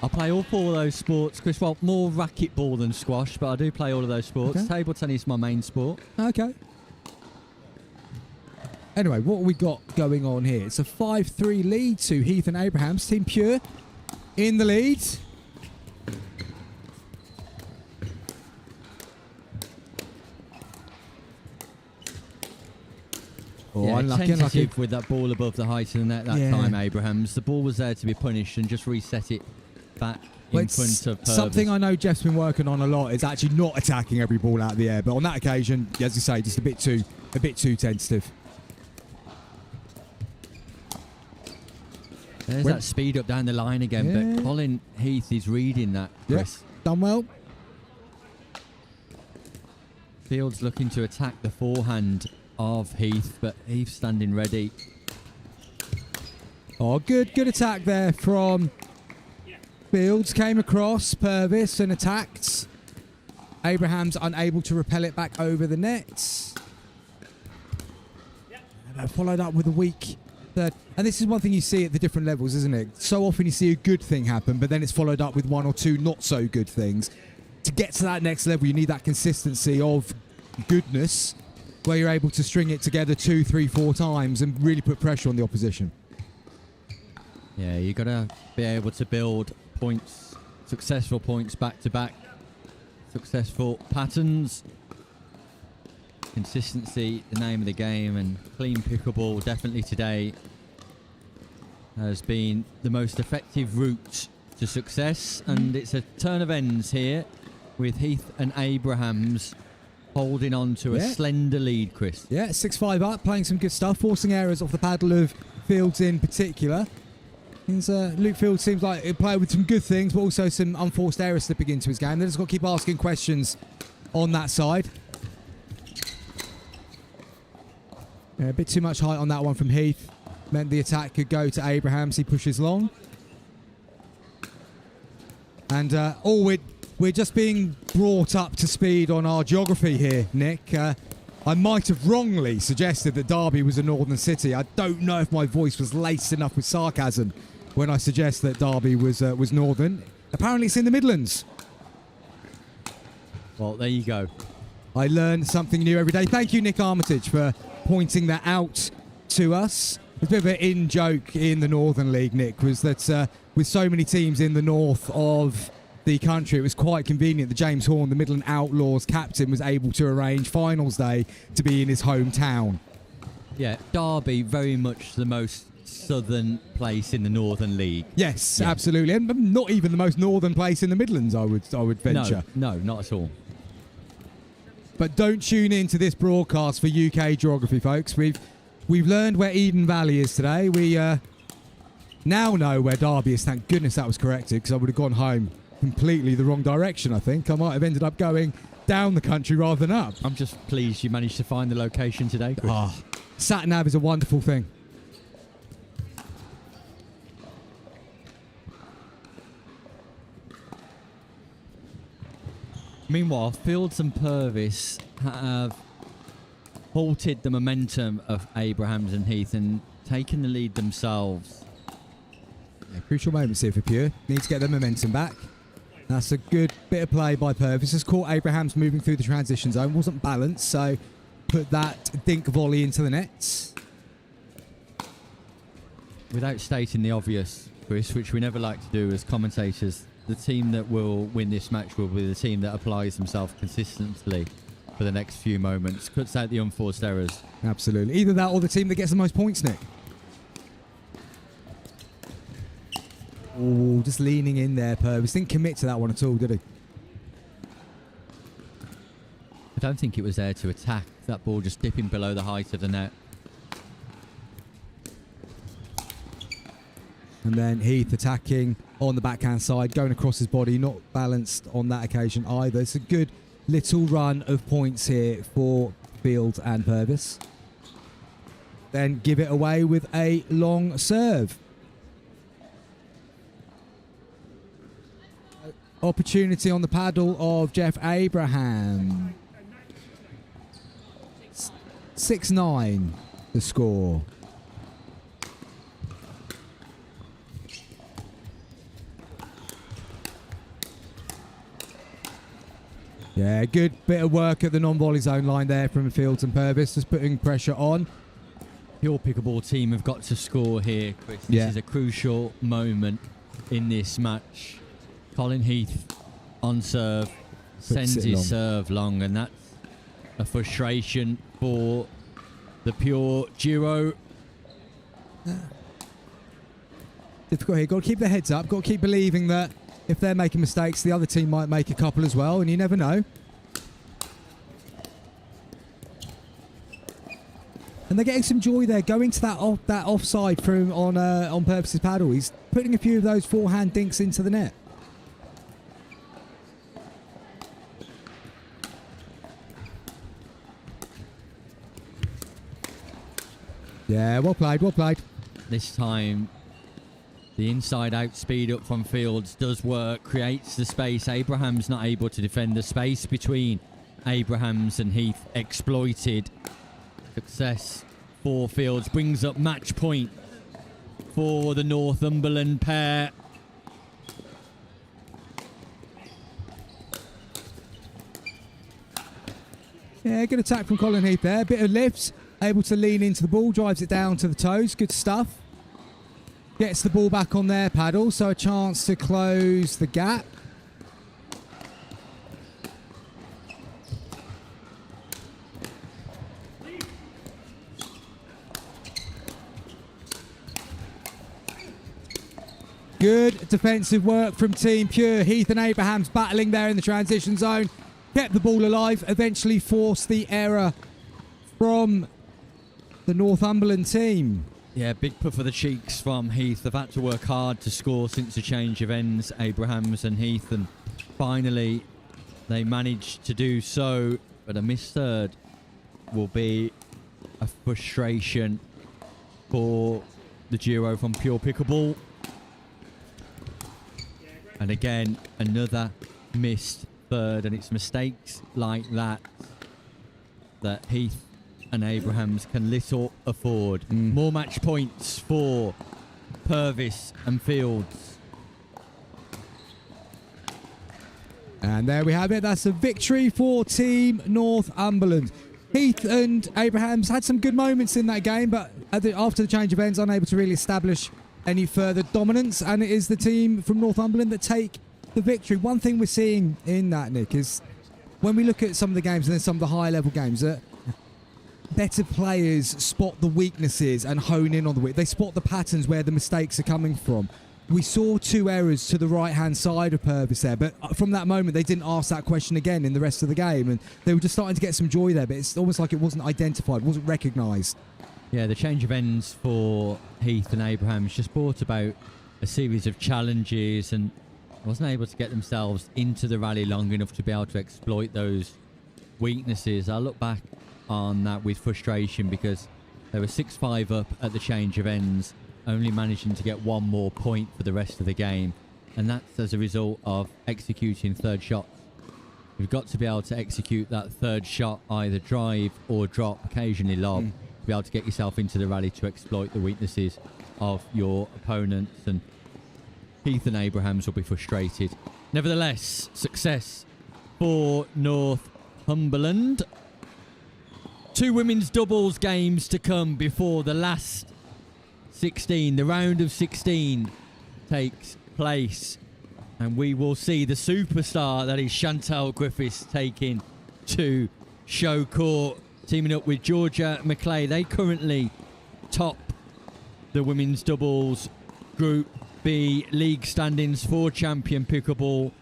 I play all 4 of those sports, Chris. Well, more racquetball than squash, but I do play all of those sports. Okay. Table tennis is my main sport. Okay. Anyway, what we got going on here? It's a 5-3 lead to Heath and Abrahams. Team Pure in the lead. Oh, Yeah, unlucky. tentative with that ball above the height of the net that Yeah. time, Abrahams. The ball was there to be punished and just reset it back in front of Purvis. Something I know Jeff's been working on a lot is actually not attacking every ball out of the air. But on that occasion, as you say, just a bit too tentative. There's that speed up down the line again, Yeah. but Colin Heath is reading that, Chris. Done well. Fields looking to attack the forehand of Heath, but Heath standing ready. Oh, good attack there from Fields. Came across Purvis and attacked. Abrahams unable to repel it back over the net. And followed up with a weak third. And this is one thing you see at the different levels, isn't it? So often you see a good thing happen, but then it's followed up with 1 or 2 not so good things. To get to that next level, you need that consistency of goodness, where you're able to string it together 2, 3, 4 times and really put pressure on the opposition. Yeah, you've got to be able to build points, successful points back to back, successful patterns. Consistency, the name of the game, and clean pickleball definitely today has been the most effective route to success. And it's a turn of ends here with Heath and Abrahams holding on to a slender lead, Chris. Yeah, 6-5 up, playing some good stuff, forcing errors off the paddle of Fields in particular. Luke Fields seems like he'll play with some good things, but also some unforced errors slipping into his game. They've just got to keep asking questions on that side. Yeah, a bit too much height on that one from Heath. Meant the attack could go to Abrahams. He pushes long. And we're just being brought up to speed on our geography here, Nick. I might have wrongly suggested that Derby was a northern city. I don't know if my voice was laced enough with sarcasm when I suggest that Derby was northern. Apparently it's in the Midlands. Well, there you go. I learn something new every day. Thank you, Nick Armitage, for pointing that out to us. It's a bit of an in-joke in the Northern League, Nick, was that with so many teams in the north of the country, it was quite convenient that James Horn, the Midland Outlaws captain, was able to arrange finals day to be in his hometown. Yeah, Derby, very much the most southern place in the Northern League. Yes, absolutely. And not even the most northern place in the Midlands, I would venture. No, not at all. But don't tune in to this broadcast for UK geography, folks. We've learned where Eden Valley is today. We now know where Derby is. Thank goodness that was corrected, because I would have gone home completely the wrong direction, I think. I might have ended up going down the country rather than up. I'm just pleased you managed to find the location today, Chris. Sat-nav is a wonderful thing. Meanwhile, Fields and Purvis have halted the momentum of Abrahams and Heath, and taken the lead themselves. Yeah, crucial moments here for Pure. Need to get the momentum back. That's a good bit of play by Purvis. Has caught Abrahams moving through the transition zone. Wasn't balanced, so put that dink volley into the nets. Without stating the obvious, Chris, which we never like to do as commentators, the team that will win this match will be the team that applies themselves consistently for the next few moments. Cuts out the unforced errors. Absolutely. Either that or the team that gets the most points, Nick. Oh, just leaning in there, Purvis. Didn't commit to that one at all, did he? I don't think it was there to attack. That ball just dipping below the height of the net. And then Heath attacking on the backhand side, going across his body, not balanced on that occasion either. It's a good little run of points here for Fields and Purvis. Then give it away with a long serve. Opportunity on the paddle of Jeff Abraham. 6-9 the score. Yeah, good bit of work at the non-volley zone line there from Fields and Purvis, just putting pressure on. Your Pickleball team have got to score here, Chris. This is a crucial moment in this match. Colin Heath on serve, sends his serve long, and that's a frustration for the Pure duo. Difficult here. Got to keep their heads up. Got to keep believing that if they're making mistakes, the other team might make a couple as well, and you never know. And they're getting some joy there, going to that offside from on Purvis's paddle. He's putting a few of those forehand dinks into the net. Yeah, well played, well played. This time, the inside-out speed up from Fields does work, creates the space. Abraham's not able to defend the space between Abrahams and Heath. Exploited. Success for Fields. Brings up match point for the Northumberland pair. Yeah, good attack from Colin Heath there. Bit of lifts. Able to lean into the ball, drives it down to the toes. Good stuff. Gets the ball back on their paddle, so a chance to close the gap. Good defensive work from Team Pure. Heath and Abrahams battling there in the transition zone. Kept the ball alive, eventually forced the error from the Northumberland team. Yeah, big puff of the cheeks from Heath. They've had to work hard to score since the change of ends, Abrahams and Heath, and finally they managed to do so. But a missed third will be a frustration for the duo from Pure Pickleball. And again, another missed third, and it's mistakes like that that Heath and Abrahams can little afford. More match points for Purvis and Fields. And there we have it. That's a victory for Team Northumberland. Heath and Abrahams had some good moments in that game, but after the change of ends, unable to really establish any further dominance. And it is the team from Northumberland that take the victory. One thing we're seeing in that, Nick, is when we look at some of the games and then some of the higher level games, that better players spot the weaknesses and hone in on the weak. They spot the patterns where the mistakes are coming from. We saw 2 errors to the right-hand side of Purvis there, but from that moment, they didn't ask that question again in the rest of the game, and they were just starting to get some joy there, but it's almost like it wasn't identified, wasn't recognised. Yeah, the change of ends for Heath and Abrahams just brought about a series of challenges and wasn't able to get themselves into the rally long enough to be able to exploit those weaknesses. I look back on that with frustration because they were 6-5 up at the change of ends, only managing to get 1 more point for the rest of the game, and that's as a result of executing third shots. We've got to be able to execute that third shot, either drive or drop, occasionally lob, be able to get yourself into the rally to exploit the weaknesses of your opponents, and Heath and Abrahams will be frustrated. Nevertheless, success for Northumberland. 2 women's doubles games to come before the last 16, the round of 16 takes place, and we will see the superstar that is Chantal Griffiths taking to show court, teaming up with Georgia McClay. They currently top the women's doubles Group B league standings for champion pickleball.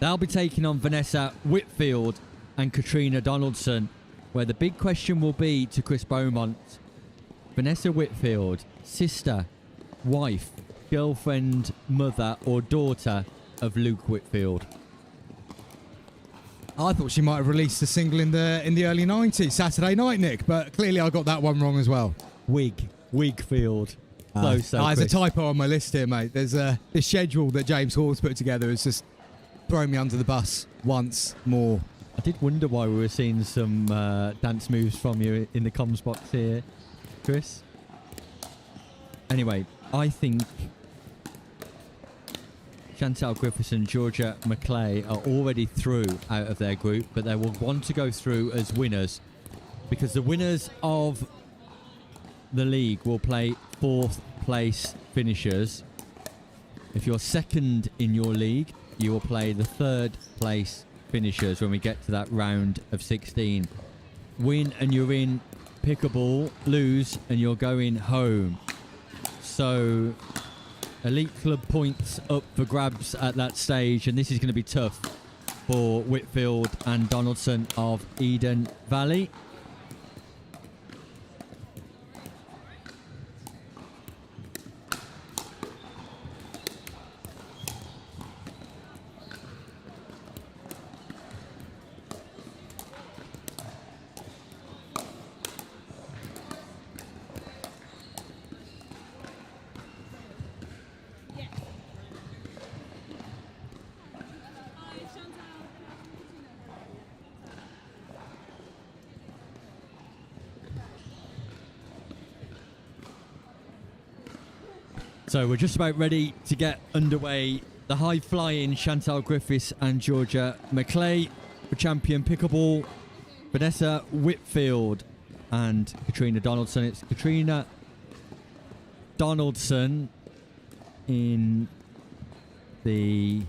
They'll be taking on Vanessa Whitfield and Katrina Donaldson, where the big question will be to Chris Beaumont. Vanessa Whitfield, sister, wife, girlfriend, mother or daughter of Luke Whitfield? I thought she might have released a single in the early 90s, Saturday Night, Nick, but clearly I got that one wrong as well. Wigfield. Close, there's a typo on my list here, mate. There's the schedule that James Hall's put together has just thrown me under the bus once more. I did wonder why we were seeing some dance moves from you in the comms box here, Chris. Anyway, I think Chantal Griffiths and Georgia McClay are already through out of their group, but they will want to go through as winners, because the winners of the league will play 4th place finishers. If you're second in your league, you will play the 3rd place finishers when we get to that round of 16. Win and you're in pickleball, lose and you're going home. So elite club points up for grabs at that stage, and this is going to be tough for Whitfield and Donaldson of Eden Valley. So we're just about ready to get underway. The high-flying Chantal Griffiths and Georgia McClay for champion pickleball. Vanessa Whitfield and Katrina Donaldson. It's Katrina Donaldson in the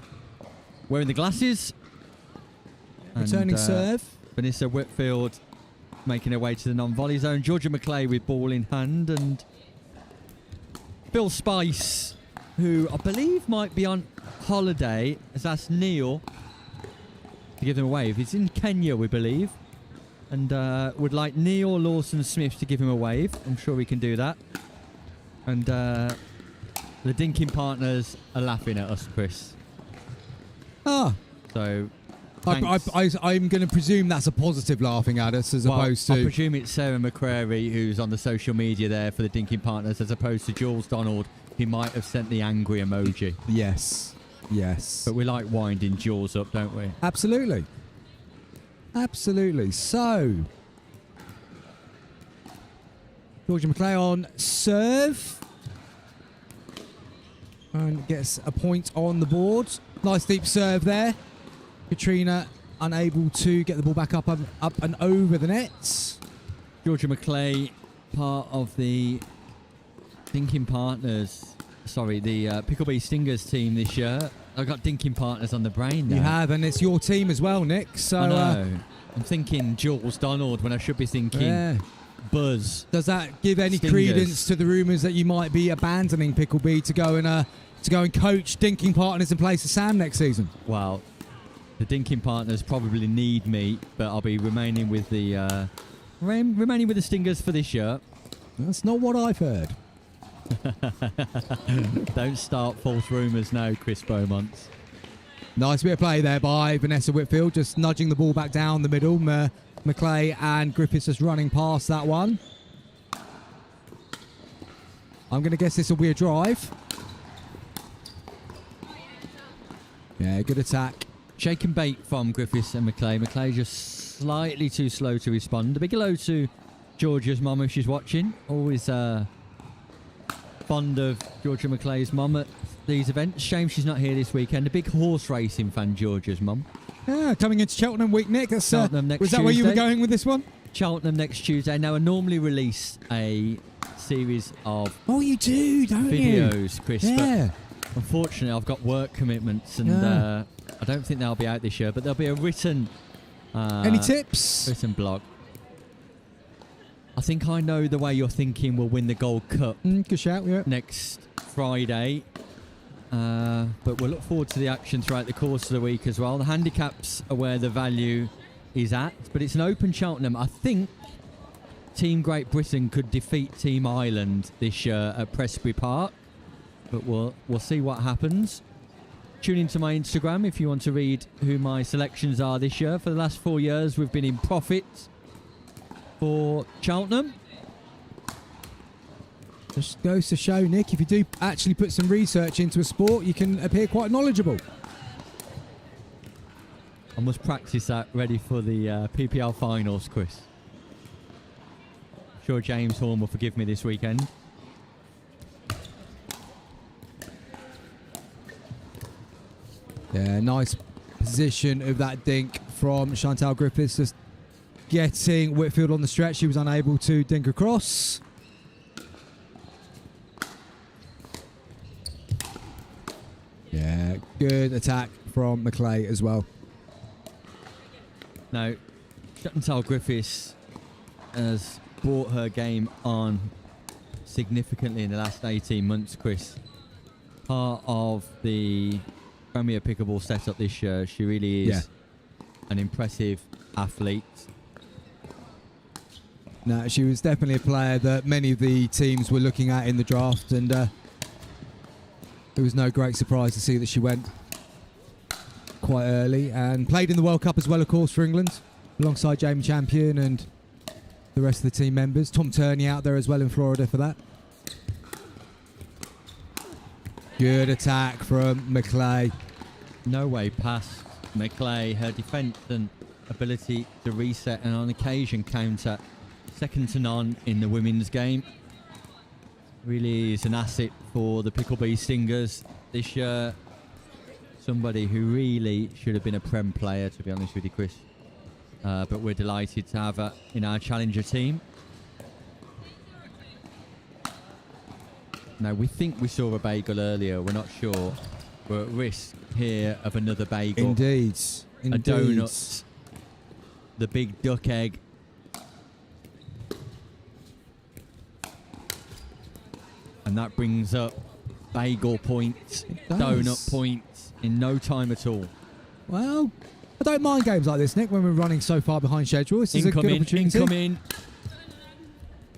wearing the glasses. Returning serve. Vanessa Whitfield making her way to the non-volley zone. Georgia McClay with ball in hand, and Phil Spice, who I believe might be on holiday, has asked Neil to give him a wave. He's in Kenya, we believe, and would like Neil Lawson-Smith to give him a wave. I'm sure we can do that. And the Dinking partners are laughing at us, Chris. Ah. So I'm going to presume that's a positive laughing at us, as opposed to... I presume it's Sarah McCrary who's on the social media there for the Dinking partners, as opposed to Jules Donald, who might have sent the angry emoji. Yes. Yes. But we like winding Jules up, don't we? Absolutely. Absolutely. So, Georgia McClay on serve. And gets a point on the board. Nice deep serve there. Katrina unable to get the ball back up and over the nets. Georgia McClay, part of the Dinking partners, the Pickleball Stingers team this year. I've got Dinking partners on the brain now. You have, and it's your team as well, Nick. So I know. I'm thinking Jules Donald when I should be thinking Buzz. Does that give any Stingers. credence to the rumours that you might be abandoning Pickleball to go and coach Dinking partners in place of Sam next season? Well, the Dinking partners probably need me, but I'll be remaining with the Stingers for this year. That's not what I've heard. Don't start false rumours now, Chris Beaumont. Nice bit of play there by Vanessa Whitfield, just nudging the ball back down the middle. McClay and Griffiths just running past that one. I'm going to guess this will be a drive. Yeah, good attack. Shake and bait from Griffiths and McClay. McClay just slightly too slow to respond. A big hello to Georgia's mum if she's watching. Always fond of Georgia McClay's mum at these events. Shame she's not here this weekend. A big horse racing fan, Georgia's mum. Yeah, coming into Cheltenham week, Nick. That's, Cheltenham next was that where you were Tuesday. going with this one? Cheltenham next Tuesday. Now, I normally release a series of Oh, you do, don't videos, Chris. Yeah. But unfortunately, I've got work commitments, and Yeah. I don't think they'll be out this year. But there'll be a written Any tips? written blog. I think I know the way you're thinking will win the Gold Cup Good shout, yeah. next Friday. But we'll look forward to the action throughout the course of the week as well. The handicaps are where the value is at, but it's an open Cheltenham. I think Team Great Britain could defeat Team Ireland this year at Presbury Park, but we'll see what happens. Tune into my Instagram if you want to read who my selections are this year. For the last 4 years, we've been in profit for Cheltenham. Just goes to show, Nick, if you do actually put some research into a sport, you can appear quite knowledgeable. I must practice that ready for the PPL finals, Chris. I'm sure James Horn will forgive me this weekend. Yeah, nice position of that dink from Chantal Griffiths, just getting Whitfield on the stretch. She was unable to dink across. Yeah, good attack from McClay as well. Now, Chantal Griffiths has brought her game on significantly in the last 18 months, Chris. Part of the Premier Pickleball setup this year. She really is an impressive athlete. No, she was definitely a player that many of the teams were looking at in the draft, and it was no great surprise to see that she went quite early, and played in the World Cup as well, of course, for England, alongside Jamie Champion and the rest of the team members. Tom Turney out there as well in Florida for that. Good attack from McClay. No way past McClay. Her defence and ability to reset and on occasion counter, second to none in the women's game. Really is an asset for the Pickleball Stingers this year. Somebody who really should have been a Prem player, to be honest with you, Chris. But we're delighted to have her in our Challenger team. Now, we think we saw a bagel earlier. We're not sure. We're at risk here of another bagel. Indeed. A donut. The big duck egg. And that brings up bagel points, donut points in no time at all. Well, I don't mind games like this, Nick, when we're running so far behind schedule. This is a good opportunity. Incoming.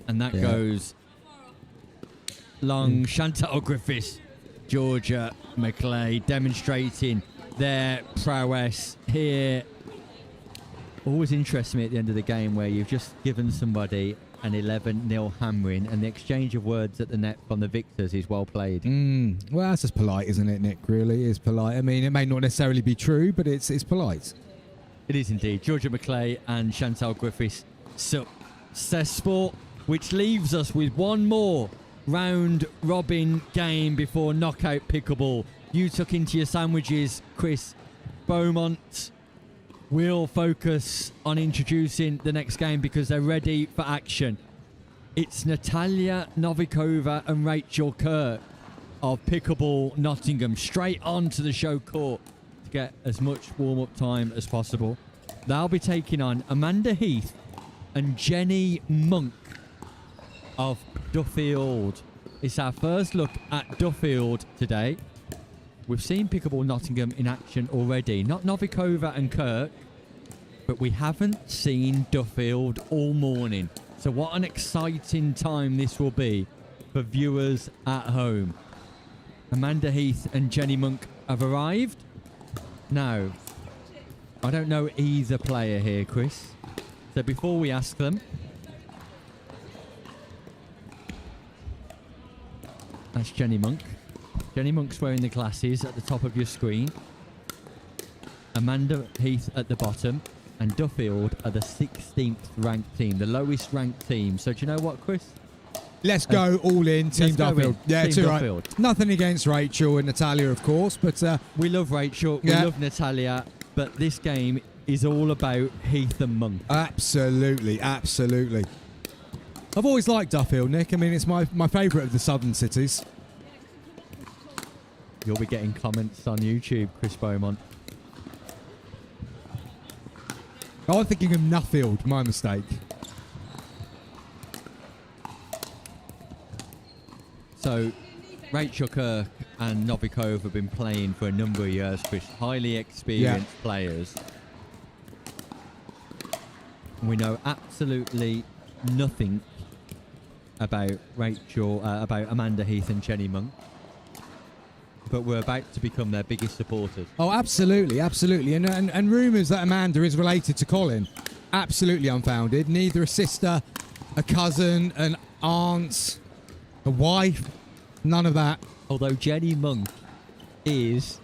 And that goes long. Chantal Griffiths, Georgia McClay demonstrating their prowess here. Always interests me at the end of the game where you've just given somebody an 11-0 hammering, and the exchange of words at the net from the victors is well played. Well, that's just polite, isn't it, Nick? Really, it's polite. I mean, it may not necessarily be true, but it's polite. It is indeed. Georgia McClay and Chantal Griffiths successful, which leaves us with one more round-robin game before knockout pickleball. You took into your sandwiches, Chris. Beaumont will focus on introducing the next game because they're ready for action. It's Natalia Novikova and Rachel Kirk of Pickleball Nottingham straight onto the show court to get as much warm-up time as possible. They'll be taking on Amanda Heath and Jenny Monk of Duffield. It's our first look at Duffield today. We've seen Pickleball Nottingham in action already. Not Novikova and Kirk, but we haven't seen Duffield all morning. So what an exciting time this will be for viewers at home. Amanda Heath and Jenny Monk have arrived. Now, I don't know either player here, Chris. So before we ask them, that's Jenny Monk. Jenny Monk's wearing the glasses at the top of your screen. Amanda Heath at the bottom. And Duffield are the 16th ranked team, the lowest ranked team. So do you know what, Chris? Let's go all in, Team let's go Duffield. in. Yeah, Team too right. Duffield. Nothing against Rachel and Natalia, of course, but We love Rachel, we Yeah. love Natalia, but this game is all about Heath and Monk. absolutely, absolutely. I've always liked Duffield, Nick. I mean, it's my favourite of the southern cities. You'll be getting comments on YouTube, Chris Beaumont. Oh, I'm thinking of Nuffield. My mistake. So, Rachel Kirk and Novikova have been playing for a number of years, Chris. Highly experienced players. We know absolutely nothing about about Amanda Heath and Jenny Monk. But we're about to become their biggest supporters. Oh, absolutely, absolutely. And rumours that Amanda is related to Colin, absolutely unfounded. Neither a sister, a cousin, an aunt, a wife, none of that. Although Jenny Monk is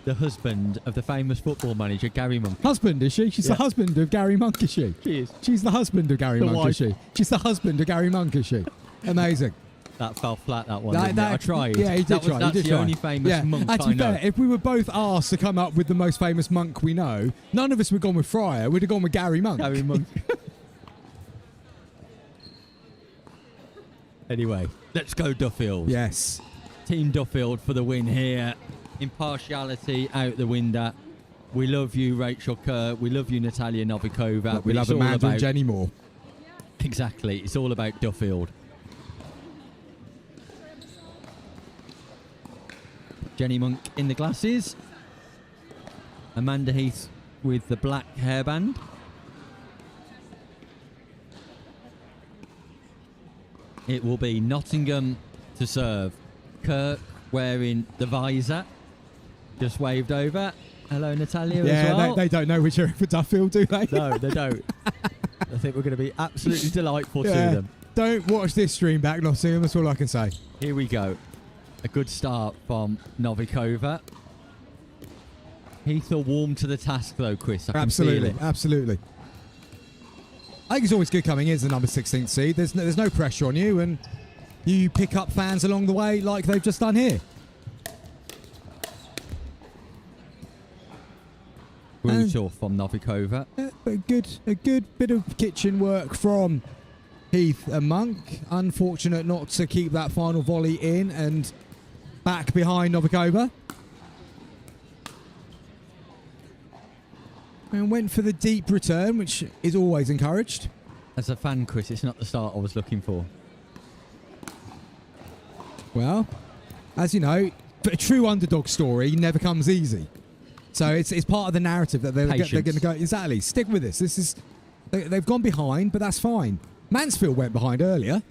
the husband of the famous football manager Gary Monk. Husband, is she? She's the husband of Gary Monk, is she? She is. She's the husband of Gary The Monk, wife. is she? She's the husband of Gary Monk, is she? Amazing. That fell flat, that one. Didn't it? I tried. Yeah, he did try. That's he did the try. only famous Monk And to I be fair, know. if we were both asked to come up with the most famous monk we know, none of us would have gone with Fryer. We'd have gone with Gary Monk. Gary Monk. Anyway, let's go Duffield. Yes. Team Duffield for the win here. Impartiality out the window. We love you, Rachel Kerr. We love you, Natalia Novikova. But we But love it's all Amanda and about- Jenny Moore. Exactly. It's all about Duffield. Jenny Monk in the glasses. Amanda Heath with the black hairband. It will be Nottingham to serve. Kirk wearing the visor. Just waved over. Hello, Natalia, as well. they don't know which are for Duffield, do they? No, they don't. I think we're going to be absolutely delightful to Yeah. them. Don't watch this stream back, Nottingham. That's all I can say. Here we go. A good start from Novikova. Heath are warm to the task, though, Chris. I can Absolutely, feel it. absolutely. I think it's always good coming in as the number 16th seed. There's no pressure on you, and you pick up fans along the way like they've just done here. Brutal from Novikova. But a good bit of kitchen work from Heath and Monk. Unfortunate not to keep that final volley in and back behind Novikova. And went for the deep return, which is always encouraged. As a fan, Chris, it's not the start I was looking for. Well, as you know, a true underdog story never comes easy. So it's part of the narrative that they're going to go, exactly, stick with this. This is they've gone behind, but that's fine. Mansfield went behind earlier.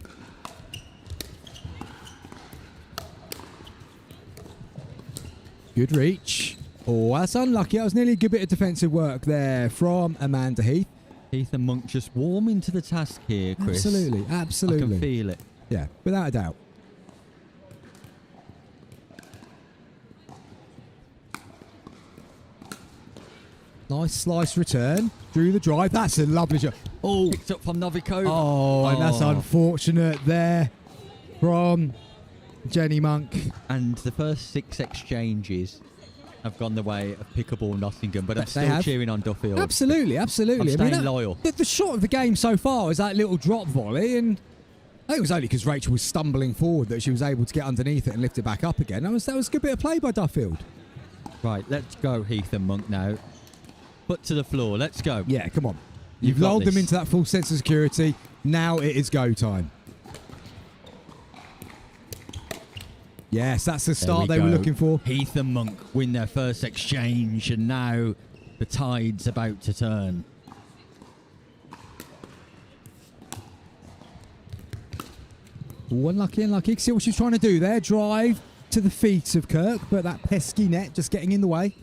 Good reach. Oh, that's unlucky. That was nearly a good bit of defensive work there from Amanda Heath. Heath and Monk just warming to the task here, Chris. Absolutely, absolutely. I can feel it. Yeah, without a doubt. Nice slice return. Drew the drive. That's a lovely shot. Oh, picked up from Novikova. Oh, and that's Oh. unfortunate there from Jenny Monk. And the first 6 exchanges have gone the way of Pickleball Nottingham, but I'm They still have. cheering on Duffield. Absolutely, absolutely. I'm staying loyal. The shot of the game so far was that little drop volley, and I think it was only because Rachel was stumbling forward that she was able to get underneath it and lift it back up again. That was a good bit of play by Duffield. Right, let's go Heath and Monk now. Foot to the floor, let's go. Yeah, come on. You've You've got lulled them this. into that full sense of security. Now it is go time. Yes, that's the There start we they were go. looking for. Heath and Monk win their first exchange, and now the tide's about to turn. Ooh, unlucky. See what she's trying to do there. Drive to the feet of Kirk, but that pesky net just getting in the way.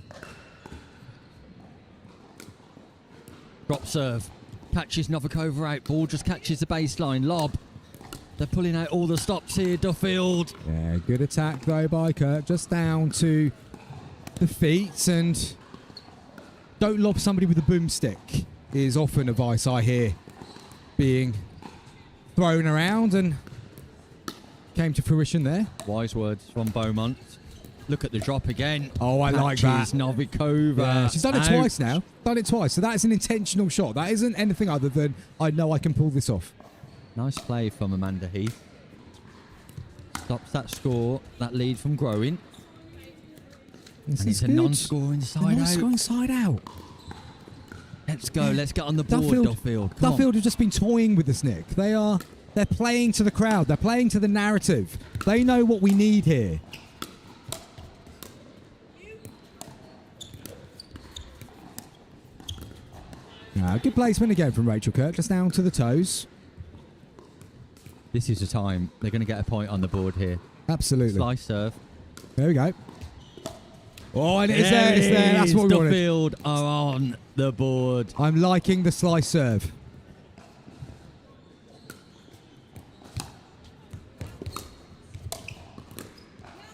Drop serve. Catches Novikova out. Ball just catches the baseline. Lob. They're pulling out all the stops here, Duffield. Yeah, good attack though by Kirk. Just down to the feet, and don't lob somebody with a boomstick. is often advice I hear being thrown around, and came to fruition there. Wise words from Beaumont. Look at the drop again. Oh, I like that. Patches Novikova. Yeah, she's done it out. twice now. Done it twice. So that is an intentional shot. That isn't anything other than, I know I can pull this off. Nice play from Amanda Heath. Stops that score, that lead from growing. This And is it's a good. non-scoring side out. Non-scoring side out. Let's go. Let's get on the board, Duffield. Come on. Duffield have just been toying with this, Nick. They're playing to the crowd. They're playing to the narrative. They know what we need here. Good placement again from Rachel Kirk. Just down to the toes. This is the time. They're going to get a point on the board here. Absolutely. Slice serve. There we go. Oh, and it's there. It's there. That's what we wanted. Duffield are on the board. I'm liking the slice serve.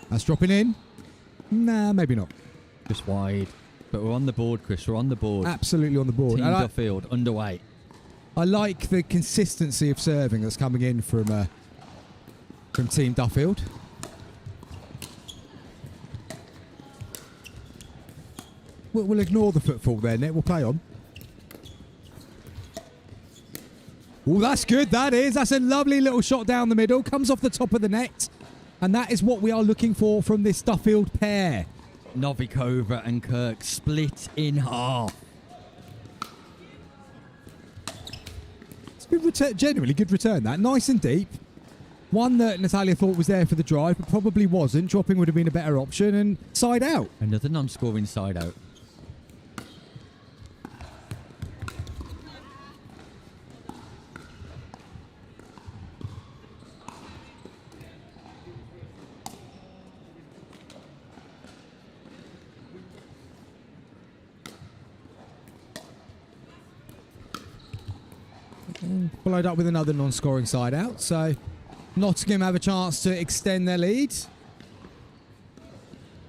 That's dropping in. Nah, maybe not. Just wide. But we're on the board, Chris. We're on the board. Absolutely on the board. Team And Duffield underway. I like the consistency of serving that's coming in from Team Duffield. We'll ignore the footfall there, Nick. We'll play on. Oh, that's good. That is. That's a lovely little shot down the middle. Comes off the top of the net. And that is what we are looking for from this Duffield pair. Novikova and Kirk split in half. It's a good return, genuinely good return, that. Nice and deep. One that Natalia thought was there for the drive, but probably wasn't. Dropping would have been a better option, and side out. Another non-scoring side out. Followed up with another non-scoring side out, so Nottingham have a chance to extend their lead.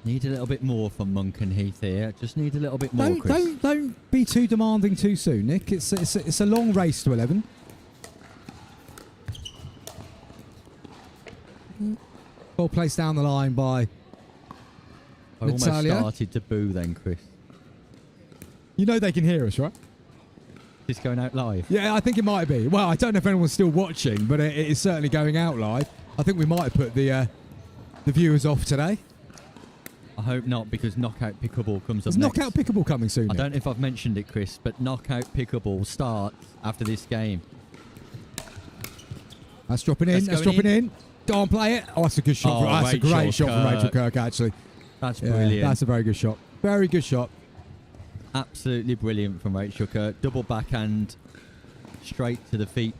Need a little bit more from Monk and Heath here. Just need a little bit more, Chris. Don't be too demanding too soon, Nick. It's a long race to 11. Ball placed down the line by I almost Natalia. started to boo then, Chris. You know they can hear us, right? It's going out live. Yeah, I think it might be. Well, I don't know if anyone's still watching, but it is certainly going out live. I think we might have put the viewers off today. I hope not, because Knockout Pickleball comes up Is next. Knockout Pickleball coming soon? I Nick? don't know if I've mentioned it, Chris, but Knockout Pickleball starts after this game. That's dropping in. That's That's going dropping in. Go on, play it. Oh, that's a good shot. Oh, That's a Rachel great shot from Kirk. Rachel Kirk, actually. That's Yeah, brilliant. that's a very good shot. Very good shot. Absolutely brilliant from Rachel Kirk. Double backhand straight to the feet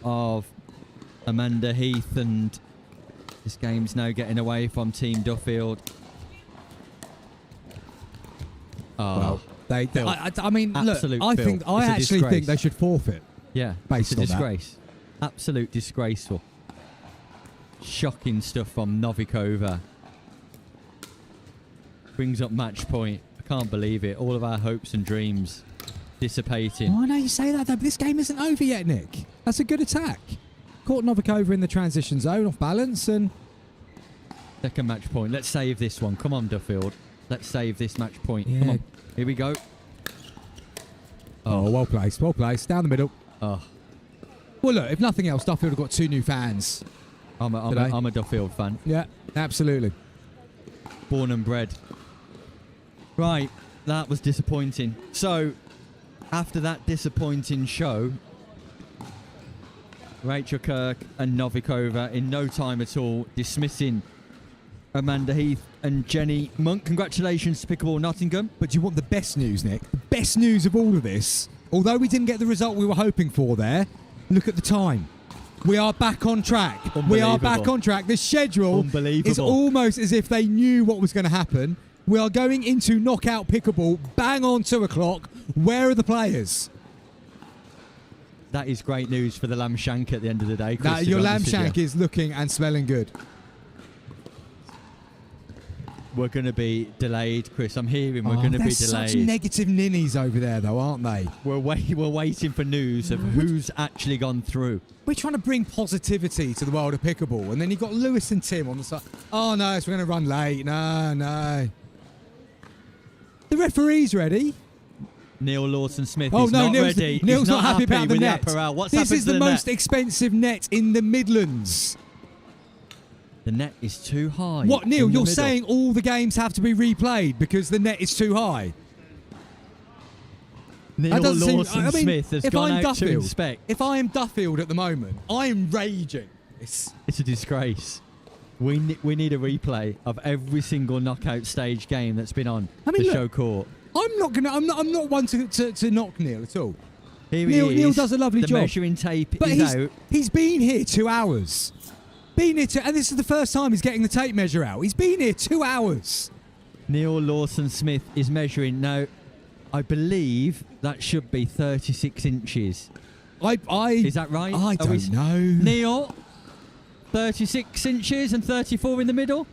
of Amanda Heath, and this game's now getting away from Team Duffield. Oh, Well, Phil, I mean, look, absolute I Phil. think I It's a actually think disgrace. they should forfeit. yeah, based it's a on that. disgrace. Absolute disgraceful. Shocking stuff from Novikova. Brings up match point. I can't believe it. All of our hopes and dreams dissipating. Oh, I know you say that, though, but this game isn't over yet, Nick. That's a good attack. Caught Novikova in the transition zone, off balance, and Second match point. Let's save this one. Come on, Duffield. Let's save this match point. Yeah. Come on. Here we go. oh, well placed, down the middle. Oh, Well, look, if nothing else, Duffield have got 2 new fans. I'm Today. a Duffield fan. Yeah, absolutely. Born and bred. Right. That was disappointing. So, after that disappointing show, Rachel Kirk and Novikova in no time at all dismissing Amanda Heath and Jenny Monk. Congratulations to Pickleball Nottingham. But do you want the best news, Nick? The best news of all of this, although we didn't get the result we were hoping for there, look at the time. We are back on track. We are back Unbelievable. on track. The schedule Unbelievable. is almost as if they knew what was going to happen. We are going into knockout pickleball, bang on 2 o'clock. Where are the players? That is great news for the lamb shank at the end of the day. Chris, Now, to your be lamb honest with shank you. is looking and smelling good. we're going to be delayed, Chris. I'm hearing we're going to be There's delayed. such negative ninnies over there, though, aren't they? We're waiting for news of who's actually gone through. We're trying to bring positivity to the world of pickleball, and then you've got Lewis and Tim on the side. Oh, no, so we're going to run late. No. The referee's ready. Neil Lawson-Smith Oh, is no, not ready. Neil's He's not happy about the with net. apparel. What's This happened is to the net? most expensive net in the Midlands. The net is too high. What, Neil, in the you're middle. saying all the games have to be replayed because the net is too high? Neil That doesn't seem- Lawson-Smith has if gone I'm out to Duffield, inspect. If I am Duffield at the moment, I am raging. It's a disgrace. We need a replay of every single knockout stage game that's been on I mean, the look, show court. I'm not one to knock Neil at all. Here Neil- he is. Neil does a lovely the job. measuring tape But is out. he's been here 2 hours. And this is the first time he's getting the tape measure out. He's been here 2 hours. Neil Lawson-Smith is measuring now. I believe that should be 36 inches. Is that right? I don't know. Neil, 36 inches and 34 in the middle.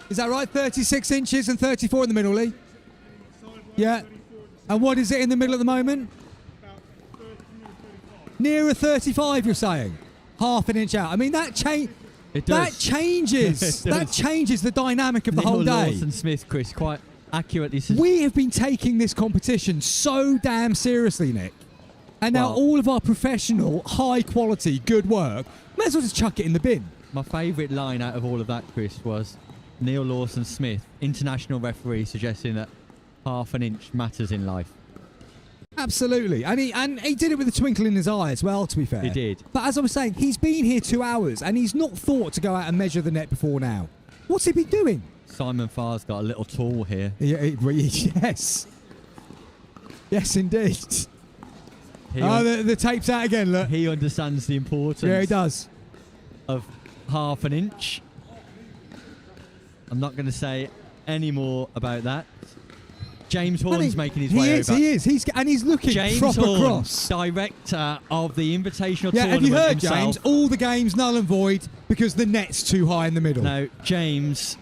Is that right? 36 inches and 34 in the middle, Lee? Yeah. And what is it in the middle at the moment? Nearer 35, you're saying? Half an inch out. I mean, that changes. It That does. changes. It That does. changes the dynamic of the Neil whole day. Lawson-Smith, Chris, quite accurately says. We have been taking this competition so damn seriously, Nick. And now Well- all of our professional, high quality, good work, may as well just chuck it in the bin. My favourite line out of all of that, Chris, was Neil Lawson-Smith, international referee, suggesting that half an inch matters in life. Absolutely. And he did it with a twinkle in his eye as well, to be fair. He did. But as I was saying, he's been here 2 hours and he's not thought to go out and measure the net before now. What's he been doing? Simon Farr's got a little tool here. Yes. Yes, indeed. He, The tape's out again, look. he understands the importance Yeah, he does. of half an inch. I'm not going to say any more about that. James Horn's making his way over. He is. He's looking James proper Horn, cross. director of the Invitational Yeah, have Tournament you heard, himself. James? All the games null and void because the net's too high in the middle. Now, James,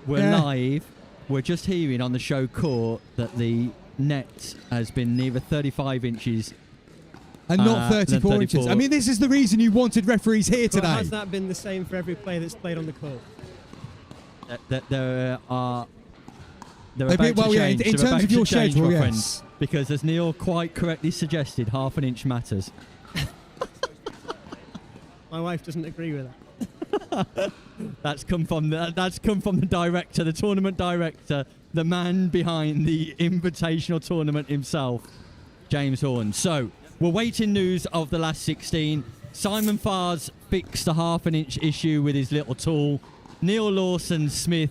we're Yeah. live. We're just hearing on the show court that the net has been nearer 35 inches. And not than 34 inches. 34. I mean, this is the reason you wanted referees here But today. has that been the same for every player that's played on the court? They're They've about been- well, to yeah, change. in They're terms about of your to change, schedule, my yes. friend, because as Neil quite correctly suggested, half an inch matters. My wife doesn't agree with that. That's come from the director, the tournament director, the man behind the Invitational Tournament himself, James Horn. So we're waiting news of the last 16. Simon Farr's fixed the half an inch issue with his little tool. Neil Lawson-Smith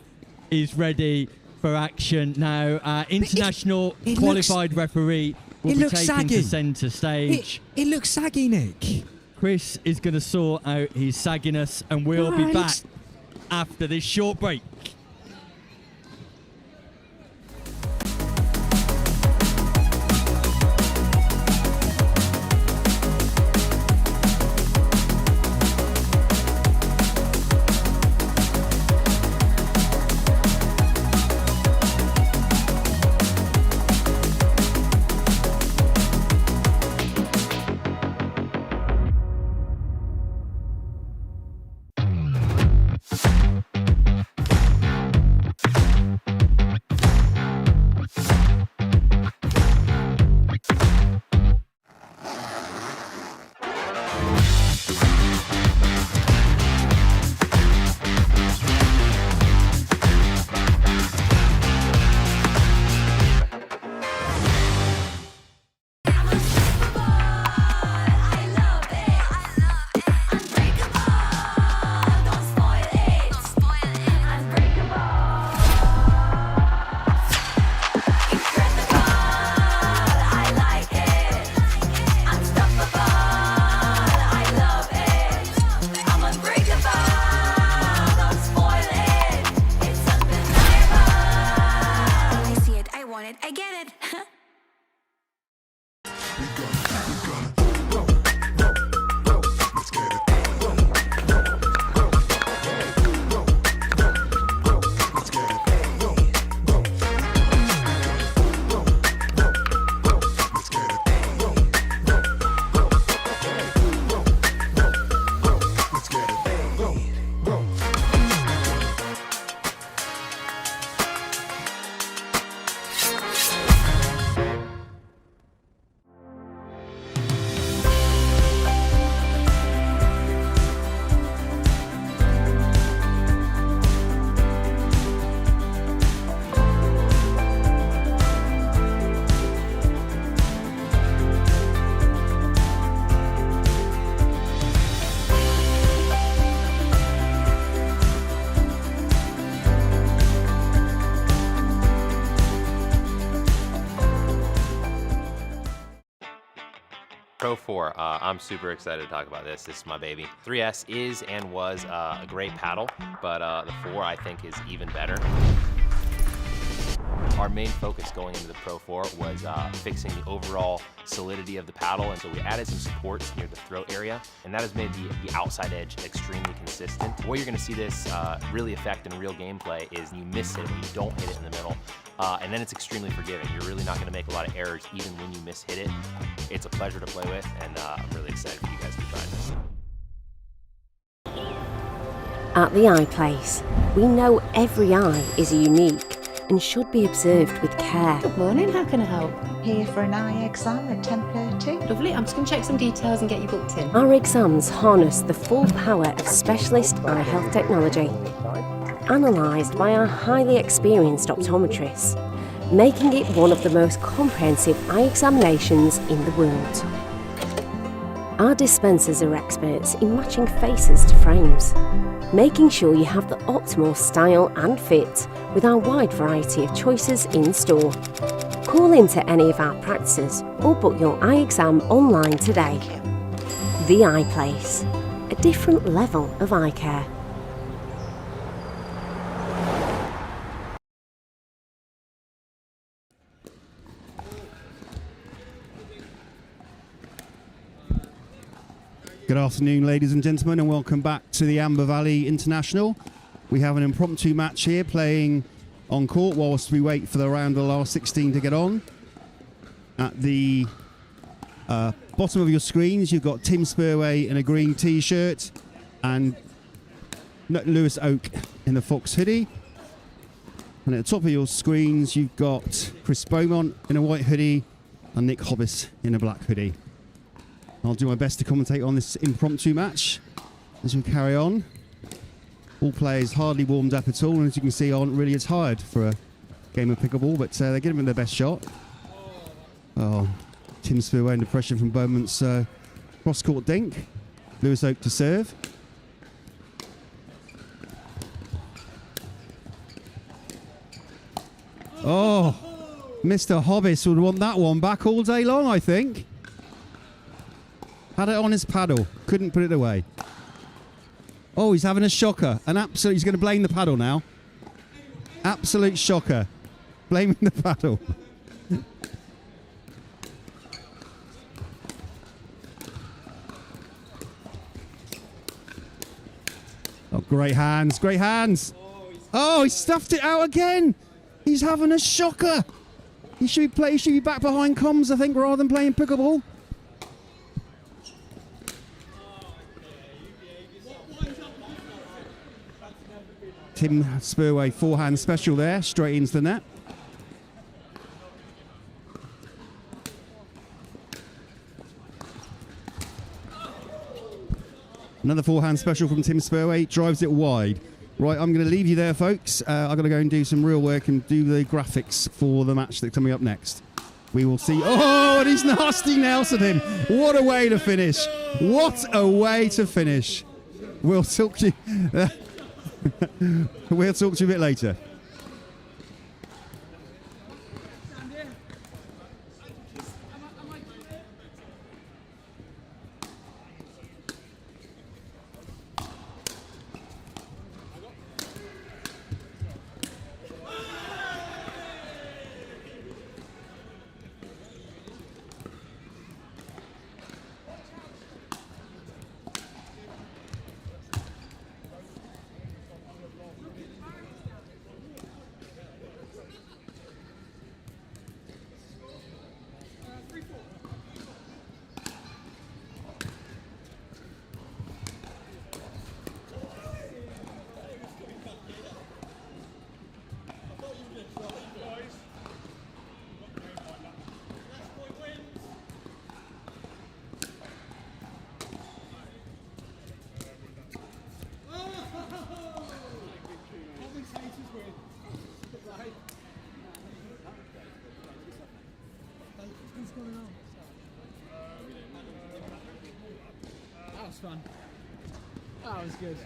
is ready for action now. International it qualified referee will it be looks taken saggy. to centre stage. It looks saggy, Nick. Chris is going to sort out his sagginess, and we'll be Right. back after this short break. 4. I'm super excited to talk about this. This is my baby. 3S is and was a great paddle, but the 4 I think is even better. Our main focus going into the Pro 4 was fixing the overall solidity of the paddle, and so we added some supports near the throat area, and that has made the outside edge extremely consistent. The way you're going to see this really affect in real gameplay is you miss it when you don't hit it in the middle, and then it's extremely forgiving. You're really not going to make a lot of errors even when you miss hit it. It's a pleasure to play with, and I'm really excited for you guys to try this. At the Eye Place, we know every eye is unique and should be observed with care. Good morning, how can I help? Here for an eye exam at 10:30. Lovely, I'm just going to check some details and get you booked in. Our exams harness the full power of specialist eye health technology, analysed by our highly experienced optometrists, making it one of the most comprehensive eye examinations in the world. Our dispensers are experts in matching faces to frames, making sure you have the optimal style and fit with our wide variety of choices in store. Call into any of our practices or book your eye exam online today. The Eye Place, a different level of eye care. Good afternoon, ladies and gentlemen, and welcome back to the Amber Valley International. We have an impromptu match here playing on court whilst we wait for the round of the last 16 to get on. At the bottom of your screens, you've got Tim Spurway in a green t-shirt and Lewis Oak in the Fox hoodie. And at the top of your screens, you've got Chris Beaumont in a white hoodie and Nick Hobbis in a black hoodie. I'll do my best to commentate on this impromptu match as we carry on. All players hardly warmed up at all, and as you can see, aren't really as tired for a game of pickleball, but they're giving it their best shot. Oh, Tim Spurway under pressure from Beaumont's cross-court dink. Lewis Oak to serve. Oh, Mr. Hobbis would want that one back all day long, I think. Had it on his paddle, couldn't put it away. Oh, he's having a shocker. He's going to blame the paddle now. Absolute shocker. Blaming the paddle. Oh, great hands, great hands. Oh, he stuffed it out again. He's having a shocker. He should be back behind comms, I think, rather than playing pickleball. Tim Spurway forehand special there, straight into the net. Another forehand special from Tim Spurway, drives it wide. Right, I'm going to leave you there, folks. I've got to go and do some real work and do the graphics for the match that's coming up next. We will see. Oh, and he's nasty Nelson him. What a way to finish. What a way to finish. We'll talk to you. We'll talk to you a bit later. That was fun. That was good.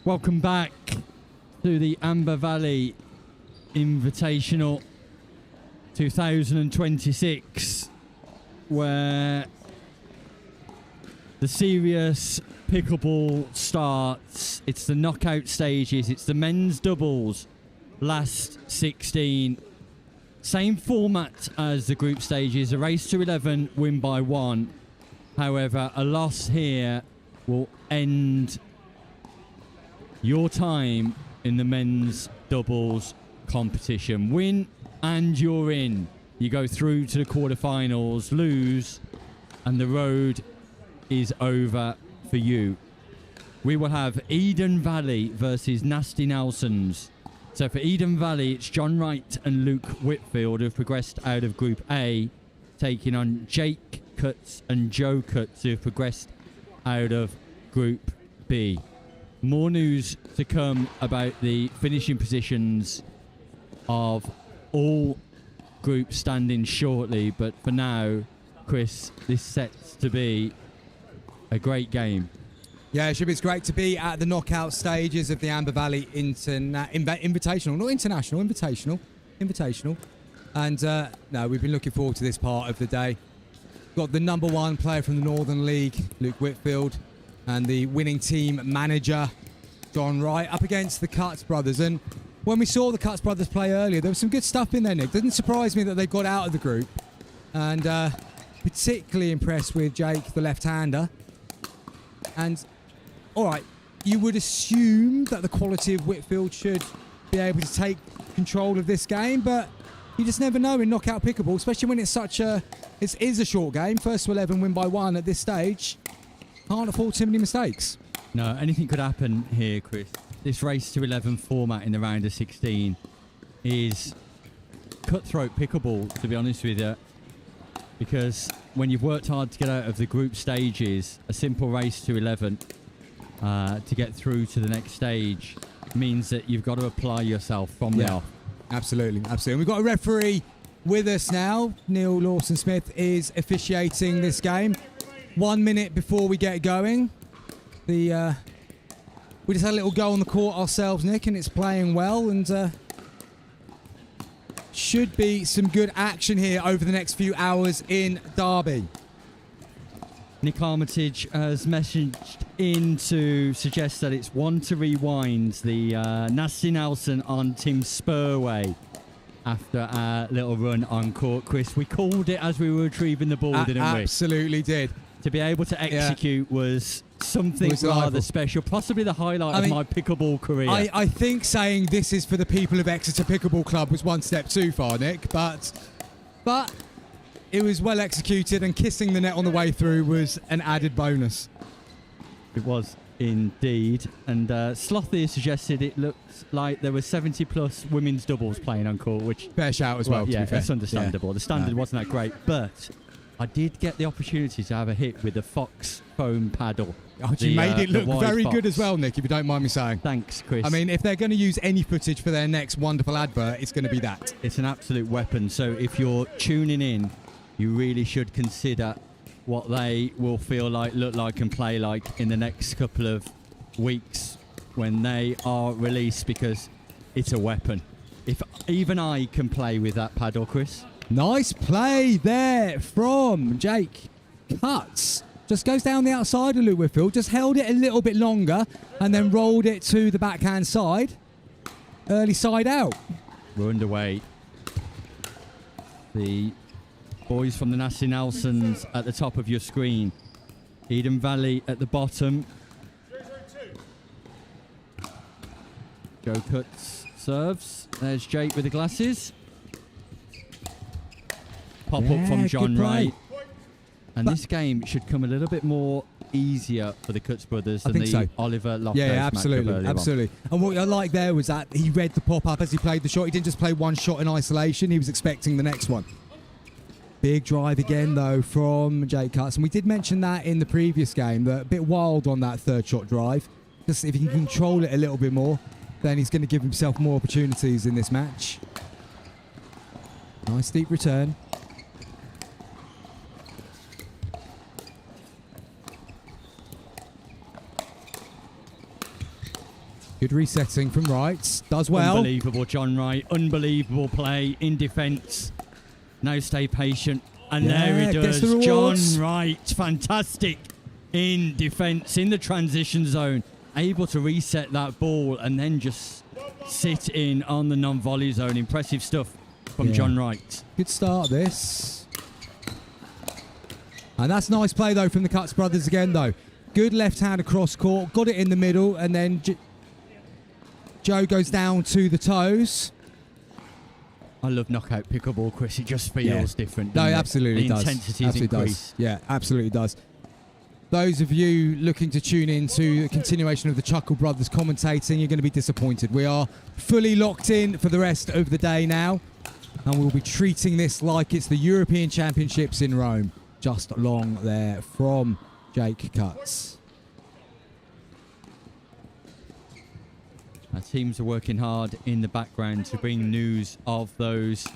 Welcome back to the Amber Valley Invitational 2026, where the serious pickleball starts. It's the knockout stages. It's the men's doubles, last 16. Same format as the group stages, a race to 11, win by 1. However, a loss here will end your time in the men's doubles competition. Win and you're in. You go through to the quarterfinals, lose, and the road is over for you. We will have Eden Valley versus Nasty Nelsons. So for Eden Valley, it's John Wright and Luke Whitfield who have progressed out of Group A, taking on Jake Cutts and Joe Cutts who have progressed out of Group B. More news to come about the finishing positions of all group standings shortly, but for now, Chris, this sets to be a great game. Yeah, it should be. It's great to be at the knockout stages of the Amber Valley Invitational. Not international, Invitational. And no, we've been looking forward to this part of the day. Got the number 1 player from the Northern League, Luke Whitfield, and the winning team manager, John Wright, up against the Cutts brothers. And when we saw the Cutts brothers play earlier, there was some good stuff in there, Nick. Didn't surprise me that they got out of the group. And particularly impressed with Jake, the left-hander. And, all right, you would assume that the quality of Whitfield should be able to take control of this game, but you just never know in knockout pickleball, especially when it's it is a short game. First to 11, win by 1 at this stage. Can't afford too many mistakes. No, anything could happen here, Chris. This race to 11 format in the round of 16 is cutthroat pickleball, to be honest with you, because when you've worked hard to get out of the group stages, a simple race to 11 to get through to the next stage means that you've got to apply yourself from there off. Absolutely. And we've got a referee with us now. Neil Lawson-Smith is officiating this game. 1 minute before we get going, we just had a little go on the court ourselves, Nick, and it's playing well, and should be some good action here over the next few hours in Derby. Nick Armitage has messaged in to suggest that it's one to rewind the Nasty Nelson on Tim Spurway after our little run on court, Chris. We called it as we were retrieving the ball, didn't we? Absolutely did. To be able to execute was something rather special, possibly the highlight of my pickleball career. I think saying this is for the people of Exeter Pickleball Club was one step too far, Nick, but it was well executed, and kissing the net on the way through was an added bonus. It was indeed, and Slothy suggested it looked like there were 70 plus women's doubles playing on court, which fair shout as well. Yeah, to be fair. it's understandable. Yeah. The standard wasn't that great, but I did get the opportunity to have a hit with the Fox foam paddle. Oh, you made it look very good as well, Nick, if you don't mind me saying. Thanks, Chris. I mean, if they're going to use any footage for their next wonderful advert, it's going to be that. It's an absolute weapon. So if you're tuning in, you really should consider what they will feel like, look like, and play like in the next couple of weeks when they are released, because it's a weapon. If even I can play with that paddle, Chris. Nice play there from Jake Cutts. Just goes down the outside of Luke Whitfield, just held it a little bit longer and then rolled it to the backhand side. Early side out. We're underway. The boys from the Nasty Nelsons at the top of your screen. Eden Valley at the bottom. Joe Cutts serves. There's Jake with the glasses. Pop up from John Wright. And this game should come a little bit more easier for the Cutts brothers than the Oliver Lockhouse absolutely. matchup. And what I liked there was that he read the pop-up as he played the shot. He didn't just play one shot in isolation. He was expecting the next one. Big drive again, though, from Jake Cutts. And we did mention that in the previous game, that a bit wild on that third shot drive. Just if he can control it a little bit more, then he's going to give himself more opportunities in this match. Nice deep return. Good resetting from Wright. Does well. Unbelievable, John Wright. Unbelievable play in defence. Now stay patient. And there he gets does. the John rewards. Wright, fantastic in defence, in the transition zone. Able to reset that ball and then just sit in on the non-volley zone. Impressive stuff from John Wright. Good start, this. And that's nice play, though, from the Cutts brothers again, though. Good left-hand across court. Got it in the middle, and then Joe goes down to the toes. I love knockout pickleball, Chris. It just feels different. No, doesn't it? absolutely does. The intensity is Absolutely increased. does. Yeah, absolutely does. Those of you looking to tune in to the continuation of the Chuckle Brothers commentating, you're going to be disappointed. We are fully locked in for the rest of the day now, and we'll be treating this like it's the European Championships in Rome. Just along there from Jake Cutts. Our teams are working hard in the background to bring news of those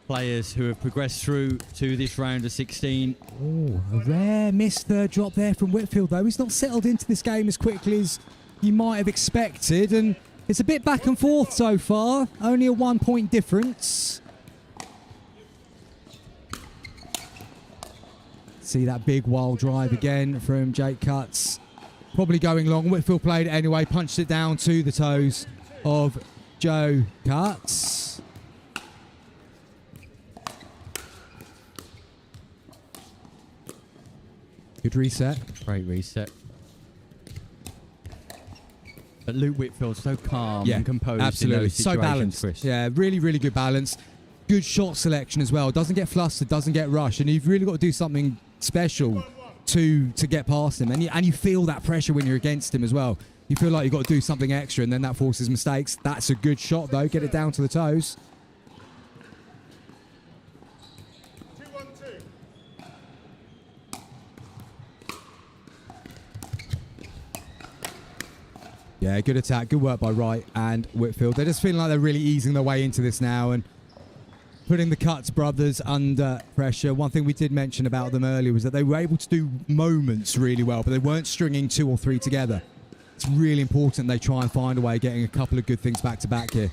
players who have progressed through to this round of 16. Oh, a rare missed third drop there from Whitfield, though. He's not settled into this game as quickly as you might have expected, and it's a bit back and forth so far. Only a 1 point difference. See that big wild drive again from Jake Cutts. Probably going long. Whitfield played it anyway, punched it down to the toes of Joe Cutts. Good reset. Great reset. But Luke Whitfield's so calm and composed absolutely. in those situations, So balanced. Chris. Yeah, really, really good balance. Good shot selection as well. Doesn't get flustered, doesn't get rushed, and you've really got to do something special to get past him. And you feel that pressure when you're against him as well. You feel like you've got to do something extra, and then that forces mistakes. That's a good shot, though. Get it down to the toes. Yeah, good attack. Good work by Wright and Whitfield. They're just feeling like they're really easing their way into this now and putting the Cutts brothers under pressure. One thing we did mention about them earlier was that they were able to do moments really well, but they weren't stringing 2 or 3 together. It's really important they try and find a way of getting a couple of good things back to back here.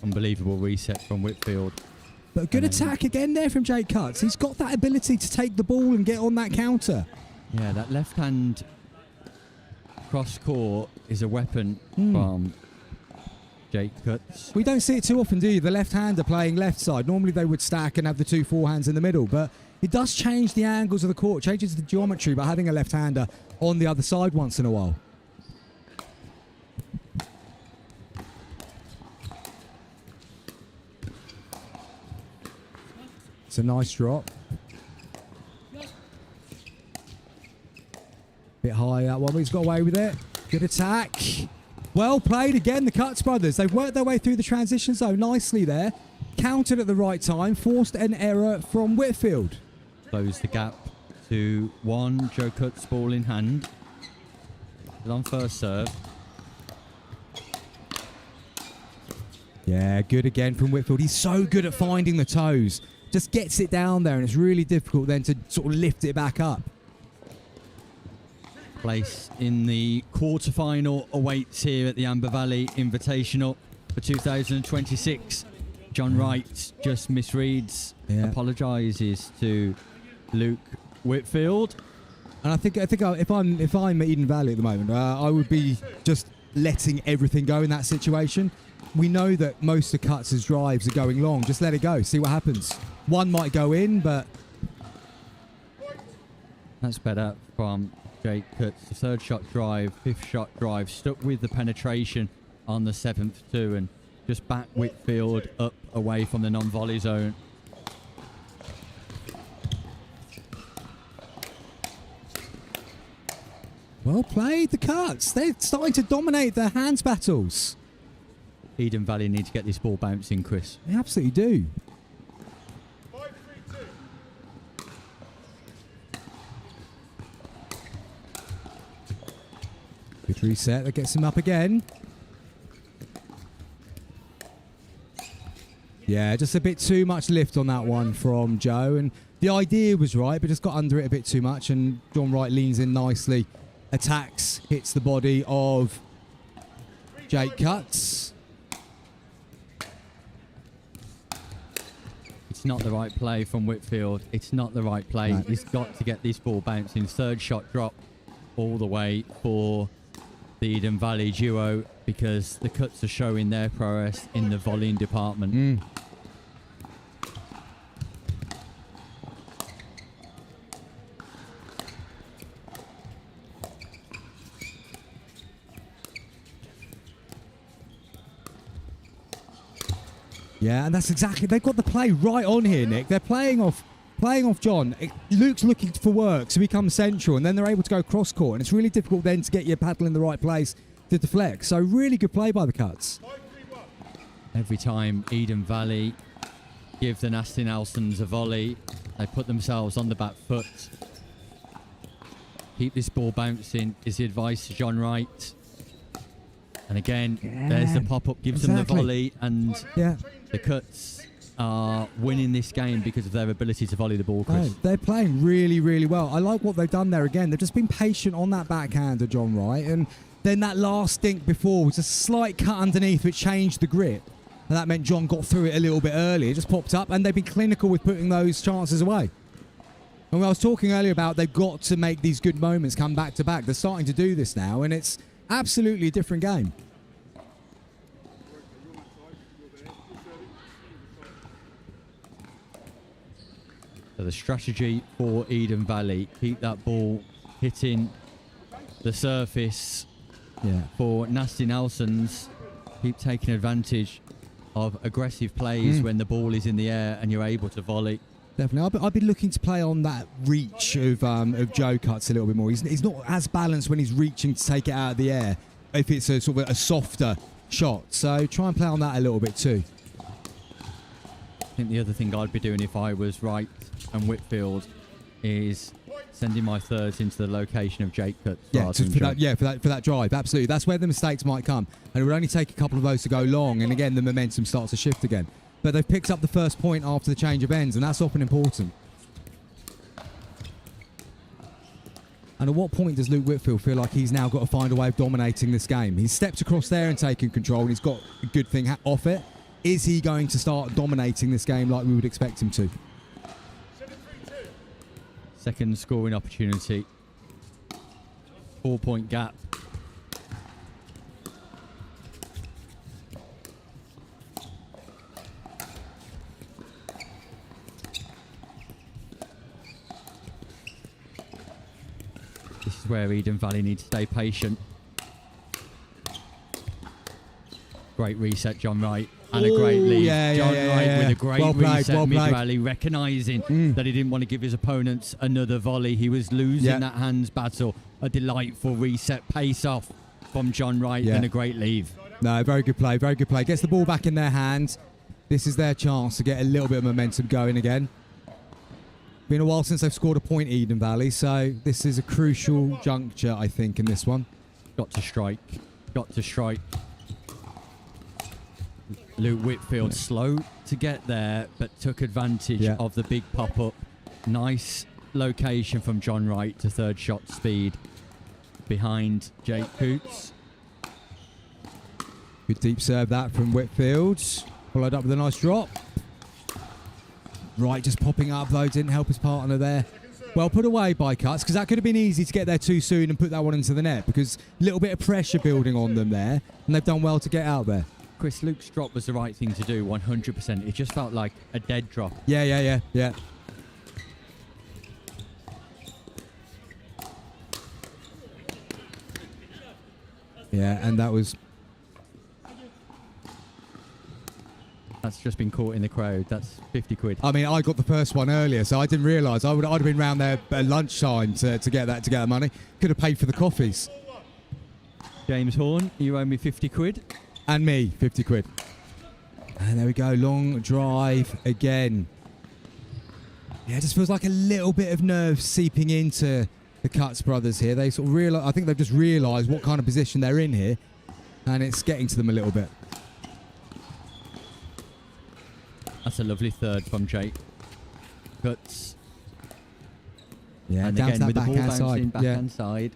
Unbelievable reset from Whitfield. But a good attack again there from Jake Cutts. He's got that ability to take the ball and get on that counter. Yeah, that left hand cross court is a weapon from Jake Cutts. We don't see it too often, do you? The left-hander playing left side. Normally they would stack and have the 2 forehands in the middle, but it does change the angles of the court, changes the geometry by having a left-hander on the other side once in a while. It's a nice drop. Bit high that one, but he's got away with it. Good attack. Well played again, the Cutts brothers. They've worked their way through the transition zone nicely there. Countered at the right time, forced an error from Whitfield. Close the gap to 1. Joe Cutts ball in hand. Still on first serve. Yeah, good again from Whitfield. He's so good at finding the toes. Just gets it down there, and it's really difficult then to sort of lift it back up. Place in the quarterfinal awaits here at the Amber Valley Invitational for 2026. John Wright just misreads, apologises to Luke Whitfield. And I think if I'm at Eden Valley at the moment, I would be just letting everything go in that situation. We know that most of Cutts' drives are going long. Just let it go. See what happens. One might go in, but that's better from Jake Cutts. The 3rd shot drive, 5th shot drive, stuck with the penetration on the 7th too, and just back Whitfield up away from the non-volley zone. well played, the Cutts. They're starting to dominate their hands battles. Eden Valley need to get this ball bouncing, Chris. They absolutely do. Good reset. That gets him up again. Yeah, just a bit too much lift on that one from Joe. And the idea was right, but just got under it a bit too much. And John Wright leans in nicely, attacks, hits the body of Jake cuts. It's not the right play from Whitfield. It's not the right play. No. He's got to get this ball bouncing. Third shot drop all the way for the Eden Valley duo because the cuts are showing their prowess in the volleying department. Yeah, and that's exactly, they've got the play right on here, Nick. They're playing off John. Luke's looking for work, so he comes central, and then they're able to go cross court, and it's really difficult then to get your paddle in the right place to deflect. So really good play by the Cuts. Every time Eden Valley give the Nasty Nelsons a volley, they put themselves on the back foot. Keep this ball bouncing is the advice to John Wright. And again, there's the pop-up, gives them the volley, and the Cuts are winning this game because of their ability to volley the ball, Chris. Oh, they're playing really, really well. I like what they've done there again. They've just been patient on that backhander, John Wright, and then that last stink before was a slight cut underneath which changed the grip. And that meant John got through it a little bit early. It just popped up, and they've been clinical with putting those chances away. And I was talking earlier about they've got to make these good moments come back to back. They're starting to do this now, and it's absolutely a different game. So the strategy for Eden Valley, keep that ball hitting the surface for Nasty Nelsons. Keep taking advantage of aggressive plays when the ball is in the air and you're able to volley. Definitely. I've been looking to play on that reach of Joe Cuts a little bit more. He's not as balanced when he's reaching to take it out of the air if it's a sort of a softer shot. So try and play on that a little bit too. I think the other thing I'd be doing if I was Wright and Whitfield is sending my thirds into the location of Jake Cuts. Yeah, for that drive, absolutely. That's where the mistakes might come, and it would only take a couple of those to go long, and again the momentum starts to shift again. But they've picked up the first point after the change of ends, and that's often important. And at what point does Luke Whitfield feel like he's now got to find a way of dominating this game? He's stepped across there and taken control, and he's got a good thing off it. Is he going to start dominating this game like we would expect him to? Second scoring opportunity. 4-point gap. This is where Eden Valley needs to stay patient. Great reset, John Wright. And a great lead. John Wright with a great reset mid-rally, recognising that he didn't want to give his opponents another volley. He was losing that hands battle. A delightful reset pace off from John Wright and a great leave. No, very good play, very good play. Gets the ball back in their hands. This is their chance to get a little bit of momentum going again. Been a while since they've scored a point, Eden Valley, so this is a crucial juncture, I think, in this one. Got to strike. Got to strike. Luke Whitfield slow to get there, but took advantage of the big pop-up. Nice location from John Wright to third shot speed behind Jake Coots. Good deep serve that from Whitfield. Followed up with a nice drop. Wright just popping up though, didn't help his partner there. Well put away by Cuts, because that could have been easy to get there too soon and put that one into the net, because a little bit of pressure building on them there, and they've done well to get out there. Chris, Luke's drop was the right thing to do, 100%. It just felt like a dead drop. Yeah. Yeah, and that was... That's just been caught in the crowd. That's 50 quid. I mean, I got the first one earlier, so I didn't realise. I'd have been round there at lunchtime to get that money. Could have paid for the coffees. James Horn, you owe me 50 quid. And me, 50 quid. And there we go, long drive again. Yeah, it just feels like a little bit of nerve seeping into the Cuts brothers here. They sort of realise, I think they've just realised what kind of position they're in here, and it's getting to them a little bit. That's a lovely third from Jake Cuts. Yeah, and down again to that with the ball backhand bouncing side. backhand side.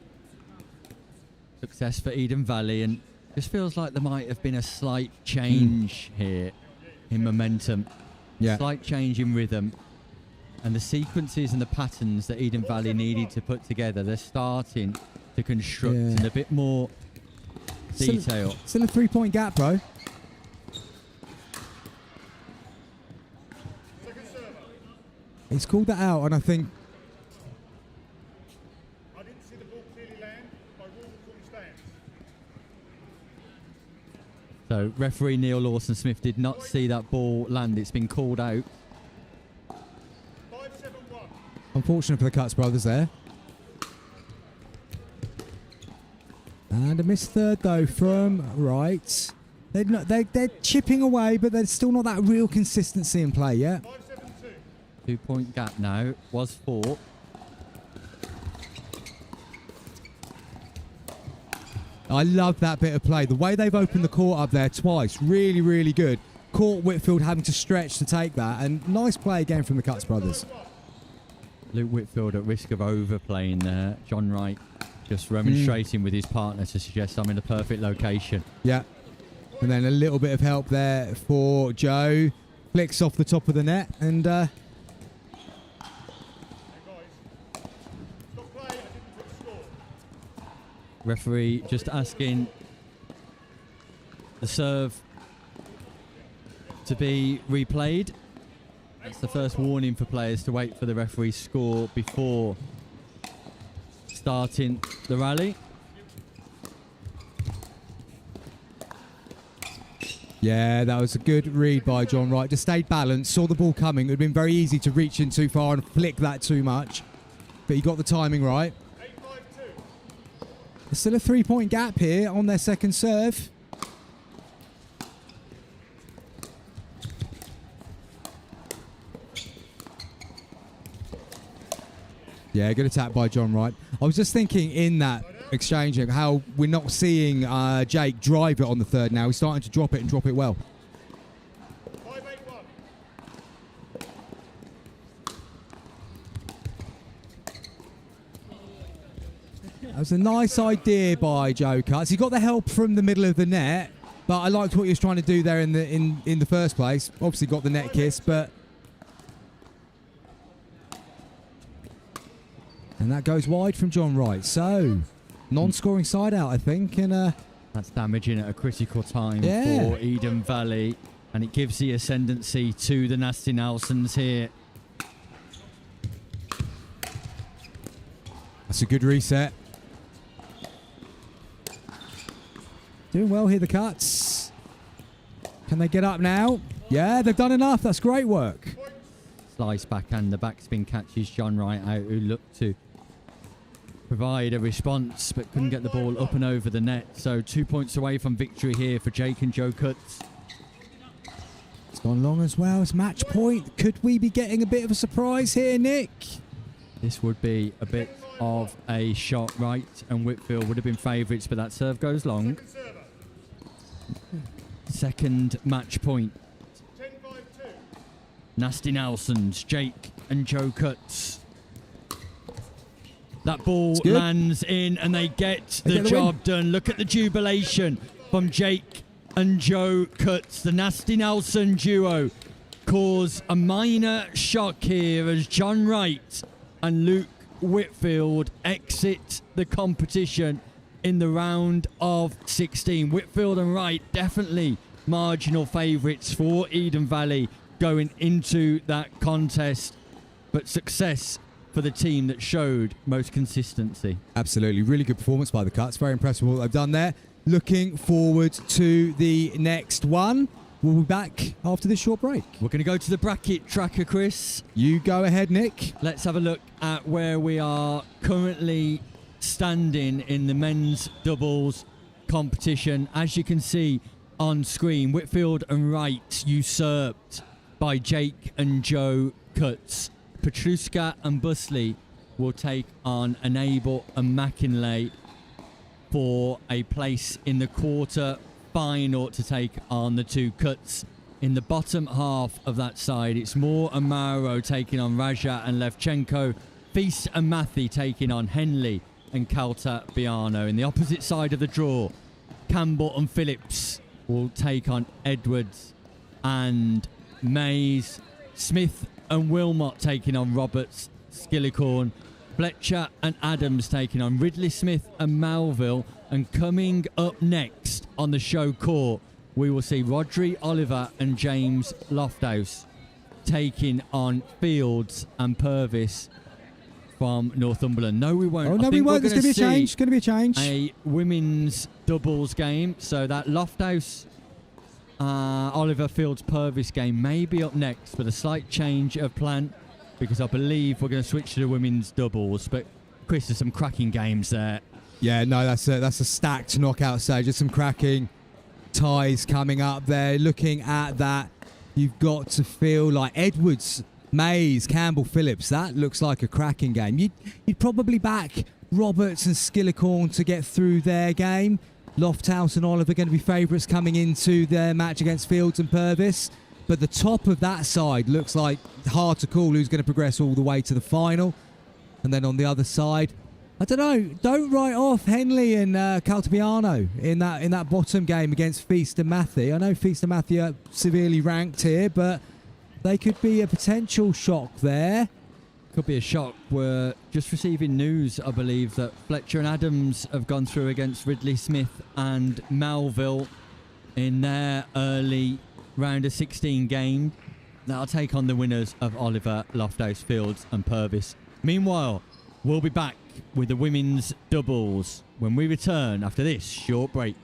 Success for Eden Valley, and Just feels like there might have been a slight change here in momentum. Yeah. Slight change in rhythm. And the sequences and the patterns that Eden Valley needed to put together, they're starting to construct in a bit more detail. Still a 3-point gap, bro. He's called that out, and I think... I didn't see the ball clearly land. My rule was on stands. So referee Neil Lawson-Smith did not see that ball land. It's been called out. 5-7-1. Unfortunate for the Cuts brothers there. And a missed third, though, from Wright. They're chipping away, but there's still not that real consistency in play yet. 5-7-2. 2-point gap now. Was 4. I love that bit of play. The way they've opened the court up there twice, really, really good. Caught Whitfield having to stretch to take that, and nice play again from the Cuts brothers. Luke Whitfield at risk of overplaying there. John Wright just remonstrating with his partner to suggest I'm in the perfect location. Yeah. And then a little bit of help there for Joe. Flicks off the top of the net, and referee just asking the serve to be replayed. That's the first warning for players to wait for the referee's score before starting the rally. yeah, that was a good read by John Wright. Just stayed balanced, saw the ball coming. It would have been very easy to reach in too far and flick that too much. But he got the timing right. 8-5-2. There's still a 3-point gap here on their second serve. Yeah, good attack by John Wright. I was just thinking in that exchange how we're not seeing Jake drive it on the third now. He's starting to drop it and drop it well. 5-8-1. That was a nice idea by Joe Cuts. He got the help from the middle of the net, but I liked what he was trying to do there in the first place. Obviously got the net kiss, but... And that goes wide from John Wright. So, non-scoring side out, I think. And that's damaging at a critical time for Eden Valley. And it gives the ascendancy to the Nasty Nelsons here. That's a good reset. Doing well here, the Cuts. Can they get up now? Yeah, they've done enough. That's great work. Slice backhand. The backspin catches John Wright out, who looked to provide a response but couldn't get the ball up and over the net. So 2 points away from victory here for Jake and Joe Cuts. It's gone long as well. It's match point. Could we be getting a bit of a surprise here, Nick? This would be a bit of a shot. Wright and Whitfield would have been favourites, but that serve goes long. Second match point. 10-5-2. Nasty Nelsons, Jake and Joe Cuts. That ball lands in and they get the job done. Look at the jubilation from Jake and Joe Cuts. The Nasty Nelson duo cause a minor shock here as John Wright and Luke Whitfield exit the competition in the round of 16. Whitfield and Wright definitely marginal favourites for Eden Valley going into that contest, but success for the team that showed most consistency. Absolutely. Really good performance by the Cuts. Very impressed with what they've done there. Looking forward to the next one. We'll be back after this short break. We're going to go to the bracket tracker, Chris. You go ahead, Nick. Let's have a look at where we are currently standing in the men's doubles competition. As you can see on screen, Whitfield and Wright usurped by Jake and Joe Cuts. Petruska and Busley will take on Enable and McInlay for a place in the quarter final to take on the two Cuts. In the bottom half of that side, it's Moore and Mauro taking on Raja and Levchenko. Feast and Mathy taking on Henley and Calta Biano. In the opposite side of the draw, Campbell and Phillips will take on Edwards and Mays. Smith and Wilmot taking on Roberts, Skillicorn. Fletcher and Adams taking on Ridley Smith and Melville. And coming up next on the show court, we will see Rodri Oliver and James Lofthouse taking on Fields and Purvis from Northumberland. No, we won't. Oh, no, we won't. There's going to be a change. It's going to be a change. A women's doubles game. So that Lofthouse, Oliver Fields Purvis game may be up next with a slight change of plan, because I believe we're going to switch to the women's doubles. But Chris, there's some cracking games there. Yeah, no, that's a stacked knockout stage. There's some cracking ties coming up there. Looking at that, you've got to feel like Edwards, Mays, Campbell, Phillips. That looks like a cracking game. You'd probably back Roberts and Skillicorn to get through their game. Lofthouse and Oliver going to be favourites coming into their match against Fields and Purvis. But the top of that side looks like hard to call who's going to progress all the way to the final. And then on the other side, I don't know. Don't write off Henley and Caltabiano in that bottom game against Feast and Matthew. I know Feast and Matthew are severely ranked here, but they could be a potential shock there. Could be a shock. We're just receiving news, I believe, that Fletcher and Adams have gone through against Ridley Smith and Melville in their early round of 16 game. That'll take on the winners of Oliver, Lofthouse, Fields and Purvis. Meanwhile, we'll be back with the women's doubles when we return after this short break.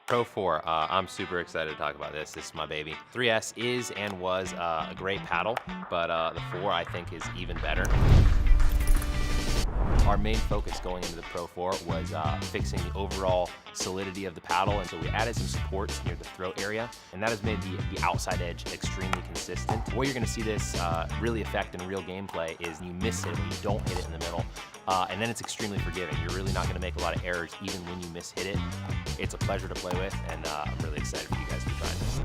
Pro 4, I'm super excited to talk about this. This is my baby. 3S is and was a great paddle, but the 4 I think is even better. Our main focus going into the Pro 4 was fixing the overall solidity of the paddle, and so we added some supports near the throat area, and that has made the outside edge extremely consistent. The way you're going to see this really affect in real gameplay is you miss it when you don't hit it in the middle, and then it's extremely forgiving. You're really not going to make a lot of errors even when you miss-hit it. It's a pleasure to play with, and I'm really excited for you guys to try this.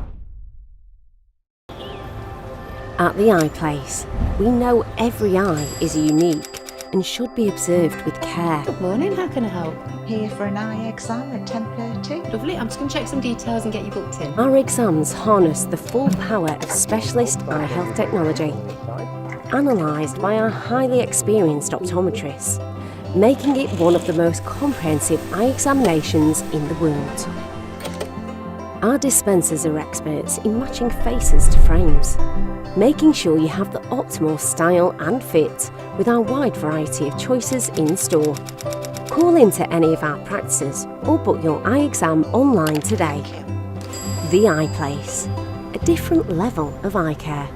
At the Eye Place, we know every eye is unique and should be observed with care. Good morning, how can I help? Here for an eye exam at 10:30. Lovely, I'm just going to check some details and get you booked in. Our exams harness the full power of specialist eye health technology. analysed by our highly experienced optometrists, making it one of the most comprehensive eye examinations in the world. Our dispensers are experts in matching faces to frames, making sure you have the optimal style and fit with our wide variety of choices in store. Call into any of our practices or book your eye exam online today. The Eye Place, a different level of eye care.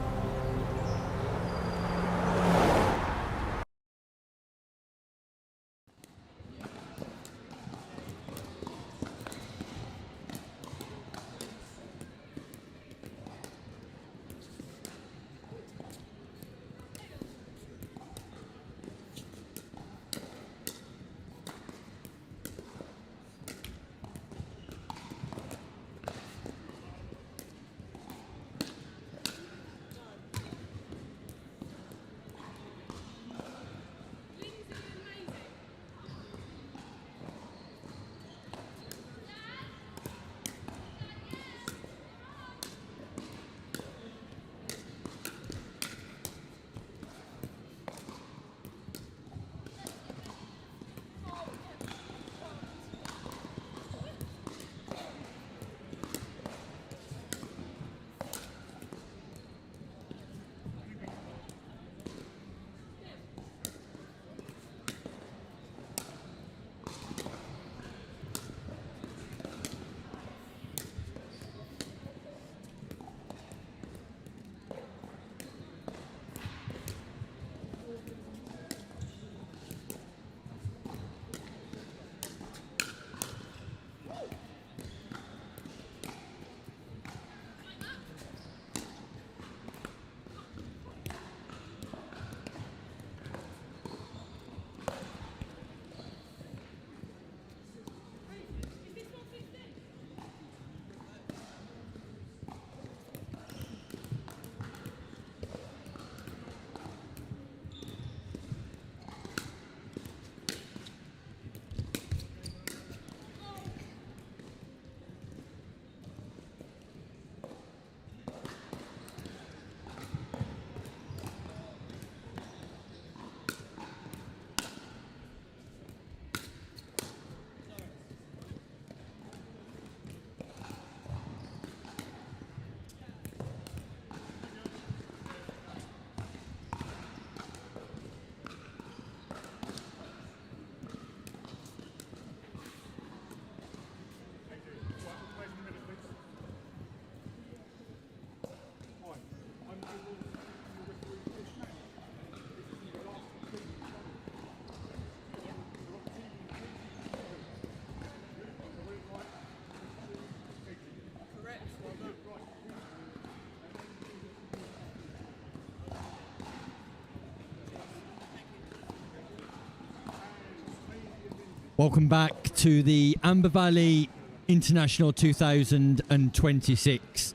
Welcome back to the Amber Valley International 2026.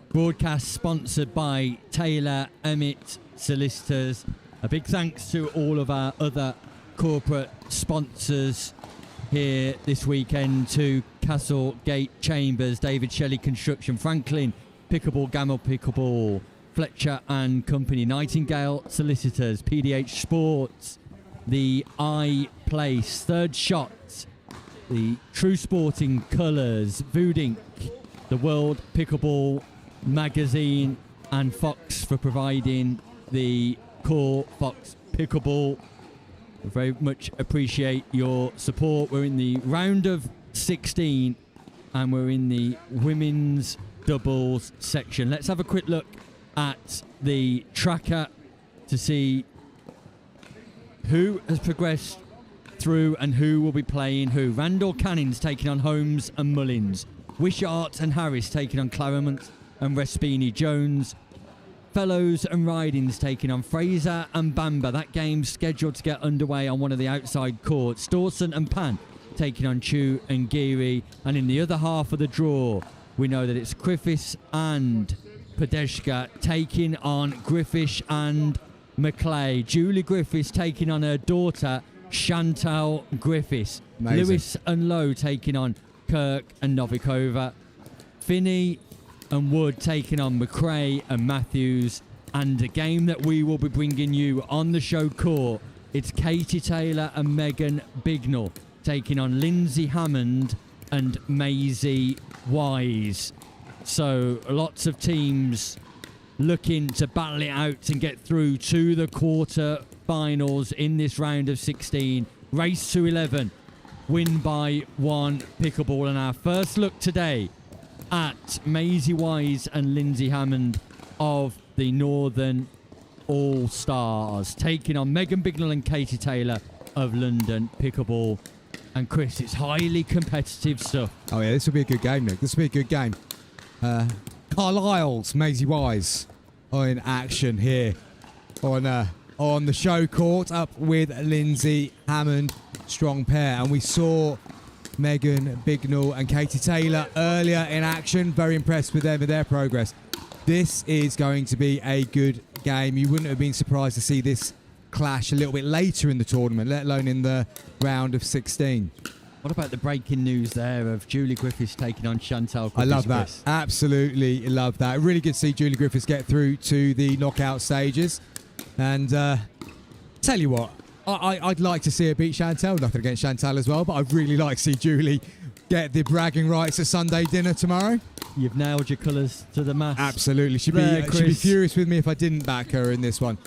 Broadcast sponsored by Taylor Emmett Solicitors. A big thanks to all of our other corporate sponsors here this weekend, to Castlegate Chambers, David Shelley Construction, Franklin Pickleball, Gamel Pickleball, Fletcher and Company, Nightingale Solicitors, PDH Sports, the Eye Place, Third Shot, the True Sporting Colours, Voodink, the World Pickleball Magazine, and Fox for providing the core Fox Pickleball. We very much appreciate your support. We're in the round of 16 and we're in the women's doubles section. Let's have a quick look at the tracker to see who has progressed through and who will be playing who. Randall Canning's taking on Holmes and Mullins. Wishart and Harris taking on Claremont and Respini. Jones, Fellows and Ridings taking on Fraser and Bamber. That game's scheduled to get underway on one of the outside courts. Dawson and Pan taking on Chu and Geary. And in the other half of the draw, we know that it's Griffiths and Podeshka taking on Griffish and McClay. Julie Griffiths taking on her daughter Chantal Griffiths. Amazing. Lewis and Lowe taking on Kirk and Novikova. Finney and Wood taking on McRae and Matthews. And a game that we will be bringing you on the show court, it's Katie Taylor and Megan Bignell taking on Lindsay Hammond and Maisie Wise. So lots of teams looking to battle it out and get through to the quarter-finals in this round of 16. Race to 11, win by 1 pickleball. And our first look today at Maisie Wise and Lindsay Hammond of the Northern All-Stars, taking on Megan Bignell and Katie Taylor of London Pickleball. And Chris, it's highly competitive stuff. Oh yeah, this will be a good game, Nick. This will be a good game. Carlisle's Maisie Wise in action here on the show court, up with Lindsay Hammond. Strong pair. And we saw Megan Bignell and Katie Taylor earlier in action. Very impressed with them and their progress. This is going to be a good game. You wouldn't have been surprised to see this clash a little bit later in the tournament, let alone in the round of 16. What about the breaking news there of Julie Griffiths taking on Chantal? I love that. Absolutely love that. Really good to see Julie Griffiths get through to the knockout stages. And tell you what, I'd like to see her beat Chantal. Nothing against Chantal as well, but I'd really like to see Julie get the bragging rights at Sunday dinner tomorrow. You've nailed your colours to the mast. Absolutely. She'd be furious with me if I didn't back her in this one.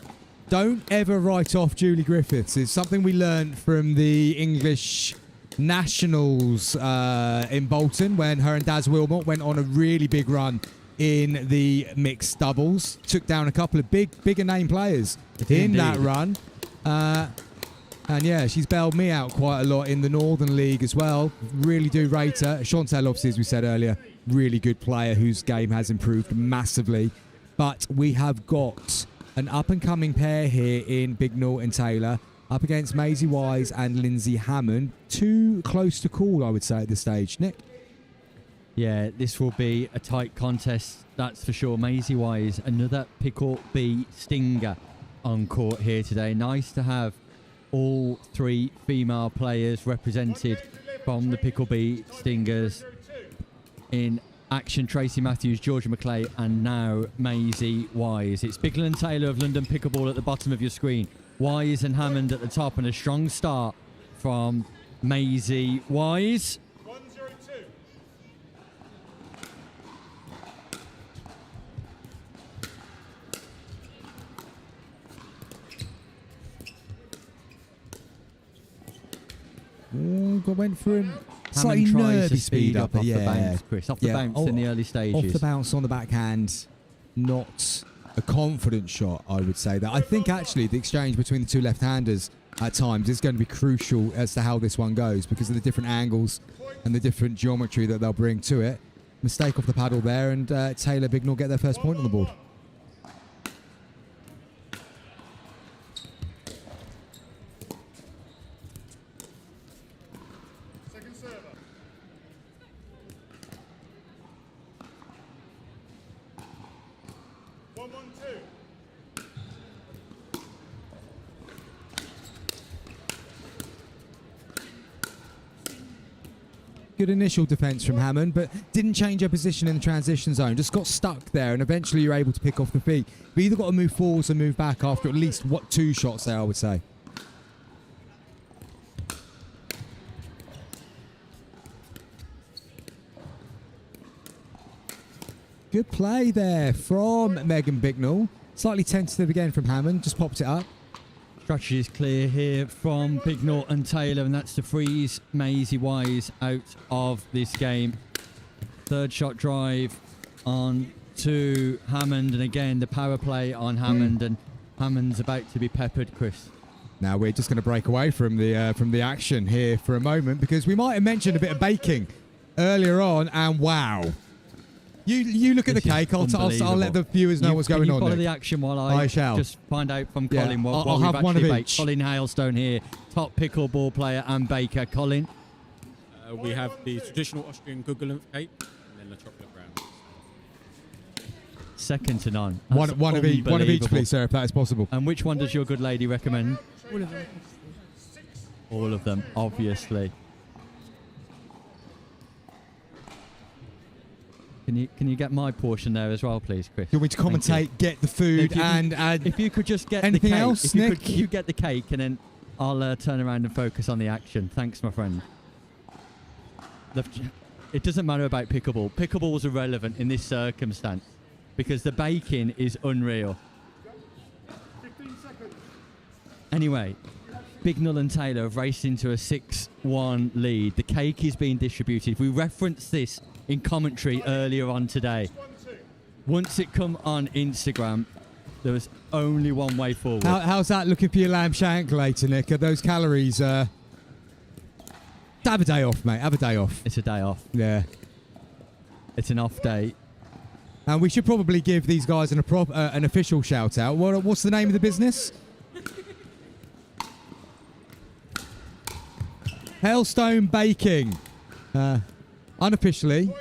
Don't ever write off Julie Griffiths. It's something we learned from the English Nationals in Bolton when her and Daz Wilmot went on a really big run in the mixed doubles. Took down a couple of bigger name players in that run. And yeah, she's bailed me out quite a lot in the Northern League as well. Really do rate her. Chantal, obviously, as we said earlier, really good player whose game has improved massively. But we have got an up-and-coming pair here in Bignell and Taylor up against Maisie Wise and Lindsay Hammond. Too close to call, I would say, at this stage. Nick? Yeah, this will be a tight contest, that's for sure. Maisie Wise, another Pickle B stinger on court here today. Nice to have all 3 female players represented from the Pickle B Stingers in action. Tracy Matthews, Georgia McClay, and now Maisie Wise. It's Bignell and Taylor of London Pickleball at the bottom of your screen. Wise and Hammond at the top, and a strong start from Maisie Wise. 102. Went for him. Hammond Slightly tries nervy to speed up off the bounce, Chris. Off the bounce in the early stages. Off the bounce on the backhand. Not a confident shot, I would say. That I think actually the exchange between the two left-handers at times is going to be crucial as to how this one goes because of the different angles and the different geometry that they'll bring to it. Mistake off the paddle there, and Taylor Bignell get their first point on the board. Second server. One, 2. Good initial defence from Hammond, but didn't change her position in the transition zone. Just got stuck there, and eventually you're able to pick off the feet. But either got to move forwards or move back after at least 2 shots there, I would say. Good play there from Megan Bignell. Slightly tentative again from Hammond. Just popped it up. Strategy is clear here from Bignell and Taylor, and that's to freeze Maisie Wise out of this game. Third shot drive on to Hammond, and again the power play on Hammond, and Hammond's about to be peppered, Chris. Now we're just going to break away from the action here for a moment because we might have mentioned a bit of baking earlier on, and wow. You look at the cake. I'll let the viewers know what's going on. Follow Nick? the action while I shall just find out from Colin what I'll have one of each. Colin Hailstone here, top pickleball player and baker. Colin, we have the traditional Austrian Gugelhupf cake and then the chocolate brown. Second to none. One of each, please, sir, if that is possible. And which one does your good lady recommend? All of them. All of them, obviously. Can you get my portion there as well, please, Chris? You want me to Thank commentate, you. get the food, Nick, and if you could just get anything the cake, else, if you Nick? could, you get the cake, and then I'll turn around and focus on the action. Thanks, my friend. It doesn't matter about pickleball. Pickleball is irrelevant in this circumstance because the baking is unreal. 15 seconds. Anyway, Bignell and Taylor have raced into a 6-1 lead. The cake is being distributed. We referenced this in commentary earlier on today. Once it come on Instagram, there was only one way forward. How's that looking for your lamb shank later, Nick? Are those calories... have a day off, mate. Have a day off. It's a day off. Yeah. It's an off day. And we should probably give these guys an official shout out. What's the name of the business? Hailstone Baking. Unofficially.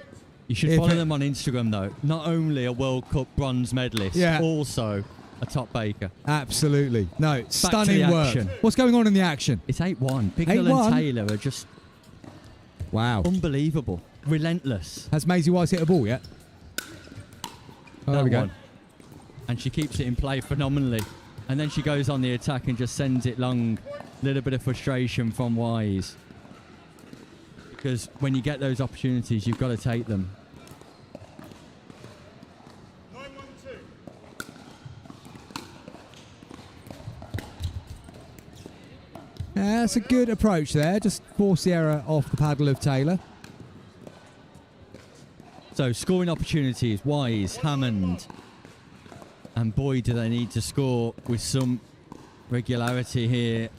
You should follow them on Instagram, though. Not only a World Cup bronze medalist, also a top baker. Absolutely. No, Back stunning to the work. action. What's going on in the action? It's 8-1. Bignell and Taylor are just unbelievable. Relentless. Has Maisie Wise hit a ball yet? Oh, there we go. And she keeps it in play phenomenally. And then she goes on the attack and just sends it long. A little bit of frustration from Wise. Because when you get those opportunities, you've got to take them. 9-1-2. That's a good approach there. Just force the error off the paddle of Taylor. So scoring opportunities, Wise, Hammond. And boy, do they need to score with some regularity here.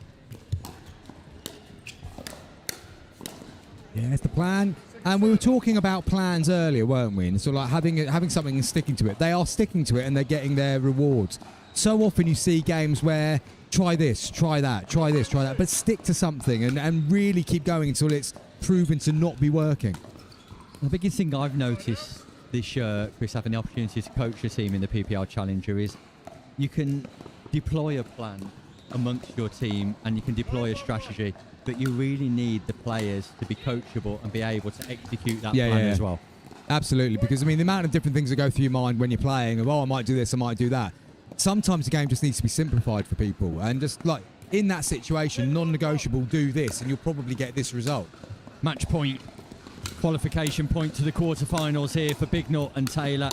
Yeah, it's the plan. And we were talking about plans earlier, weren't we? And sort of like having something and sticking to it. They are sticking to it and they're getting their rewards. So often you see games where try this, try that, try this, try that, but stick to something and really keep going until it's proven to not be working. The biggest thing I've noticed this year, Chris, having the opportunity to coach a team in the PPL Challenger is you can deploy a plan amongst your team and you can deploy a strategy, but you really need the players to be coachable and be able to execute that plan as well. Absolutely, because I mean the amount of different things that go through your mind when you're playing of, I might do this, I might do that. Sometimes the game just needs to be simplified for people and just like in that situation, non-negotiable, do this and you'll probably get this result. Match point, qualification point to the quarterfinals here for Bignell and Taylor.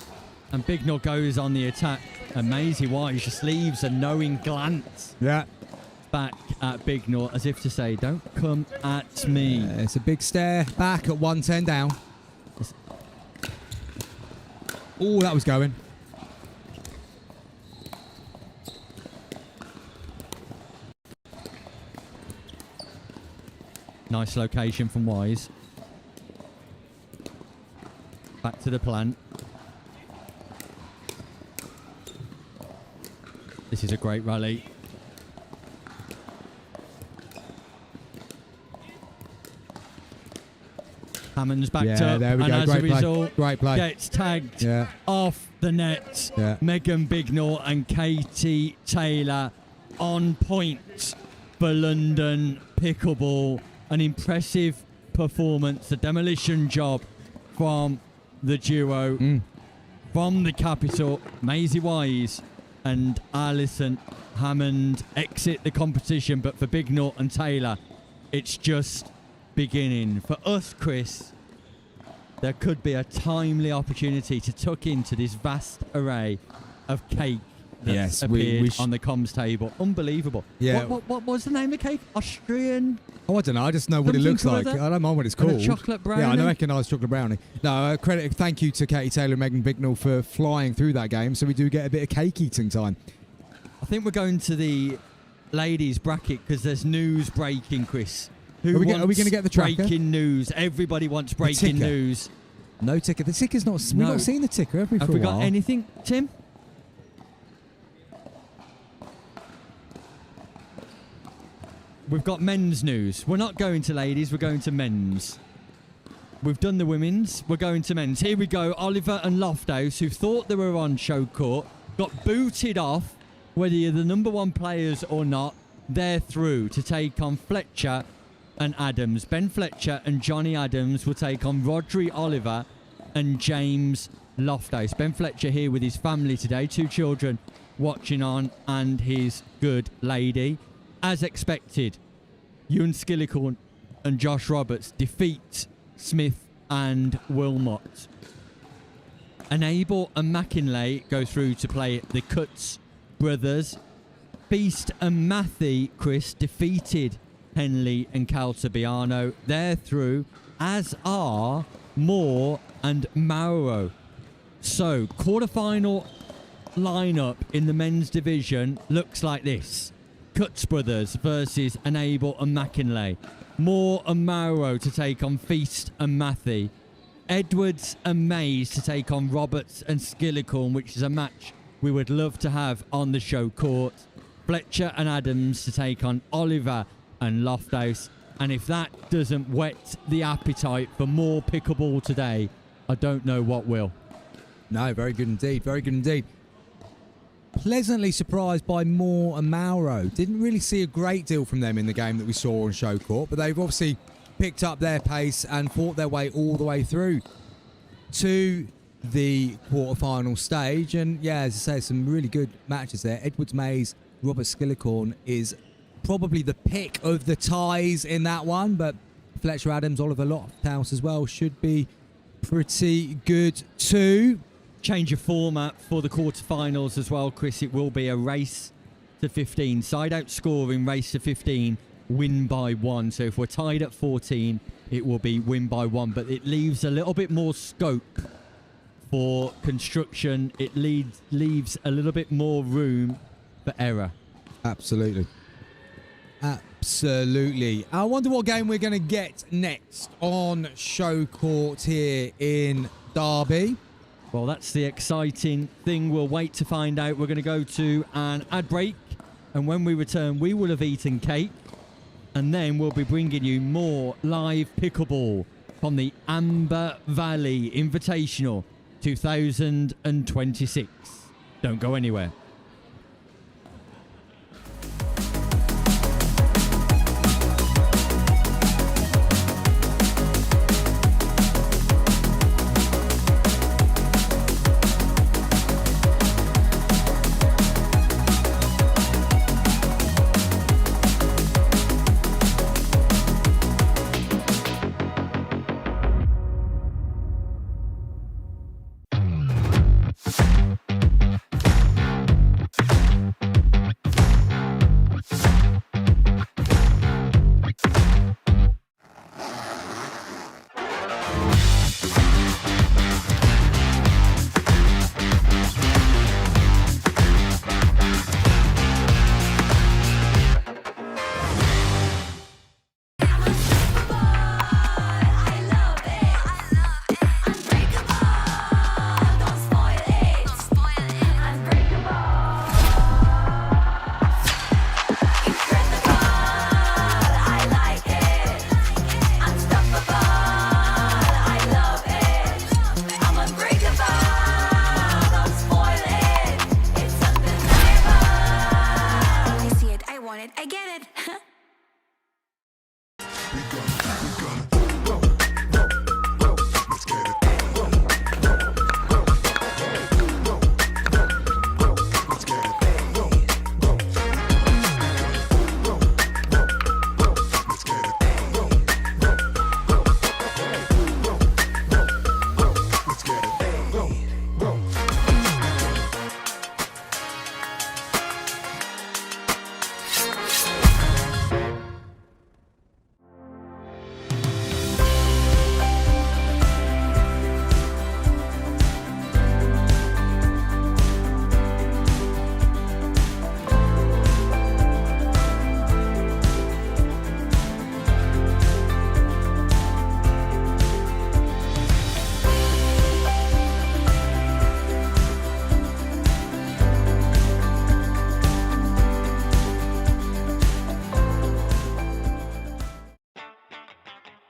And Bignell goes on the attack. Amazing Wise just leaves a knowing glance. Yeah. Back at Bignell as if to say, don't come at me. It's a big stare back at 110 down. Oh, that was going. Nice location from Wise. Back to the plan. This is a great rally. Hammond's backed up, there we and go. as Great a play. result, Great play. gets tagged off the net. Yeah. Megan Bignell and Katie Taylor on point for London Pickleball. An impressive performance, a demolition job from the duo. From the capital, Maisie Wise and Alison Hammond exit the competition, but for Bignell and Taylor, it's just beginning. For us, Chris, there could be a timely opportunity to tuck into this vast array of cake that's appeared on the comms table. Unbelievable. Yeah. What was the name of the cake? Austrian? Oh, I don't know. I just know what it looks like. I don't mind what it's And a called. chocolate brownie? Yeah, I recognise chocolate brownie. No, thank you to Katie Taylor and Megan Bignell for flying through that game, so we do get a bit of cake eating time. I think we're going to the ladies bracket because there's news breaking, Chris. Are we going to get the tracker? Breaking news. Everybody wants breaking news. No ticker. The ticker's not... We've not seen the ticker, have we, for a while? Have we got anything, Tim? We've got men's news. We're not going to ladies, we're going to men's. We've done the women's, we're going to men's. Here we go, Oliver and Lofthouse, who thought they were on show court, got booted off, whether you're the number one players or not, they're through to take on Fletcher and Adams. Ben Fletcher and Johnny Adams will take on Rodri Oliver and James Lofthouse. Ben Fletcher here with his family today, 2 children watching on and his good lady. As expected, Ewan Skillicorn and Josh Roberts defeat Smith and Wilmot. Enable and McKinley go through to play the Cutts brothers. Feast and Matthew, Chris, defeated Henley and Caltabiano. They're through, as are Moore and Mauro. So, quarterfinal lineup in the men's division looks like this. Cutts brothers versus Enable and McKinley. Moore and Mauro to take on Feast and Matthew. Edwards and Mays to take on Roberts and Skillicorn, which is a match we would love to have on the show court. Fletcher and Adams to take on Oliver and Lofthouse. And if that doesn't whet the appetite for more pickleball today, I don't know what will. No, very good indeed. Very good indeed. Pleasantly surprised by Moore and Mauro. Didn't really see a great deal from them in the game that we saw on show court, but they've obviously picked up their pace and fought their way all the way through to the quarterfinal stage. And yeah, as I say, some really good matches there. Edwards Mays, Robert Skillicorn is probably the pick of the ties in that one, but Fletcher Adams, Oliver Lofthouse as well should be pretty good too. Change of format for the quarterfinals as well, Chris. It will be a race to 15. Side out scoring, race to 15, win by 1. So if we're tied at 14, it will be win by 1. But it leaves a little bit more scope for construction. It leaves a little bit more room for error. Absolutely. Absolutely. I wonder what game we're going to get next on show court here in Derby. Well, that's the exciting thing. We'll wait to find out. We're going to go to an ad break. And when we return, we will have eaten cake. And then we'll be bringing you more live pickleball from the Amber Valley Invitational 2026. Don't go anywhere.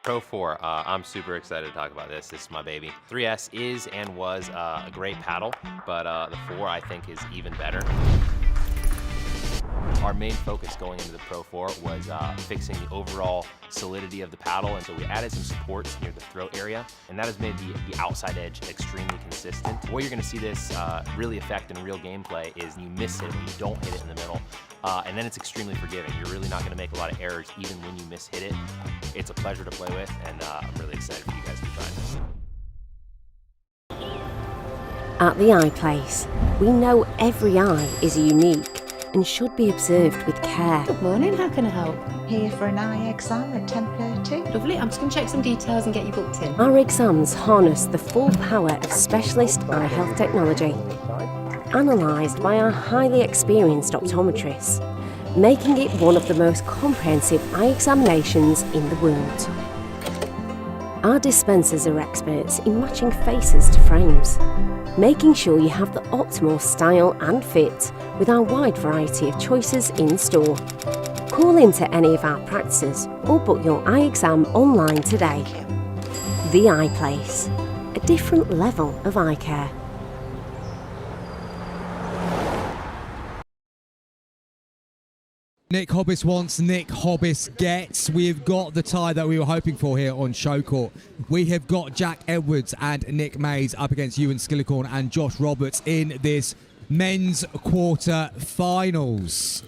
Pro 4, I'm super excited to talk about this. This is my baby. 3S is and was a great paddle, but the 4 I think is even better. Our main focus going into the Pro 4 was fixing the overall solidity of the paddle, and so we added some supports near the throat area, and that has made the outside edge extremely consistent. Where you're going to see this really affect in real gameplay is you miss it when you don't hit it in the middle, and then it's extremely forgiving. You're really not going to make a lot of errors even when you mishit it. It's a pleasure to play with, and I'm really excited for you guys to try this. At the Eye Place, we know every eye is unique and should be observed with care. Good morning, how can I help? Here for an eye exam at 10:30. Lovely, I'm just going to check some details and get you booked in. Our exams harness the full power of specialist eye health technology, analysed by our highly experienced optometrists, making it one of the most comprehensive eye examinations in the world. Our dispensers are experts in matching faces to frames, making sure you have the optimal style and fit with our wide variety of choices in store. Call into any of our practices or book your eye exam online today. The Eye Place, a different level of eye care. Nick Hobbis wants, Nick Hobbis gets. We've got the tie that we were hoping for here on Show Court. We have got Jack Edwards and Nick Mays up against Ewan Skillicorn and Josh Roberts in this men's quarter-finals.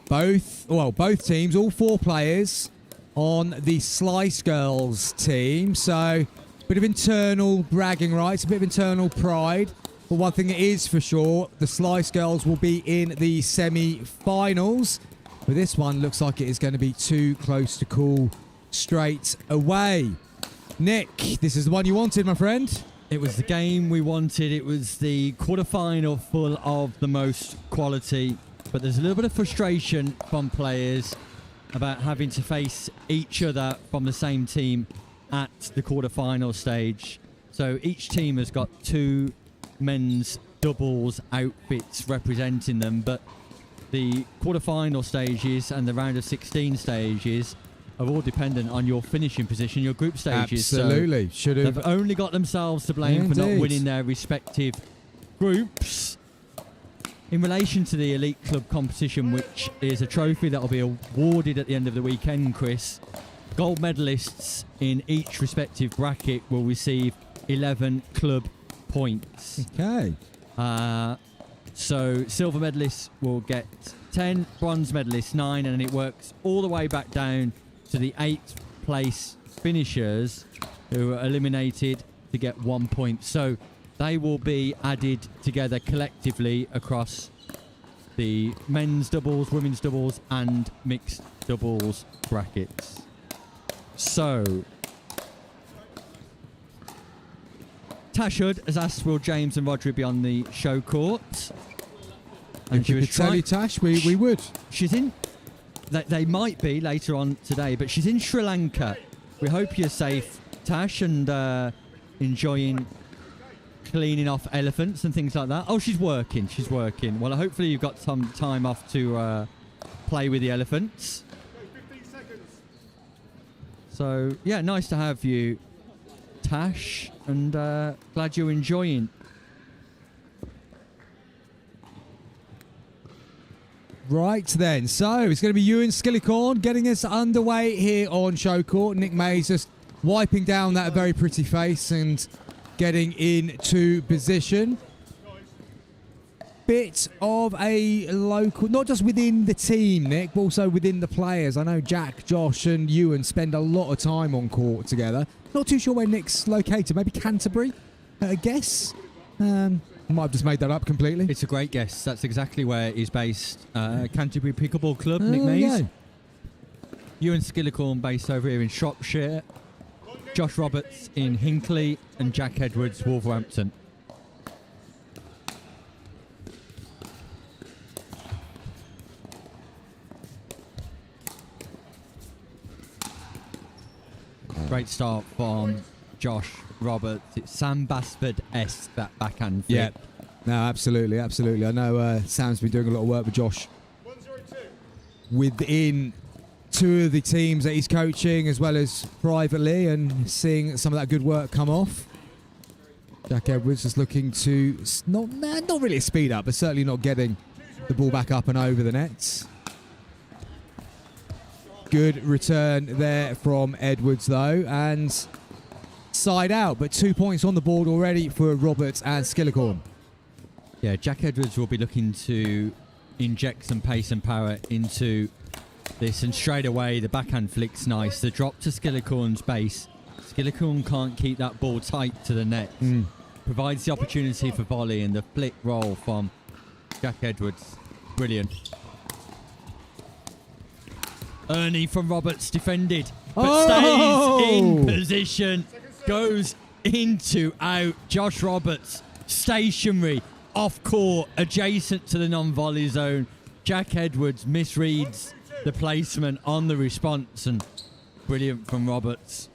Both teams, all four players on the Slice Girls team. So, a bit of internal bragging rights, a bit of internal pride. But one thing that is for sure, the Slice Girls will be in the semi-finals. But this one looks like it is going to be too close to call straight away. Nick, this is the one you wanted, my friend. It was the game we wanted. It was the quarterfinal full of the most quality. But there's a little bit of frustration from players about having to face each other from the same team at the quarterfinal stage. So each team has got two men's doubles outfits representing them, but the quarterfinal stages and the round of 16 stages are all dependent on your finishing position, your group stages. Absolutely. So should have. they've only got themselves to blame for not winning their respective groups. In relation to the Elite Club competition, which is a trophy that will be awarded at the end of the weekend, Chris, gold medalists in each respective bracket will receive 11 club points. Okay. So silver medalists will get 10, bronze medalists 9, and it works all the way back down to the 8th place finishers who are eliminated to get 1 point. So they will be added together collectively across the men's doubles, women's doubles and mixed doubles brackets. So Tash Hood has asked will James and Rodri be on the show court? And if we could tell you, Tash, we would. She's in. They might be later on today, but she's in Sri Lanka. We hope you're safe, Tash, and enjoying cleaning off elephants and things like that. Oh, she's working. She's working. Well, hopefully you've got some time off to play with the elephants. 15 seconds. So, yeah, nice to have you, Tash, and glad you're enjoying. Right then, so it's going to be Ewan Skillicorn getting us underway here on Show Court. Nick Mays just wiping down that very pretty face and getting into position. Bit of a local, not just within the team, Nick, but also within the players. I know Jack, Josh and Ewan spend a lot of time on court together. Not too sure where Nick's located. Maybe Canterbury, I guess. Might have just made that up completely. It's a great guess. That's exactly where he's based. Canterbury Pickleball Club, Nick Mays. Ewan Skillicorn based over here in Shropshire. Josh Roberts in Hinckley and Jack Edwards, Wolverhampton. Great start from Josh Roberts. It's Sam Basford-esque, that backhand flip. Yeah, no, absolutely, absolutely. I know Sam's been doing a lot of work with Josh within two of the teams that he's coaching, as well as privately, and seeing some of that good work come off. Jack Edwards is looking to not really a speed up, but certainly not getting the ball back up and over the net. Good return there from Edwards, though, and side out, but 2 points on the board already for Roberts and Skillicorn. Yeah, Jack Edwards will be looking to inject some pace and power into this, and straight away the backhand flick's nice. The drop to Skillicorn's base. Skillicorn can't keep that ball tight to the net. Provides the opportunity for volley, and the flick roll from Jack Edwards. Brilliant. Ernie from Roberts defended, but stays in position. Goes into out. Josh Roberts stationary, off court, adjacent to the non-volley zone. Jack Edwards misreads the placement on the response, and brilliant from Roberts.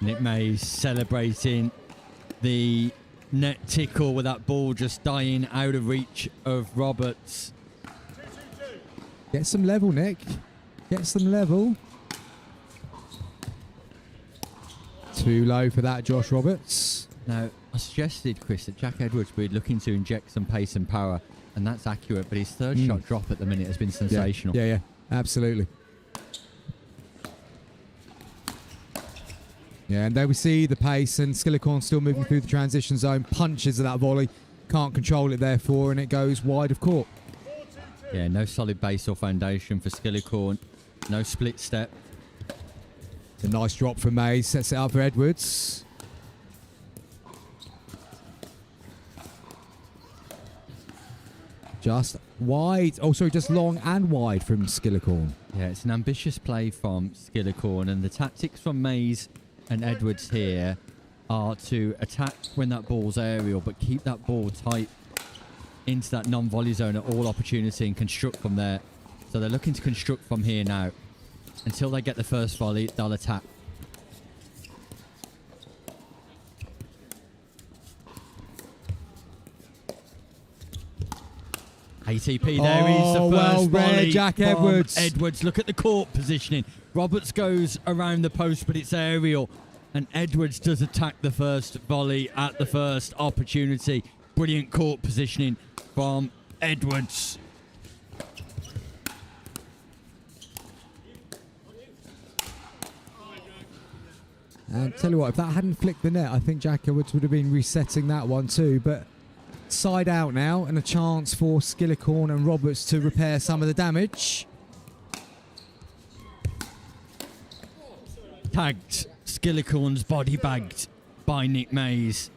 Nick Mays celebrating the net tickle with that ball just dying out of reach of Roberts. Get some level, Nick. Get some level. Too low for that, Josh Roberts. Now, I suggested, Chris, that Jack Edwards would be looking to inject some pace and power, and that's accurate, but his third shot drop at the minute has been sensational. Yeah, absolutely. Yeah, and there we see the pace, and Skillicorn still moving through the transition zone, punches at that volley, can't control it therefore, and it goes wide of court. Yeah, no solid base or foundation for Skillicorn, no split step. It's a nice drop from Mays, sets it up for Edwards. Just wide, just long and wide from Skillicorn. Yeah, it's an ambitious play from Skillicorn, and the tactics from Mays and Edwards here are to attack when that ball's aerial, but keep that ball tight into that non-volley zone at all opportunity and construct from there. So they're looking to construct from here now. Until they get the first volley, they'll attack. ATP, there is the first volley. Jack Edwards. Edwards, look at the court positioning. Roberts goes around the post, but it's aerial. And Edwards does attack the first volley at the first opportunity. Brilliant court positioning from Edwards. And tell you what, if that hadn't flicked the net, I think Jack Edwards would have been resetting that one too. But side out now, and a chance for Skillicorn and Roberts to repair some of the damage. Tagged. Skillicorn's body bagged by Nick Mays.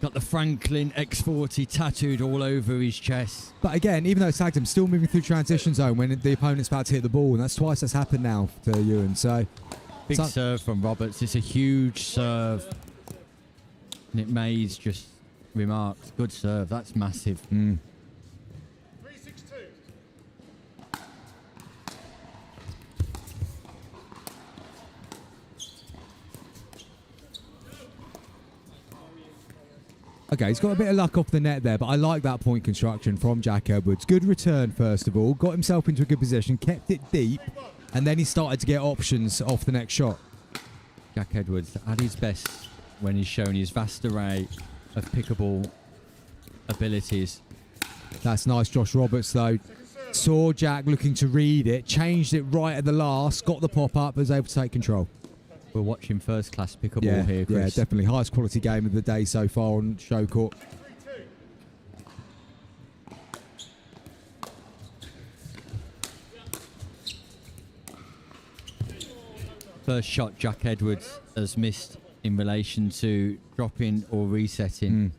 Got the Franklin X40 tattooed all over his chest. But again, even though it's tagged him, still moving through transition zone when the opponent's about to hit the ball. And that's twice that's happened now to Ewan. So big serve from Roberts. It's a huge serve. Nick Mays just remarked, good serve. That's massive. 3-6-2. Okay, he's got a bit of luck off the net there, but I like that point construction from Jack Edwards. Good return, first of all. Got himself into a good position, kept it deep, and then he started to get options off the next shot. Jack Edwards at his best when he's shown his vast array of pickable abilities. That's nice, Josh Roberts, though. Saw Jack looking to read it, changed it right at the last, got the pop-up, was able to take control. We're watching first-class pickleball here, Chris. Yeah, definitely. Highest quality game of the day so far on show court. First shot Jack Edwards has missed in relation to dropping or resetting.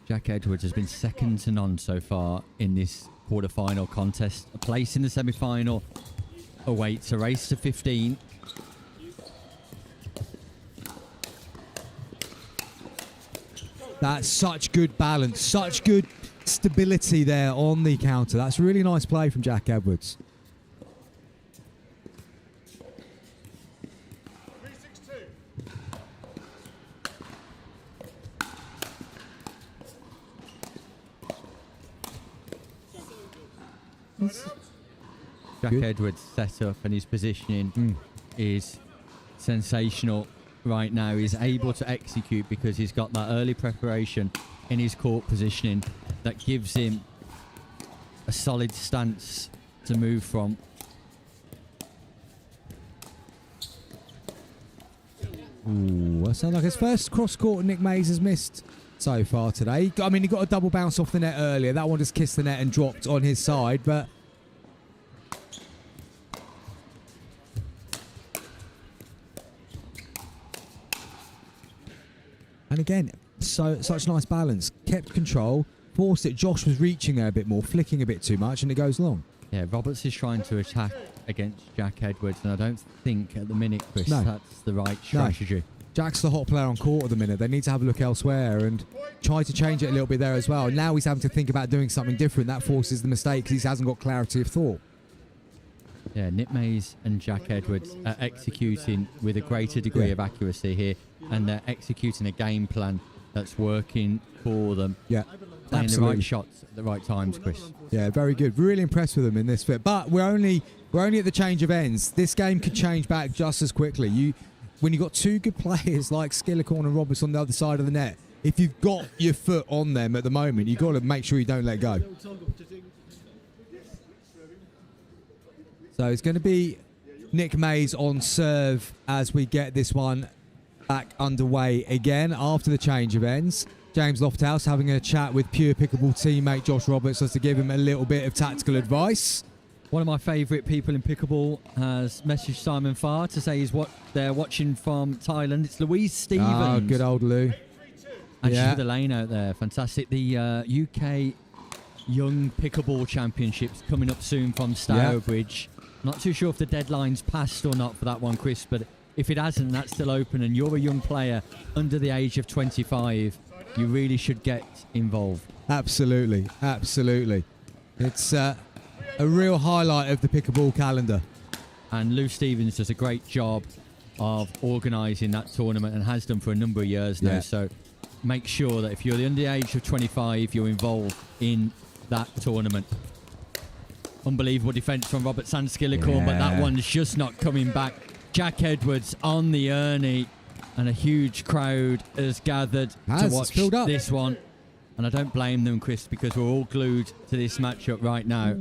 Jack Edwards has been second to none so far in this quarter-final contest. A place in the semi-final awaits a race to 15. That's such good balance, such good stability there on the counter. That's a really nice play from Jack Edwards. 3-6-2. Jack Edwards' setup and his positioning is sensational right now. He's able to execute because he's got that early preparation in his court positioning that gives him a solid stance to move from. Ooh, that sounds like his first cross-court Nick Mays has missed so far today. I mean, he got a double bounce off the net earlier. That one just kissed the net and dropped on his side, but... And again, such nice balance. Kept control, forced it. Josh was reaching there a bit more, flicking a bit too much, and it goes long. Yeah, Roberts is trying to attack against Jack Edwards, and I don't think at the minute, Chris, No. that's the right strategy. No. Jack's the hot player on court at the minute. They need to have a look elsewhere and try to change it a little bit there as well. Now he's having to think about doing something different. That forces the mistake because he hasn't got clarity of thought. Yeah, Nick Mays and Jack Edwards are executing with a greater degree of accuracy here, and they're executing a game plan that's working for them. Yeah, playing absolutely. the right shots at the right times, Chris. Yeah, very good. Really impressed with them in this fit. But we're only at the change of ends. This game could change back just as quickly. When you've got two good players like Skillicorn and Roberts on the other side of the net, if you've got your foot on them at the moment, you've got to make sure you don't let go. So it's going to be Nick Mays on serve as we get this one back underway again after the change of ends. James Lofthouse having a chat with Pure Pickleball teammate Josh Roberts as to give him a little bit of tactical advice. One of my favourite people in pickleball has messaged Simon Farr to say they're watching from Thailand. It's Louise Stevens. Oh, good old Lou. And she's with the lane out there. Fantastic. The UK Young Pickleball Championships coming up soon from Stourbridge. Not too sure if the deadline's passed or not for that one, Chris, but if it hasn't, that's still open, and you're a young player under the age of 25, you really should get involved. Absolutely, absolutely. It's a real highlight of the pickleball calendar. And Lou Stevens does a great job of organising that tournament and has done for a number of years now. Yeah. So make sure that if you're under the age of 25, you're involved in that tournament. Unbelievable defence from Robert Sandskillicorn, but that one's just not coming back. Jack Edwards on the Ernie, and a huge crowd has gathered to watch this one. And I don't blame them, Chris, because we're all glued to this matchup right now.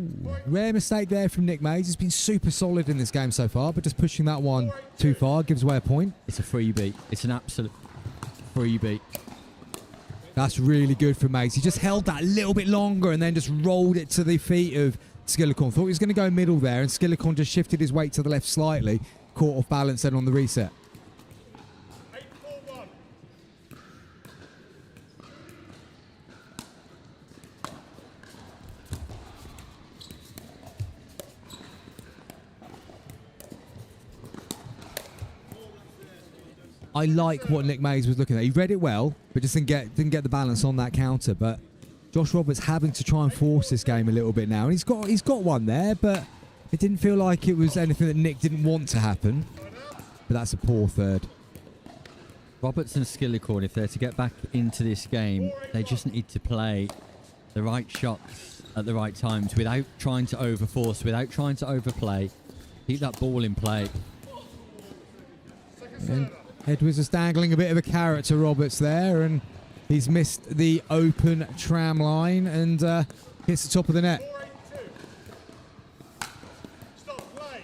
Rare mistake there from Nick Mays. He's been super solid in this game so far, but just pushing that one too far gives away a point. It's a freebie. It's an absolute freebie. That's really good for Mays. He just held that a little bit longer and then just rolled it to the feet of Skillicorn. Thought he was going to go middle there, and Skillicorn just shifted his weight to the left slightly, caught off balance then on the reset. I like what Nick Mays was looking at. He read it well, but just didn't get the balance on that counter. But Josh Roberts having to try and force this game a little bit now. And he's got one there, but it didn't feel like it was anything that Nick didn't want to happen. But that's a poor third. Roberts and Skillicorn, if they're to get back into this game, they just need to play the right shots at the right times without trying to overforce, without trying to overplay. Keep that ball in play. And Edwards is dangling a bit of a carrot to Roberts there, and he's missed the open tram line and hits the top of the net. Stop play.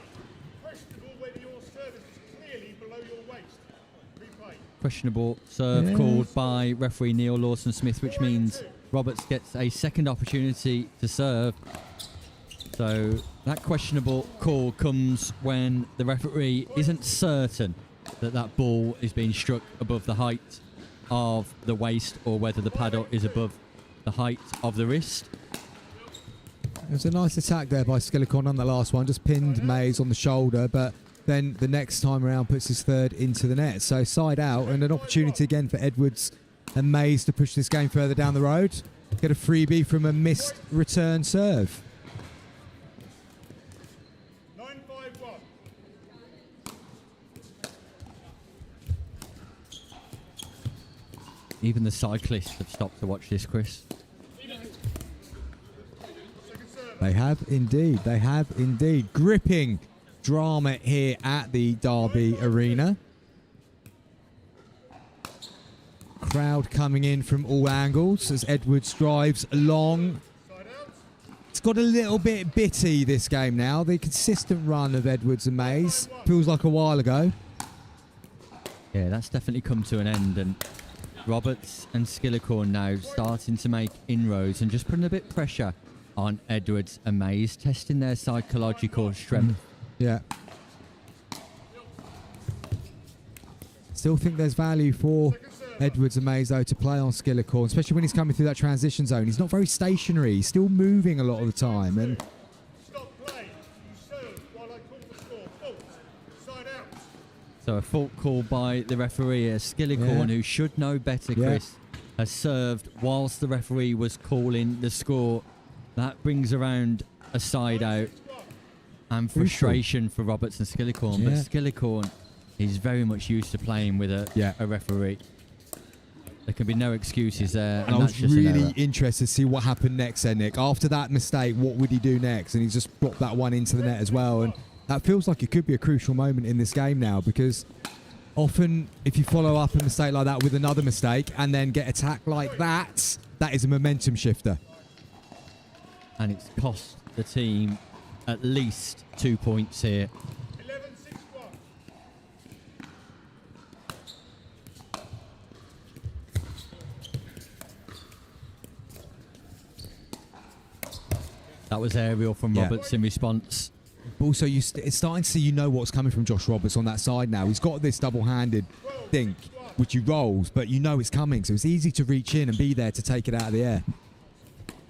Questionable whether your service is clearly below your waist. Replay. Questionable serve called by referee Neil Lawson-Smith, which means Roberts gets a second opportunity to serve. So that questionable call comes when the referee isn't certain that that ball is being struck above the height of the waist, or whether the paddle is above the height of the wrist. It was a nice attack there by Skillicorn on the last one, just pinned Mays on the shoulder, but then the next time around puts his third into the net. So side out, and an opportunity again for Edwards and Mays to push this game further down the road. Get a freebie from a missed return serve. 9-5-1. Even the cyclists have stopped to watch this, Chris. They have indeed. They have indeed. Gripping drama here at the Derby Arena. Crowd coming in from all angles as Edwards drives along. It's got a little bit bitty, this game now. The consistent run of Edwards and Mays feels like a while ago. Yeah, that's definitely come to an end, and Roberts and Skillicorn now starting to make inroads and just putting a bit of pressure on Edwards and Mays, testing their psychological strength. Yeah. Still think there's value for Edwards and Mays, though, to play on Skillicorn, especially when he's coming through that transition zone. He's not very stationary. He's still moving a lot of the time. And Stop play. You serve while I call the score. Fault. Side out. So a fault call by the referee. Skillicorn, who should know better, Chris, has served whilst the referee was calling the score. That brings around a side out and frustration for Roberts and Skillicorn. But Skillicorn is very much used to playing with a referee. There can be no excuses there. And I was really interested to see what happened next there, Nick. After that mistake, what would he do next? And he's just dropped that one into the net as well. And that feels like it could be a crucial moment in this game now, because often if you follow up a mistake like that with another mistake and then get attacked like that, that is a momentum shifter. And it's cost the team at least 2 points here. 11-6-1. That was aerial from Roberts in response. But also, it's starting to see what's coming from Josh Roberts on that side now. He's got this double-handed thing, which he rolls, but it's coming, so it's easy to reach in and be there to take it out of the air.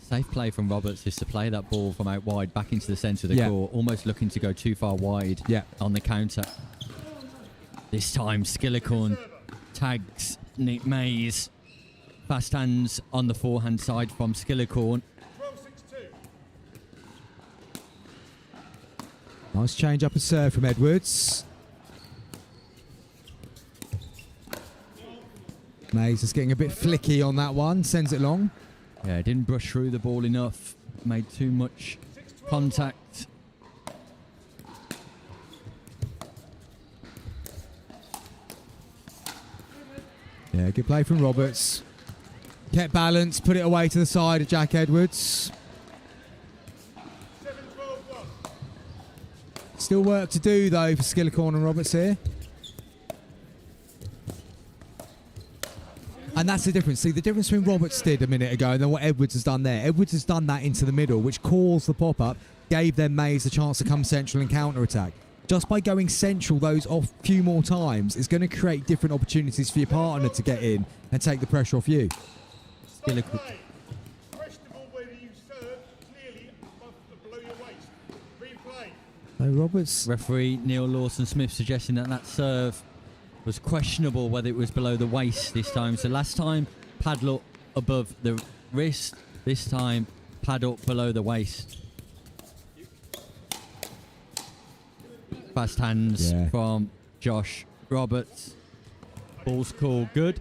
Safe play from Roberts is to play that ball from out wide back into the centre of the court, almost looking to go too far wide on the counter. This time, Skillicorn tags Nick Mays. Fast hands on the forehand side from Skillicorn. Nice change up a serve from Edwards. Mays is getting a bit flicky on that one, sends it long. Yeah, didn't brush through the ball enough, made too much contact. Yeah, good play from Roberts. Kept balance, put it away to the side of Jack Edwards. Still work to do, though, for Skillicorn and Roberts here. And that's the difference. See, the difference between Roberts did a minute ago and then what Edwards has done there. Edwards has done that into the middle, which caused the pop-up, gave them Mays a chance to come central and counter-attack. Just by going central those off few more times is going to create different opportunities for your partner to get in and take the pressure off you. Skillicorn. Whether you serve clearly below your waist. Replay. So Roberts. Referee Neil Lawson-Smith suggesting that serve was questionable whether it was below the waist this time. So last time, paddle above the wrist. This time, paddle below the waist. Fast hands from Josh Roberts. Ball's call good.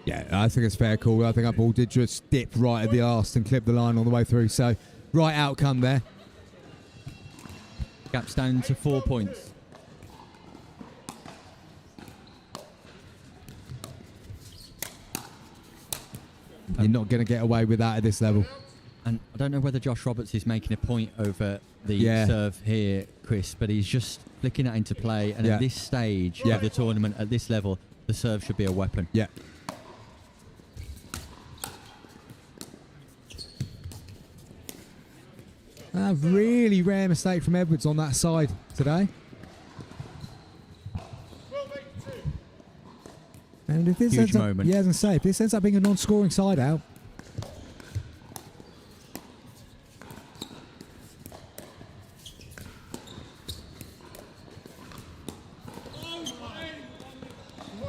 Yeah, I think it's fair call. I think that ball did just dip right at the arse and clip the line all the way through. So, right outcome there. Gap's down to 4 points. You're not going to get away with that at this level. And I don't know whether Josh Roberts is making a point over the serve here, Chris, but he's just flicking it into play. And at this stage of the tournament, at this level, the serve should be a weapon. Yeah. A really rare mistake from Edwards on that side today. And if this ends up, moment. yeah, as I say, if this ends up being a non-scoring side out,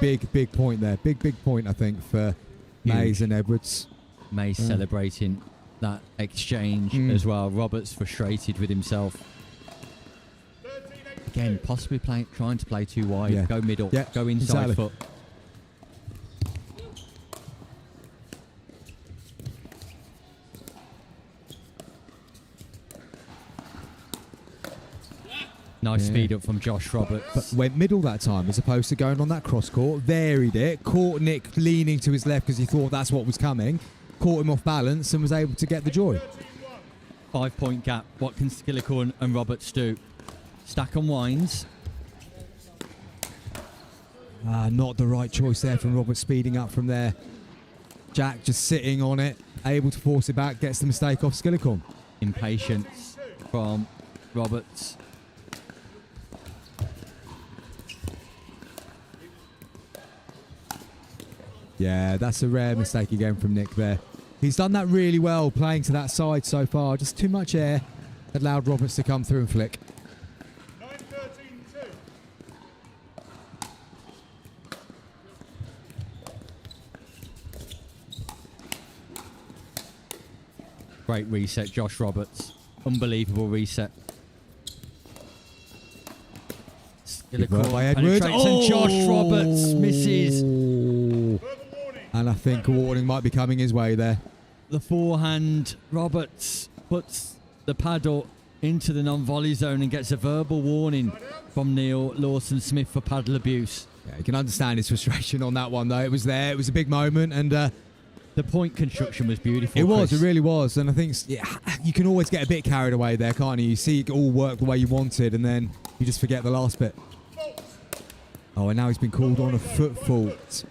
big point there. Big point, I think, for Mays and Edwards. Mays celebrating that exchange as well. Roberts frustrated with himself. Again, possibly trying to play too wide. Go middle. Go inside foot. Nice speed up from Josh Roberts. But went middle that time as opposed to going on that cross court. Varied it. Caught Nick leaning to his left because he thought that's what was coming. Caught him off balance and was able to get the joy. 5-point gap. What can Skillicorn and Roberts do? Stack unwinds. Not the right choice there from Roberts, speeding up from there. Jack just sitting on it, able to force it back, gets the mistake off Skillicorn. Impatience from Roberts. Yeah, that's a rare mistake again from Nick there. He's done that really well, playing to that side so far. Just too much air allowed Roberts to come through and flick. 9-13-2. Great reset, Josh Roberts. Unbelievable reset. Skillicorn By Edwards. penetrates and Josh Roberts misses. And I think a warning might be coming his way there. The forehand, Roberts puts the paddle into the non-volley zone and gets a verbal warning from Neil Lawson-Smith for paddle abuse. Yeah, you can understand his frustration on that one, though. It was there. It was a big moment, and the point construction was beautiful. It was. Chris. It really was. And I think you can always get a bit carried away there, can't you? You see it all work the way you wanted, and then you just forget the last bit. Oh, and now he's been called on a foot fault.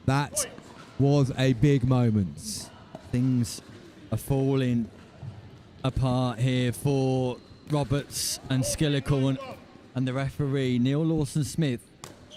That was a big moment. Things are falling apart here for Roberts and Skillicorn, and the referee Neil Lawson-Smith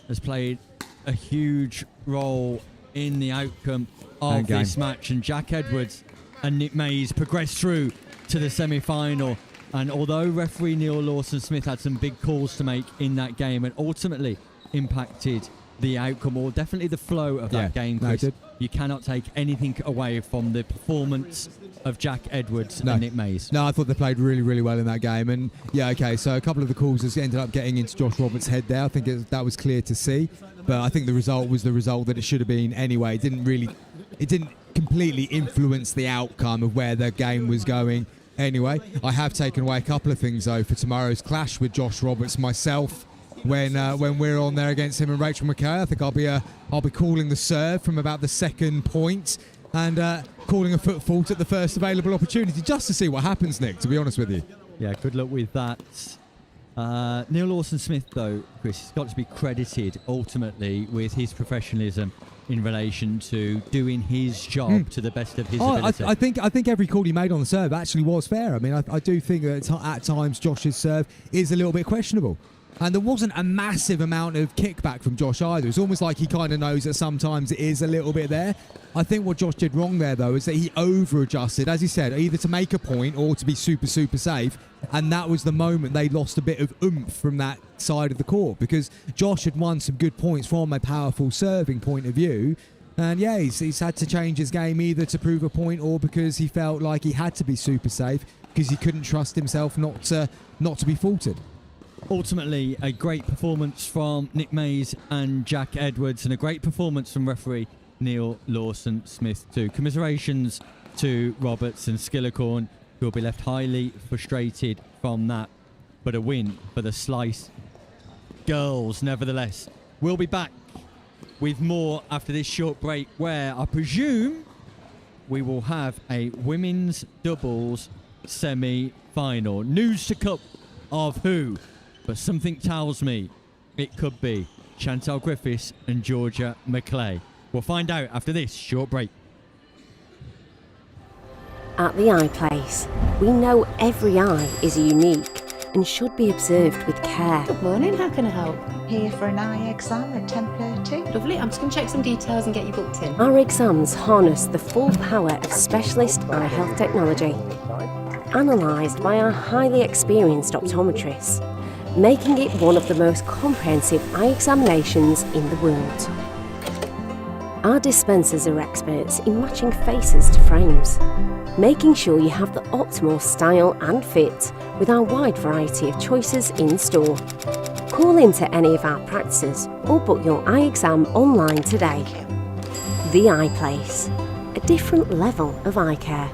has played a huge role in the outcome of this match, and Jack Edwards and Nick Mays progressed through to the semi-final. And although referee Neil Lawson-Smith had some big calls to make in that game and ultimately impacted the outcome, or definitely the flow of that game, Chris, you cannot take anything away from the performance of Jack Edwards and Nick Mays. No, I thought they played really, really well in that game. And yeah, okay, so a couple of the calls has ended up getting into Josh Roberts' head there. I think that was clear to see. But I think the result was the result that it should have been anyway. It didn't completely influence the outcome of where the game was going anyway. I have taken away a couple of things, though, for tomorrow's clash with Josh Roberts myself. When we're on there against him and Rachel McKay, I think I'll be calling the serve from about the second point and calling a foot fault at the first available opportunity, just to see what happens, Nick, to be honest with you. Yeah, good luck with that. Neil Lawson-Smith, though, Chris, has got to be credited ultimately with his professionalism in relation to doing his job to the best of his ability. I think every call he made on the serve actually was fair. I mean, I do think that at times Josh's serve is a little bit questionable. And there wasn't a massive amount of kickback from Josh either. It's almost like he kind of knows that sometimes it is a little bit there. I think what Josh did wrong there, though, is that he over-adjusted, as he said, either to make a point or to be super, super safe. And that was the moment they lost a bit of oomph from that side of the court, because Josh had won some good points from a powerful serving point of view. And yeah, he's had to change his game either to prove a point or because he felt like he had to be super safe because he couldn't trust himself not to be faulted. Ultimately, a great performance from Nick Mays and Jack Edwards, and a great performance from referee Neil Lawson-Smith too. Commiserations to Roberts and Skillicorn, who will be left highly frustrated from that, but a win for the Slice girls nevertheless. We'll be back with more after this short break, where I presume we will have a women's doubles semi-final. News to come of who? But something tells me it could be Chantal Griffiths and Georgia McClay. We'll find out after this short break. At the iPlace, we know every eye is unique and should be observed with care. Good morning, how can I help? Here for an eye exam at 10:30. Lovely, I'm just going to check some details and get you booked in. Our exams harness the full power of specialist eye health technology, analysed by our highly experienced optometrists, making it one of the most comprehensive eye examinations in the world. Our dispensers are experts in matching faces to frames, making sure you have the optimal style and fit with our wide variety of choices in store. Call into any of our practices or book your eye exam online today. The iPlace, a different level of eye care.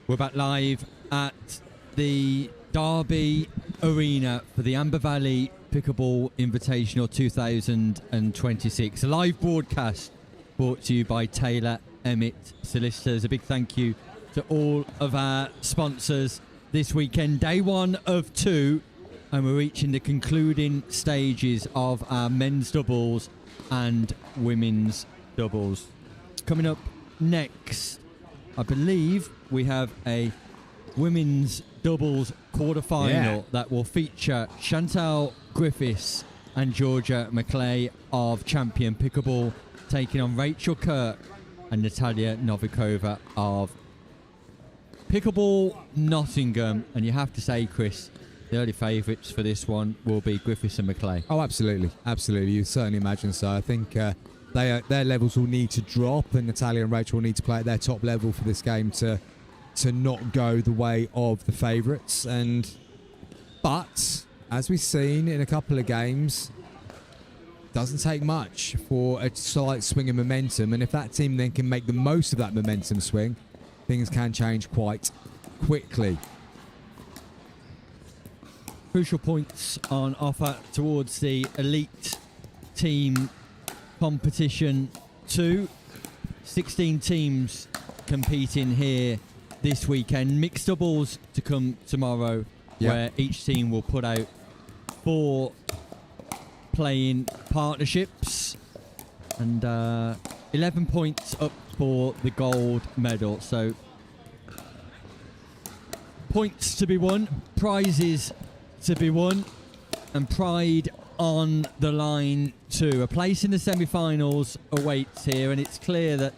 We're back live at the Derby Arena for the Amber Valley Pickleball Invitational 2026. A live broadcast brought to you by Taylor Emmett Solicitors. A big thank you to all of our sponsors this weekend. Day 1 of 2, and we're reaching the concluding stages of our men's doubles and women's doubles. Coming up next, I believe we have a women's doubles quarterfinal that will feature Chantal Griffiths and Georgia McClay of Champion Pickleball taking on Rachel Kirk and Natalia Novikova of Pickleball Nottingham. And you have to say, Chris, the early favourites for this one will be Griffiths and McClay. Oh, absolutely. Absolutely. You certainly imagine so. I think their levels will need to drop, and Natalia and Rachel will need to play at their top level for this game to not go the way of the favourites. But as we've seen in a couple of games, doesn't take much for a slight swing of momentum, and if that team then can make the most of that momentum swing, things can change quite quickly. Crucial points on offer towards the elite team competition 2. 16 teams competing here this weekend. Mixed doubles to come tomorrow, where each team will put out 4 playing partnerships, and 11 points up for the gold medal. So points to be won, prizes to be won, and pride on the line too. A place in the semi-finals awaits here, and it's clear that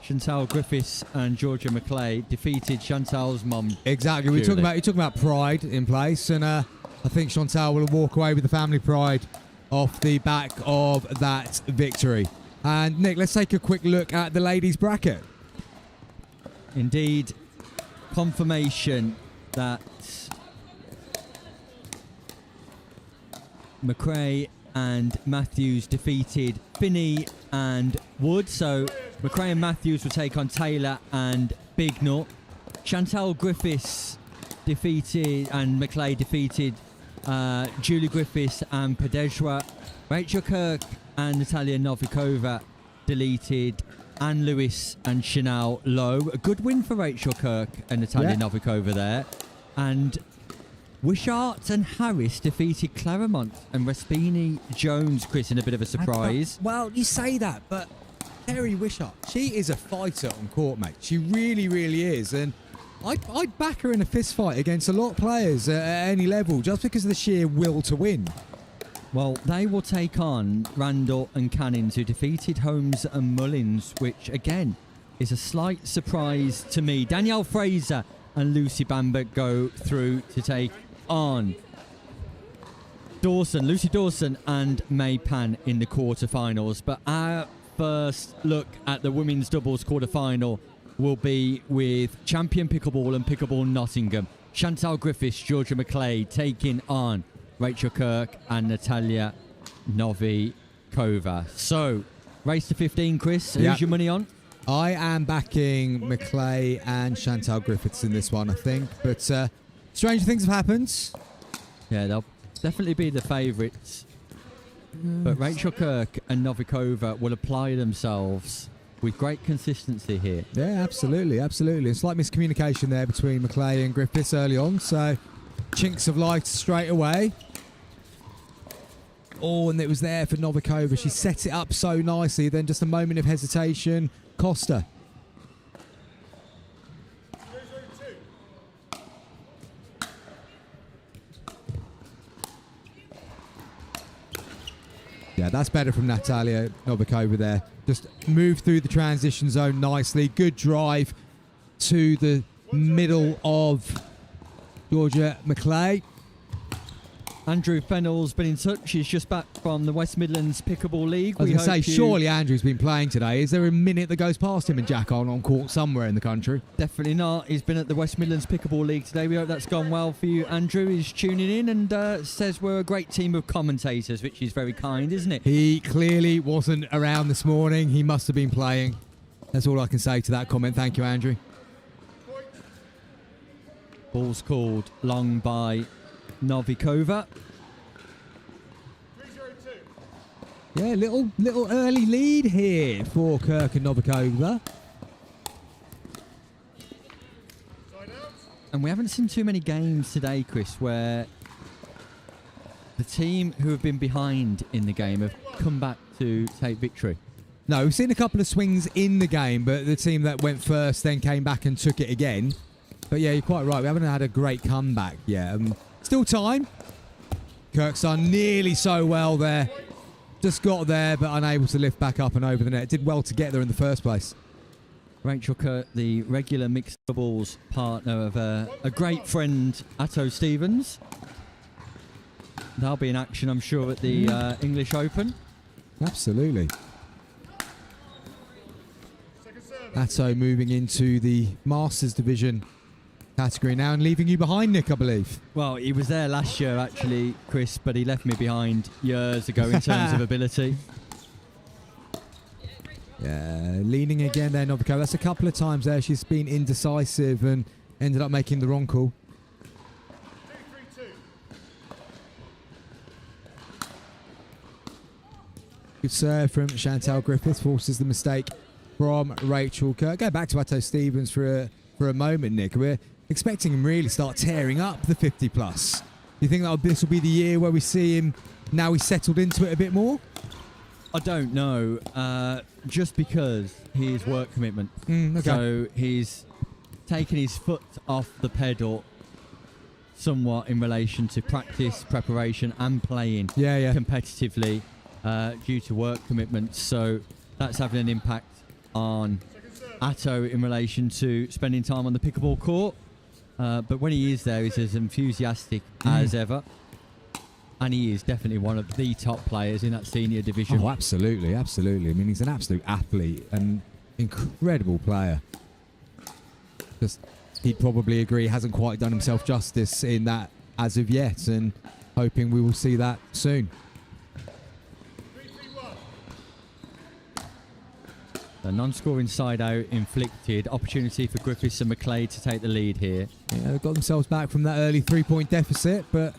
Chantal Griffiths and Georgia McClay defeated Chantal's mum. Exactly. You're talking about pride in place, and I think Chantal will walk away with the family pride off the back of that victory. And Nick, let's take a quick look at the ladies' bracket. Indeed, confirmation that McRae and Matthews defeated Finney and Wood. So McRae and Matthews will take on Taylor and Bignell. Chantal Griffiths defeated, and McClay defeated Julie Griffiths and Pedeshwa. Rachel Kirk and Natalia Novikova deleted Anne Lewis and Chanel Lowe. A good win for Rachel Kirk and Natalia Novikova there. And Wishart and Harris defeated Claremont and Respini Jones, Chris, in a bit of a surprise. Well, you say that, but Terry Wishart, she is a fighter on court, mate. She really, really is. And I'd back her in a fist fight against a lot of players at any level, just because of the sheer will to win. Well, they will take on Randall and Cannings, who defeated Holmes and Mullins, which, again, is a slight surprise to me. Danielle Fraser and Lucy Bamber go through to take on Lucy Dawson and May Pan in the quarterfinals. But our first look at the women's doubles quarterfinal will be with Champion Pickleball and Pickleball Nottingham. Chantal Griffiths, Georgia McClay taking on Rachel Kirk and Natalia Novikova. So, race to 15, Chris. Who's your money on? I am backing McClay and Chantal Griffiths in this one, I think. But stranger things have happened. Yeah, they'll definitely be the favourites. But Rachel Kirk and Novikova will apply themselves with great consistency here. Yeah, absolutely, absolutely. A slight miscommunication there between McClay and Griffiths early on, so chinks of light straight away. Oh, and it was there for Novikova. She set it up so nicely, then just a moment of hesitation cost her. Yeah, that's better from Natalia Novikova there. Just move through the transition zone nicely. Good drive to the middle of Georgia McClay. Andrew Fennell's been in touch. He's just back from the West Midlands Pickleball League. I was going to say, surely Andrew's been playing today. Is there a minute that goes past him and Jack on court somewhere in the country? Definitely not. He's been at the West Midlands Pickleball League today. We hope that's gone well for you, Andrew. He's tuning in and says we're a great team of commentators, which is very kind, isn't it? He clearly wasn't around this morning. He must have been playing. That's all I can say to that comment. Thank you, Andrew. Ball's called long by Novikova. Yeah, little early lead here for Kirk and Novikova. And we haven't seen too many games today, Chris, where the team who have been behind in the game have come back to take victory. No, we've seen a couple of swings in the game, but the team that went first then came back and took it again. But yeah, you're quite right. We haven't had a great comeback yet. Still time. Kirk's done nearly so well there. Just got there, but unable to lift back up and over the net. Did well to get there in the first place. Rachel Kirk, the regular mixed doubles partner of a great friend, Atto Stevens. They'll be in action, I'm sure, at the English Open. Absolutely. Atto moving into the Masters division category now and leaving you behind, Nick, I believe. Well, he was there last year, actually, Chris, but he left me behind years ago in terms of ability. Yeah, leaning again there, Novikova. That's a couple of times there. She's been indecisive and ended up making the wrong call. Good serve from Chantal Griffiths, forces the mistake from Rachel Kirk. Go back to Atto Stevens for a moment, Nick. We're expecting him really start tearing up the 50 plus. Do you think this will be the year where we see him now he's settled into it a bit more? I don't know, just because his work commitment. Okay. So he's taken his foot off the pedal somewhat in relation to practice, preparation and playing competitively due to work commitments. So that's having an impact on Atto in relation to spending time on the pickleball court. But when he is there, he's as enthusiastic as ever. And he is definitely one of the top players in that senior division. Oh, absolutely, absolutely. I mean, he's an absolute athlete and incredible player. Just, he'd probably agree, hasn't quite done himself justice in that as of yet, and hoping we will see that soon. The non-scoring side out inflicted. Opportunity for Griffiths and McClade to take the lead here. Yeah, they've got themselves back from that early 3-point deficit, but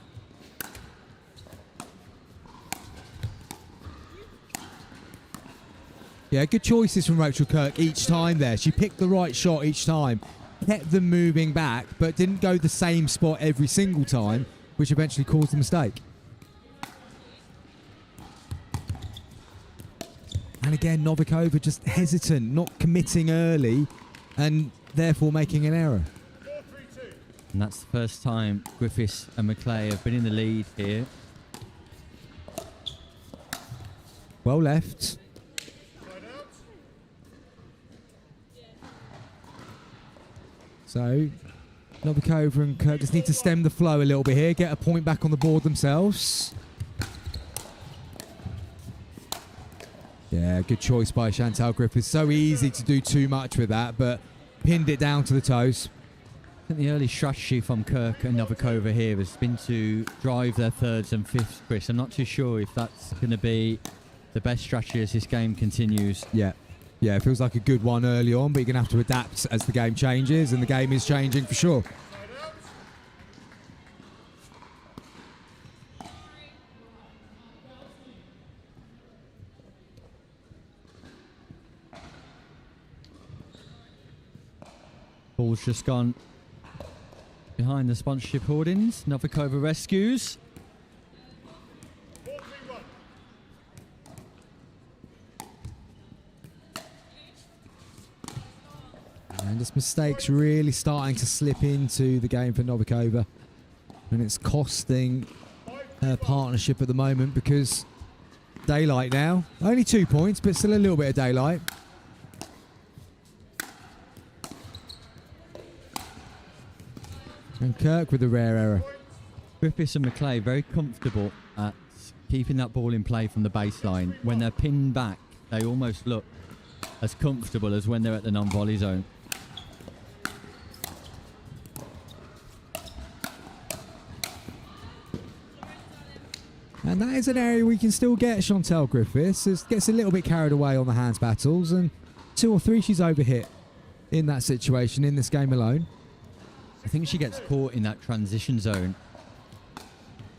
yeah, good choices from Rachel Kirk each time there. She picked the right shot each time, kept them moving back, but didn't go the same spot every single time, which eventually caused the mistake. And again, Novikova just hesitant, not committing early, and therefore making an error. And that's the first time Griffiths and McClay have been in the lead here. Well left. So, Novikova and Kirk just need to stem the flow a little bit here, get a point back on the board themselves. Yeah, good choice by Chantal Griffiths. So easy to do too much with that, but pinned it down to the toes. I think the early strategy from Kirk and Novikova here has been to drive their thirds and fifths, Chris. I'm not too sure if that's going to be the best strategy as this game continues. Yeah, it feels like a good one early on, but you're going to have to adapt as the game changes, and the game is changing for sure. Ball's just gone behind the sponsorship hoardings. Novikova rescues. And this mistake's really starting to slip into the game for Novikova. And it's costing her partnership at the moment because daylight now. Only 2 points, but still a little bit of daylight. And Kirk with a rare error. Griffiths and McClay very comfortable at keeping that ball in play from the baseline. When they're pinned back, they almost look as comfortable as when they're at the non-volley zone. And that is an area we can still get Chantal Griffiths. It gets a little bit carried away on the hands battles, and 2 or 3 she's overhit in that situation in this game alone. I think she gets caught in that transition zone.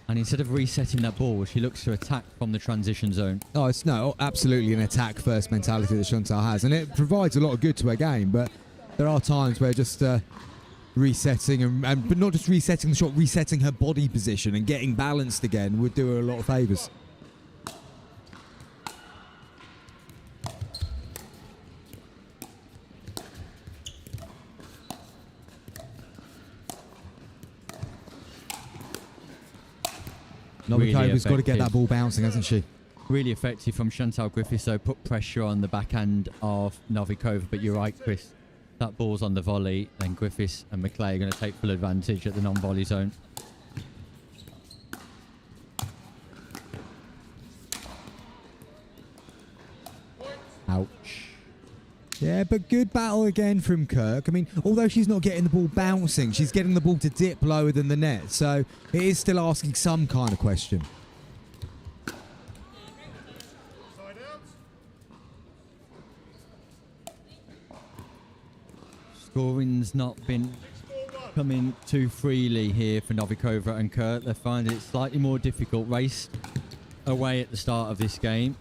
And instead of resetting that ball, she looks to attack from the transition zone. Oh, it's absolutely an attack-first mentality that Chantal has, and it provides a lot of good to her game. But there are times where just resetting but not just resetting the shot, resetting her body position and getting balanced again would do her a lot of favours. Novikova's got to get that ball bouncing, hasn't she? Really effective from Chantal Griffiths, so put pressure on the backhand of Novikova. But you're right, Chris. That ball's on the volley, and Griffiths and McClay are going to take full advantage at the non-volley zone. Ouch. Yeah, but good battle again from Kirk. I mean, although she's not getting the ball bouncing, she's getting the ball to dip lower than the net. So it is still asking some kind of question. Scoring's not been coming too freely here for Novikova and Kirk. They're finding it slightly more difficult. Race away at the start of this game.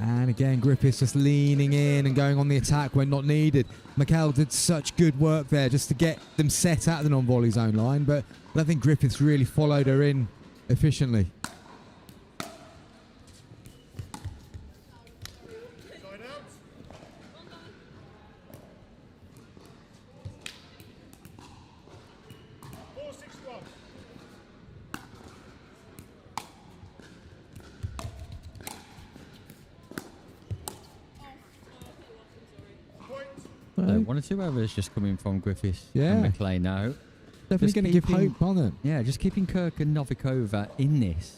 And again, Griffiths just leaning in and going on the attack when not needed. Mikkel did such good work there just to get them set at the non-volley zone line, but I don't think Griffiths really followed her in efficiently. So 1 or 2 errors just coming from Griffiths Yeah. and McClay now. Definitely going to give hope, aren't it? Yeah, just keeping Kirk and Novikova in this.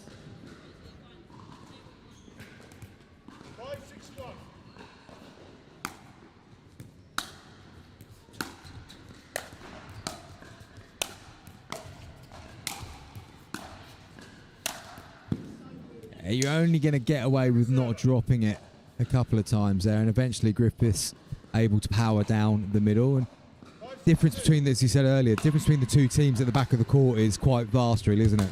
Yeah, you're only going to get away with not dropping it a couple of times there, and eventually Griffiths able to power down the middle. And difference between, as you said earlier, difference between the two teams at the back of the court is quite vast, really, isn't it?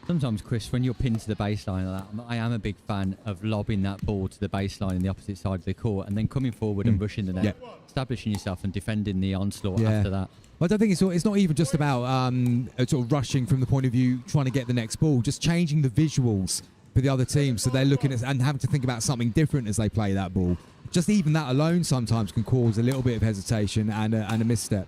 Sometimes, Chris, when you're pinned to the baseline like that, I am a big fan of lobbing that ball to the baseline in the opposite side of the court and then coming forward and rushing the net, establishing yourself and defending the onslaught after that. I don't think it's not even just about sort of rushing from the point of view trying to get the next ball, just changing the visuals for the other team so they're looking at and having to think about something different as they play that ball. Just even that alone sometimes can cause a little bit of hesitation and a misstep.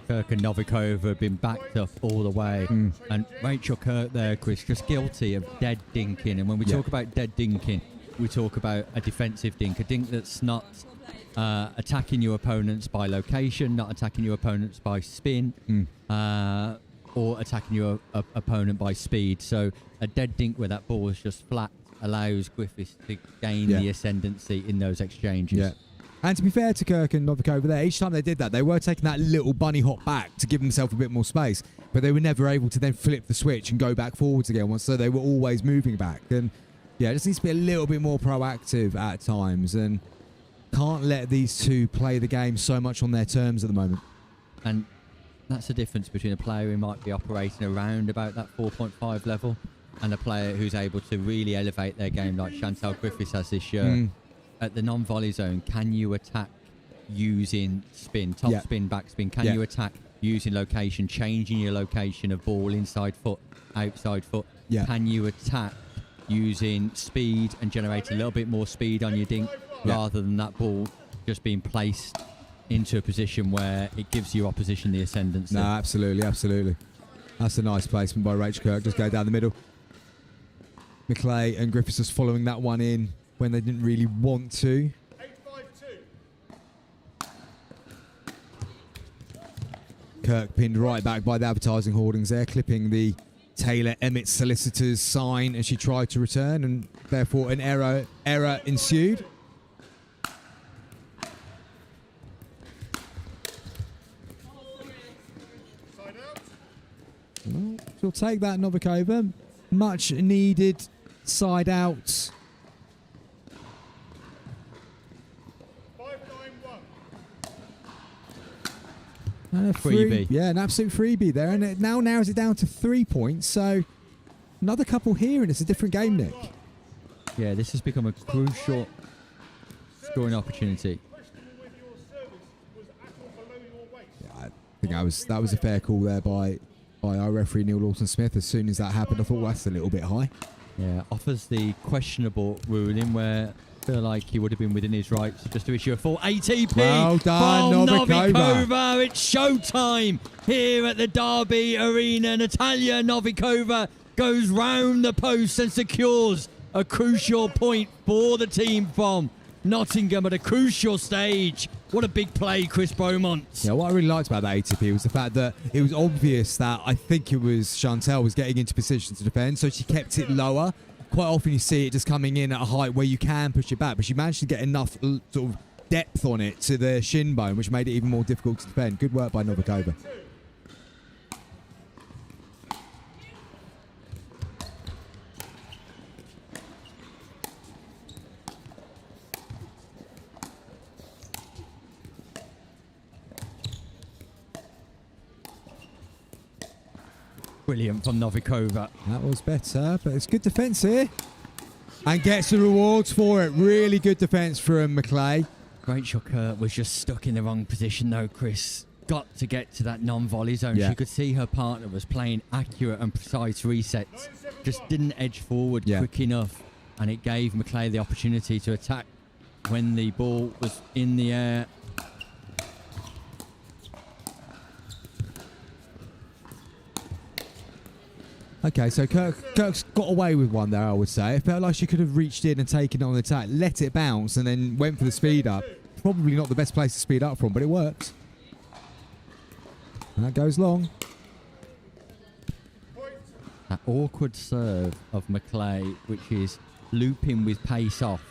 Kirk and Novikova have been backed up all the way. And Rachel Kirk there, Chris, just guilty of dead dinking. And when we talk about dead dinking, we talk about a defensive dink, a dink that's not attacking your opponents by location, not attacking your opponents by spin, or attacking your opponent by speed. So a dead dink where that ball is just flat allows Griffiths to gain the ascendancy in those exchanges. Yeah. And to be fair to Kirk and Novikova there, each time they did that, they were taking that little bunny hop back to give themselves a bit more space, but they were never able to then flip the switch and go back forwards again, so they were always moving back. And yeah, it just needs to be a little bit more proactive at times, and can't let these two play the game so much on their terms at the moment. And that's the difference between a player who might be operating around about that 4.5 level and a player who's able to really elevate their game like Chantal Griffiths has this year. At the non-volley zone, can you attack using spin, top spin, back spin? Can you attack using location, changing your location of ball, inside foot, outside foot? Can you attack using speed and generate a little bit more speed on your dink rather than that ball just being placed into a position where it gives your opposition the ascendancy? No, absolutely, absolutely. That's a nice placement by Rachel Kirk. Just go down the middle. McClay and Griffiths just following that one in when they didn't really want to. Kirk pinned right back by the advertising hoardings there, clipping the Taylor Emmett solicitor's sign as she tried to return, and therefore an error ensued. Well, she'll take that, Novikova. Much needed side out. 5-9-1. And a Freebie. Yeah, an absolute freebie there. And it now narrows it down to 3 points. So another couple here, and it's a different game, Nick. Yeah, this has become a crucial scoring opportunity. Questionable whether your service was at or below your waist. Yeah, I think that was a fair call there by our referee Neil Lawson-Smith. As soon as that happened, I thought, well, that's a little bit high. Yeah, offers the questionable ruling where I feel like he would have been within his rights just to issue a full ATP. Well done, from Novikova. Novikova. It's showtime here at the Derby Arena. Natalia Novikova goes round the post and secures a crucial point for the team from Nottingham at a crucial stage. What a big play, Chris Beaumont. Yeah, what I really liked about that ATP was the fact that it was obvious that I think it was Chantel was getting into position to defend, so she kept it lower. Quite often you see it just coming in at a height where you can push it back, but she managed to get enough sort of depth on it to the shin bone, which made it even more difficult to defend. Good work by Novikova. Brilliant from Novikova. That was better, but it's good defence here. And gets the rewards for it. Really good defence from McClay. Rachel Kurt was just stuck in the wrong position though, Chris. Got to get to that non-volley zone. Yeah. She could see her partner was playing accurate and precise resets. Just didn't edge forward quick enough. And it gave McClay the opportunity to attack when the ball was in the air. Okay, so Kirk's got away with one there, I would say. It felt like she could have reached in and taken it on the attack, let it bounce, and then went for the speed up. Probably not the best place to speed up from, but it works. And that goes long. That awkward serve of McClay, which is looping with pace off.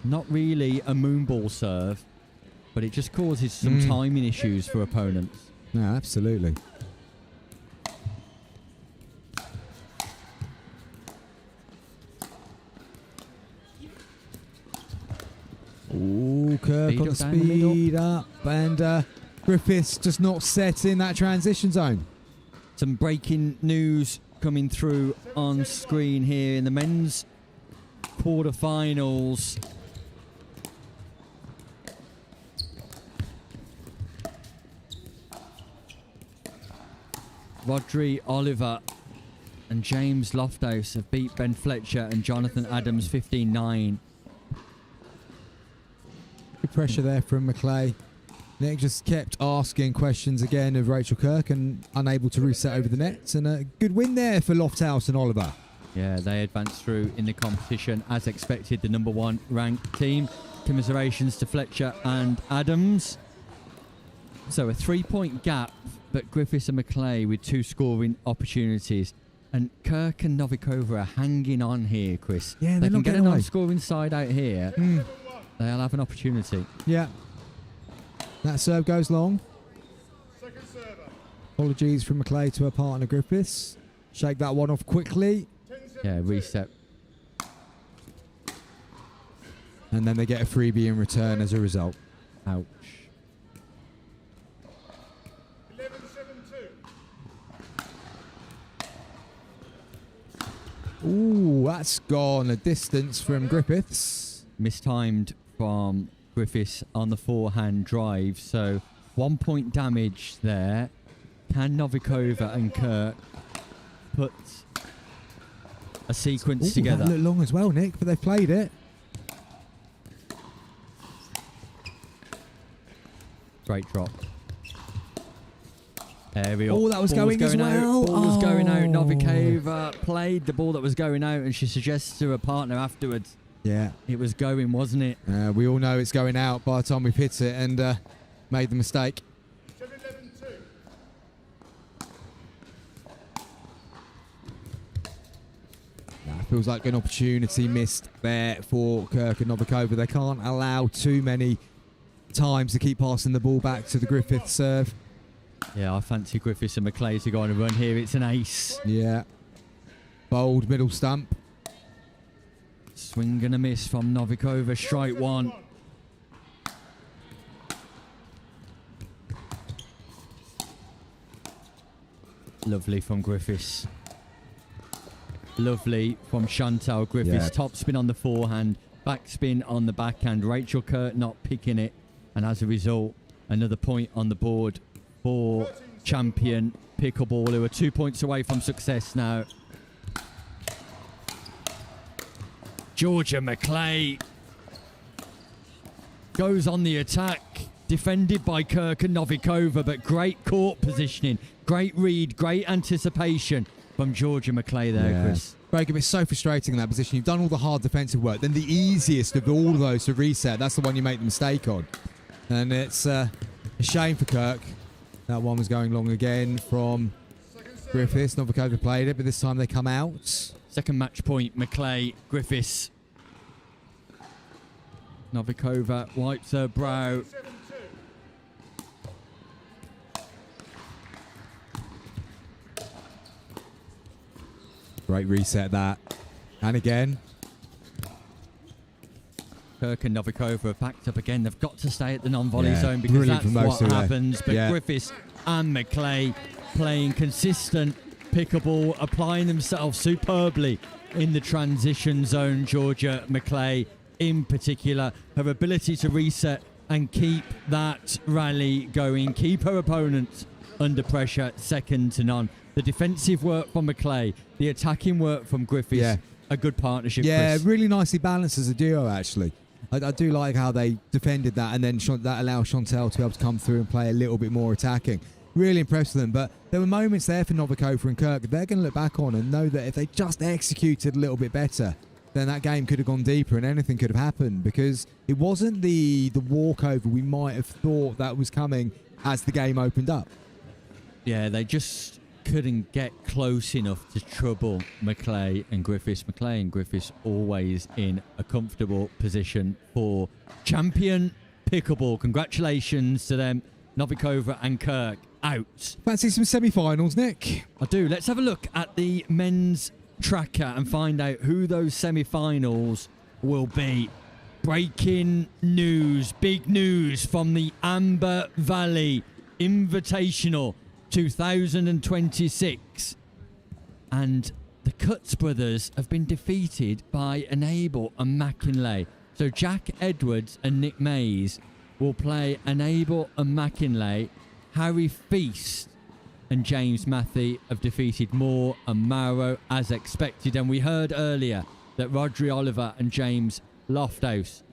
Not really a moonball serve, but it just causes some timing issues for opponents. Yeah, absolutely. Ooh, Kirk on the speed up, and Griffiths just not set in that transition zone. Some breaking news coming through on screen here in the men's quarterfinals. Rodri Oliver and James Lofthouse have beat Ben Fletcher and Jonathan Adams 15-9. Good pressure there from McClay. Nick just kept asking questions again of Rachel Kirk and unable to reset over the nets. And a good win there for Lofthouse and Oliver. Yeah, they advanced through in the competition as expected, the number one ranked team. Commiserations to Fletcher and Adams. So a 3-point gap, but Griffiths and McClay with 2 scoring opportunities. And Kirk and Novikova are hanging on here, Chris. Yeah, they they're can not get a getting away. non-scoring side out here. They'll have an opportunity. Yeah. That serve goes long. Second server. Apologies from McClay to her partner Griffiths. Shake that one off quickly. Yeah, reset. And then they get a freebie in return as a result. Ouch. 11-7-2. Ooh, that's gone a distance from Griffiths. Mistimed from Griffiths on the forehand drive. So 1 point damage there. Can Novikova and Kirk put a sequence together? That looked long as well, Nick, but they've played it. Great drop. Aerial. Oh, that was Ball going as well. Out. Ball was going out. Novikova played the ball that was going out, and she suggests to her partner afterwards. Yeah. It was going, wasn't it? We all know it's going out by the time we've hit it and made the mistake. 7-11-2. feels like an opportunity missed there for Kirk and Novikova. They can't allow too many times to keep passing the ball back to the Griffith serve. Yeah, I fancy Griffiths and McClay to go on a run here. It's an ace. Yeah. Bold middle stump. Swing and a miss from Novikova. Strike one. Lovely from Griffiths. Lovely from Chantal Griffiths. Yeah. Top spin on the forehand. Backspin on the backhand. Rachel Kurt not picking it. And as a result, another point on the board for champion Pickleball, who are 2 points away from success now. Georgia McClay goes on the attack, defended by Kirk and Novikova, but great court positioning, great read, great anticipation from Georgia McClay there, Chris. Breakham, it's so frustrating in that position. You've done all the hard defensive work, then the easiest of all of those to reset, that's the one you make the mistake on. And it's a shame for Kirk. That one was going long again from Griffiths. Novikova played it, but this time they come out. Second match point, McClay, Griffiths. Novikova wipes her brow. Great reset that. And again. Kirk and Novikova are backed up again. They've got to stay at the non-volley zone because brilliant that's from those what two happens. But Yeah. Griffiths and McClay playing consistent pickleball, applying themselves superbly in the transition zone. Georgia McClay in particular, her ability to reset and keep that rally going, keep her opponents under pressure, second to none. The defensive work from McClay, the attacking work from Griffiths, a good partnership. Yeah, Chris. really nicely balanced as a duo, actually. I do like how they defended that, and then that allowed Chantal to be able to come through and play a little bit more attacking. Really impressed with them, but there were moments there for Novikova and Kirk they're going to look back on and know that if they just executed a little bit better, then that game could have gone deeper and anything could have happened, because it wasn't the walkover we might have thought that was coming as the game opened up. Yeah, they just couldn't get close enough to trouble McClay and Griffiths. McClay and Griffiths always in a comfortable position for champion Pickleball. Congratulations to them, Novikova and Kirk out. Fancy some semi-finals, Nick? I do. Let's have a look at the men's tracker and find out who those semi-finals will be. Breaking news, big news from the Amber Valley Invitational 2026, and the Cutts brothers have been defeated by Enable and McKinley. So Jack Edwards and Nick Mays will play Enable and McKinley. Harry Feast and James Matthew have defeated Moore and Mauro as expected, and we heard earlier that Rodri Oliver and James Lofthouse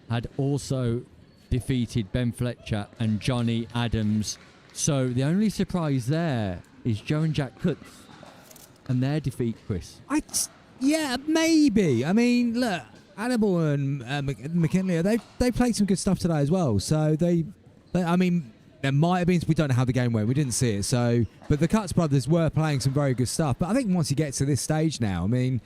had also defeated Ben Fletcher and Johnny Adams. So the only surprise there is Joe and Jack Cutts and their defeat, Chris. Yeah, maybe. I mean, look, Hannibal and McKinley, they played some good stuff today as well. So I mean, there might have been, we don't know how the game went. We didn't see it. So, but the Cutts brothers were playing some very good stuff. But I think once you get to this stage now, I mean,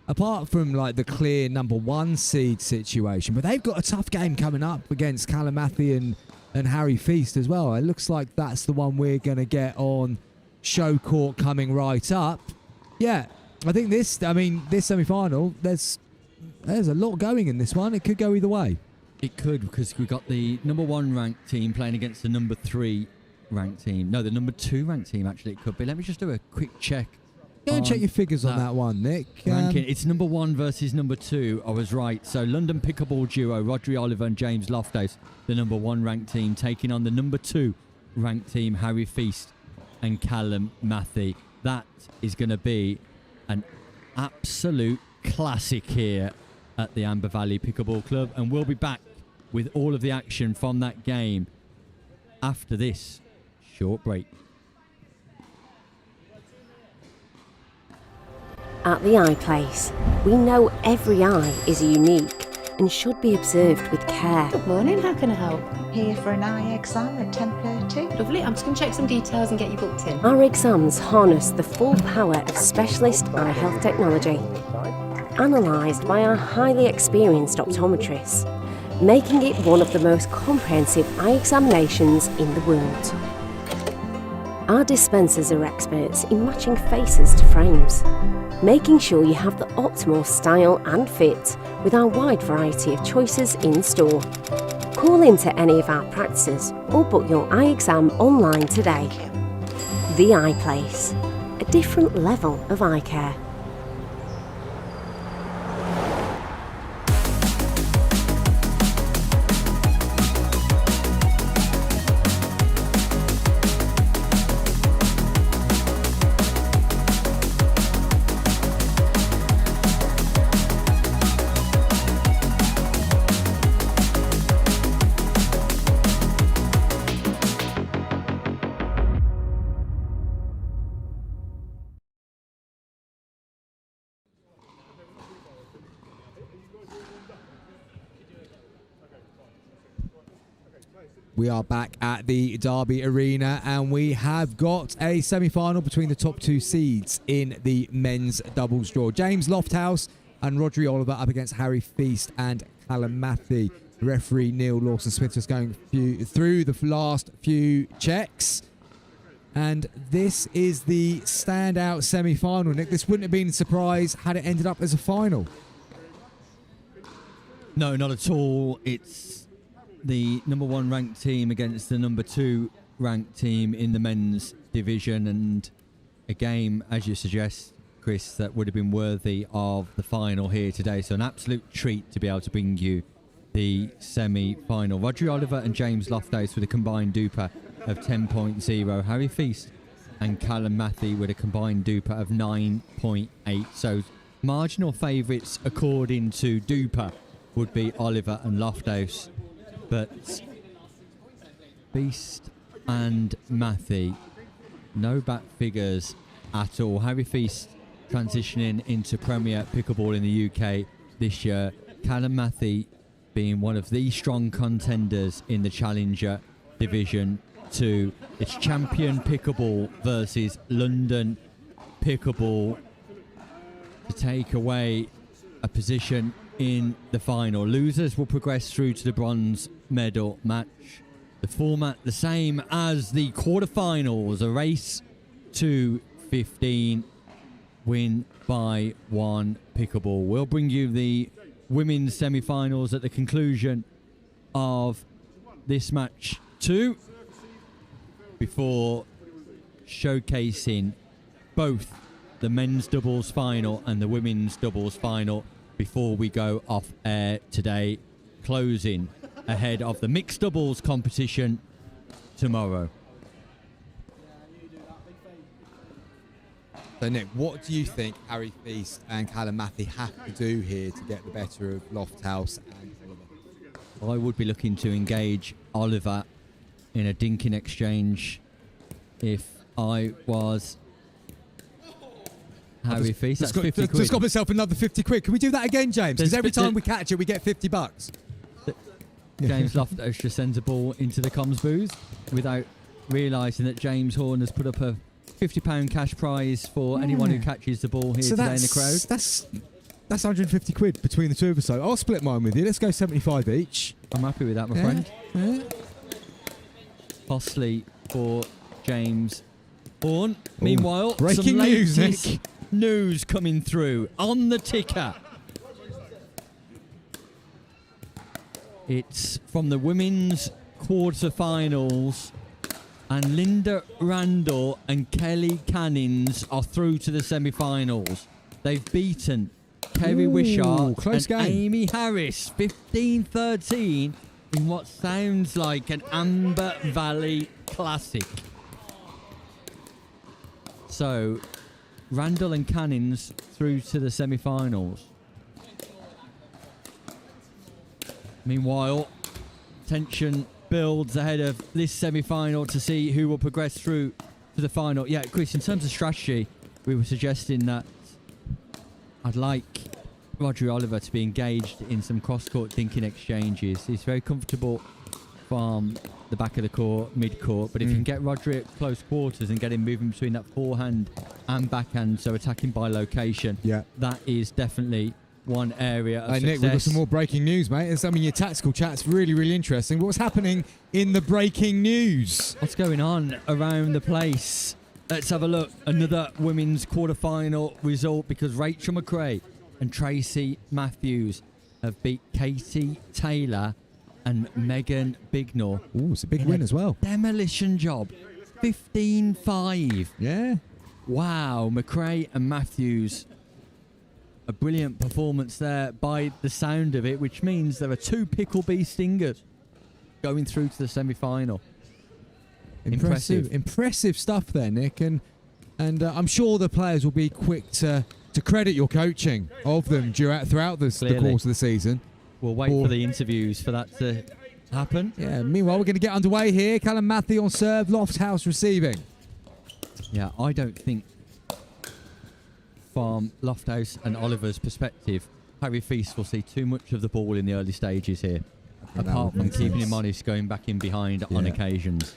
apart from like the clear number one seed situation, but they've got a tough game coming up against Callum Matthew and Harry Feast as well. It looks like that's the one we're going to get on show court coming right up. Yeah, I think this semi-final, there's a lot going in this one. It could go either way. It could, because we got the number one ranked team playing against the number 3 ranked team. No, the number 2 ranked team actually it could be. Let me just do a quick check. Go and check your figures on that one, Nick. Ranking. It's number 1 versus number 2. I was right. So London Pickleball duo, Rodri Oliver and James Lofthouse, the number 1 ranked team, taking on the number 2 ranked team, Harry Feast and Callum Matthew. That is going to be an absolute classic here at the Amber Valley Pickleball Club, and we'll be back with all of the action from that game after this short break. At the Eye Place, we know every eye is unique and should be observed with care. Good morning, how can I help? Here for an eye exam at 10:30. Lovely, I'm just going to check some details and get you booked in. Our exams harness the full power of specialist eye health technology. analysed by our highly experienced optometrists, making it one of the most comprehensive eye examinations in the world. Our dispensers are experts in matching faces to frames, making sure you have the optimal style and fit with our wide variety of choices in store. Call into any of our practices or book your eye exam online today. The Eye Place, a different level of eye care. We are back at the Derby Arena and we have got a semi-final between the top two seeds in the men's doubles draw. James Lofthouse and Rodri Oliver up against Harry Feast and Callum Matthew. Referee Neil Lawson-Smith just going through the last few checks. And this is the standout semi-final. Nick, this wouldn't have been a surprise had it ended up as a final. No, not at all. It's the number 1 ranked team against the number 2 ranked team in the men's division, and a game, as you suggest, Chris, that would have been worthy of the final here today. So an absolute treat to be able to bring you the semi-final. Rodri Oliver and James Lofthouse with a combined duper of 10.0. Harry Feast and Callum Matthew with a combined duper of 9.8. So marginal favourites according to duper would be Oliver and Lofthouse. But Feast and Matthew, no back figures at all. Harry Feast transitioning into Premier Pickleball in the UK this year. Callum Matthew being one of the strong contenders in the Challenger Division 2. It's Champion Pickleball versus London Pickleball to take away a position in the final. Losers will progress through to the bronze medal match. The format the same as the quarterfinals, a race to 15, win by 1 pickleball. We'll bring you the women's semi-finals at the conclusion of this match too, before showcasing both the men's doubles final and the women's doubles final before we go off air today, closing ahead of the mixed doubles competition tomorrow. So Nick, what do you think Harry Feast and Callum Matthew have to do here to get the better of Lofthouse and Oliver? I would be looking to engage Oliver in a dinking exchange if I was Harry Feast. That's 50 quid. Just got myself another 50 quid. Can we do that again, James? Because every time we catch it, we get 50 bucks. James Lofthouse just sends a ball into the comms booth without realising that James Horn has put up a £50 cash prize for anyone who catches the ball here today in the crowd. That's 150 quid between the two of us. So I'll split mine with you. Let's go 75 each. I'm happy with that, my friend. Yeah. Costly for James Horn. Meanwhile, breaking some news, latest Nick. News coming through on the ticker. It's from the women's quarterfinals, and Linda Randall and Kelly Cannings are through to the semi-finals. They've beaten Kerry Wishart close and game. Amy Harris 15-13 in what sounds like an Amber Valley classic. So Randall and Cannings through to the semi-finals. Meanwhile, tension builds ahead of this semi-final to see who will progress through to the final. Yeah, Chris, in terms of strategy, we were suggesting that I'd like Rodri Oliver to be engaged in some cross-court dinking exchanges. He's very comfortable from the back of the court, mid-court, but if you can get Rodri at close quarters and get him moving between that forehand and backhand, so attacking by location, that is definitely one area of Hey, Nick, we've got success. some more breaking news, mate. Your tactical chat's really, really interesting. But what's happening in the breaking news? What's going on around the place? Let's have a look. Another women's quarterfinal result because Rachel McRae and Tracy Matthews have beat Katie Taylor and Megan Bignor. Ooh, it's a big win as well. Demolition job. 15-5. Yeah. Wow, McRae and Matthews. A brilliant performance there by the sound of it, which means there are 2 Pickleball Stingers going through to the semi-final. Impressive stuff there, Nick. And I'm sure the players will be quick to credit your coaching of them throughout the course of the season. We'll wait for the interviews for that to happen. Yeah, meanwhile, we're going to get underway here. Callum Matthew on serve, Lofthouse receiving. Yeah, I don't think from Lofthouse and Oliver's perspective, Harry Feast will see too much of the ball in the early stages here, apart from keeping him honest, going back in behind on occasions.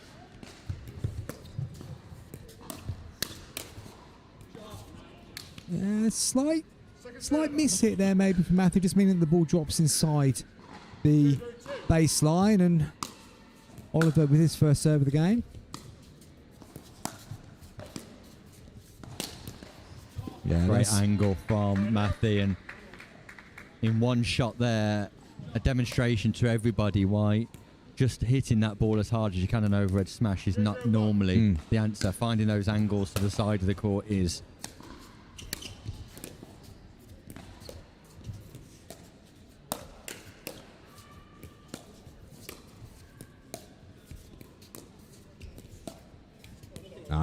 Yeah, slight miss hit there maybe for Matthew, just meaning the ball drops inside the baseline, and Oliver with his first serve of the game. Yeah, great angle from Matthew, and in one shot there, a demonstration to everybody why just hitting that ball as hard as you can an overhead smash is not normally the answer. Finding those angles to the side of the court is.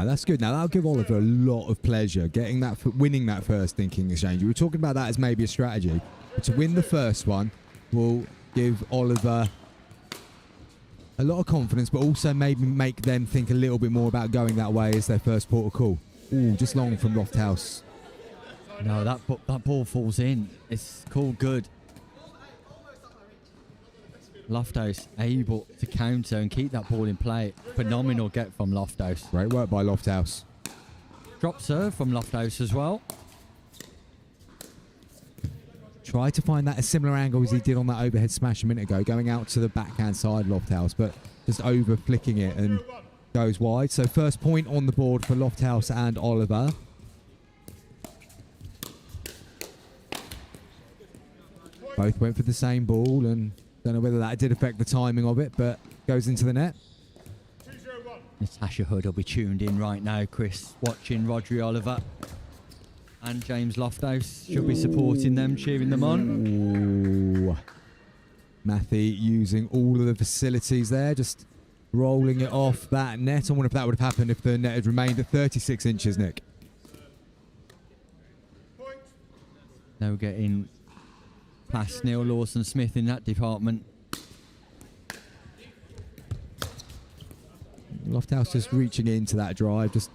That's good. Now that'll give Oliver a lot of pleasure getting that, winning that first thinking exchange. We were talking about that as maybe a strategy, but to win the first one will give Oliver a lot of confidence, but also maybe make them think a little bit more about going that way as their first port of call. Ooh, just long from Lofthouse. No, that ball falls in. It's called good. Lofthouse able to counter and keep that ball in play. Phenomenal get from Lofthouse. Great work by Lofthouse. Drop serve from Lofthouse as well. Try to find that a similar angle as he did on that overhead smash a minute ago, going out to the backhand side Lofthouse, but just over flicking it and goes wide. So first point on the board for Lofthouse and Oliver. Both went for the same ball, and don't know whether that did affect the timing of it, but goes into the net. Natasha Hood will be tuned in right now, Chris, watching Rodri Oliver. And James Lofthouse should be supporting them, cheering them on. Ooh. Matthew using all of the facilities there, just rolling it off that net. I wonder if that would have happened if the net had remained at 36 inches, Nick. Now we're getting past Neil Lawson-Smith in that department. Lofthouse just reaching into that drive, just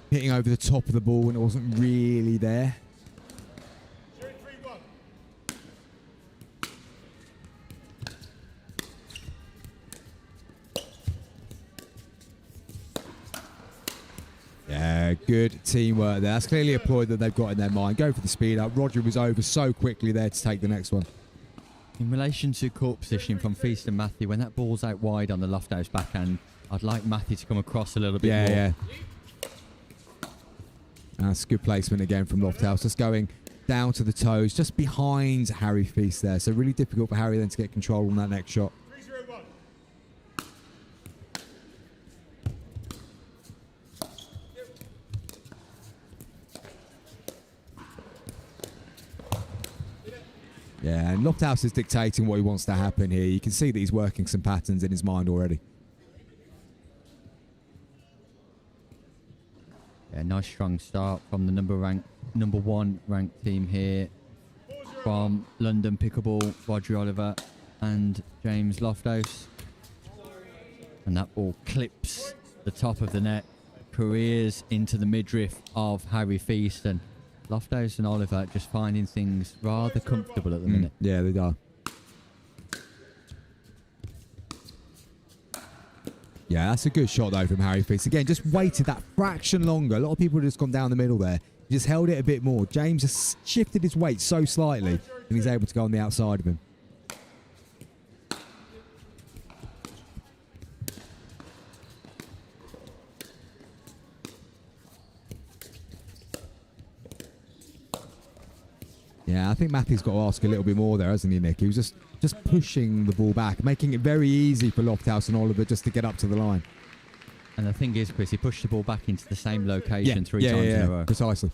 hitting over the top of the ball when it wasn't really there. Yeah, good teamwork there. That's clearly a ploy that they've got in their mind. Go for the speed up. Roger was over so quickly there to take the next one. In relation to court positioning from Feast and Matthew, when that ball's out wide on the Lofthouse backhand, I'd like Matthew to come across a little bit more. Yeah. That's good placement again from Lofthouse. Just going down to the toes, just behind Harry Feast there. So really difficult for Harry then to get control on that next shot. Yeah, and Lofthouse is dictating what he wants to happen here. You can see that he's working some patterns in his mind already. Yeah, nice strong start from the number one ranked team here from London Pickleball, Rodri Oliver and James Lofthouse. And that ball clips the top of the net, careers into the midriff of Harry Feast, and Lofthouse and Oliver just finding things rather comfortable at the minute. Yeah, they are. Yeah, that's a good shot though from Harry Feast. Again, just waited that fraction longer. A lot of people have just gone down the middle there. He just held it a bit more. James has shifted his weight so slightly, and he's able to go on the outside of him. Yeah, I think Matthew's got to ask a little bit more there, hasn't he, Nick? He was just pushing the ball back, making it very easy for Lofthouse and Oliver just to get up to the line. And the thing is, Chris, he pushed the ball back into the same location three times in a row. Precisely.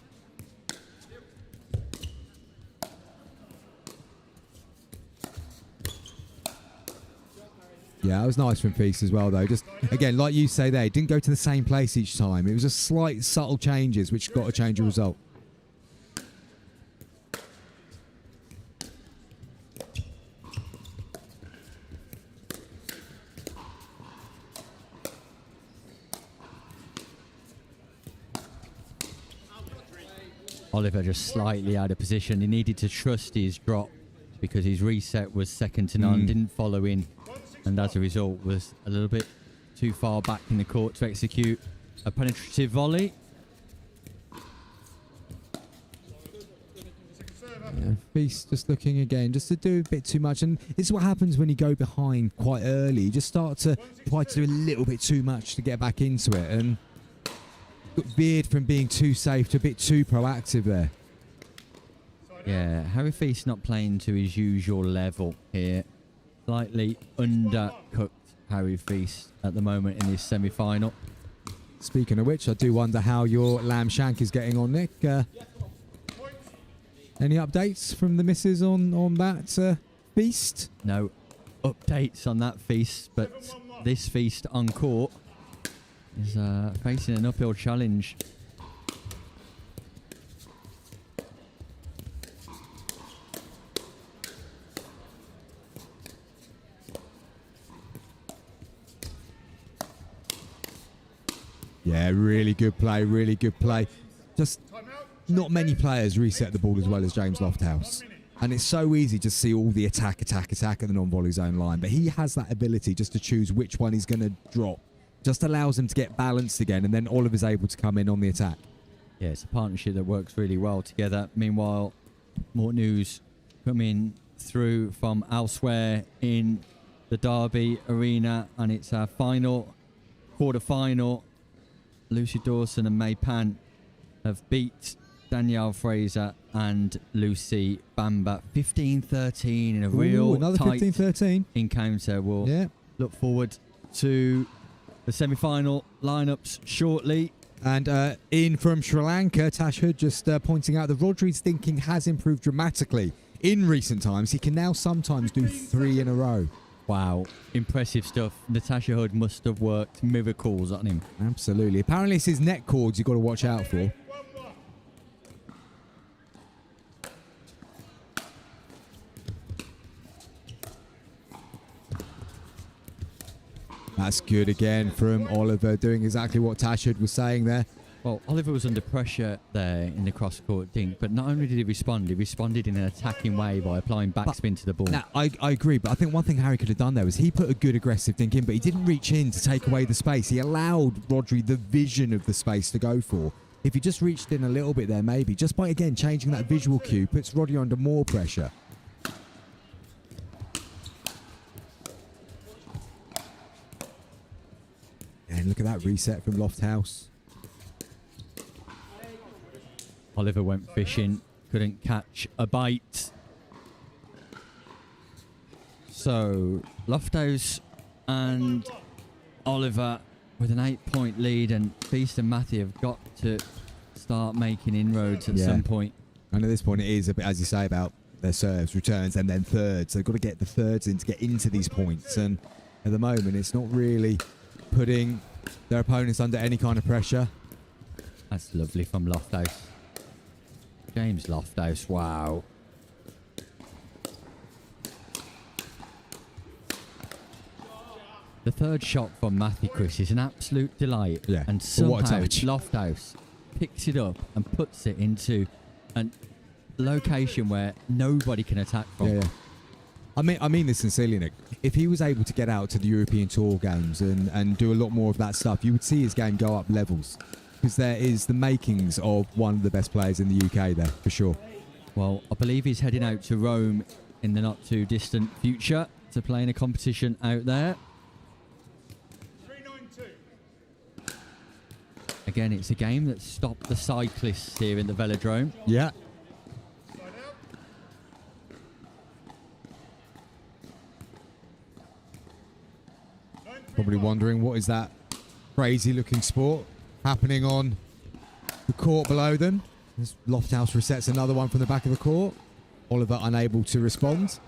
Yeah, it was nice from Feast as well, though. Just, again, like you say there, it didn't go to the same place each time. It was just slight, subtle changes which got to change the result. Oliver just slightly out of position. He needed to trust his drop because his reset was second to none, didn't follow in, and as a result was a little bit too far back in the court to execute a penetrative volley. Yeah, Feast just looking again, just to do a bit too much. And this is what happens when you go behind quite early. You just start to try to do a little bit too much to get back into it. And got veered from being too safe to a bit too proactive there. Yeah, Harry Feast not playing to his usual level here. Slightly undercooked Harry Feast at the moment in this semi-final. Speaking of which, I do wonder how your lamb shank is getting on, Nick. Any updates from the missus on that Feast? No updates on that Feast, but this Feast on court is facing an uphill challenge. Yeah, really good play, really good play. Just not many players reset the ball as well as James Lofthouse. And it's so easy to see all the attack at the non-volley zone line. But he has that ability just to choose which one he's going to drop. Just allows him to get balanced again, and then Oliver's able to come in on the attack. Yeah, it's a partnership that works really well together. Meanwhile, more news coming through from elsewhere in the Derby arena, and it's our quarter-final. Lucy Dawson and May Pan have beat Danielle Fraser and Lucy Bamber 15-13 in a real another tight 15-13 encounter. We'll look forward to the semi-final lineups shortly. And in from Sri Lanka, Tash Hood just pointing out that Rodri's thinking has improved dramatically in recent times. He can now sometimes do 3 in a row. Wow, impressive stuff. Natasha Hood must have worked miracles on him. Absolutely. Apparently it's his neck cords you've got to watch out for. That's good again from Oliver, doing exactly what Tash Hood was saying there. Well, Oliver was under pressure there in the cross-court dink, but not only did he responded in an attacking way by applying backspin to the ball. Now, I agree, but I think one thing Harry could have done there was he put a good aggressive dink in, but he didn't reach in to take away the space. He allowed Rodri the vision of the space to go for. If he just reached in a little bit there, maybe, just by, again, changing that visual cue, puts Rodri under more pressure. And look at that reset from Lofthouse. Oliver went fishing, couldn't catch a bite. So, Lofthouse and Oliver with an 8-point lead, and Feast and Matthew have got to start making inroads at some point. And at this point it is, a bit, as you say, about their serves, returns, and then thirds. So they've got to get the thirds in to get into these points. And at the moment, it's not really putting their opponents under any kind of pressure. That's lovely from Lofthouse. James Lofthouse, wow. The third shot from Matthew, Chris, is an absolute delight. Yeah. And somehow Lofthouse picks it up and puts it into a location where nobody can attack from. Yeah. I mean this sincerely, Nick. If he was able to get out to the European Tour games and do a lot more of that stuff, you would see his game go up levels. because there is the makings of one of the best players in the UK there, for sure. Well, I believe he's heading out to Rome in the not too distant future to play in a competition out there. 392. Again, it's a game that stopped the cyclists here in the velodrome. Yeah. Side out. Probably wondering what is that crazy looking sport happening on the court below them. As Lofthouse resets another one from the back of the court. Oliver unable to respond.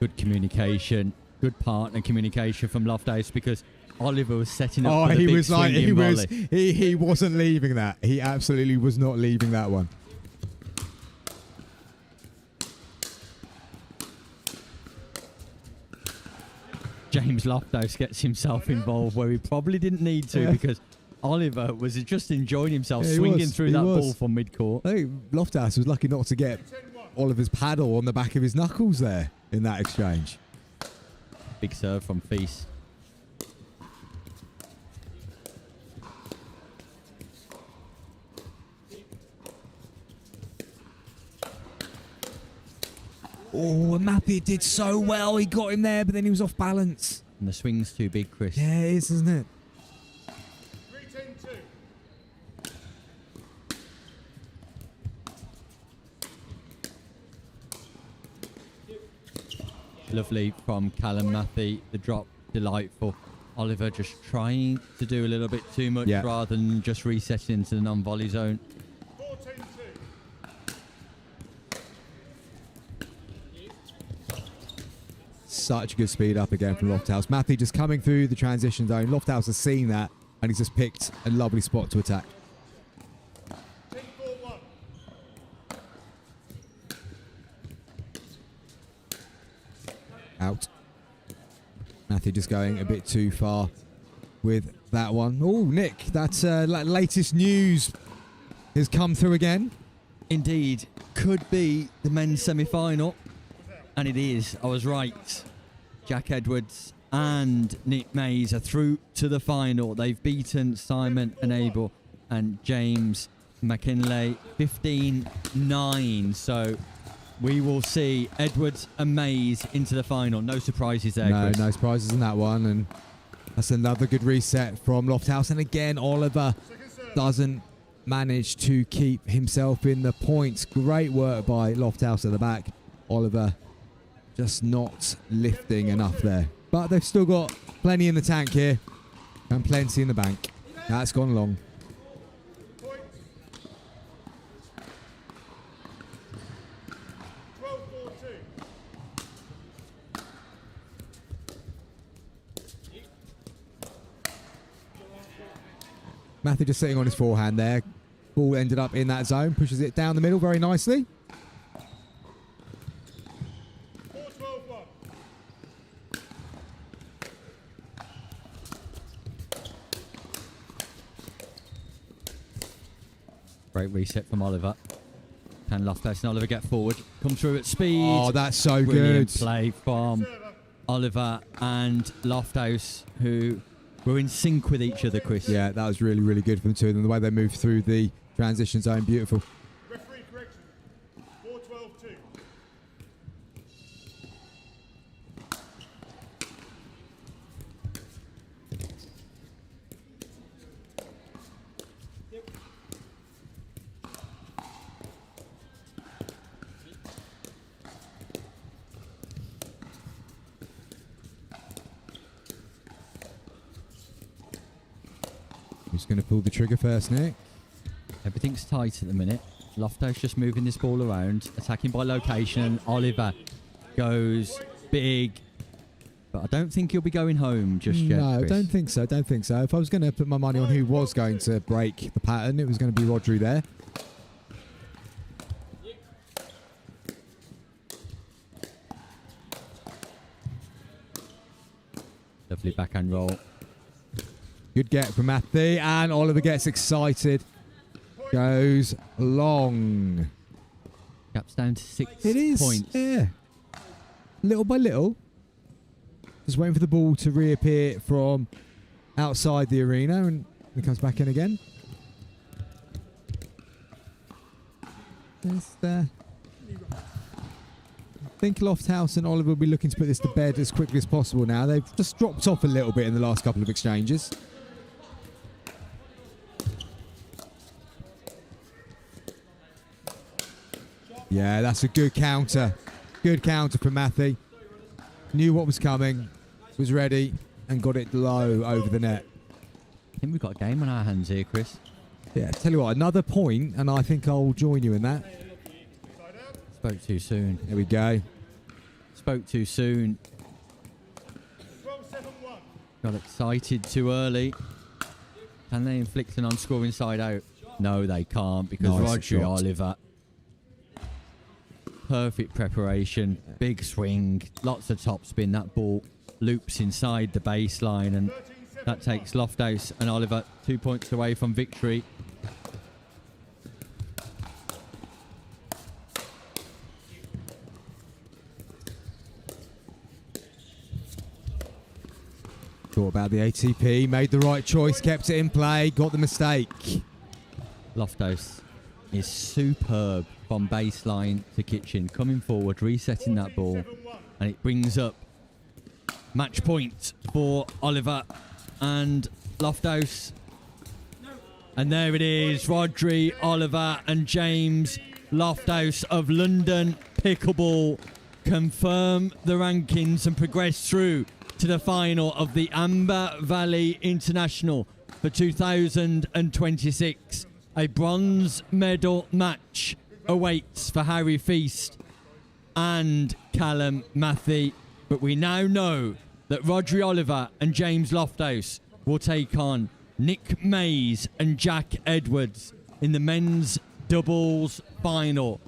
Good communication, good partner communication from Lofthouse, because Oliver was setting up Oh, for the he big was like, swinging volley. he wasn't leaving that. He absolutely was not leaving that one. James Lofthouse gets himself involved where he probably didn't need to, because Oliver was just enjoying himself, swinging through that ball from mid-court. I think Lofthouse was lucky not to get Oliver's paddle on the back of his knuckles there in that exchange. Big serve from Feast. Oh, Matthew did so well. He got him there, but then he was off balance. And the swing's too big, Chris. Yeah, it is, isn't it? 310-2. Lovely from Callum Matthew. The drop, delightful. Oliver just trying to do a little bit too much rather than just resetting into the non-volley zone. 14-2. Such good speed up again from Lofthouse. Matthew just coming through the transition zone. Lofthouse has seen that, and he's just picked a lovely spot to attack. 10-4-1. Out. Matthew just going a bit too far with that one. Oh, Nick, that latest news has come through again. Indeed, could be the men's semi-final, and it is. I was right. Jack Edwards and Nick Mays are through to the final. They've beaten Simon and Abel and James McKinley 15-9. So we will see Edwards and Mays into the final. No surprises there, No, Chris. no surprises in that one. And that's another good reset from Lofthouse. And again, Oliver doesn't manage to keep himself in the points. Great work by Lofthouse at the back. Oliver just not lifting enough there. But they've still got plenty in the tank here and plenty in the bank. That's gone long. Matthew just sitting on his forehand there. Ball ended up in that zone. Pushes it down the middle very nicely. Great reset from Oliver. Can Lofthouse and Oliver get forward? Come through at speed. Oh, that's so Brilliant good. play from Oliver and Lofthouse, who were in sync with each other, Chris. Yeah, that was really, really good from the two of them. The way they moved through the transition zone, beautiful. Referee correction. 4-12-2. Who's going to pull the trigger first, Nick? Everything's tight at the minute. Lofthouse just moving this ball around, attacking by location. Oliver goes big, but I don't think he'll be going home just yet. No, Chris. don't think so. Don't think so. If I was going to put my money on who was going to break the pattern, it was going to be Rodri there. Lovely backhand roll. Good get from Matthew, and Oliver gets excited Goes long. Gap's down to 6 It is. points. Yeah. Little by little. Just waiting for the ball to reappear from outside the arena, and it comes back in again. I think Lofthouse and Oliver will be looking to put this to bed as quickly as possible now. They've just dropped off a little bit in the last couple of exchanges. Yeah, that's a good counter. Good counter from Matthew. Knew what was coming, was ready, and got it low over the net. I think we've got a game on our hands here, Chris. Yeah, tell you what, another point, and I think I'll join you in that. Spoke too soon. There we go. Spoke too soon. Got excited too early. Can they inflict an on-scoring side out? No, they can't, because Rodri Oliver. Perfect preparation, big swing, lots of topspin. That ball loops inside the baseline, and that takes Lofthouse and Oliver 2 points away from victory. Thought about the ATP, made the right choice, kept it in play, got the mistake. Lofthouse is superb from baseline to kitchen, coming forward, resetting that ball, and it brings up match point for Oliver and Lofthouse. And there it is, Rodri, Oliver and James Lofthouse of London Pickleball confirm the rankings and progress through to the final of the Amber Valley International for 2026. A bronze medal match awaits for Harry Feast and Callum Matthew, but we now know that Rodri Oliver and James Lofthouse will take on Nick Mays and Jack Edwards in the men's doubles final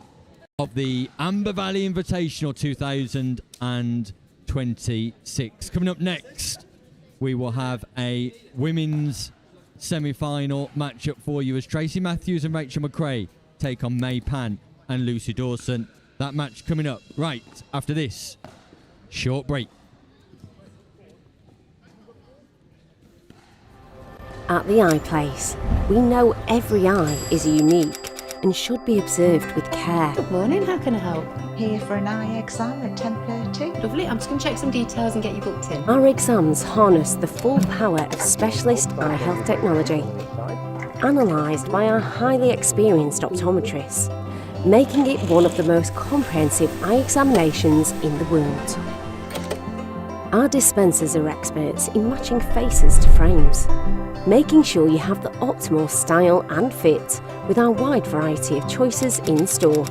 of the Amber Valley Invitational 2026. Coming up next, we will have a women's semi-final matchup for you as Tracy Matthews and Rachel McRae take on May Pan and Lucy Dawson. That match coming up right after this short break. At the Eye Place, we know every eye is unique and should be observed with care. Good morning, how can I help? Here for an eye exam at 10:30. Lovely, I'm just going to check some details and get you booked in. Our exams harness the full power of specialist eye health technology, analysed by our highly experienced optometrists, making it one of the most comprehensive eye examinations in the world. Our dispensers are experts in matching faces to frames, making sure you have the optimal style and fit with our wide variety of choices in store.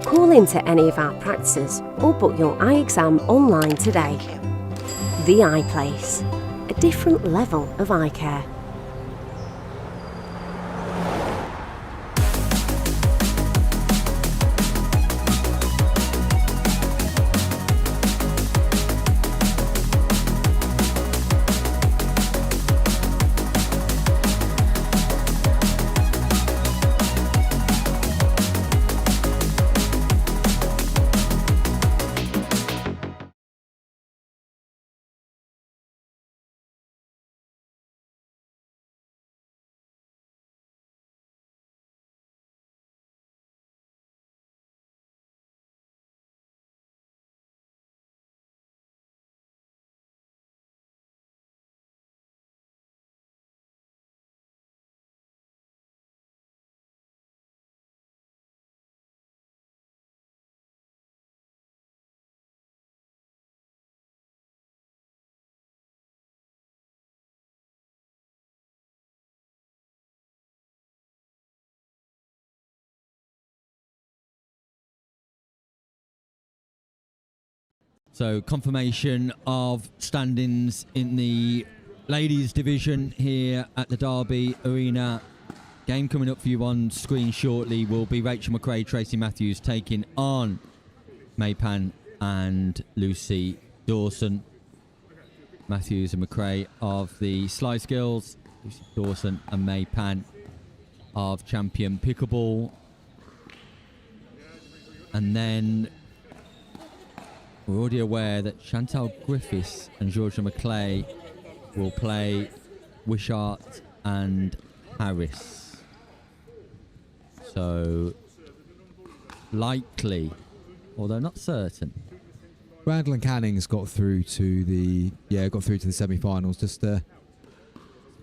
Call into any of our practices or book your eye exam online today. The Eye Place, a different level of eye care. So confirmation of standings in the ladies division here at the Derby Arena. Game coming up for you on screen shortly will be Rachel McRae, Tracy Matthews taking on Maypan and Lucy Dawson. Matthews and McRae of the Slice Girls, Lucy Dawson and Maypan of champion Pickleball. And then we're already aware that Chantal Griffiths and Georgia McClay will play Wishart and Harris. So likely, although not certain. Randall and Canning's got through to the semi-finals. Just a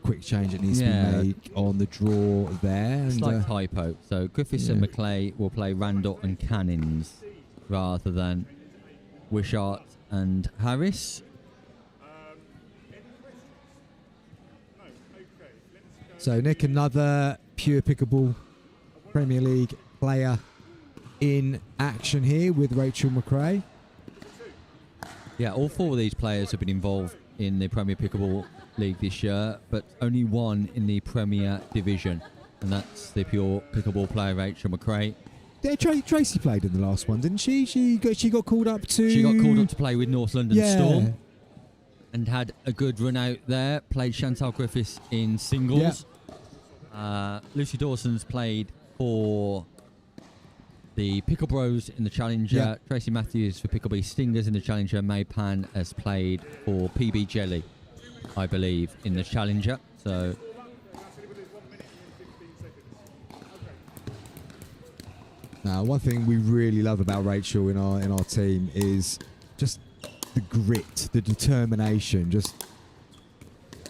quick change that needs to be made on the draw there. Slight typo. So Griffiths and McClay will play Randall and Cannings rather than Wishart and Harris. So Nick, another pure Pickleball Premier League player in action here with Rachel McRae. Yeah, all 4 of these players have been involved in the Premier Pickleball League this year, but only one in the Premier Division, and that's the pure Pickleball player Rachel McRae. Yeah, Tracy played in the last one, didn't she? She got called up to... She got called up to play with North London Storm and had a good run out there. Played Chantal Griffiths in singles. Lucy Dawson's played for the Pickle Bros in the Challenger. Tracy Matthews for Picklebee Stingers in the Challenger. May Pan has played for PB Jelly, I believe, in the Challenger. So now, one thing we really love about Rachel in our team is just the grit, the determination, just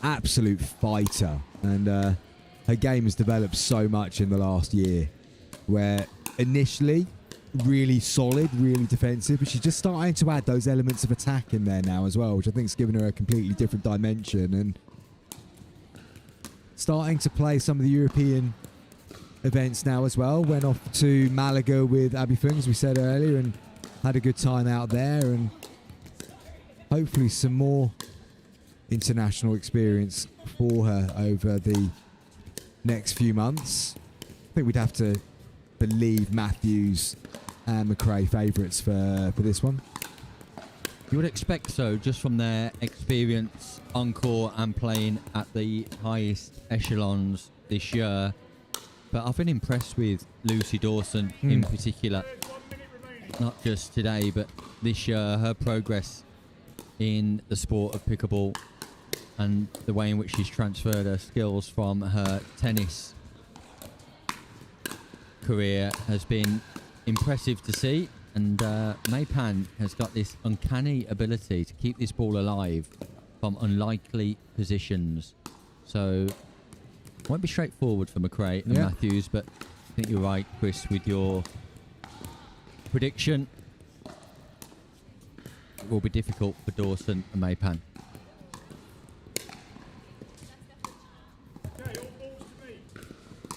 absolute fighter. And her game has developed so much in the last year, where initially really solid, really defensive, but she's just starting to add those elements of attack in there now as well, which I think has given her a completely different dimension, and starting to play some of the European events now as well. Went off to Malaga with Abby Fung, as we said earlier, and had a good time out there, and hopefully some more international experience for her over the next few months. I think we'd have to believe Matthews and McRae favourites for this one. you would expect so, just from their experience on court and playing at the highest echelons this year. But I've been impressed with Lucy Dawson in particular, not just today, but this year. Her progress in the sport of pickleball and the way in which she's transferred her skills from her tennis career has been impressive to see. And May Pan has got this uncanny ability to keep this ball alive from unlikely positions. So won't be straightforward for McRae and Matthews, but I think you're right, Chris, with your prediction. It will be difficult for Dawson and May Pan.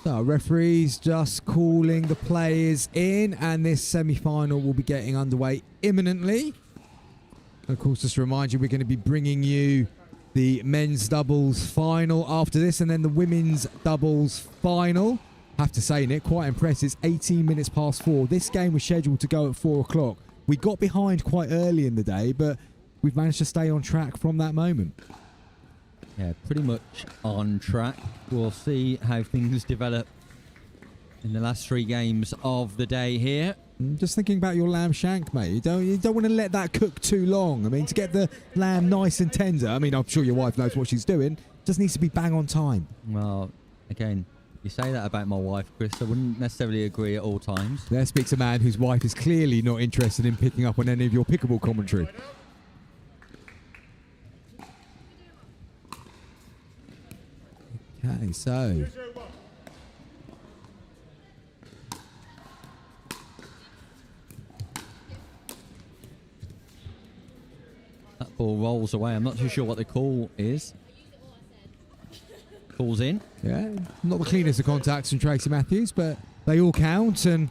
So referees just calling the players in, and this semi-final will be getting underway imminently. And of course, just to remind you, we're going to be bringing you the men's doubles final after this, and then the women's doubles final. I have to say, Nick, quite impressive. It's 18 minutes past 4. This game was scheduled to go at 4 o'clock. We got behind quite early in the day, but we've managed to stay on track from that moment. Yeah, pretty much on track. We'll see how things develop in the last 3 games of the day here. Just thinking about your lamb shank, mate. You don't want to let that cook too long. I mean, to get the lamb nice and tender. I mean, I'm sure your wife knows what she's doing. Just needs to be bang on time. Well, again, you say that about my wife, Chris. I wouldn't necessarily agree at all times. There speaks a man whose wife is clearly not interested in picking up on any of your pickleball commentary. Okay, so that ball rolls away. I'm not too sure what the call is. Calls in. Yeah, not the cleanest of contacts from Tracy Matthews, but they all count. And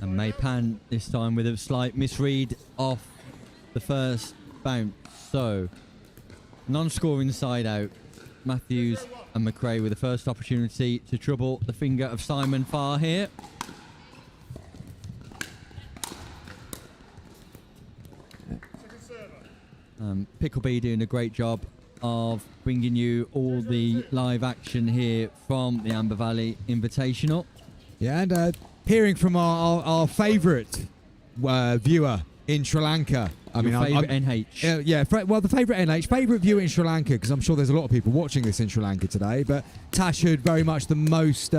May Pan this time with a slight misread off the first bounce. So, non-scoring side out. Matthews and McRae with the first opportunity to trouble the finger of Simon Farr here. Picklebee doing a great job of bringing you all the live action here from the Amber Valley Invitational. Yeah, and hearing from our favourite viewer in Sri Lanka. Favourite NH. Well, the favourite NH, favourite viewer in Sri Lanka, because I'm sure there's a lot of people watching this in Sri Lanka today, but Tash Hood, very much the most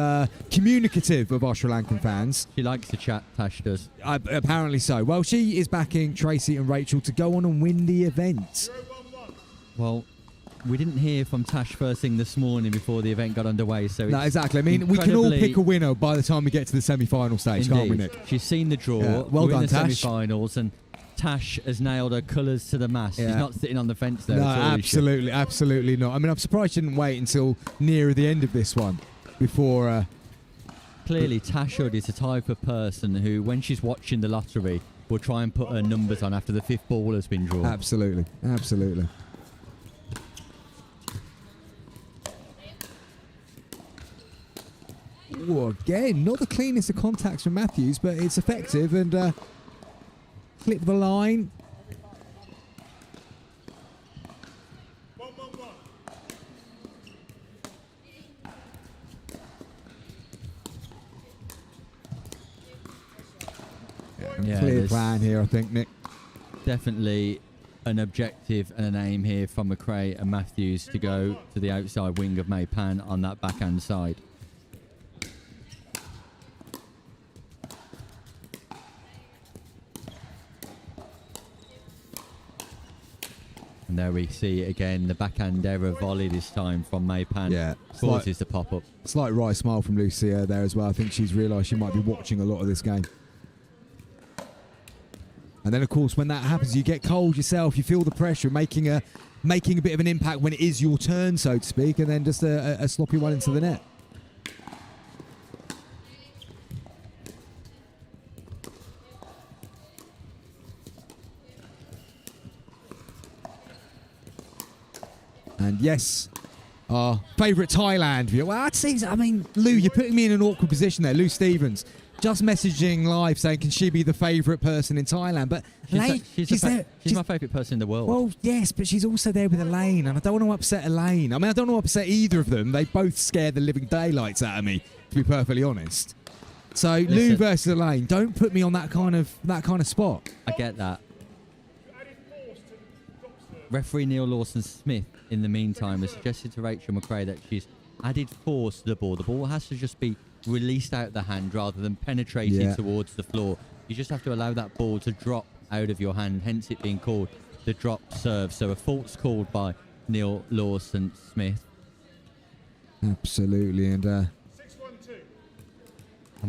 communicative of our Sri Lankan fans. She likes to chat, Tash does. Apparently so. Well, she is backing Tracy and Rachel to go on and win the event. Well, we didn't hear from Tash first thing this morning before the event got underway, so no, exactly. I mean, we can all pick a winner by the time we get to the semi-final stage, can't we, Nick? She's seen the draw. Yeah. Well We're done, in the Tash. semi-finals, and Tash has nailed her colours to the mast. Yeah. She's not sitting on the fence there No, at all, is she? absolutely not. I mean, I'm surprised she didn't wait until nearer the end of this one before... Clearly, Tash Hood is the type of person who, when she's watching the lottery, will try and put her numbers on after the fifth ball has been drawn. Absolutely. Ooh, again, not the cleanest of contacts from Matthews, but it's effective, and clip the line. Yeah, Clear plan here, I think, Nick. Definitely an objective and an aim here from McRae and Matthews to go to the outside wing of Maypan on that backhand side. And there we see again the backhand error volley this time from Maypan. Yeah, causes the pop up. Slight wry smile from Lucia there as well. I think she's realised she might be watching a lot of this game. And then, of course, when that happens, you get cold yourself. You feel the pressure, making a bit of an impact when it is your turn, so to speak, and then just a sloppy one into the net. And yes, our favourite Thailand viewer. Well, I'd say, I mean, Lou, you're putting me in an awkward position there. Lou Stevens. Just messaging live saying, can she be the favourite person in Thailand? But she's my favourite person in the world. Well, yes, but she's also there with Elaine, and I don't want to upset Elaine. I mean, I don't want to upset either of them. They both scare the living daylights out of me, to be perfectly honest. So Listen, Lou versus Elaine, don't put me on that kind of spot. I get that. Referee Neil Lawson-Smith, in the meantime, has suggested to Rachel McRae that she's added force to the ball. The ball has to just be released out the hand rather than penetrating towards the floor. You just have to allow that ball to drop out of your hand, hence it being called the drop serve. So a fault's called by Neil Lawson-Smith. Absolutely, and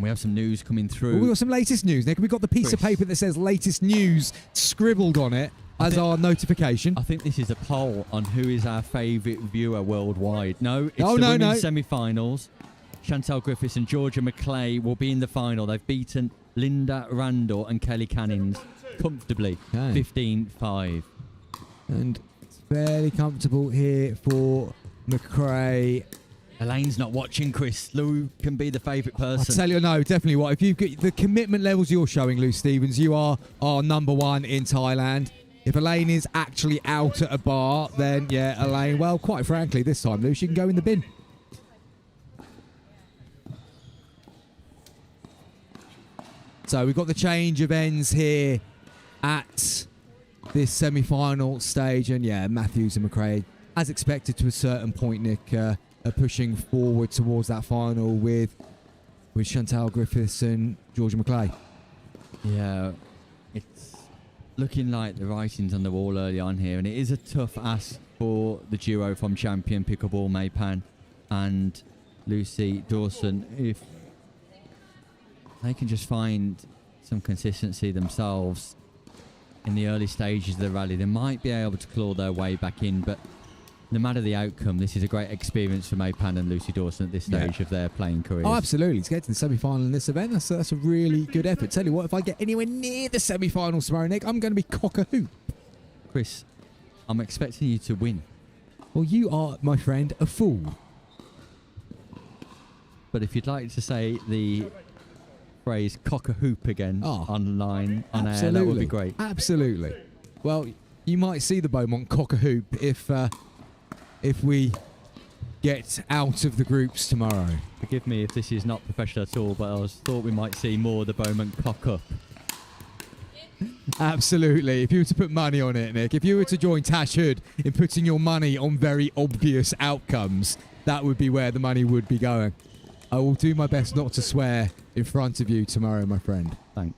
we have some news coming through. Well, we've got some latest news, Nick. We've got the piece of paper that says latest news scribbled on it as our notification. I think this is a poll on who is our favourite viewer worldwide. No, it's the no, women's semi-finals. Chantal Griffiths and Georgia McClay will be in the final. They've beaten Linda Randall and Kelly Cannings comfortably, 15-5. And it's fairly comfortable here for McRae. Elaine's not watching, Chris. Lou can be the favourite person. I'll tell you, no, definitely what. If you've got the commitment levels you're showing, Lou Stevens, you are our number one in Thailand. If Elaine is actually out at a bar, then yeah, Elaine, well, quite frankly, this time, Lou, she can go in the bin. So we've got the change of ends here at this semi-final stage. And yeah, Matthews and McRae, as expected to a certain point, Nick, are pushing forward towards that final with Chantal Griffiths and Georgia McClay. Yeah, it's looking like the writing's on the wall early on here. And it is a tough ask for the duo from champion Pickleball Maypan and Lucy Dawson. If they can just find some consistency themselves in the early stages of the rally, they might be able to claw their way back in. But no matter the outcome, this is a great experience for Maypan and Lucy Dawson at this stage of their playing careers. Oh, absolutely. To get to the semi-final in this event, that's a really good effort. Tell you what, if I get anywhere near the semi-finals tomorrow, Nick, I'm going to be cock-a-hoop. Chris, I'm expecting you to win. Well, you are, my friend, a fool. But if you'd like to say the phrase cock-a-hoop again online, on air, that would be great. Absolutely. Well, you might see the Beaumont cock-a-hoop if if we get out of the groups tomorrow. Forgive me if this is not professional at all, but I thought we might see more of the Bowman cock up. Absolutely. If you were to put money on it, Nick, if you were to join Tash Hood in putting your money on very obvious outcomes, that would be where the money would be going. I will do my best not to swear in front of you tomorrow, my friend. Thanks.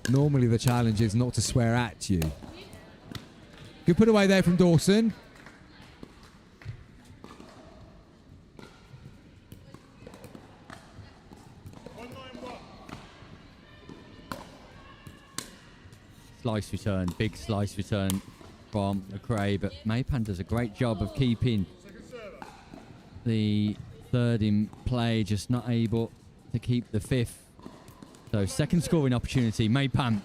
Normally the challenge is not to swear at you. Good put away there from Dawson. Slice return, big slice return from McRae, but Maypan does a great job of keeping the third in play, just not able to keep the fifth. So second scoring opportunity, Maypan.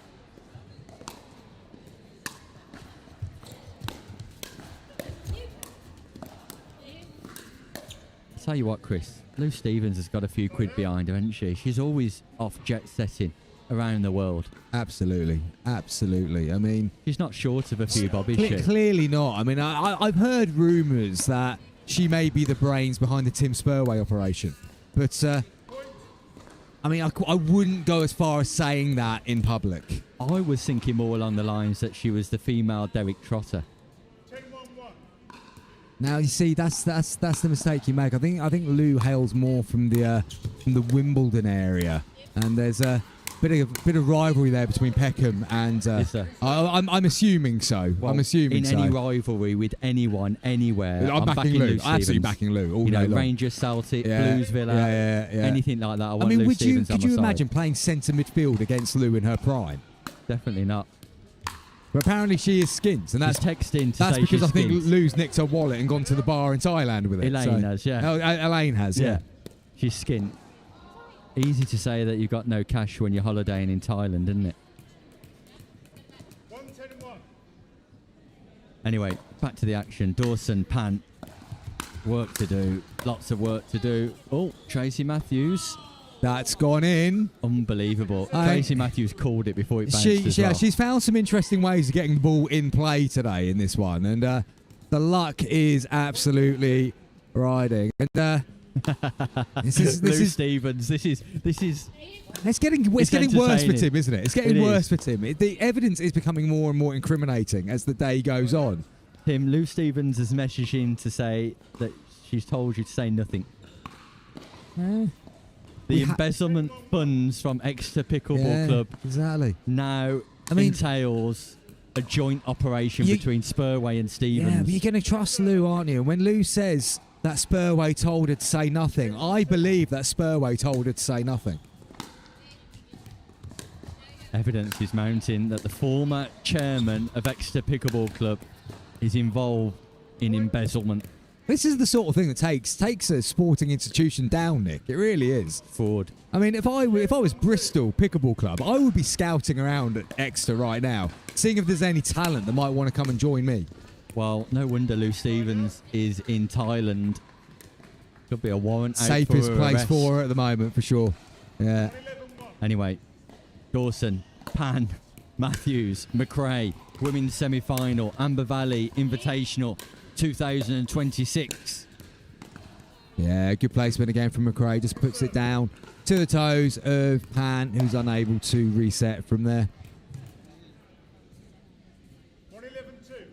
Tell you what, Chris, Lou Stevens has got a few quid behind her, hasn't she? She's always off jet setting around the world. Absolutely. Absolutely. I mean, she's not short of a few bob, is she? Clearly not. I mean, I've heard rumours that she may be the brains behind the Tim Spurway operation. But, I mean, I wouldn't go as far as saying that in public. I was thinking more along the lines that she was the female Derek Trotter. Now you see, that's the mistake you make. I think Lou hails more from the Wimbledon area, and there's a bit of rivalry there between Peckham and. I'm assuming so. Well, I'm assuming in any rivalry with anyone, anywhere. I'm backing Lou. Absolutely backing Lou. All day long. Rangers, Celtic, Blues, Villa, anything like that. I mean, could you imagine playing centre midfield against Lou in her prime? Definitely not. But apparently she is skint, and that's texting. That's because I think Lou's nicked her wallet and gone to the bar in Thailand with it. Elaine has, yeah. Oh, Elaine has, yeah. She's skint. Easy to say that you've got no cash when you're holidaying in Thailand, isn't it? 1-10-1. Anyway, back to the action. Dawson, Pan. Work to do. Lots of work to do. Oh, Tracy Matthews. That's gone in. Unbelievable. Tracy Matthews called it before it bounced as well. She's found some interesting ways of getting the ball in play today in this one. And the luck is absolutely riding. And Lou Stevens, this is it's getting worse for Tim, isn't it? It's getting worse for Tim. The evidence is becoming more and more incriminating as the day goes on. Tim, Lou Stevens has messaged in to say that she's told you to say nothing. The embezzlement funds from Exeter Pickleball Club now entails a joint operation between Spurway and Stevens. Yeah, but you're going to trust Lou, aren't you? And when Lou says that Spurway told her to say nothing, I believe that Spurway told her to say nothing. Evidence is mounting that the former chairman of Exeter Pickleball Club is involved in embezzlement. This is the sort of thing that takes a sporting institution down, Nick. It really is. Forward. I mean, if I was Bristol Pickleball Club, I would be scouting around at Exeter right now, seeing if there's any talent that might want to come and join me. Well, no wonder Lou Stevens is in Thailand. Could be a warrant out Safest for place arrest. for her at the moment, for sure. Yeah. Anyway, Dawson, Pan, Matthews, McRae, women's semi-final, Amber Valley Invitational 2026. Yeah, good placement again from McRae. Just puts it down to the toes of Pan, who's unable to reset from there. 1-11-2.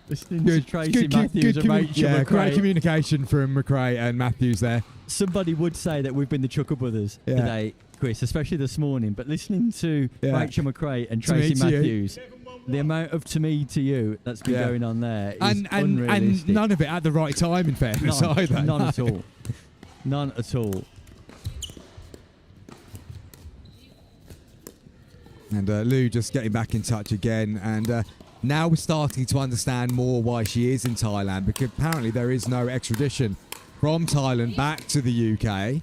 Listening to Tracy Matthews and Rachel McRae. Great communication from McRae and Matthews there. Somebody would say that we've been the Chuckle Brothers today, Chris, especially this morning. But listening to Rachel McRae and Tracy Matthews, the amount of to me to you that's been going on there is unrealistic. And none of it at the right time, in fairness, either. None at all. None at all. And Lou just getting back in touch again. And now we're starting to understand more why she is in Thailand, because apparently there is no extradition from Thailand back to the UK.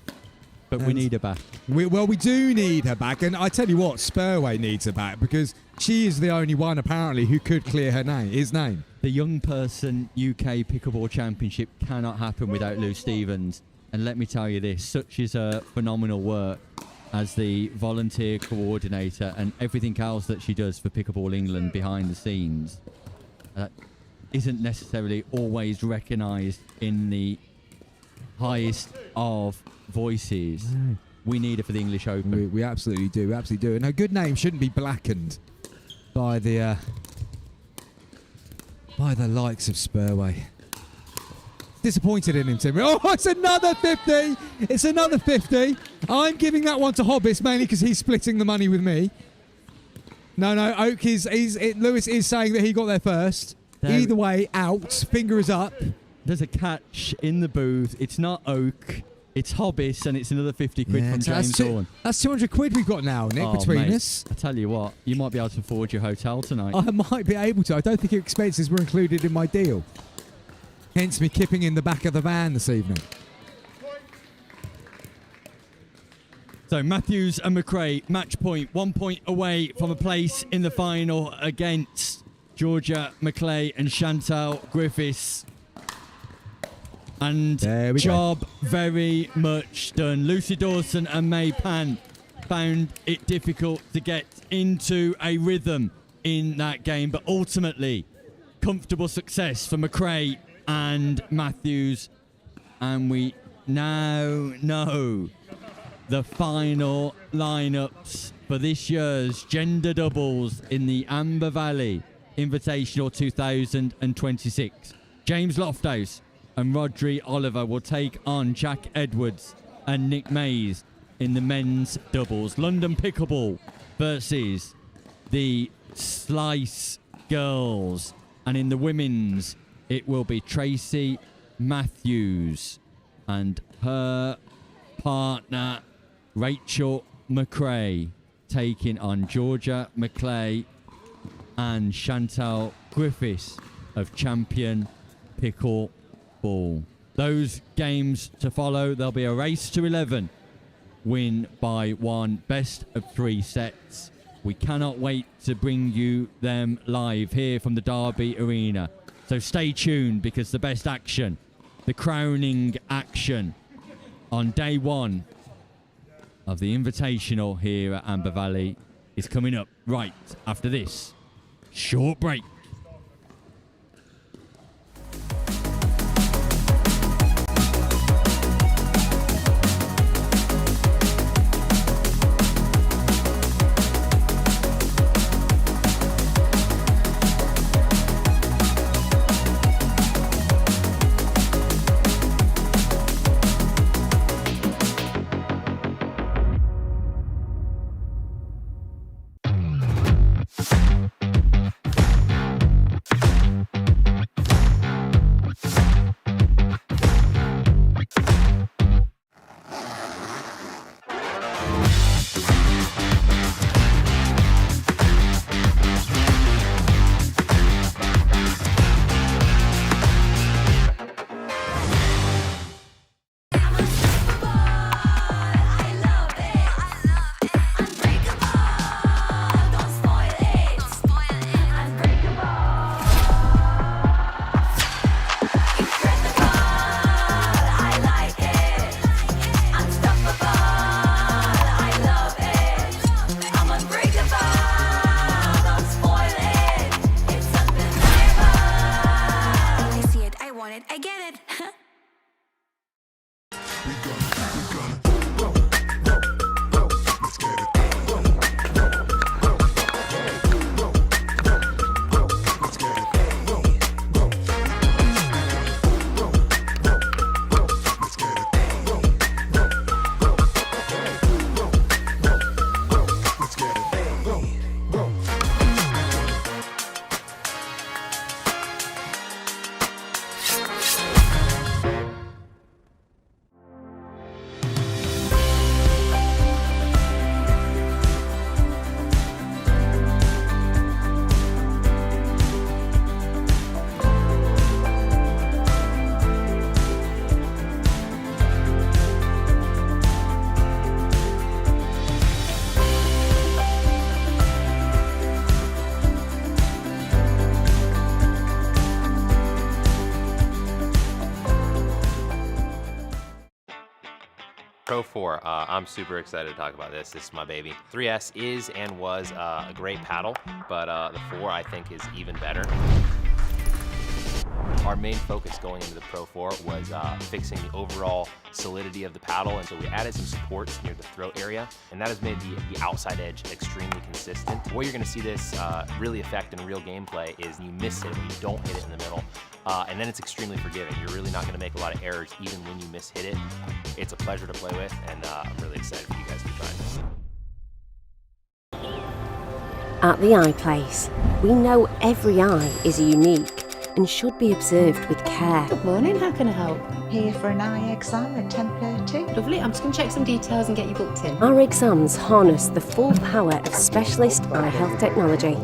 But we need her back. We do need her back. And I tell you what, Spurway needs her back because she is the only one, apparently, who could clear his name. The Young Person UK Pickleball Championship cannot happen without Lou Stevens. And let me tell you this, such is her phenomenal work as the volunteer coordinator and everything else that she does for Pickleball England behind the scenes isn't necessarily always recognised in the highest of voices. We need her for the English Open. We absolutely do. We absolutely do. And her good name shouldn't be blackened by the likes of Spurway. Disappointed in him, Tim. Oh, it's another 50. It's another 50. I'm giving that one to Hobbis mainly because he's splitting the money with me. No, Oak Lewis is saying that he got there first. Either way, out. Fingers up. There's a catch in the booth. It's not Oak. It's Hobbis, and it's another 50 quid from James Horn. That's 200 quid we've got now, Nick, between us. I tell you what, you might be able to afford your hotel tonight. I might be able to. I don't think your expenses were included in my deal. Hence me kipping in the back of the van this evening. So Matthews and McRae, match point, 1 point away from a place in the final against Georgia McClay and Chantal Griffiths. And job very much done. Lucy Dawson and May Pan found it difficult to get into a rhythm in that game, but ultimately comfortable success for McRae and Matthews. And we now know the final lineups for this year's gender doubles in the Amber Valley Invitational 2026. James Lofthouse and Rodri Oliver will take on Jack Edwards and Nick Mays in the men's doubles. London Pickleball versus the Slice Girls. And in the women's, it will be Tracy Matthews and her partner Rachel McRae taking on Georgia McClay and Chantal Griffiths of Champion Pickleball. Those games to follow, there'll be a race to 11, win by one, best of 3 sets. We cannot wait to bring you them live here from the Derby Arena. So stay tuned because the best action, the crowning action on day 1 of the Invitational here at Amber Valley is coming up right after this short break. Pro 4. I'm super excited to talk about this. This is my baby. 3S is and was a great paddle, but the 4 I think is even better. Our main focus going into the Pro 4 was fixing the overall solidity of the paddle, and so we added some supports near the throat area, and that has made the outside edge extremely consistent. Where you're going to see this really affect in real gameplay is you miss it when you don't hit it in the middle, and then it's extremely forgiving. You're really not going to make a lot of errors even when you miss-hit it. It's a pleasure to play with, and I'm really excited for you guys to try it. At the eye place, we know every eye is unique and should be observed with care. Good morning, how can I help? Here for an eye exam at 10:30. Lovely, I'm just going to check some details and get you booked in. Our exams harness the full power of specialist eye health technology,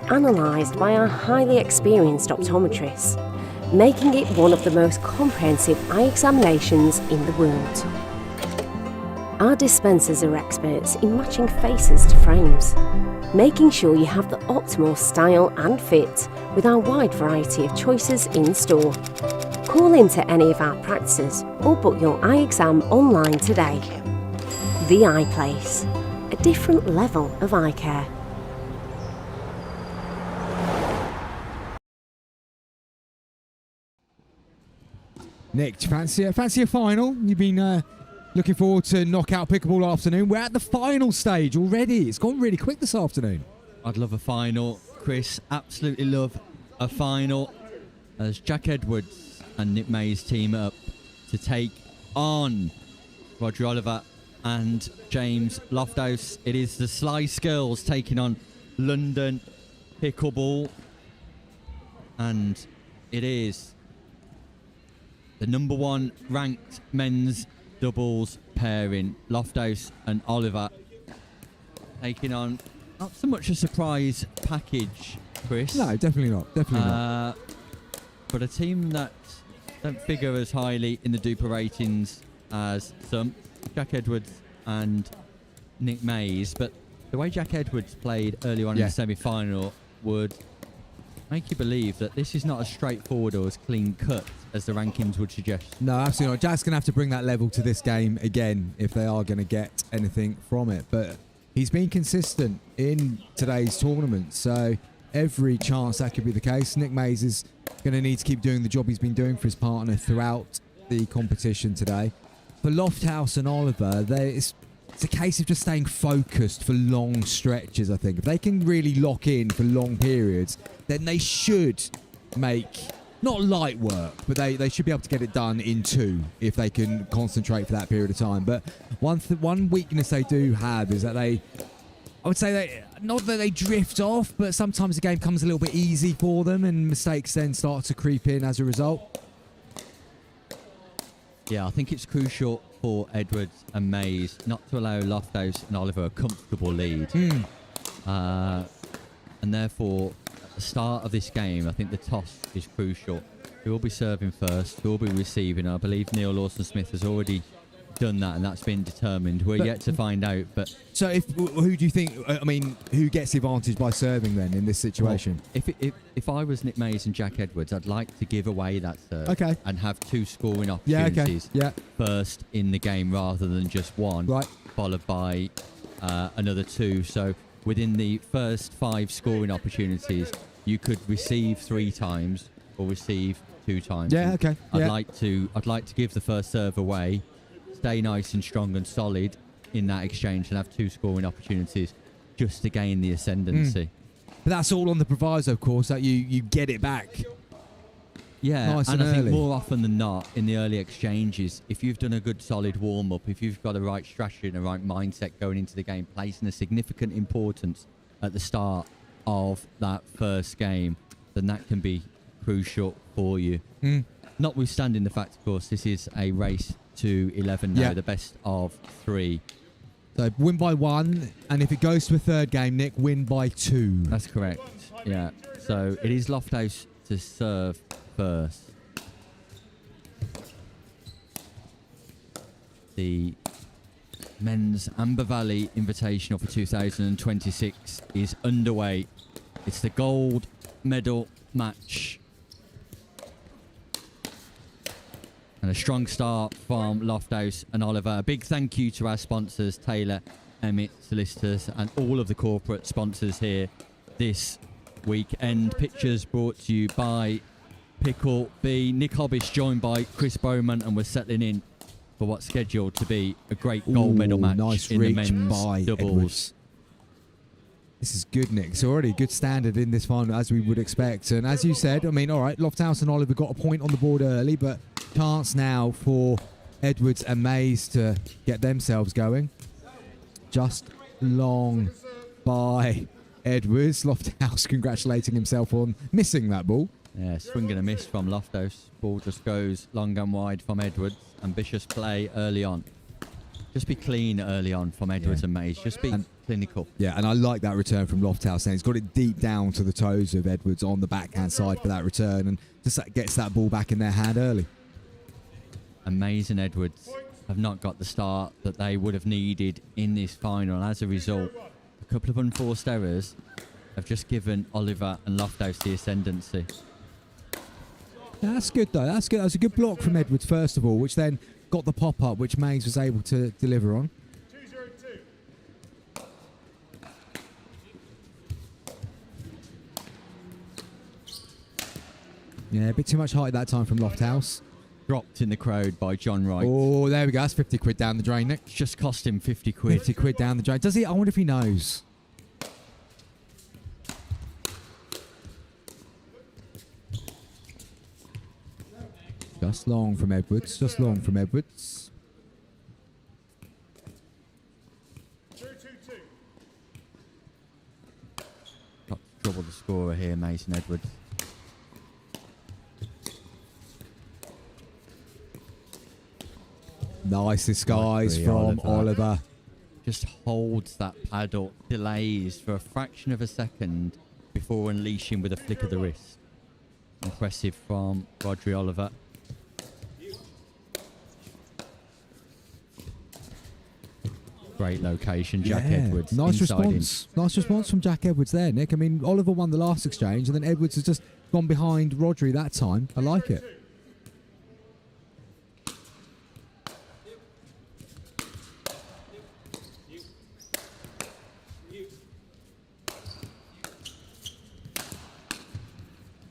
analysed by our highly experienced optometrists, making it one of the most comprehensive eye examinations in the world. Our dispensers are experts in matching faces to frames, making sure you have the optimal style and fit with our wide variety of choices in store. Call into any of our practices or book your eye exam online today. The Eye Place, a different level of eye care. Nick, do you fancy a final? You've been looking forward to knockout pickleball afternoon. We're at the final stage already. It's gone really quick this afternoon. I'd love a final, Chris. Absolutely love a final as Jack Edwards and Nick Mays team up to take on Roger Oliver and James Lofthouse. It is the Slice Girls taking on London Pickleball, and it is the number 1 ranked men's doubles pairing, Lofthouse and Oliver, taking on not so much a surprise package, Chris. No, definitely not. Definitely not. But a team that don't figure as highly in the Duper ratings as some, Jack Edwards and Nick Mays. But the way Jack Edwards played early on in the semi-final would make you believe that this is not as straightforward or as clean cut as the rankings would suggest. No, absolutely not. Jack's going to have to bring that level to this game again if they are going to get anything from it. But he's been consistent in today's tournament, so every chance that could be the case. Nick Mays is going to need to keep doing the job he's been doing for his partner throughout the competition today. For Lofthouse and Oliver, it's a case of just staying focused for long stretches, I think. If they can really lock in for long periods, then they should make, not light work, but they should be able to get it done in 2 if they can concentrate for that period of time. But one weakness they do have is that I would say not that they drift off, but sometimes the game comes a little bit easy for them and mistakes then start to creep in as a result. Yeah, I think it's crucial for Edwards and Mays not to allow Lofthouse and Oliver a comfortable lead. And therefore, at the start of this game, I think the toss is crucial. Who will be serving first? Who will be receiving? I believe Neil Lawson-Smith has already done that, and that's been determined. We're yet to find out. But so, who do you think? I mean, who gets the advantage by serving then in this situation? Well, if I was Nick Mays and Jack Edwards, I'd like to give away that serve, and have 2 scoring opportunities first in the game rather than just 1, followed by another 2. So within the first 5 scoring opportunities, you could receive 3 times or receive 2 times. I'd like to give the first serve away, stay nice and strong and solid in that exchange, and have 2 scoring opportunities just to gain the ascendancy. But that's all on the proviso, of course, that you get it back. Yeah, nice and I early. think more often than not in the early exchanges, if you've done a good solid warm-up, if you've got the right strategy and the right mindset going into the game, placing a significant importance at the start of that first game, then that can be crucial for you. Notwithstanding the fact, of course, this is a race to 11 now, the best of 3. So win by 1, and if it goes to a 3rd game, Nick, win by 2. That's correct. Yeah. So it is Lofthouse to serve first. The men's Amber Valley Invitational for 2026 is underway. It's the gold medal match. And a strong start from Lofthouse and Oliver. A big thank you to our sponsors, Taylor, Emmett, Solicitors, and all of the corporate sponsors here this weekend. Pictures brought to you by Pickle B. Nick Hobbis joined by Chris Bowman, and we're settling in for what's scheduled to be a great gold medal match nice in the reach men's by doubles. Edwards. This is good, Nick. It's already a good standard in this final, as we would expect. And as you said, I mean, all right, Lofthouse and Oliver got a point on the board early, but chance now for Edwards and Mays to get themselves going. Just long by Edwards. Lofthouse congratulating himself on missing that ball. Yeah, swing and a miss from Lofthouse. Ball just goes long and wide from Edwards. Ambitious play early on. Just be clean early on from Edwards and Mays. Just be clinical. Yeah, and I like that return from Lofthouse. And he's got it deep down to the toes of Edwards on the backhand side for that return, and just gets that ball back in their hand early. And Mays and Edwards have not got the start that they would have needed in this final. As a result, a couple of unforced errors have just given Oliver and Lofthouse the ascendancy. That's good, though. That's good. That was a good block from Edwards, first of all, which then got the pop-up, which Mays was able to deliver on. 2-0-2. Yeah, a bit too much height that time from Lofthouse. Dropped in the crowd by John Wright. Oh, there we go. That's 50 quid down the drain, Nick. Just cost him 50 quid. 50 quid down the drain. Does he? I wonder if he knows. Just long from Edwards. Just long from Edwards. 2-2-2. Got to trouble the scorer here, Mason Edwards. Nice disguise from Oliver. Just holds that paddle, delays for a fraction of a second before unleashing with a flick of the wrist. Impressive from Rodri Oliver. Great location, Jack Edwards. Nice response. Him. Nice response from Jack Edwards there, Nick. I mean, Oliver won the last exchange, and then Edwards has just gone behind Rodri that time. I like it.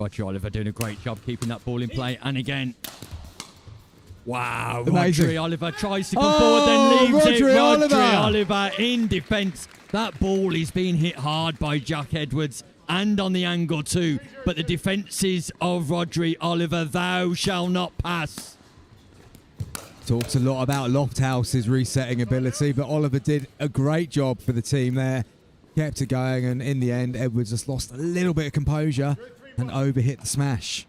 Rodri Oliver doing a great job keeping that ball in play. And again, wow, amazing. Rodri Oliver tries to come forward, then leaves it. Rodri Oliver in defence. That ball is being hit hard by Jack Edwards and on the angle too. But the defences of Rodri Oliver, thou shall not pass. Talks a lot about Lofthouse's resetting ability, but Oliver did a great job for the team there. Kept it going, and in the end, Edwards just lost a little bit of composure and overhit the smash.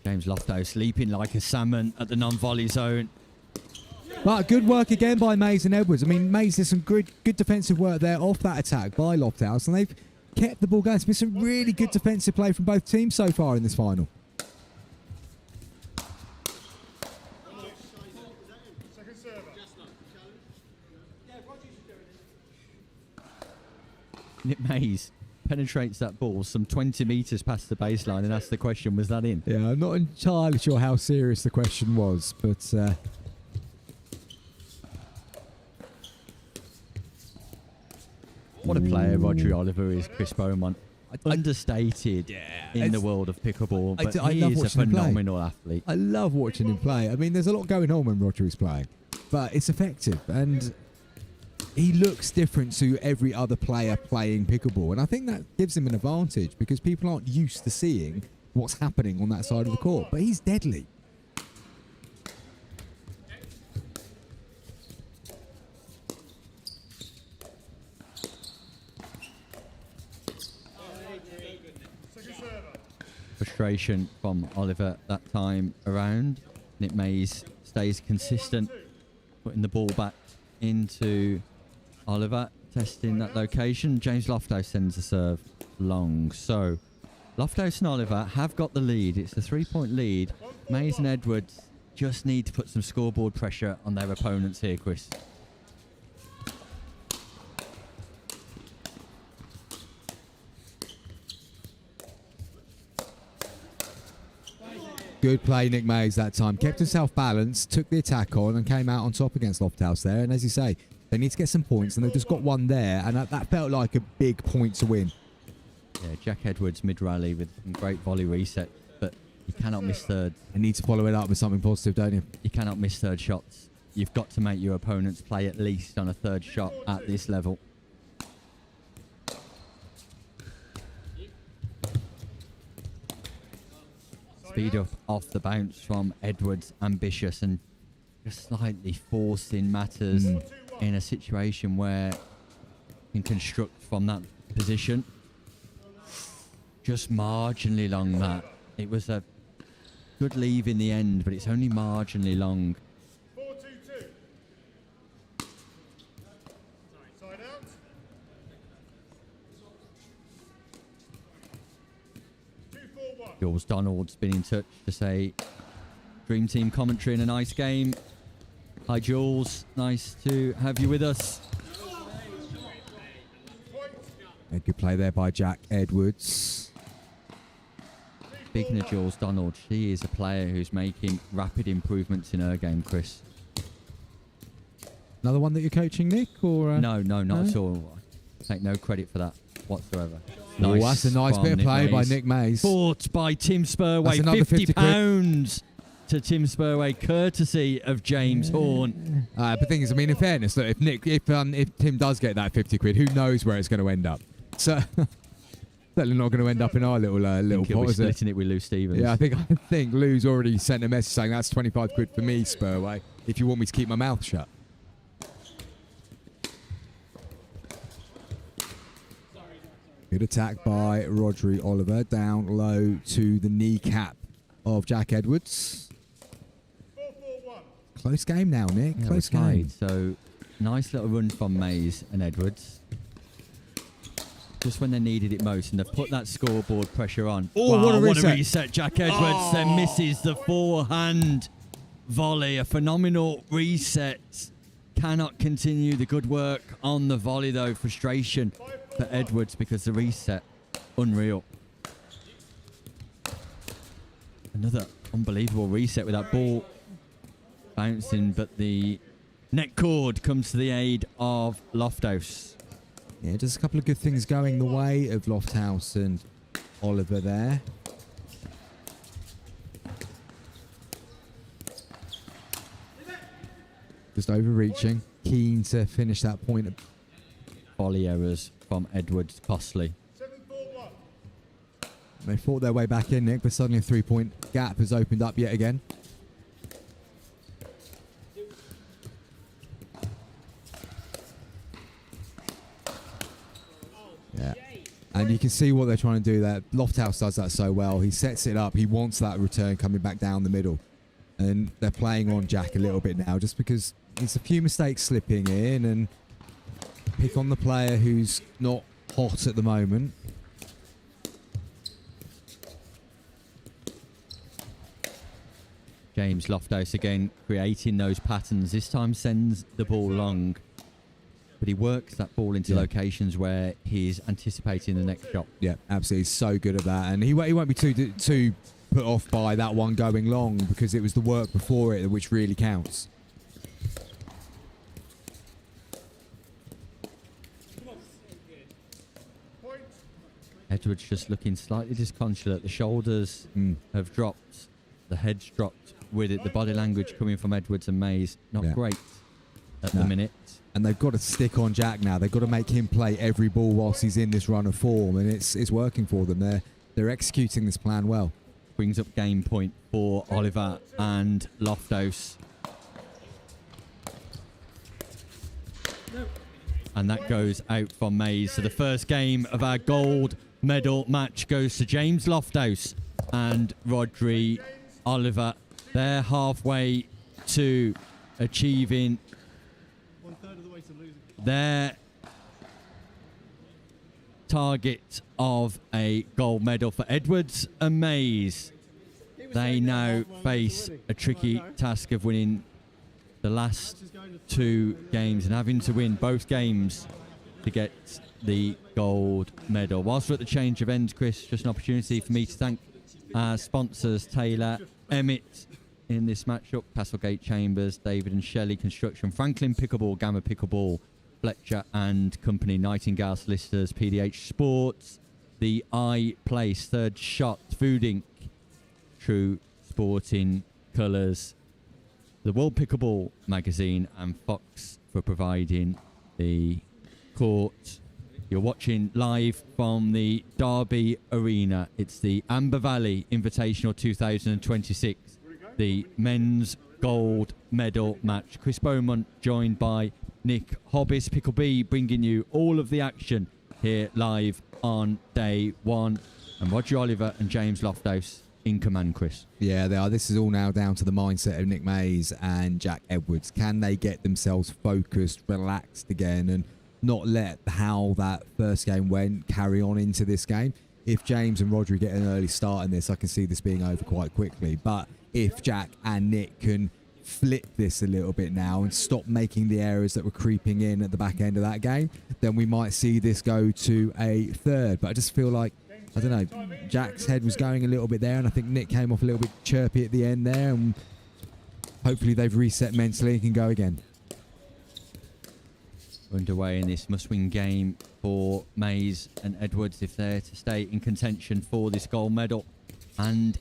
James Lofthouse leaping like a salmon at the non-volley zone. But good work again by Mays and Edwards. I mean, Mays did some good defensive work there off that attack by Lofthouse, and they've kept the ball going. It's been some really good defensive play from both teams so far in this final. Second server. Nick Mays penetrates that ball some 20 metres past the baseline and asks the question, was that in? Yeah, I'm not entirely sure how serious the question was, but... What a player Rodri Oliver is, Chris Beaumont. Understated in the world of pickleball, but he is a phenomenal athlete. I love watching him play. I mean, there's a lot going on when Rodri's playing, but it's effective, and he looks different to every other player playing pickleball, and I think that gives him an advantage because people aren't used to seeing what's happening on that side of the court, but he's deadly. Frustration from Oliver that time around. Nick Mays stays consistent, putting the ball back into Oliver, testing that location. James Lofthouse sends a serve long. So Lofthouse and Oliver have got the lead. It's a 3-point lead. Mays and Edwards just need to put some scoreboard pressure on their opponents here, Good play, Nick Mays, that time. Kept himself balanced, took the attack on, and came out on top against Lofthouse there. And as you say, they need to get some points, and they've just got one there, and that felt like a big point to win. Yeah, Jack Edwards mid-rally with some great volley reset, but you cannot miss third. You need to follow it up with something positive, don't you? You cannot miss third shots. You've got to make your opponents play at least on a third shot at this level. Speed up off the bounce from Edwards, ambitious and just slightly forcing matters in a situation where you can construct from that position. Just marginally long, that. It was a good leave in the end, but it's only marginally long. 4-2-2. Side out. Jules Donald's been in touch to say Dream Team commentary in a nice game. Hi Jules, nice to have you with us. A good play there by Jack Edwards. Speaking of Jules Donald, she is a player who's making rapid improvements in her game, Chris. Another one that you're coaching, Nick? Or No, not at all. Take no credit for that whatsoever. Nice. That's a nice bit of play by Nick Mays. Fought by Tim Spurway, £50 to Tim Spurway, courtesy of James Horn. But the thing is, I mean, in fairness, look, if Tim does get that 50 quid, who knows where it's going to end up? So certainly not going to end up in our little pot, is it? Splitting it with Lou Stevens. Yeah, I think Lou's already sent a message saying that's 25 quid for me, Spurway, if you want me to keep my mouth shut. Good attack by Rodri Oliver, down low to the kneecap of Jack Edwards. 4-4-1. Close game now, Nick. Yeah, Close game. So nice little run from Mays and Edwards. Just when they needed it most, and they've put that scoreboard pressure on. Oh, wow, what a reset. Jack Edwards then misses the forehand volley. A phenomenal reset. Cannot continue the good work on the volley, though. Frustration for Edwards because the reset, unreal. Another unbelievable reset with that ball bouncing, but the neck cord comes to the aid of Lofthouse. Yeah, just a couple of good things going the way of Lofthouse and Oliver there. Just overreaching, keen to finish that point. Volley errors from Edwards, costly. 7-4-1. They fought their way back in, Nick, but suddenly a three-point gap has opened up yet again. Yeah. And you can see what they're trying to do there. Lofthouse does that so well. He sets it up. He wants that return coming back down the middle. And they're playing on Jack a little bit now just because there's a few mistakes slipping in and pick on the player who's not hot at the moment. James Lofthouse again creating those patterns. This time sends the ball long, but he works that ball into locations where he's anticipating the next shot. Yeah, absolutely. He's so good at that. And he won't be too put off by that one going long because it was the work before it which really counts. Edwards just looking slightly disconsolate. The shoulders have dropped. The head's dropped with it. The body language coming from Edwards and Mays, not great at the minute. And they've got to stick on Jack now. They've got to make him play every ball whilst he's in this run of form. And it's working for them. They're executing this plan well. Brings up game point for Oliver and Lofthouse. And that goes out from Mays. So the first game of our gold medal match goes to James Lofthouse and Rodri Oliver. They're halfway to achieving their target of a gold medal. For Edwards and Mays, they now face a tricky task of winning the last two games and having to win both games to get the gold medal. Whilst we're at the change of ends, Chris, just an opportunity for me to thank our sponsors, Taylor Emmett in this matchup. Castlegate Chambers, David and Shelley Construction, Franklin Pickleball, Gamma Pickleball, Fletcher and Company, Nightingale Solicitors, PDH Sports, The I Place, Third Shot, Food Inc., True Sporting Colours, the World Pickleball magazine, and Fox for providing the court. You're watching live from the Derby Arena. It's the Amber Valley Invitational 2026, the men's gold medal match. Chris Beaumont joined by Nick Hobbis, Pickle B, bringing you all of the action here live on day one. And Roger Oliver and James Lofthouse in command, Chris. Yeah, they are. This is all now down to the mindset of Nick Mays and Jack Edwards. Can they get themselves focused, relaxed again, and not let how that first game went carry on into this game? If James and Rodri get an early start in this, I can see this being over quite quickly. But if Jack and Nick can flip this a little bit now and stop making the errors that were creeping in at the back end of that game, then we might see this go to a third. But I just feel like, I don't know, Jack's head was going a little bit there, and I think Nick came off a little bit chirpy at the end there, and hopefully they've reset mentally and can go again. Underway in this must-win game for Mays and Edwards if they're to stay in contention for this gold medal and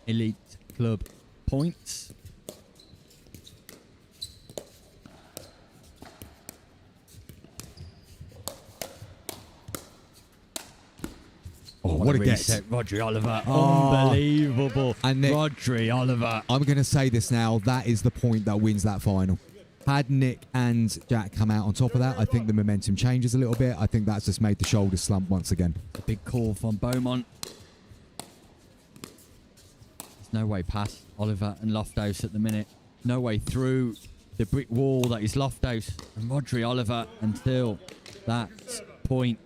elite club points. Oh, what a get. Rodri Oliver. Unbelievable. And Nick, Rodri Oliver. I'm going to say this now. That is the point that wins that final. Had Nick and Jack come out on top of that, I think the momentum changes a little bit. I think that's just made the shoulders slump once again. A big call from Beaumont. There's no way past Oliver and Lofthouse at the minute. No way through the brick wall that is Lofthouse and Rodri Oliver until that point.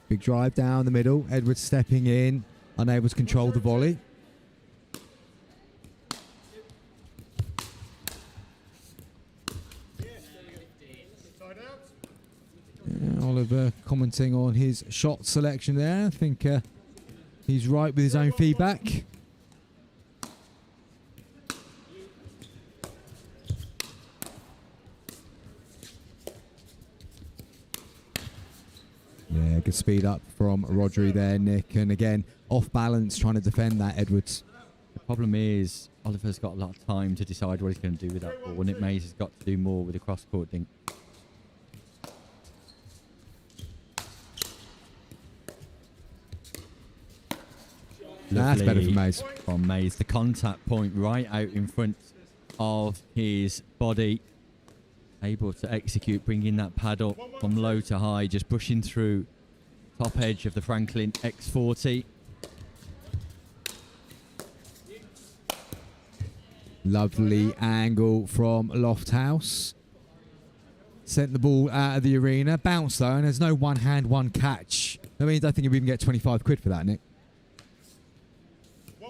Big drive down the middle. Edwards stepping in, unable to control the volley. Yeah, Oliver commenting on his shot selection there. I think he's right with his own feedback. Yeah, good speed up from Rodri there, Nick. And again, off balance, trying to defend that, Edwards. The problem is Oliver's got a lot of time to decide what he's going to do with that ball. Nick Mays has got to do more with the cross-court dink. That's better for Mays. From Mays, the contact point right out in front of his body. Able to execute, bringing that paddle from low to high, just brushing through top edge of the Franklin X40. Lovely angle from Lofthouse. Sent the ball out of the arena. Bounced though, and there's no one hand, one catch. That means I think you'll even get 25 quid for that, Nick.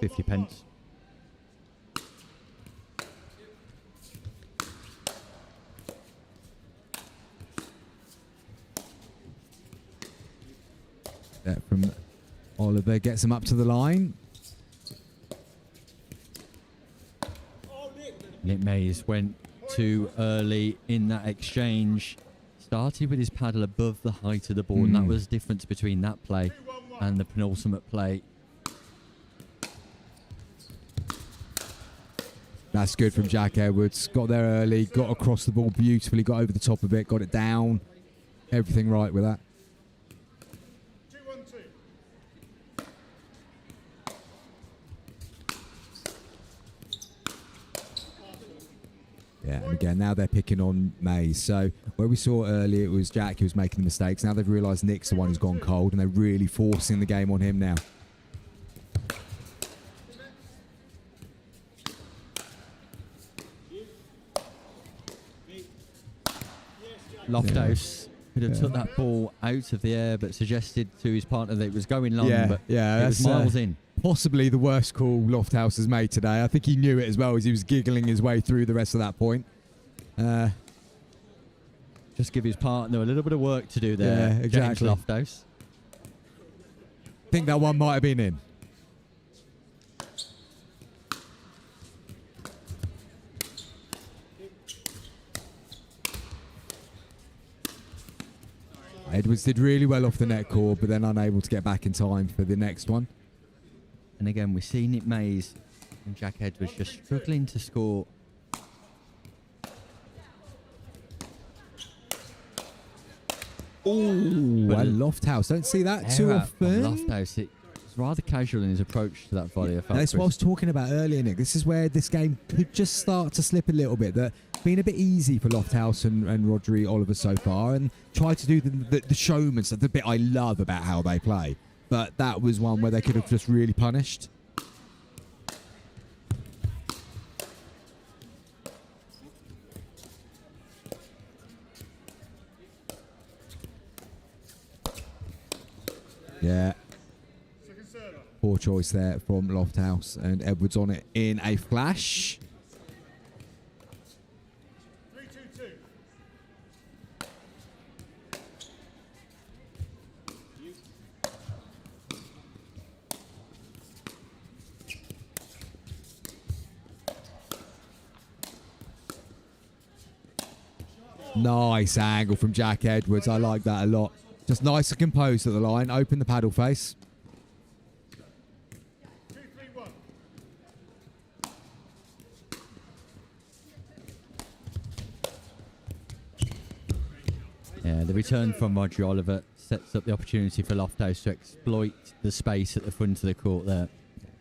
50 pence. From Oliver, gets him up to the line. Nick Mays went too early in that exchange. Started with his paddle above the height of the ball, and that was the difference between that play and the penultimate play. That's good from Jack Edwards. Got there early, got across the ball beautifully, got over the top of it, got it down. Everything right with that. Yeah, and again, now they're picking on Mays. So where we saw earlier, it was Jack who was making the mistakes. Now they've realised Nick's the one who's gone cold, and they're really forcing the game on him now. Lofthouse could have took that ball out of the air, but suggested to his partner that it was going long, but it was miles in. possibly the worst call Lofthouse has made today. I think he knew it as well as he was giggling his way through the rest of that point. Just give his partner a little bit of work to do there. Yeah, exactly. James Lofthouse. I think that one might have been in. Edwards did really well off the net cord, but then unable to get back in time for the next one. And again, we see Nick Mays and Jack Edwards just struggling to score. Ooh, But I Lofthouse. Don't see that too Error from often. Lofthouse. It's rather casual in his approach to that volley. I felt, That's what I Chris. was talking about earlier, Nick. This is where this game could just start to slip a little bit. That been a bit easy for Lofthouse and Rodri Oliver so far, and try to do the showman stuff, the bit I love about how they play. But that was one where they could have just really punished. Yeah. Poor choice there from Lofthouse, and Edwards on it in a flash. 3-2-2. Nice angle from Jack Edwards. I like that a lot. Just nice and composed at the line. Open the paddle face. 2-3-1. Yeah, the return from Rodri Oliver sets up the opportunity for Lofthouse to exploit the space at the front of the court there.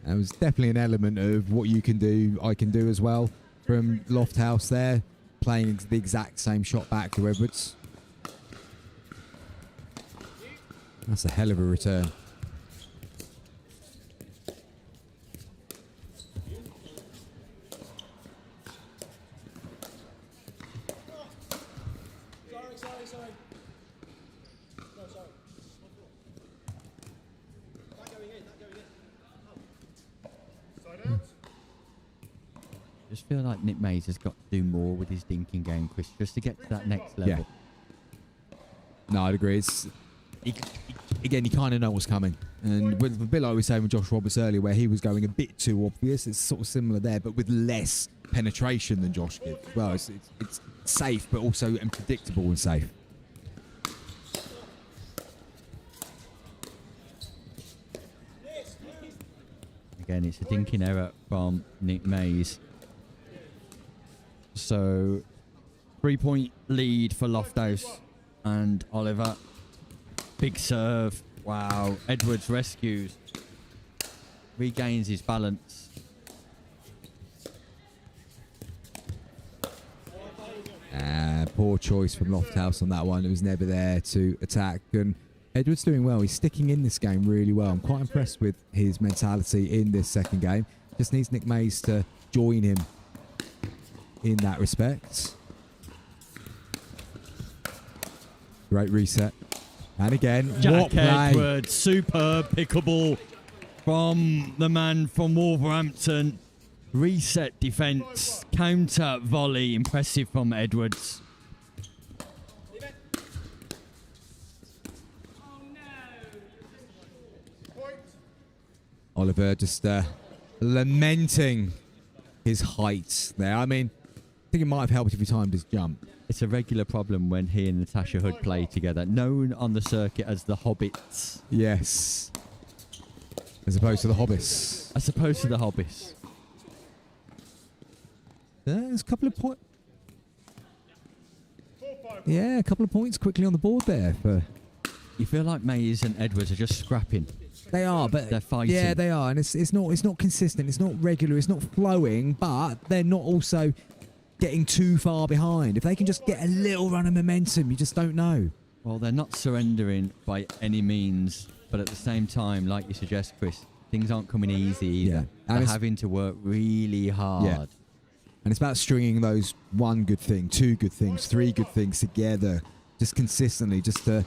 That was definitely an element of what you can do, I can do as well from Lofthouse there. Playing the exact same shot back to Edwards. That's a hell of a return. Sorry. No, sorry. That going in. Side out. Just feel like Nick Mays has got to do more with his dinking game, Chris, just to get to that next level. Yeah. No, I'd agree. Again, you kind of know what's coming. And with a bit like we were saying with Josh Roberts earlier, where he was going a bit too obvious, it's sort of similar there, but with less penetration than Josh did. Well, it's safe, but also and predictable and safe. Again, it's a dinking error from Nick Mays. So, 3-point lead for Lofthouse and Oliver. Big serve. Wow. Edwards rescues. Regains his balance. Poor choice from Lofthouse on that one. It was never there to attack. And Edwards doing well. He's sticking in this game really well. I'm quite impressed with his mentality in this second game. Just needs Nick Mays to join him in that respect. Great reset. And again, Jack what play. Edwards, superb pickleball from the man from Wolverhampton. Reset defence, counter volley, impressive from Edwards. Oliver just lamenting his height there. I mean, I think it might have helped if he timed his jump. It's a regular problem when he and Natasha Hood play together, known on the circuit as the Hobbits. Yes. As opposed to the Hobbis. As opposed to the Hobbits. There's a couple of points. Yeah, a couple of points quickly on the board there. You feel like Mays and Edwards are just scrapping. They are, but they're fighting. Yeah, they are, and it's not consistent. It's not regular. It's not flowing, but they're not also getting too far behind. If they can just get a little run of momentum, you just don't know. Well, they're not surrendering by any means, but at the same time, like you suggest, Chris, things aren't coming easy either. Yeah. They're And having to work really hard. Yeah. And it's about stringing those one good thing, two good things, three good things together, just consistently, just to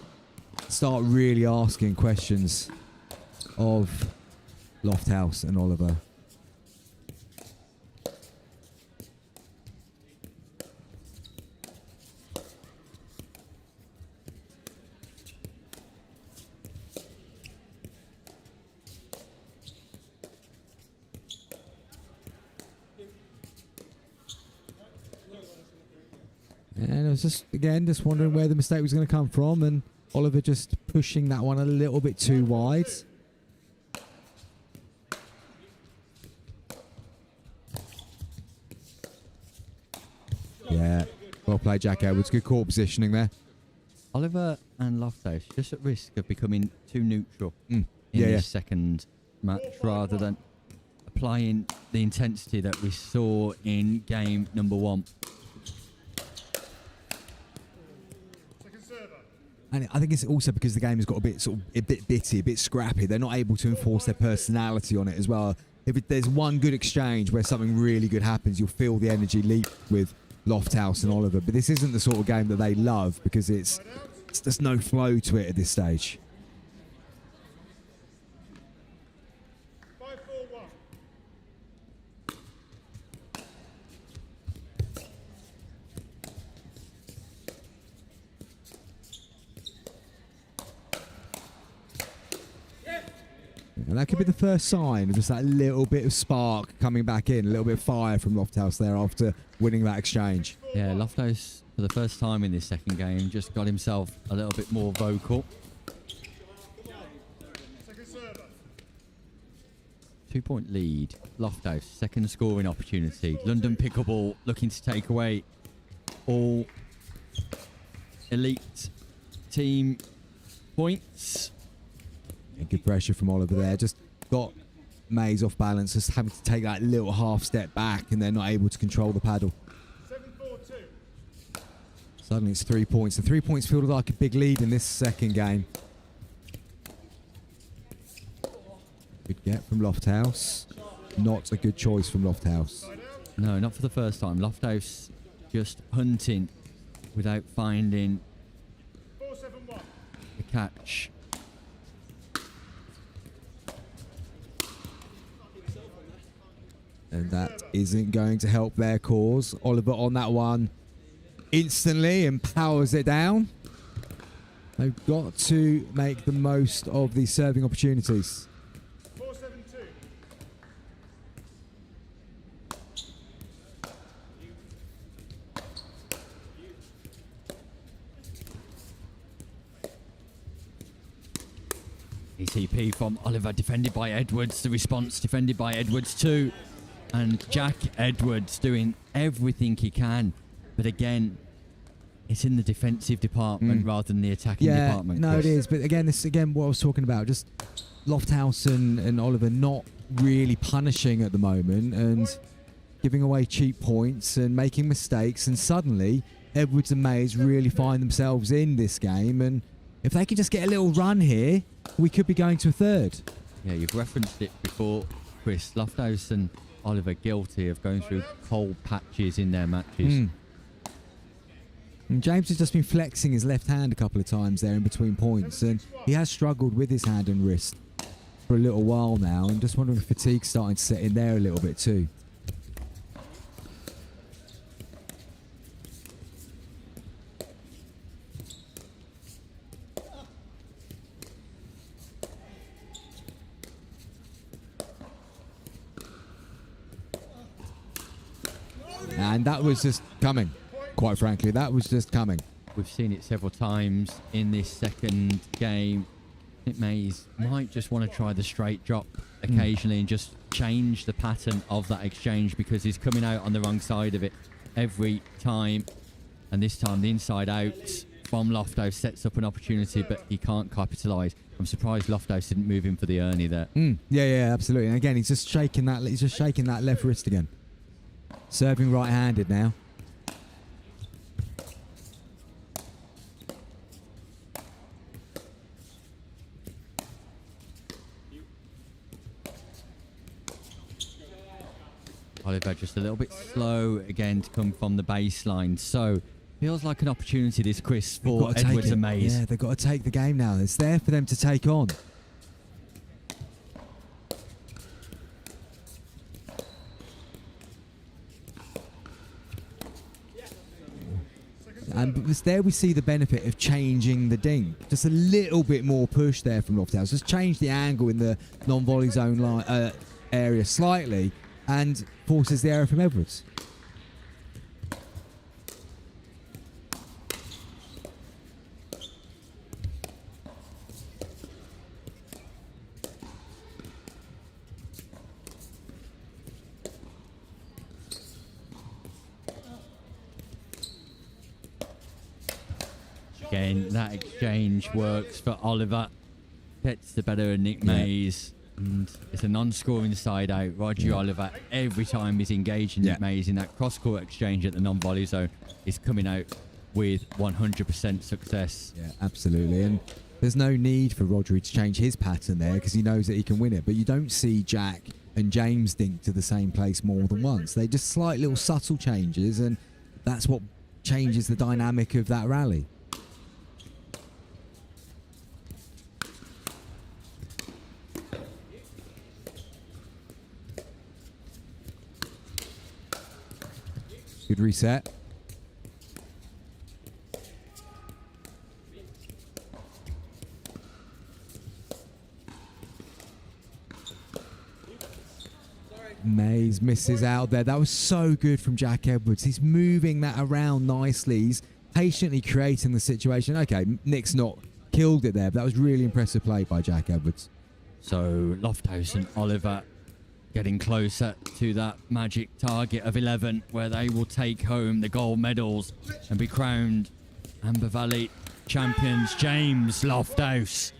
start really asking questions of Lofthouse and Oliver. And I was just wondering where the mistake was going to come from, and Oliver just pushing that one a little bit too wide. Yeah, well played, Jack Edwards. Good court positioning there. Oliver and Loftus just at risk of becoming too neutral Mm. in Yeah, this second match, rather than applying the intensity that we saw in game number 1. And I think it's also because the game has got a bit bitty, a bit scrappy. They're not able to enforce their personality on it as well. If there's one good exchange where something really good happens, you'll feel the energy leap with Lofthouse and Oliver. But this isn't the sort of game that they love because there's no flow to it at this stage. 5-4-1. And that could be the first sign of just that little bit of spark coming back in, a little bit of fire from Lofthouse there after winning that exchange. Yeah, Loftus, for the first time in this second game, just got himself a little bit more vocal. 2-point lead. Loftus, second scoring opportunity. London Pickleball looking to take away all elite team points. Yeah, good pressure from Oliver there. Just got Mays off balance, just having to take that little half step back, and they're not able to control the paddle. 7-4-2. Suddenly it's 3 points. And 3 points feel like a big lead in this second game. Good get from Lofthouse. Not a good choice from Lofthouse. No, not for the first time. Lofthouse just hunting without finding 4-7-1. the catch. And that isn't going to help their cause. Oliver on that one instantly and powers it down. They've got to make the most of these serving opportunities. 4-7-2. ETP from Oliver, defended by Edwards. The response defended by Edwards too. And Jack Edwards doing everything he can. But again, it's in the defensive department rather than the attacking department. No, it is. But again, this again what I was talking about. Just Lofthouse and Oliver not really punishing at the moment and giving away cheap points and making mistakes. And suddenly, Edwards and Mays really find themselves in this game. And if they could just get a little run here, we could be going to a third. Yeah, you've referenced it before, Chris. Lofthouse and Oliver guilty of going through cold patches in their matches. And James has just been flexing his left hand a couple of times there in between points, and he has struggled with his hand and wrist for a little while now. I'm just wondering if fatigue's starting to set in there a little bit too. And that was just coming, quite frankly. That was just coming. We've seen it several times in this second game. I think Mays might just want to try the straight drop occasionally and just change the pattern of that exchange, because he's coming out on the wrong side of it every time. And this time the inside out from Lofthouse sets up an opportunity, but he can't capitalise. I'm surprised Lofthouse didn't move in for the Ernie there. Yeah, absolutely. And again, he's just shaking that left wrist again. Serving right-handed now. Oliver just a little bit slow again to come from the baseline. So feels like an opportunity, this, Chris, for Edwards and Mays. Yeah, they've got to take the game now. It's there for them to take on. there we see the benefit of changing the dink. Just a little bit more push there from Lofthouse. Just change the angle in the non-volley zone area slightly and forces the error from Edwards. Again, that exchange works for Oliver. Gets the better of Nick Mays. And it's a non-scoring side out. Roger Oliver, every time he's engaging Nick Mays in that cross-court exchange at the non-volley zone, is coming out with 100% success. Yeah, absolutely. And there's no need for Rodri to change his pattern there because he knows that he can win it. But you don't see Jack and James dink to the same place more than once. They just slight little subtle changes, and that's what changes the dynamic of that rally. Good reset. Mays misses out there. That was so good from Jack Edwards. He's moving that around nicely. He's patiently creating the situation. Okay, Nick's not killed it there, but that was really impressive play by Jack Edwards. So Lofthouse and Oliver getting closer to that magic target of 11, where they will take home the gold medals and be crowned Amber Valley champions. James Lofthouse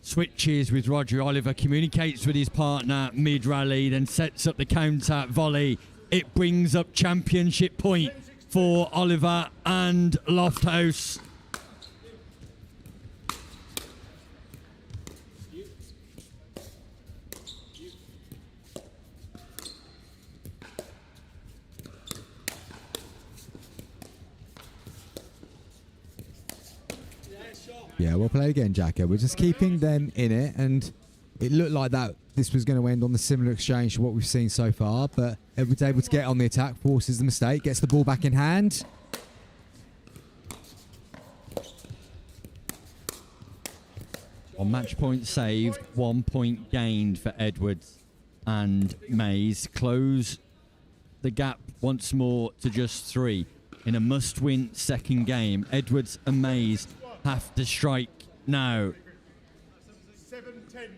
switches with Roger Oliver, communicates with his partner mid-rally, then sets up the counter volley. It brings up championship point for Oliver and Lofthouse. Yeah, we'll play again, Jack Edwards. Just keeping them in it, and it looked like that this was going to end on the similar exchange to what we've seen so far, but Edwards able to get on the attack, forces the mistake, gets the ball back in hand. On match point saved, 1 point gained for Edwards, and Mays close the gap once more to just 3 in a must-win second game. Edwards and Mays have to strike now. 7-10.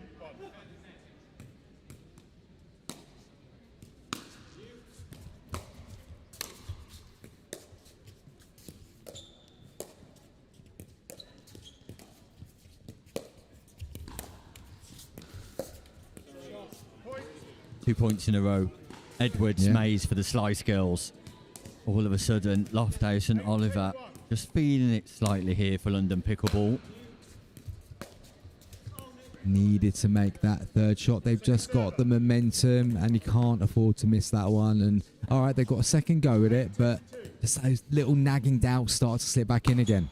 2 points in a row. Edwards, Mays for the Slice Girls. All of a sudden, Lofthouse and Oliver just feeling it slightly here for London Pickleball. Needed to make that third shot. They've just got the momentum, and you can't afford to miss that one. And all right, they've got a second go at it, but just those little nagging doubts start to slip back in again.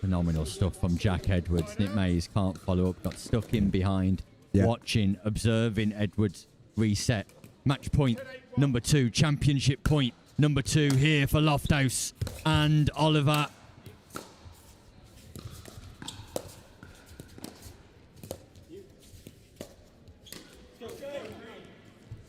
Phenomenal stuff from Jack Edwards. Nick Mays can't follow up, got stuck in behind, watching, observing Edwards reset. Match point number 2, championship point number 2 here for Lofthouse and Oliver.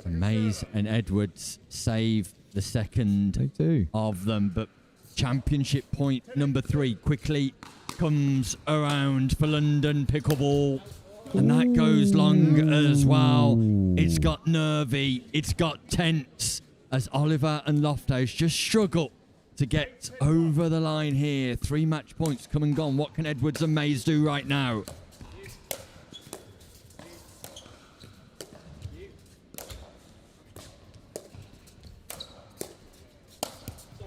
And Mays and Edwards save the second of them, but championship point number 3 quickly comes around for London Pickleball. And that goes long as well. It's got nervy. It's got tense as Oliver and Lofthouse just struggle to get over the line here. 3 match points come and gone. What can Edwards and Mays do right now?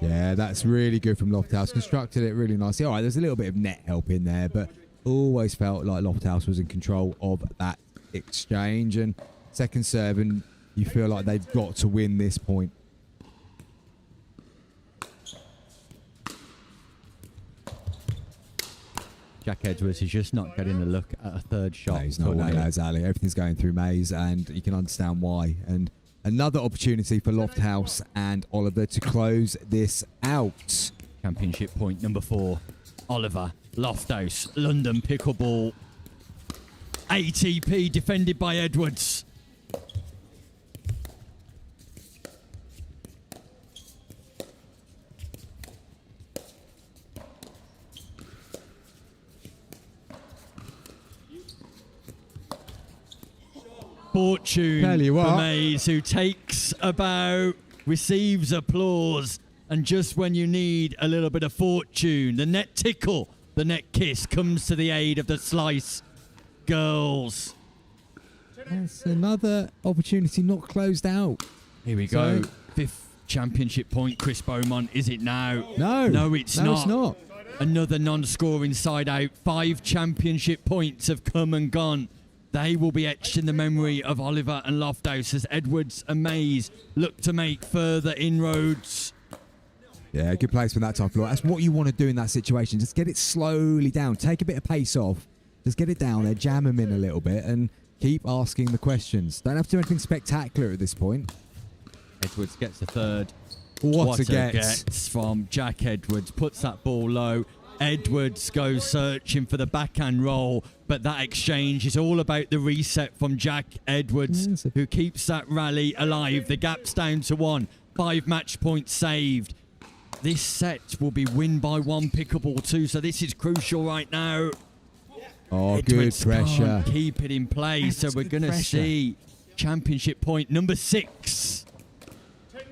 Yeah, that's really good from Lofthouse. Constructed it really nicely. All right, there's a little bit of net help in there, but always felt like Lofthouse was in control of that exchange. And second serve, and you feel like they've got to win this point. Jack Edwards is just not getting a look at a third shot. No, he's not. No, Ali. Everything's going through Mays, and you can understand why. And Another opportunity for Lofthouse and Oliver to close this out. Championship point number 4. Oliver, Lofthouse, London Pickleball. ATP defended by Edwards. Fortune Tell you what. for Mays, who takes a bow, receives applause, and just when you need a little bit of fortune, the net tickle, the net kiss comes to the aid of the slice girls. That's another opportunity not closed out. Here we go. 5th championship point, Chris Beaumont. Is it now? No. No, it's No, not. it's not. Another non-scoring side out. 5 championship points have come and gone. They will be etched in the memory of Oliver and Lofthouse as Edwards and Mays look to make further inroads. Yeah, good place for that type of law. That's what you want to do in that situation. Just get it slowly down. Take a bit of pace off. Just get it down there, jam them in a little bit, and keep asking the questions. Don't have to do anything spectacular at this point. Edwards gets a third. What a get. gets from Jack Edwards. Puts that ball low. Edwards goes searching for the backhand roll, but that exchange is all about the reset from Jack Edwards, who keeps that rally alive. The gap's down to 1. 5 match points saved. This set will be win by 1 Pickleball 2, so this is crucial right now. Oh, Edwards good pressure. can't keep it in place, so we're going to see championship point number 6. 10-9-1.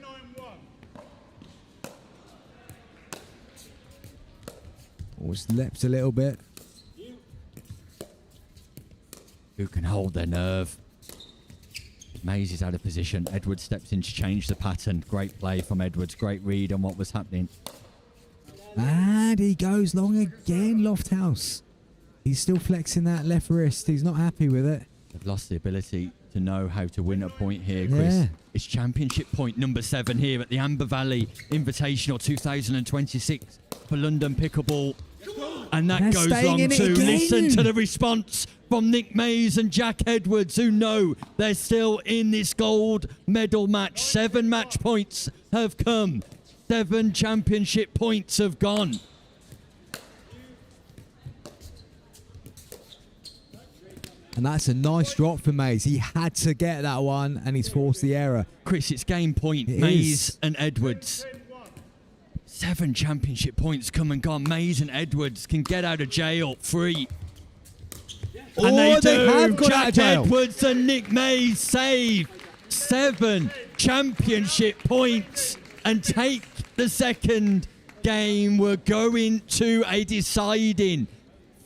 Always leapt a little bit. Who can hold their nerve? Mays is out of position. Edwards steps in to change the pattern. Great play from Edwards. Great read on what was happening. And he goes long again, Lofthouse. He's still flexing that left wrist. He's not happy with it. They've lost the ability to know how to win a point here, Chris. Yeah. It's championship point number 7 here at the Amber Valley Invitational 2026 for London Pickleball. And that They're goes staying on in it to again. listen to the response from Nick Mays and Jack Edwards, who know they're still in this gold medal match. 7 match points have come. 7 championship points have gone. And that's a nice drop for Mays. He had to get that one, and he's forced the error. Chris, it's game point. It Mays is. and Edwards. 7 championship points come and gone. Mays and Edwards can get out of jail free. And they have do. got out of Jack jail. Edwards and Nick Mays save 7 championship points and take the second game. We're going to a deciding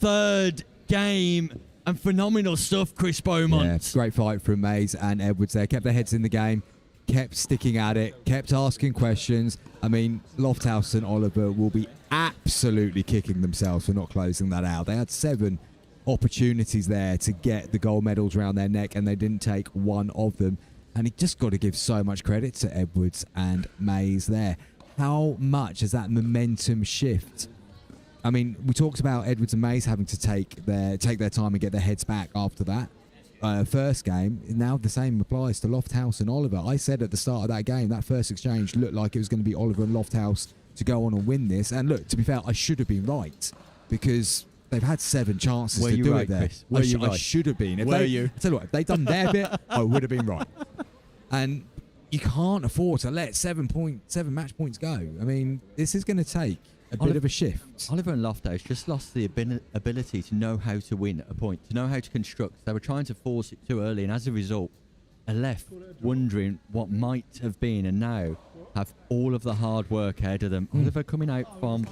3rd game. And phenomenal stuff, Chris Beaumont. Yeah, great fight from Mays and Edwards there. Kept their heads in the game, kept sticking at it, kept asking questions. I mean, Lofthouse and Oliver will be absolutely kicking themselves for not closing that out. They had 7 opportunities there to get the gold medals around their neck, and they didn't take one of them. And he just got to give so much credit to Edwards and Mays there. How much has that momentum shift? I mean, we talked about Edwards and Mays having to take their time and get their heads back after that first game. Now the same applies to Lofthouse and Oliver. I said at the start of that game, that first exchange looked like it was going to be Oliver and Lofthouse to go on and win this. And look, to be fair, I should have been right because they've had 7 chances to do it there. Chris? Were you I right? should have been. Were you? I tell you what, if they'd done their bit, I would have been right. And you can't afford to let 7 match points go. I mean, this is going to take a bit of a shift. Oliver and Lofthouse just lost the ability to know how to win at a point, to know how to construct. They were trying to force it too early, and as a result, are left wondering what might have been, and now have all of the hard work ahead of them. Oliver coming out from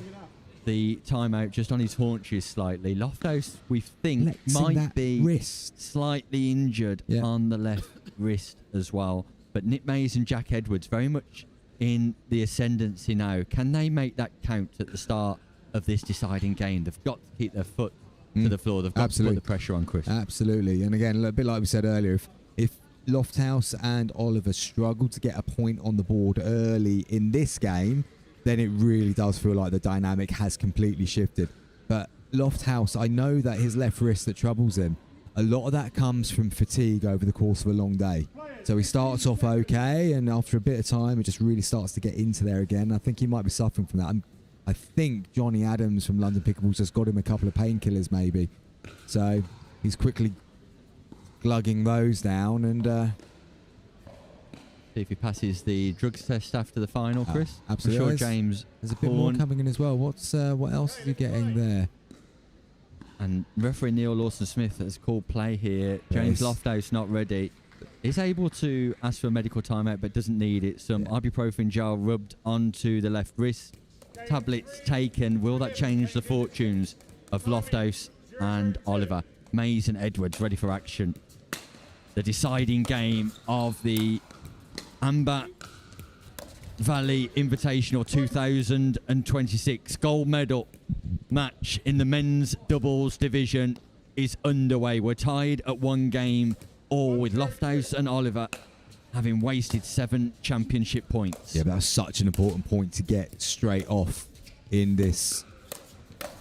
the timeout just on his haunches slightly. Lofthouse, we think, Flexing might that be wrist. slightly injured on the left wrist as well. But Nick Mays and Jack Edwards very much in the ascendancy now. Can they make that count at the start of this deciding game? They've got to keep their foot to the floor. They've got to put the pressure on, Chris. Absolutely. And again, a bit like we said earlier, if Lofthouse and Oliver struggle to get a point on the board early in this game, then it really does feel like the dynamic has completely shifted. But Lofthouse, I know that his left wrist that troubles him, a lot of that comes from fatigue over the course of a long day. So he starts off okay, and after a bit of time, it just really starts to get into there again. I think he might be suffering from that. I think Johnny Adams from London Pickleballs just got him a couple of painkillers, maybe. So he's quickly glugging those down, and see if he passes the drugs test after the final, Chris. Absolutely. I'm sure James. There's a bit more coming in as well. What else is he getting there? And referee Neil Lawson-Smith has called play here. James Lofthouse not ready. Is able to ask for a medical timeout, but doesn't need it. Some ibuprofen gel rubbed onto the left wrist. Tablets taken. Will that change the fortunes of Lofthouse and Oliver? Mays and Edwards ready for action. The deciding game of the Amber Valley Invitational 2026 gold medal match in the men's doubles division is underway. We're tied at 1 game all, with Lofthouse and Oliver having wasted 7 championship points. Yeah, but that's such an important point to get straight off in this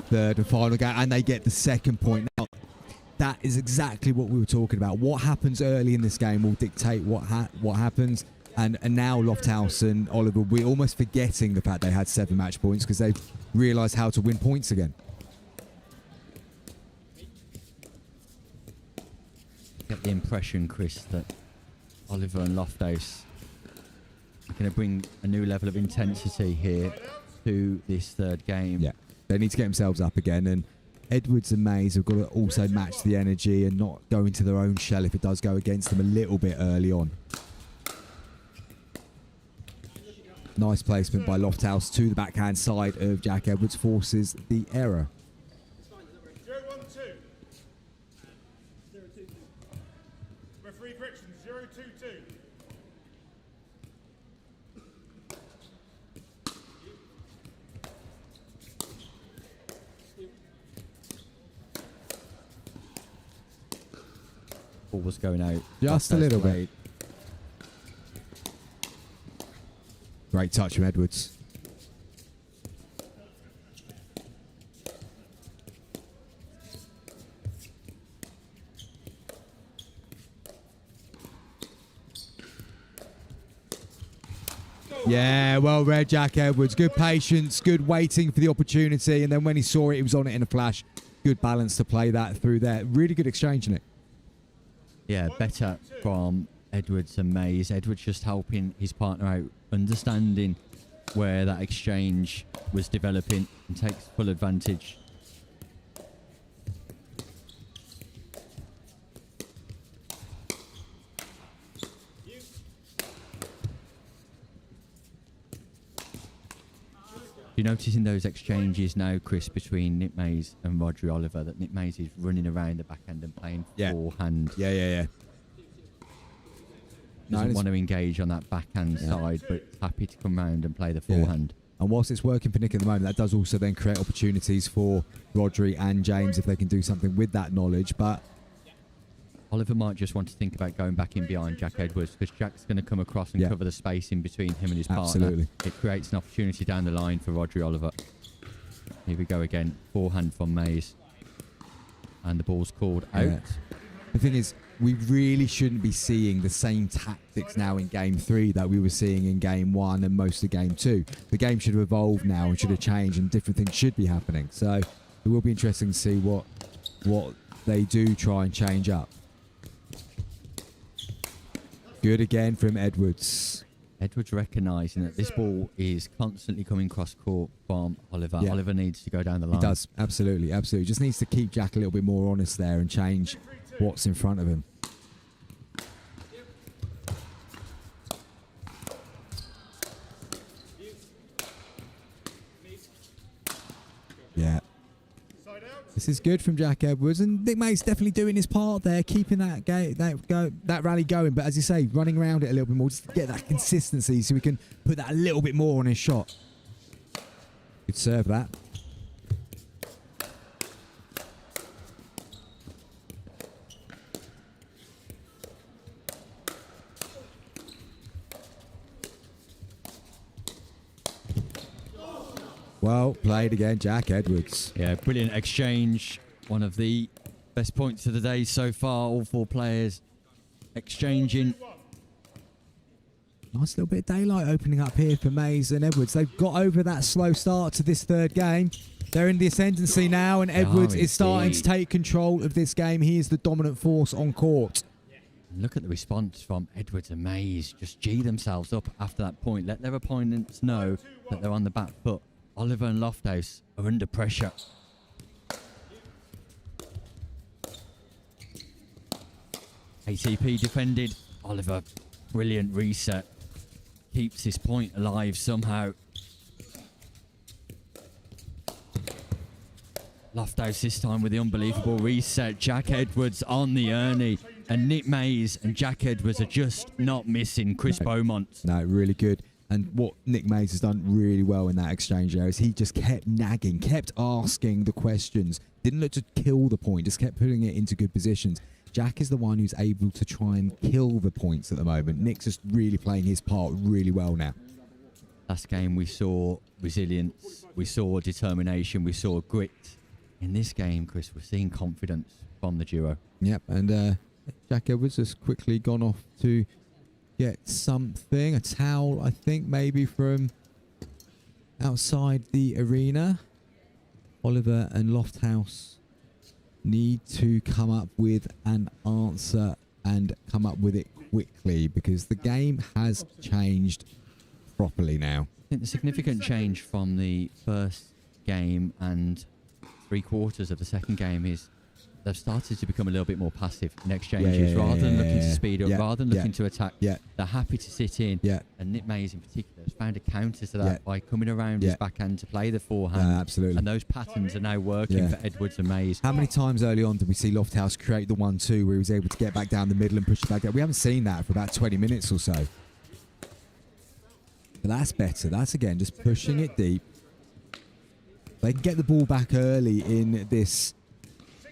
third and final game, and they get the second point. Now, that is exactly what we were talking about. What happens early in this game will dictate what happens. And now Lofthouse and Oliver, we're almost forgetting the fact they had 7 match points because they've realised how to win points again. Get the impression, Chris, that Oliver and Lofthouse are going to bring a new level of intensity here to this third game. Yeah, they need to get themselves up again, and Edwards and Mays have got to also match the energy and not go into their own shell if it does go against them a little bit early on. Nice placement by Lofthouse to the backhand side of Jack Edwards, forces the error. 0-1-2. Referee correction, 0-2-2. Ball was going out. Just a little bit. Great touch from Edwards. Yeah, well read, Jack Edwards. Good patience, good waiting for the opportunity, and then when he saw it, he was on it in a flash. Good balance to play that through there. Really good exchange in it. Yeah, better from Edwards and Mays. Edwards just helping his partner out, understanding where that exchange was developing, and takes full advantage. You're noticing those exchanges now, Chris, between Nick Mays and Rodri Oliver, that Nick Mays is running around the backhand and playing forehand. Yeah. Doesn't want to engage on that backhand side, but happy to come round and play the forehand. And whilst it's working for Nick at the moment, that does also then create opportunities for Rodri and James if they can do something with that knowledge. But Oliver might just want to think about going back in behind Jack Edwards, because Jack's going to come across and cover the space in between him and his partner. Absolutely. It creates an opportunity down the line for Rodri Oliver. Here we go again. Forehand from Mays. And the ball's called out. Yeah. The thing is, we really shouldn't be seeing the same tactics now in Game 3 that we were seeing in Game 1 and most of Game 2. The game should have evolved now and should have changed, and different things should be happening. So it will be interesting to see what they do try and change up. Good again from Edwards. Edwards recognising that this ball is constantly coming cross court from Oliver. Yeah. Oliver needs to go down the line. He does, absolutely. Just needs to keep Jack a little bit more honest there and change what's in front of him. Yeah. This is good from Jack Edwards, and Nick Mays definitely doing his part there, keeping that rally going. But as you say, running around it a little bit more just to get that consistency, so we can put that a little bit more on his shot. Good serve that. Well played again, Jack Edwards. Yeah, brilliant exchange. One of the Best points of the day so far. All 4 players exchanging. Nice little bit of daylight opening up here for Mays and Edwards. They've got over that slow start to this third game. They're in the ascendancy now, and Edwards is starting to take control of this game. He is the dominant force on court. Look at the response from Edwards and Mays. Just G themselves up after that point. Let their opponents know that they're on the back foot. Oliver and Lofthouse are under pressure. ATP defended. Oliver, brilliant reset. Keeps this point alive somehow. Lofthouse this time with the unbelievable reset. Jack Edwards on the Ernie. And Nick Mays and Jack Edwards are just not missing Chris Beaumont. No, really good. And what Nick Mays has done really well in that exchange there is he just kept nagging, kept asking the questions. Didn't look to kill the point, just kept putting it into good positions. Jack is the one who's able to try and kill the points at the moment. Nick's just really playing his part really well now. Last game we saw resilience, we saw determination, we saw grit. In this game, Chris, we're seeing confidence from the duo. Yep, and Jack Edwards has quickly gone off to get something, a towel, I think, maybe from outside the arena. Oliver and Lofthouse need to come up with an answer and come up with it quickly because the game has changed properly now. I think the significant change from the first game and 3/4 of the second game is they've started to become a little bit more passive in exchanges rather than looking to speed up, rather than looking to attack. They're happy to sit in. And Nick Mays in particular has found a counter to that by coming around his backhand to play the forehand. Absolutely. And those patterns are now working for Edwards and Mays. How many times early on did we see Lofthouse create the 1-2 where he was able to get back down the middle and push it back down? We haven't seen that for about 20 minutes or so. But that's better. That's, again, just pushing it deep. They can get the ball back early in this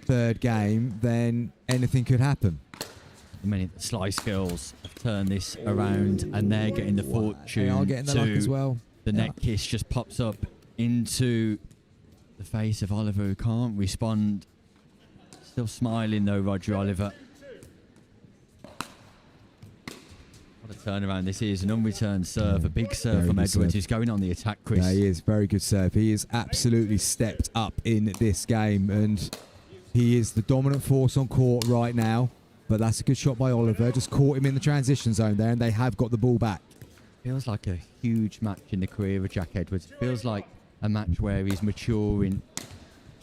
third game, then anything could happen. I mean, the Slice girls have turned this around and they're getting the fortune. They are getting the luck as well. The neck kiss just pops up into the face of Oliver, who can't respond. Still smiling though, Roger Oliver. What a turnaround this is. An unreturned serve, a big serve from Edwards. He's going on the attack, Chris. Yeah, he is. Very good serve. He is absolutely stepped up in this game and he is the dominant force on court right now. But that's a good shot by Oliver. Just caught him in the transition zone there and they have got the ball back. Feels like a huge match in the career of Jack Edwards. It feels like a match where he's maturing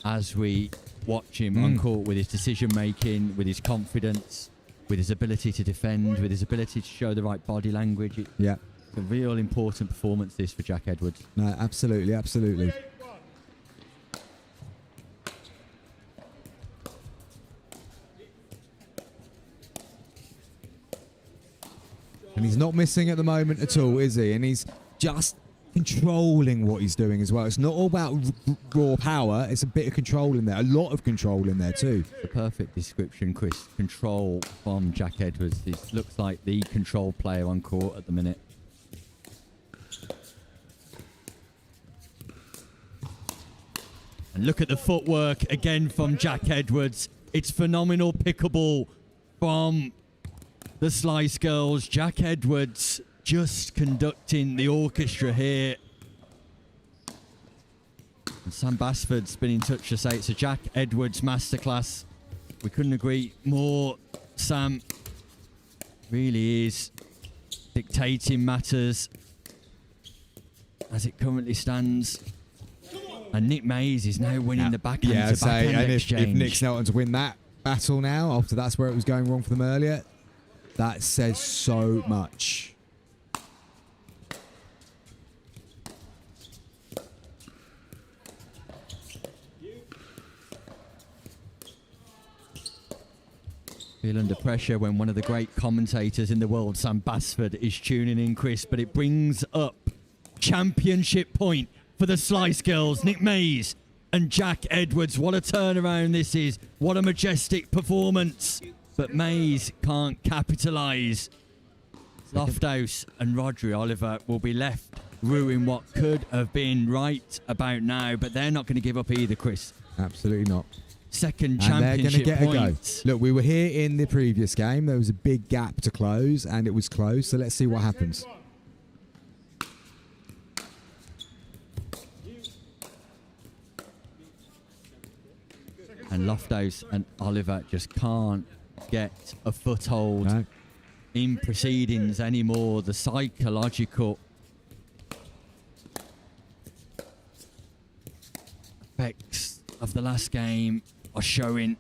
as we watch him on court with his decision making, with his confidence, with his ability to defend, with his ability to show the right body language. It's a real important performance this for Jack Edwards. No, absolutely, absolutely. And he's not missing at the moment at all, is he? And he's just controlling what he's doing as well. It's not all about raw power. It's a bit of control in there. A lot of control in there too. The perfect description, Chris. Control from Jack Edwards. He looks like the control player on court at the minute. And look at the footwork again from Jack Edwards. It's phenomenal pickleball from the Slice girls. Jack Edwards just conducting the orchestra here. And Sam Basford's been in touch to say it's a Jack Edwards masterclass. We couldn't agree more. Sam really is dictating matters as it currently stands. And Nick Mays is now winning the backhand to backhand exchange. If Nick Snelton's win that battle now, after that's where it was going wrong for them earlier, that says so much. Feel under pressure when one of the great commentators in the world, Sam Basford, is tuning in, Chris. But it brings up championship point for the Slice girls. Nick Mays and Jack Edwards. What a turnaround this is. What a majestic performance. But Mays can't capitalise. Lofthouse and Rodri Oliver will be left ruining what could have been right about now. But they're not going to give up either, Chris. Absolutely not. second And they're going to championship get a go. points. Look, we were here in the previous game. There was a big gap to close, and it was close. So let's see what happens. And Lofthouse and Oliver just can't get a foothold in proceedings anymore. The psychological effects of the last game are showing.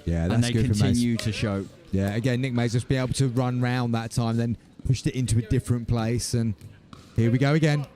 Yeah, that's and they good for Maze. continue to show. Yeah, again, Nick Maze just be able to run round that time, then pushed it into a different place, and here we go again.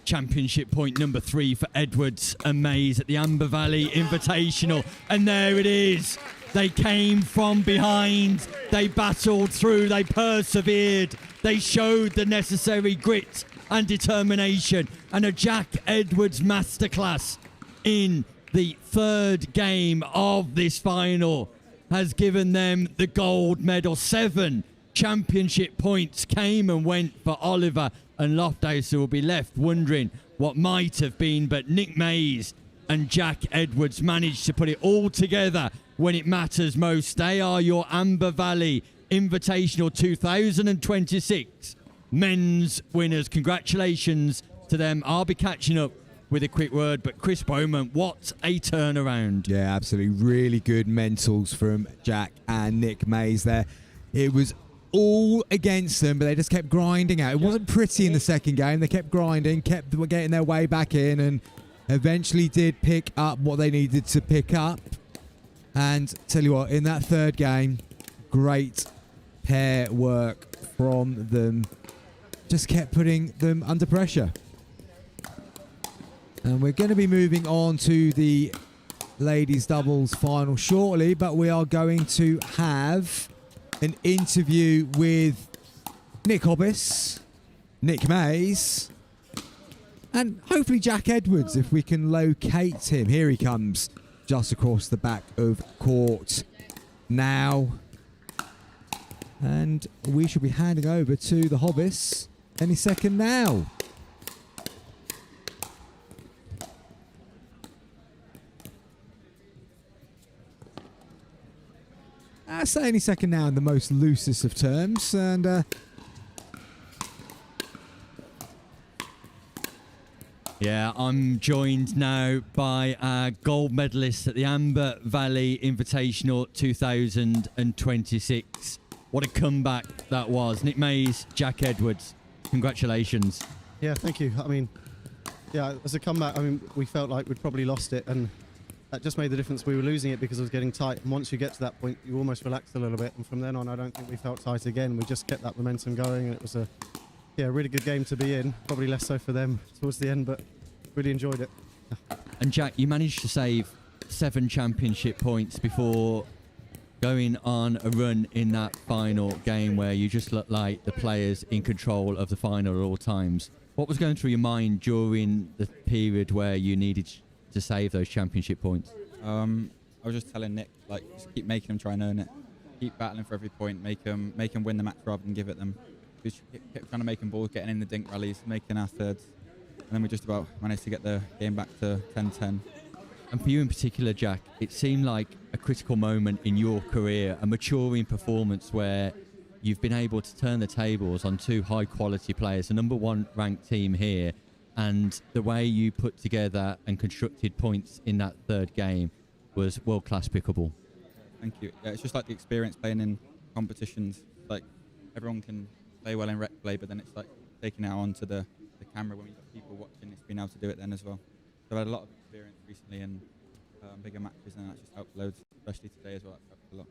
Championship point number 3 for Edwards and Maze at the Amber Valley Invitational. And there it is. They came from behind. They battled through. They persevered. They showed the necessary grit and determination. And a Jack Edwards masterclass in the third game of this final has given them the gold medal. 7 championship points came and went for Oliver and Lofthouse, who will be left wondering what might have been. But Nick Maze and Jack Edwards managed to put it all together when it matters most. They are your Amber Valley Invitational 2026 men's winners. Congratulations to them. I'll be catching up with a quick word, but Chris Bowman, what a turnaround. Yeah, absolutely. Really good mentals from Jack and Nick Maze there. It was all against them, but they just kept grinding out. It wasn't pretty in the second game. They kept grinding, kept getting their way back in, and eventually did pick up what they needed to pick up. And tell you what, in that third game, great pair work from them. Just kept putting them under pressure. And we're going to be moving on to the ladies doubles final shortly, but we are going to have an interview with Nick Hobbis, Nick Maze, and hopefully Jack Edwards, if we can locate him. Here he comes, just across the back of court now. And we should be handing over to the Hobbis any second now. I say any second now in the most loosest of terms, and yeah, I'm joined now by our gold medalist at the Amber Valley Invitational 2026. What a comeback that was. Nick Maze, Jack Edwards, congratulations. Yeah, thank you. I mean, yeah, as a comeback, I mean, we felt like we'd probably lost it, and that just made the difference. We were losing it because it was getting tight, and once you get to that point, you almost relax a little bit, and from then on, I don't think we felt tight again. We just kept that momentum going, and it was a really good game to be in. Probably less so for them towards the end, but really enjoyed it. And Jack, you managed to save 7 championship points before going on a run in that final game where you just looked like the players in control of the final at all times. What was going through your mind during the period where you needed to save those championship points? I was just telling Nick, like, just keep making them try and earn it. Keep battling for every point. Make them win the match rather than give it them. We just kept trying to make them balls, getting in the dink rallies, making our thirds. And then we just about managed to get the game back to 10-10. And for you in particular, Jack, it seemed like a critical moment in your career, a maturing performance where you've been able to turn the tables on 2 high-quality players, the #1 ranked team here, and the way you put together and constructed points in that third game was world-class pickleball. Thank you. Yeah, it's just like the experience playing in competitions. Like, everyone can play well in rec play, but then it's like taking it out onto the camera when you've got people watching. It's been able to do it then as well. So I've had a lot of experience recently in bigger matches, and that's just helped loads, especially today as well. It's helped a lot.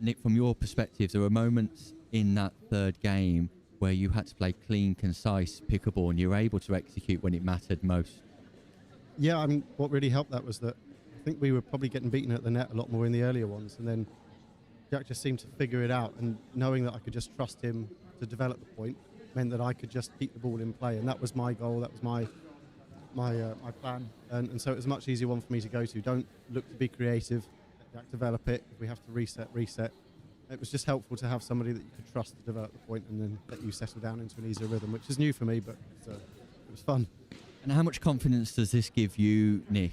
Nick, from your perspective, there were moments in that third game where you had to play clean, concise pickleball, and you were able to execute when it mattered most. Yeah, I mean, what really helped that was that I think we were probably getting beaten at the net a lot more in the earlier ones, and then Jack just seemed to figure it out, and knowing that I could just trust him to develop the point meant that I could just keep the ball in play, and that was my goal, that was my plan, and so it was a much easier one for me to go to. Don't look to be creative, let Jack develop it. If we have to reset. It was just helpful to have somebody that you could trust to develop the point and then let you settle down into an easier rhythm, which is new for me, but it was fun. And how much confidence does this give you, Nick,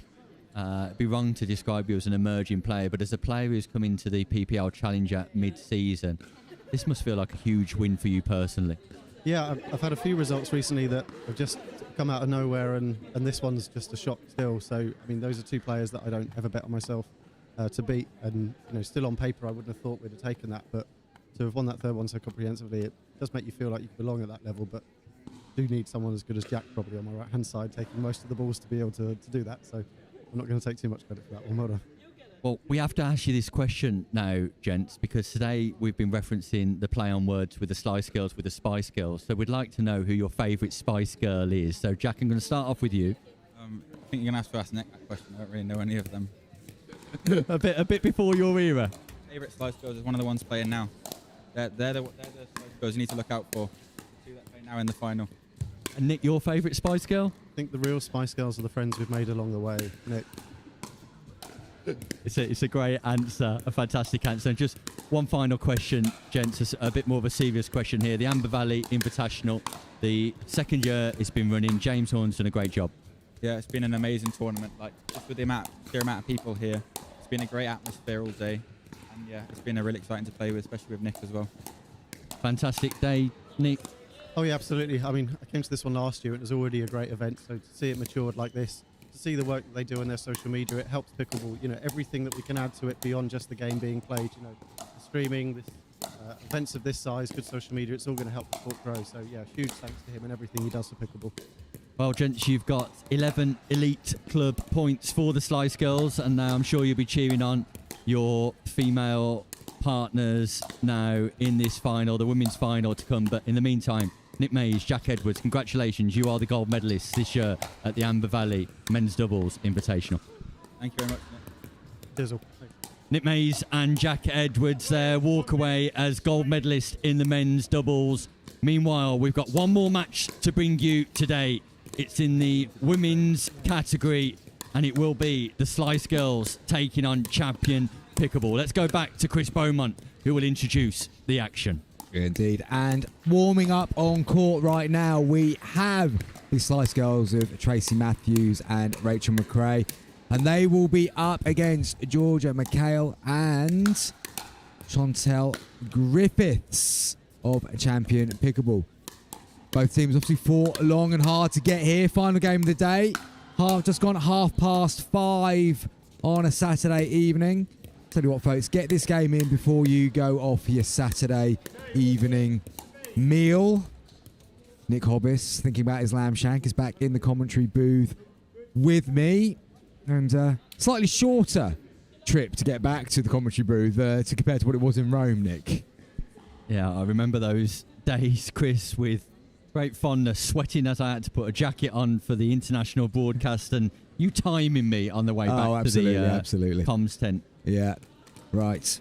It'd be wrong to describe you as an emerging player, but as a player who's come into the PPL Challenger mid-season, this must feel like a huge win for you personally. Yeah, I've had a few results recently that have just come out of nowhere, and this one's just a shock still. So, I mean, those are two players that I don't ever bet on myself to beat. And, still on paper, I wouldn't have thought we'd have taken that. But to have won that third one so comprehensively, it does make you feel like you belong at that level. But do need someone as good as Jack probably on my right-hand side, taking most of the balls to be able to do that. So I'm not going to take too much credit for that one. Well done. Well, we have to ask you this question now, gents, because today we've been referencing the play on words with the Slice Girls with the Spice Girls. So we'd like to know who your favourite Spice Girl is. So, Jack, I'm going to start off with you. I think you're going to have to ask Nick that question. I don't really know any of them. a bit before your era. Favourite Spice Girls is one of the ones playing now. They're the Spice Girls you need to look out for. Two that play now in the final. And Nick, your favourite Spice Girl? I think the real Spice Girls are the friends we've made along the way. Nick. It's a great answer, a fantastic answer. And just one final question, gents, a bit more of a serious question here. The Amber Valley Invitational, the second year it's been running. James Horn's done a great job. Yeah, it's been an amazing tournament. Like, just with the sheer amount of people here, it's been a great atmosphere all day. And yeah, it's been really exciting to play with, especially with Nick as well. Fantastic day, Nick. Oh yeah, absolutely. I mean, I came to this one last year. It was already a great event. So to see it matured like this, to see the work that they do on their social media, it helps Pickleball. Everything that we can add to it beyond just the game being played. The streaming, this, events of this size, good social media. It's all going to help the sport grow. So yeah, huge thanks to him and everything he does for Pickleball. Well, gents, you've got 11 elite club points for the Slice Girls, and now I'm sure you'll be cheering on your female partners now in this final, the women's final to come. But in the meantime, Nick Mays, Jack Edwards, congratulations. You are the gold medalists this year at the Amber Valley Men's Doubles Invitational. Thank you very much, Nick. Dizzle. Nick Mays and Jack Edwards there walk away as gold medalists in the men's doubles. Meanwhile, we've got one more match to bring you today. It's in the women's category, and it will be the Slice Girls taking on champion Pickleball. Let's go back to Chris Beaumont, who will introduce the action. Indeed. And warming up on court right now, we have the Slice Girls of Tracy Matthews and Rachel McRae. And they will be up against Georgia McHale and Chantel Griffiths of Champion Pickleball. Both teams obviously fought long and hard to get here. Final game of the day. Just gone 5:30 on a Saturday evening. Tell you what, folks, get this game in before you go off for your Saturday evening meal. Nick Hobbis, thinking about his lamb shank, is back in the commentary booth with me. And slightly shorter trip to get back to the commentary booth to compare to what it was in Rome, Nick. Yeah, I remember those days, Chris, with great fondness, sweating as I had to put a jacket on for the international broadcast, and you timing me on the way back to the comms tent. Yeah, right.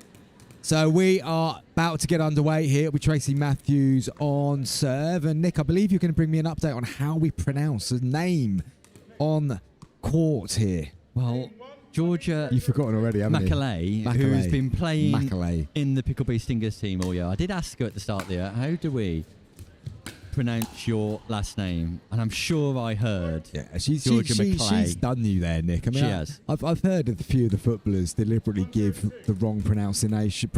So we are about to get underway here with Tracy Matthews on serve. And Nick, I believe you're going to bring me an update on how we pronounce the name on court here. Well, Georgia... You've forgotten already, haven't McAlay, who's been playing in the Pickleball Stingers team all year. I did ask her at the start of the year, how do we pronounce your last name? And I'm sure I heard Georgia McAlay. She's done you there, Nick. I mean, she has. I've heard of a few of the footballers deliberately give the wrong pronunciation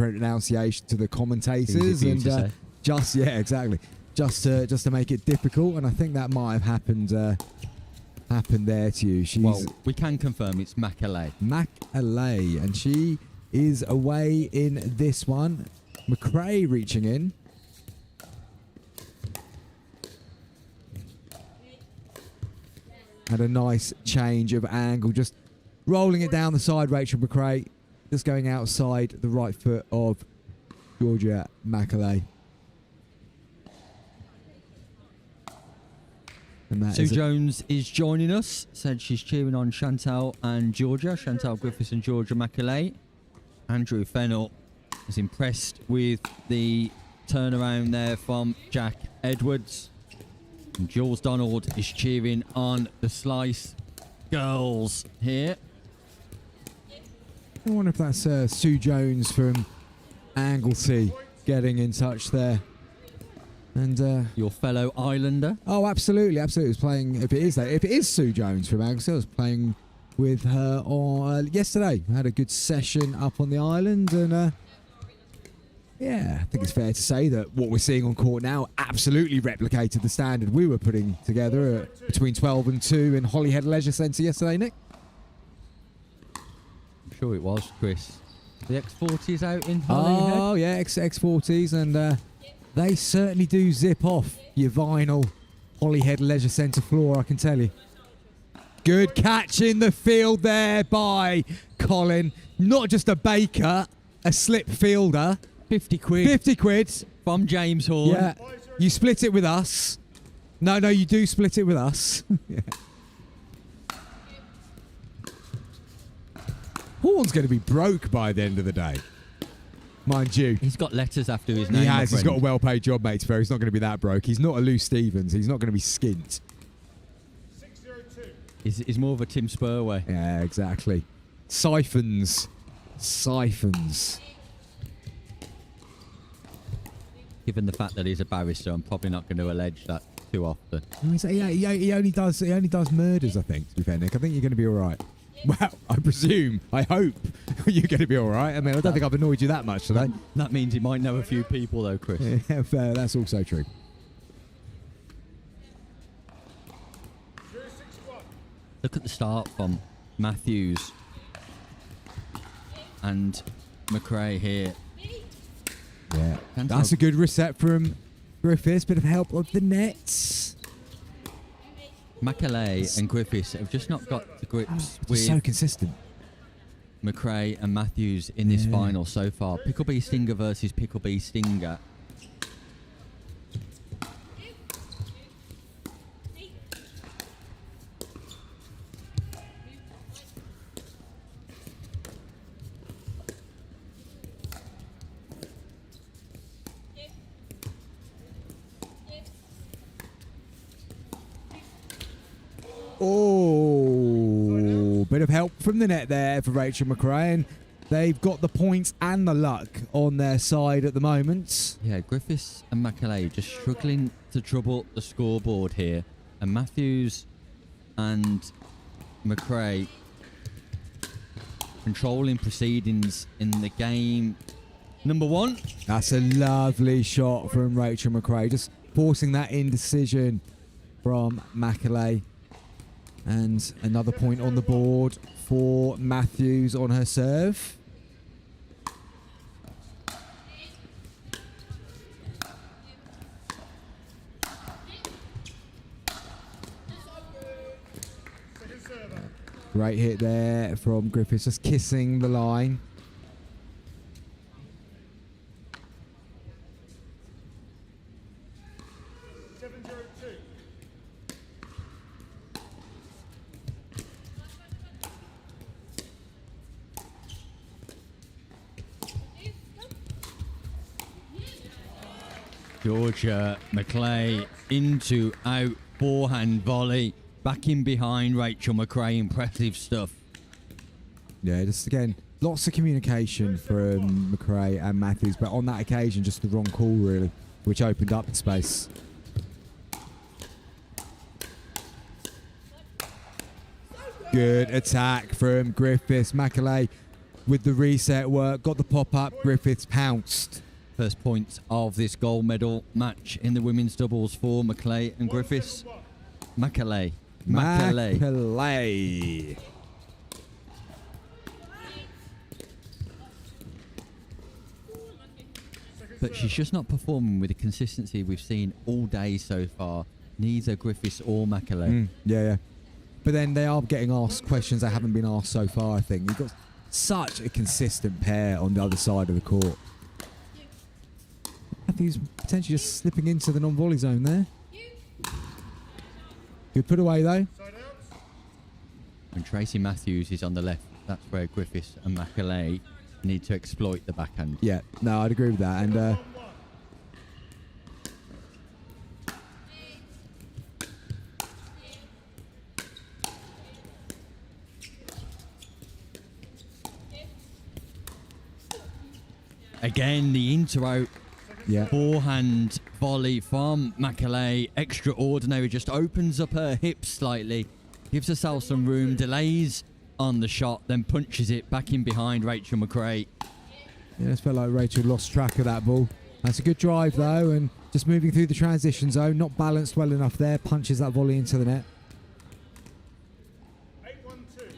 to the commentators, and just to make it difficult. And I think that might have happened there to you. Well, we can confirm it's McAlay. McAlay, and she is away in this one. McRae reaching in. Had a nice change of angle, just rolling it down the side. Rachel McRae just going outside the right foot of Georgia McAlay. And Sue Jones is joining us. Said she's cheering on Chantal and Georgia. Chantal Griffiths and Georgia McAlay. Andrew Fennell is impressed with the turnaround there from Jack Edwards. And Jules Donald is cheering on the Slice Girls here. I wonder if that's Sue Jones from Anglesey getting in touch there. And your fellow Islander. Oh, absolutely. It was playing. If it is Sue Jones from Anglesey, I was playing with her on yesterday. I had a good session up on the island, and yeah, I think it's fair to say that what we're seeing on court now absolutely replicated the standard we were putting together between 12 and 2 in Holyhead Leisure Centre yesterday, Nick. I'm sure it was, Chris. The X40s out in Holyhead? Oh, yeah, X40s, and they certainly do zip off your vinyl Holyhead Leisure Centre floor, I can tell you. Good catch in the field there by Colin. Not just a baker, a slip fielder. 50 quid. 50 quid. From James Horn. Yeah. You split it with us. No, you do split it with us. Yeah. Horn's going to be broke by the end of the day. Mind you. He's got letters after his name. He has. He's got a well-paid job, mate. Fair. He's not going to be that broke. He's not a Lou Stevens. He's not going to be skint. 602. He's more of a Tim Spurway. Yeah, exactly. Siphons. Given the fact that he's a barrister, I'm probably not going to allege that too often. He only does murders, I think, to be fair, Nick. I think you're going to be all right. Well, I presume, I hope you're going to be all right. I mean, I don't think I've annoyed you that much today. That means he might know a few people, though, Chris. Yeah, fair. That's also true. Look at the start from Matthews and McRae here. Yeah, that's a good reset from Griffiths. Bit of help of the nets. Macaulay and Griffiths have just not got to grips with so consistent. McRae and Matthews in this final so far. Pickleball Stinger versus Pickleball Stinger. Oh, bit of help from the net there for Rachel McRae, and they've got the points and the luck on their side at the moment. Yeah, Griffiths and Macaulay just struggling to trouble the scoreboard here, and Matthews and McRae controlling proceedings in the game. Number one. That's a lovely shot from Rachel McRae, just forcing that indecision from Macaulay. And another point on the board for Matthews on her serve. Great hit there from Griffiths, just kissing the line. Georgia McClay into out forehand volley. Back in behind Rachel McRae. Impressive stuff. Yeah, just again, lots of communication from McRae and Matthews, but on that occasion, just the wrong call, really, which opened up the space. Good attack from Griffiths. Macaulay with the reset work, got the pop-up, Griffiths pounced. First point of this gold medal match in the women's doubles for Macaulay and Griffiths. Macaulay. But she's just not performing with the consistency we've seen all day so far. Neither Griffiths or Macaulay. Yeah. But then they are getting asked questions that haven't been asked so far, I think. You've got such a consistent pair on the other side of the court. Matthews potentially just slipping into the non-volley zone there. Good put away, though. When Tracy Matthews is on the left, that's where Griffiths and Macaulay need to exploit the backhand. Yeah, no, I'd agree with that. And again, the inter-out forehand volley from Macaulay. Extraordinary. Just opens up her hips slightly. Gives herself some room. Delays on the shot, then punches it back in behind Rachel McRae. Yeah, it felt like Rachel lost track of that ball. That's a good drive, though, and just moving through the transition zone, not balanced well enough there, punches that volley into the net. 8-1-2.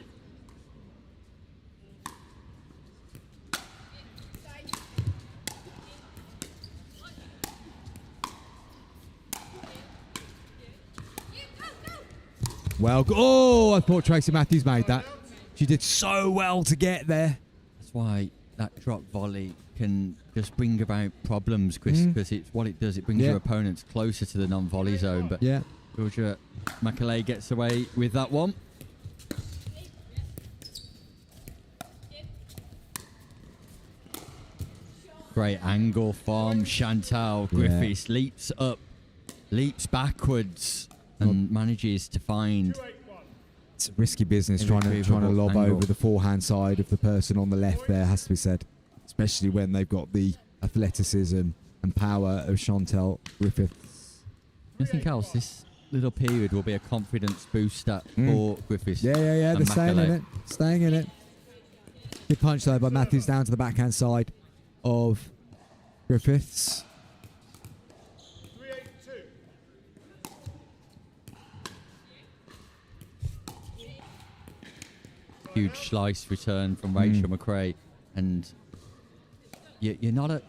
Well, oh, I thought Tracy Matthews made that. She did so well to get there. That's why that drop volley can just bring about problems, Chris, because it's what it does. It brings your opponents closer to the non-volley zone. But Georgia McAlay gets away with that one. Great angle from Chantal Griffiths. Leaps up, leaps backwards, and manages to find... It's a risky business trying to lob over the forehand side of the person on the left there, has to be said. Especially when they've got the athleticism and power of Chantal Griffiths. Anything else? This little period will be a confidence booster for Griffiths. Yeah, they're staying McAlay. in it. Staying in it. Good punch though by Matthews down to the backhand side of Griffiths. 3-8-2. Huge slice return from Rachel McRae, and you're not at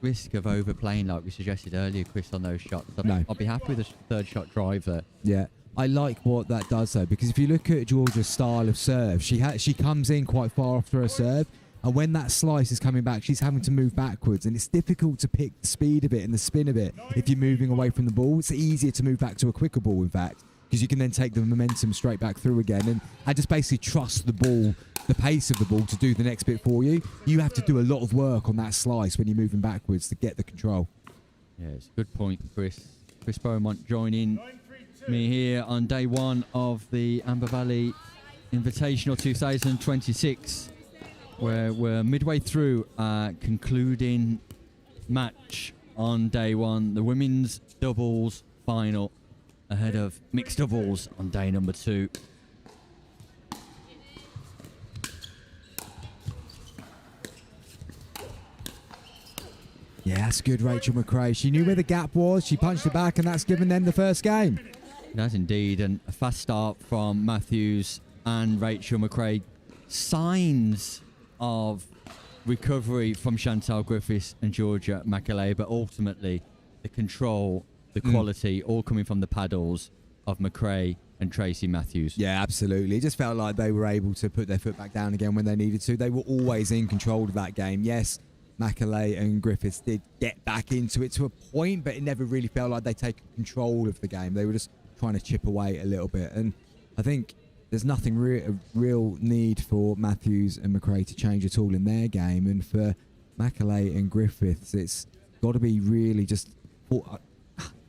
risk of overplaying like we suggested earlier, Chris, on those shots. I'll be happy with a third shot drive there. Yeah, I like what that does though, because if you look at Georgia's style of serve, she comes in quite far after her serve, and when that slice is coming back, she's having to move backwards, and it's difficult to pick the speed of it and the spin of it if you're moving away from the ball. It's easier to move back to a quicker ball, in fact, because you can then take the momentum straight back through again and just basically trust the ball, the pace of the ball, to do the next bit for you. You have to do a lot of work on that slice when you're moving backwards to get the control. Yeah, it's a good point, Chris. Chris Beaumont joining me here on day one of the Amber Valley Invitational 2026, where we're midway through our concluding match on day one, the women's doubles final, ahead of mixed doubles on day number 2. Yeah, that's good, Rachel McRae. She knew where the gap was, she punched it back, and that's given them the first game. It has indeed, and a fast start from Matthews and Rachel McRae. Signs of recovery from Chantal Griffiths and Georgia McAlay, but ultimately the control, the quality, all coming from the paddles of McRae and Tracy Matthews. Yeah, absolutely. It just felt like they were able to put their foot back down again when they needed to. They were always in control of that game. Yes, McAlay and Griffiths did get back into it to a point, but it never really felt like they'd taken control of the game. They were just trying to chip away a little bit. And I think there's nothing real need for Matthews and McRae to change at all in their game. And for McAlay and Griffiths, it's got to be really just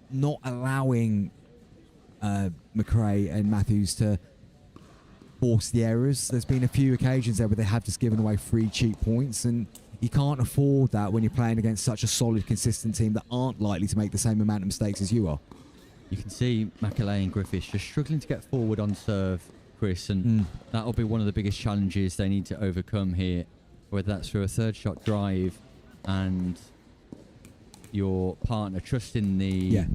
not allowing McRae and Matthews to force the errors. There's been a few occasions there where they have just given away free cheap points, and you can't afford that when you're playing against such a solid, consistent team that aren't likely to make the same amount of mistakes as you are. You can see McAlay and Griffiths just struggling to get forward on serve, Chris, and that'll be one of the biggest challenges they need to overcome here, whether that's through a third shot drive and your partner trusting the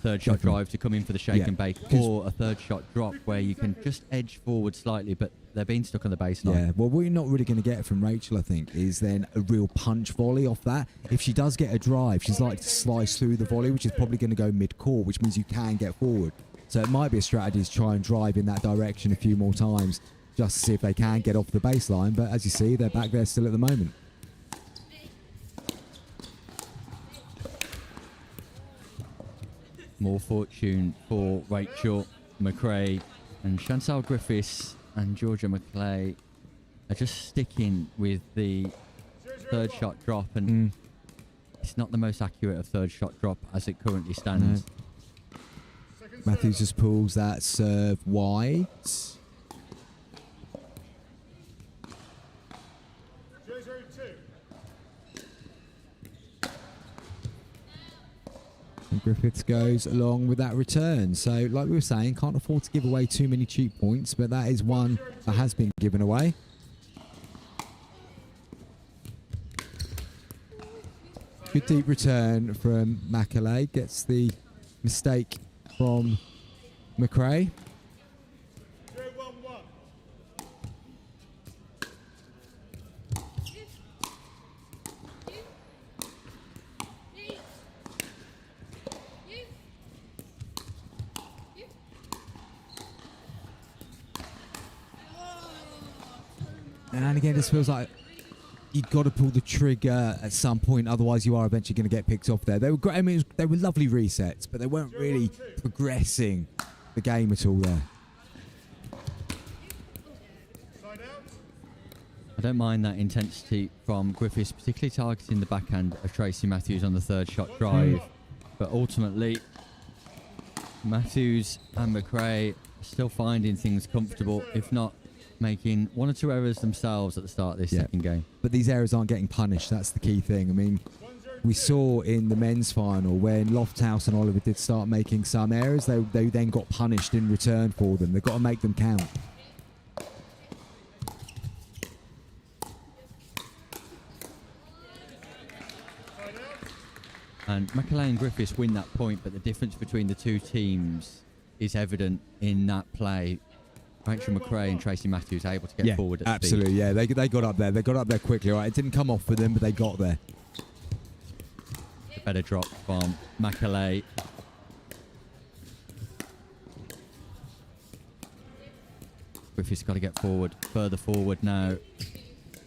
third shot drive to come in for the shake and bake, or a third shot drop where you can just edge forward slightly, but they're being stuck on the baseline. Yeah, well, what you're not really going to get from Rachel, I think, is then a real punch volley off that. If she does get a drive, she's likely to slice through the volley, which is probably going to go mid-court, which means you can get forward. So it might be a strategy to try and drive in that direction a few more times, just to see if they can get off the baseline. But as you see, they're back there still at the moment. More fortune for Rachel McRae, and Chantal Griffiths and Georgia McAlay are just sticking with the third shot drop, and it's not the most accurate of third shot drop as it currently stands. No. Matthews just pulls that serve wide. And Griffiths goes along with that return. So, like we were saying, can't afford to give away too many cheap points, but that is one that has been given away. Good deep return from Macaulay. Gets the mistake from McRae. And again, this feels like you've got to pull the trigger at some point, otherwise you are eventually going to get picked off there. They were great. I mean, they were lovely resets, but they weren't really progressing the game at all there. I don't mind that intensity from Griffiths, particularly targeting the backhand of Tracy Matthews on the third shot drive. But ultimately, Matthews and McRae are still finding things comfortable, if not making one or two errors themselves at the start of this second game. But these errors aren't getting punished. That's the key thing. I mean, we saw in the men's final when Lofthouse and Oliver did start making some errors, they then got punished in return for them. They've got to make them count. And Macaulay and Griffiths win that point, but the difference between the two teams is evident in that play. Rachel McRae and Tracy Matthews able to get forward at absolutely, speed. yeah. They got up there. They got up there quickly. Right, it didn't come off for them, but they got there. Better drop from Macaulay. Griffiths got to get forward, further forward now.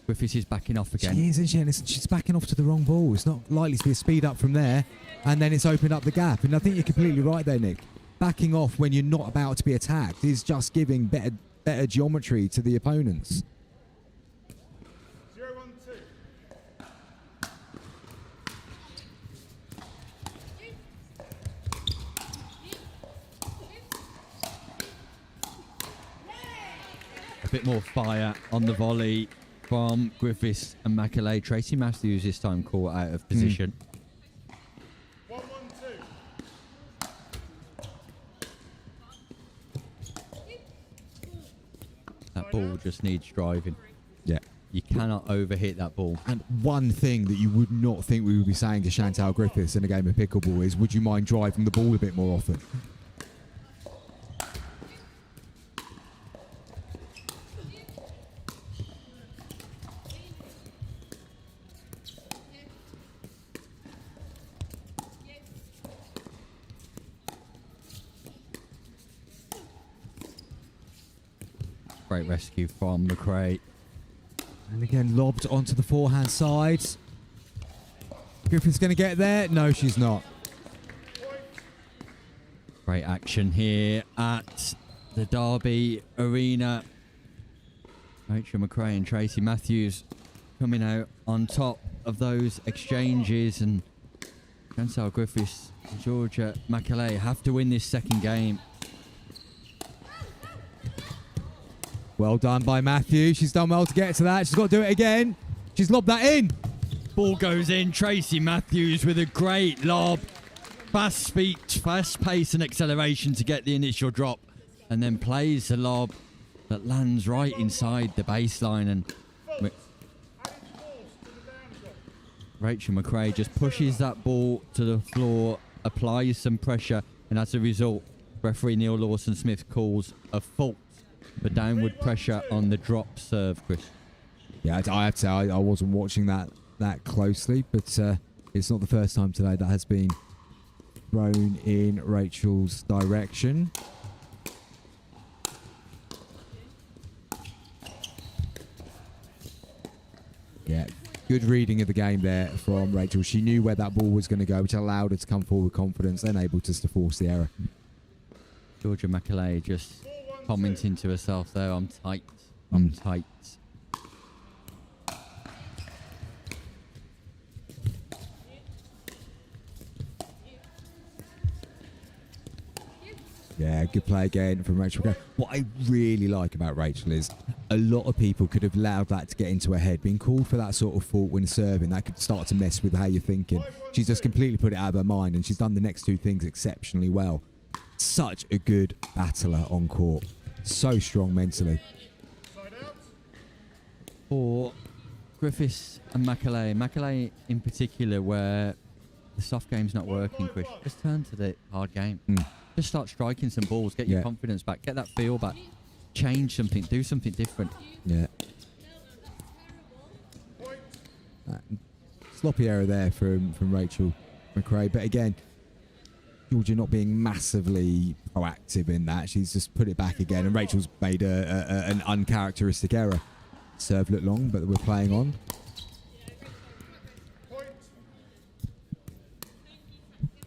Griffiths is backing off again. She is, isn't she? And she's backing off to the wrong ball. It's not likely to be a speed up from there, and then it's opened up the gap. And I think you're completely right there, Nick. Backing off when you're not about to be attacked is just giving better geometry to the opponents. 0-1-2. A bit more fire on the volley from Griffiths and Macaulay. Tracy Matthews this time caught out of position. That ball just needs driving. Yeah. You cannot overhit that ball. And one thing that you would not think we would be saying to Chantal Griffiths in a game of pickleball is, would you mind driving the ball a bit more often? Great rescue from McRae. And again, lobbed onto the forehand side. Griffin's going to get there. No, she's not. Great action here at the Derby Arena. Rachel McRae and Tracy Matthews coming out on top of those exchanges, and Chantal Griffiths and Georgia Macaulay have to win this second game. Well done by Matthew. She's done well to get to that. She's got to do it again. She's lobbed that in. Ball goes in. Tracy Matthews with a great lob. Fast speed, fast pace and acceleration to get the initial drop, and then plays the lob that lands right inside the baseline, and Rachel McRae just pushes that ball to the floor, applies some pressure, and as a result, referee Neil Lawson-Smith calls a fault for downward pressure on the drop serve, Chris. Yeah, I have to say, I wasn't watching that closely, but it's not the first time today that has been thrown in Rachel's direction. Yeah, good reading of the game there from Rachel. She knew where that ball was going to go, which allowed her to come forward with confidence, then able to force the error. Georgia Macaulay just commenting to herself there, I'm tight, I'm tight. Yeah, good play again from Rachel. What I really like about Rachel is a lot of people could have allowed that to get into her head. Being called for that sort of fault when serving, that could start to mess with how you're thinking. She's just completely put it out of her mind, and she's done the next two things exceptionally well. Such a good battler on court. So strong mentally. For Griffiths and Macaulay. Macaulay in particular, where the soft game's not working, Chris, just turn to the hard game. Just start striking some balls, get your confidence back, get that feel back, change something, do something different. Yeah. Sloppy error there from Rachel McRae, but again, Georgia not being massively proactive in that. She's just put it back again, and Rachel's made an uncharacteristic error. Serve looked long, but we're playing on.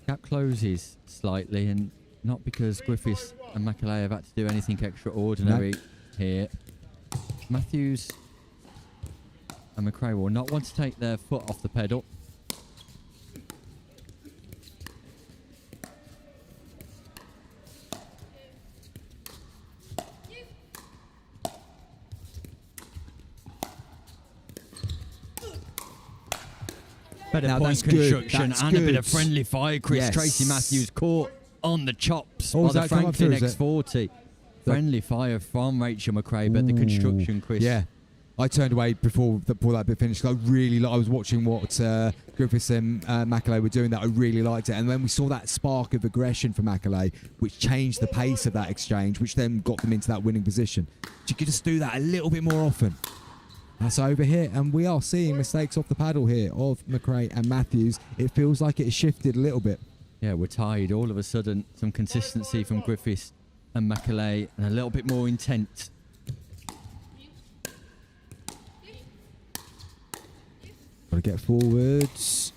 Gap closes slightly, and not because Griffiths and Macaulay have had to do anything extraordinary here. Matthews and McRae will not want to take their foot off the pedal. Better Now point that's good. construction That's and a bit good. of friendly fire, Chris. Yes. Tracy Matthews caught on the chops Oh, by has the that come up Franklin through, is it? X40. Friendly fire from Rachel McRae, but the construction, Chris. Yeah. I turned away before that bit finished. I was watching what Griffiths and Macaulay were doing. That I really liked it, and when we saw that spark of aggression from Macaulay, which changed the pace of that exchange, which then got them into that winning position. She could just do that a little bit more often. That's over here, and we are seeing mistakes off the paddle here of McRae and Matthews. It feels like it has shifted a little bit. Yeah, we're tied. All of a sudden, some consistency from Griffiths and Macaulay, and a little bit more intent. Got to get forwards.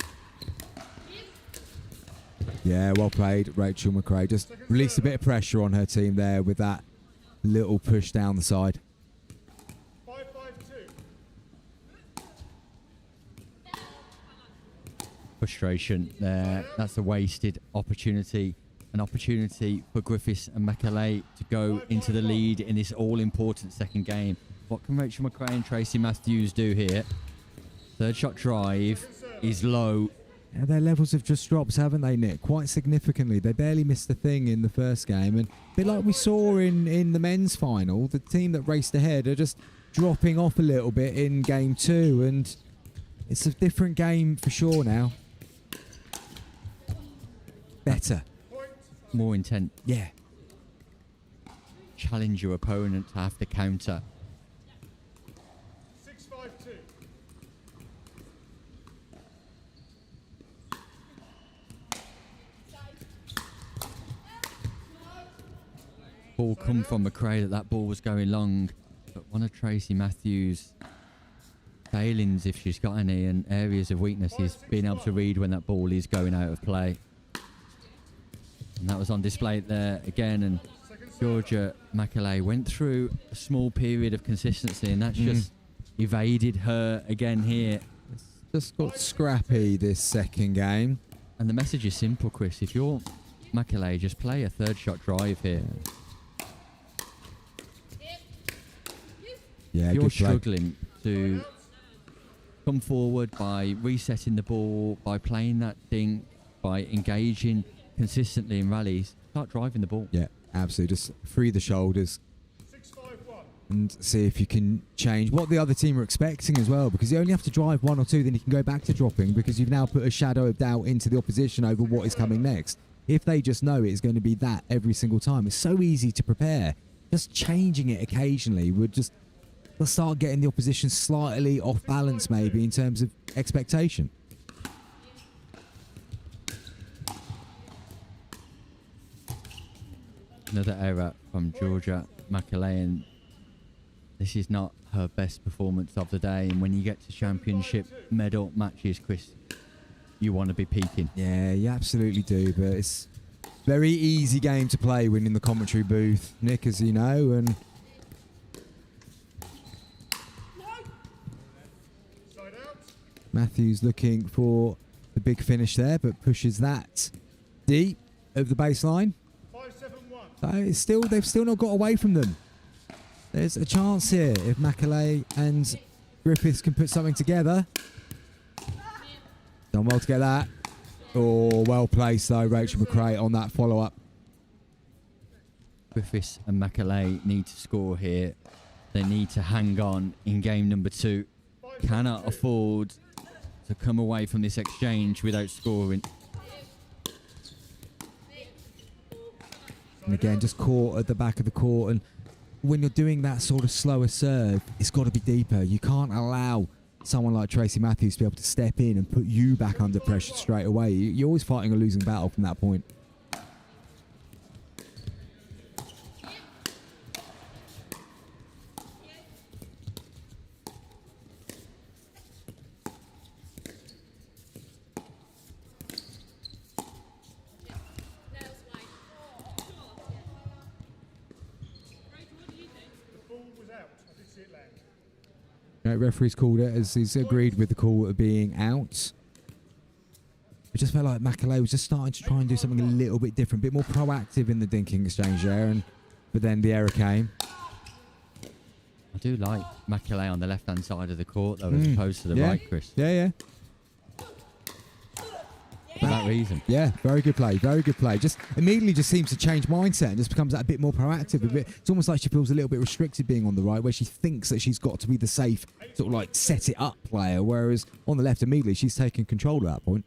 Yeah, well played, Rachel McRae. Just released a bit of pressure on her team there with that little push down the side. Frustration there. That's a wasted opportunity. An opportunity for Griffiths and Macaulay to go into the lead in this all-important second game. What can Rachel McRae and Tracy Matthews do here? Third shot drive is low. Yeah, their levels have just dropped, haven't they, Nick? Quite significantly. They barely missed a thing in the first game. And a bit like we saw in the men's final, the team that raced ahead are just dropping off a little bit in game two. And it's a different game for sure now. Better. More intent. Yeah. Challenge your opponent to have to counter. 6-5-2. Ball come from McRae that ball was going long, but one of Tracy Matthews' failings, if she's got any, and areas of weakness is being able to read when that ball is going out of play. And that was on display there again, and Georgia Macaulay went through a small period of consistency, and that's just evaded her again here. It's just got scrappy this second game. And the message is simple, Chris. If you're Macaulay, just play a third shot drive here. Yeah, if you're good play. struggling to come forward by resetting the ball, by playing that thing, by engaging consistently in rallies, start driving the ball. Yeah, absolutely. Just free the shoulders and see if you can change what the other team are expecting as well, because you only have to drive one or two, then you can go back to dropping, because you've now put a shadow of doubt into the opposition over what is coming next. If they just know it's going to be that every single time, it's so easy to prepare. Just changing it occasionally would just start getting the opposition slightly off balance, maybe, in terms of expectation. Another error from Georgia Macaulay, and this is not her best performance of the day. And when you get to championship medal matches, Chris, you want to be peaking. Yeah, you absolutely do, but it's very easy game to play when in the commentary booth, Nick, as you know, and Matthews looking for the big finish there, but pushes that deep of the baseline. 5-7-1. It's still, they've still not got away from them. There's a chance here if Macaulay and Griffiths can put something together. Done well to get that. Oh, well placed though, Rachel McRae on that follow-up. Griffiths and Macaulay need to score here. They need to hang on in game number 2. Cannot afford to come away from this exchange without scoring. And again, just caught at the back of the court. And when you're doing that sort of slower serve, it's got to be deeper. You can't allow someone like Tracy Matthews to be able to step in and put you back under pressure straight away. You're always fighting a losing battle from that point. Referee's called it as he's agreed with the call of being out. It just felt like Macaulay was just starting to try and do something a little bit different, a bit more proactive in the dinking exchange there, but then the error came. I do like Macaulay on the left-hand side of the court, though, as opposed to the right, Chris. Yeah. For that reason. Yeah, very good play, very good play. Just immediately just seems to change mindset and just becomes that a bit more proactive. It's almost like she feels a little bit restricted being on the right, where she thinks that she's got to be the safe, sort of like set it up player, whereas on the left immediately she's taking control at that point.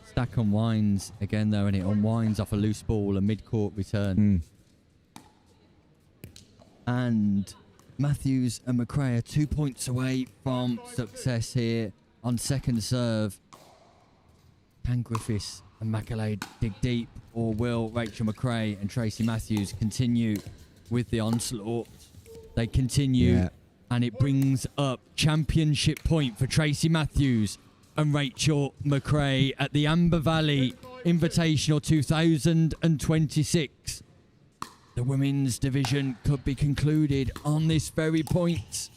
Stack unwinds again, though, and it unwinds off a loose ball, a mid-court return. And Matthews and McRae are 2 points away from success here on second serve. Can Griffiths and Macaulay dig deep, or will Rachel McRae and Tracy Matthews continue with the onslaught? They continue, and it brings up championship point for Tracy Matthews and Rachel McRae at the Amber Valley Invitational 2026. The women's division could be concluded on this very point.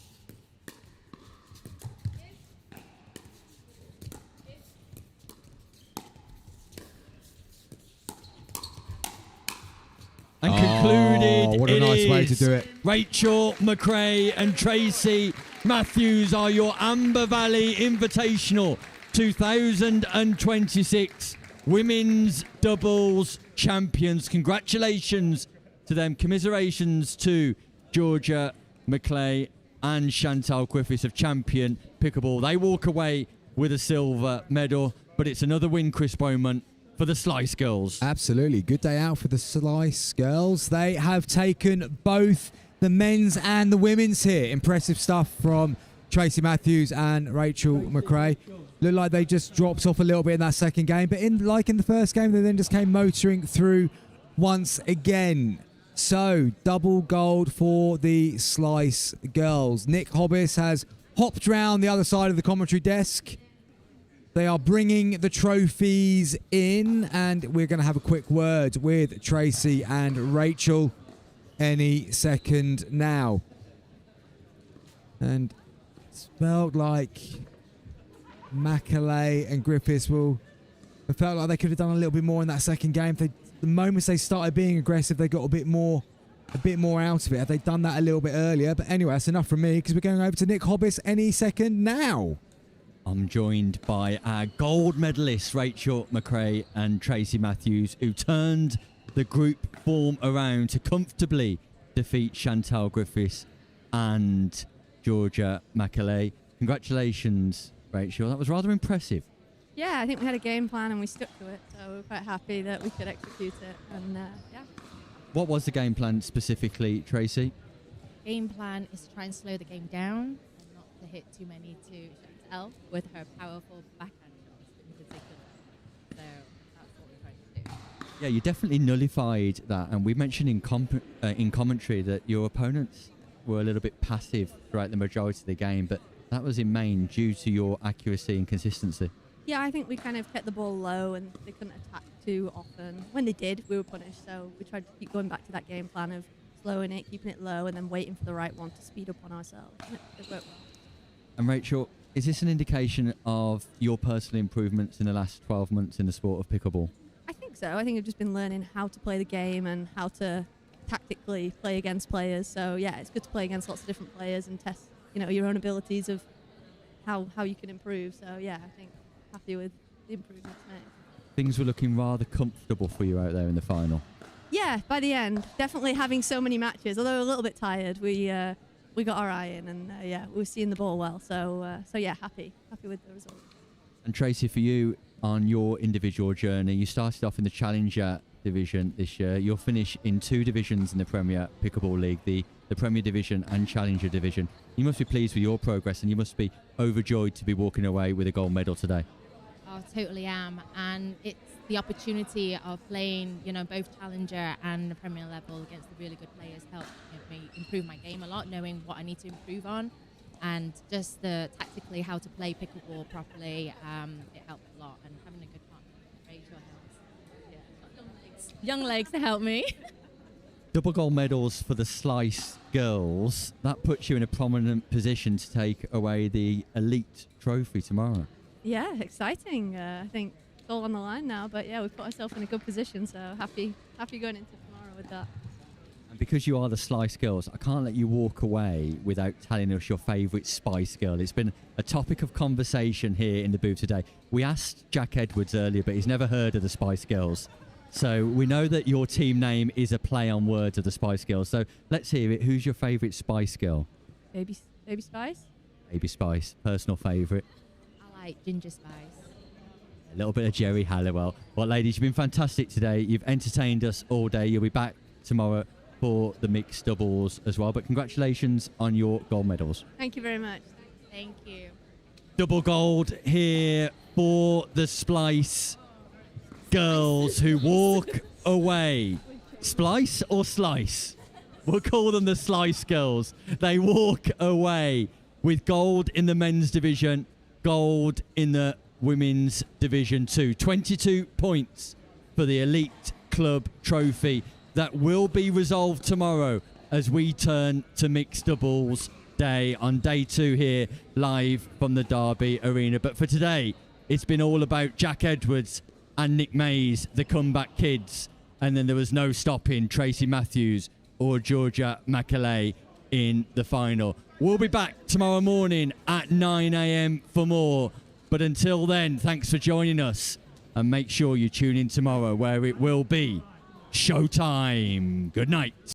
And concluded. What a nice way to do it. Rachel McRae and Tracy Matthews are your Amber Valley Invitational 2026 women's doubles champions. Congratulations to them. Commiserations to Georgia McClay and Chantal Griffiths of champion pickleball. They walk away with a silver medal, but it's another win, Chris Bowman, for the Slice girls. Absolutely. Good day out for the Slice girls. They have taken both the men's and the women's here. Impressive stuff from Tracy Matthews and Rachel McRae. Looked like they just dropped off a little bit in that second game, but in the first game, they then just came motoring through once again. So, double gold for the Slice girls. Nick Hobbis has hopped round the other side of the commentary desk. They are bringing the trophies in, and we're going to have a quick word with Tracy and Rachel any second now. And it's felt like Macaulay and Griffiths it felt like they could have done a little bit more in that second game. The moments they started being aggressive, they got a bit more out of it. Had they done that a little bit earlier? But anyway, that's enough from me, because we're going over to Nick Hobbis any second now. I'm joined by our gold medalists, Rachel McRae and Tracy Matthews, who turned the group form around to comfortably defeat Chantal Griffiths and Georgia McAulay. Congratulations, Rachel. That was rather impressive. Yeah, I think we had a game plan and we stuck to it, so we're quite happy that we could execute it. And yeah. What was the game plan specifically, Tracy? Game plan is to try and slow the game down and not to hit too many to Chantal with her powerful backhand shots in particular. So that's what we're trying to do. Yeah, you definitely nullified that, and we mentioned in commentary that your opponents were a little bit passive throughout the majority of the game, but that was in main due to your accuracy and consistency. Yeah, I think we kind of kept the ball low and they couldn't attack too often. When they did, we were punished, so we tried to keep going back to that game plan of slowing it, keeping it low, and then waiting for the right one to speed up on ourselves. It worked well. And Rachel, is this an indication of your personal improvements in the last 12 months in the sport of pickleball? I think so. I think I've just been learning how to play the game and how to tactically play against players. So yeah, it's good to play against lots of different players and test, your own abilities of how you can improve. So yeah, I think happy with the improvements made. Things were looking rather comfortable for you out there in the final. Yeah, By the end, definitely having so many matches, although a little bit tired, we got our eye in, and yeah, we were seeing the ball well. So yeah, happy with the result. And Tracy, for you on your individual journey, you started off in the Challenger division this year. You'll finish in 2 divisions in the Premier Pickleball League, the Premier Division and Challenger Division. You must be pleased with your progress, and you must be overjoyed to be walking away with a gold medal today. Oh, totally am. And it's the opportunity of playing, both Challenger and the Premier level against the really good players helped me improve my game a lot, knowing what I need to improve on. And just tactically how to play pickleball properly, it helped a lot. And having a good partner, Rachel helps. Young legs to help me. Double gold medals for the Slice girls. That puts you in a prominent position to take away the Elite Trophy tomorrow. Yeah, exciting. I think it's all on the line now, but yeah, we've put ourselves in a good position, so happy going into tomorrow with that. And because you are the Slice girls, I can't let you walk away without telling us your favourite Spice girl. It's been a topic of conversation here in the booth today. We asked Jack Edwards earlier, but he's never heard of the Spice Girls. So we know that your team name is a play on words of the Spice Girls. So let's hear it. Who's your favourite Spice girl? Baby Spice? Baby Spice, personal favourite. I like Ginger Spice. A little bit of Jerry Halliwell. Well, ladies, you've been fantastic today. You've entertained us all day. You'll be back tomorrow for the mixed doubles as well. But congratulations on your gold medals. Thank you very much. Thank you. Double gold here for the Splice girls who walk away. Splice or Slice? We'll call them the Slice girls. They walk away with gold in the men's division, gold in the women's division too. 22 points for the Elite Club Trophy that will be resolved tomorrow as we turn to mixed doubles day on day 2 here live from the Derby Arena. But for today, it's been all about Jack Edwards and Nick Mays, the comeback kids. And then there was no stopping Tracy Matthews or Georgia Macaulay in the final. We'll be back tomorrow morning at 9 a.m. for more. But until then, thanks for joining us. And make sure you tune in tomorrow where it will be Showtime. Good night.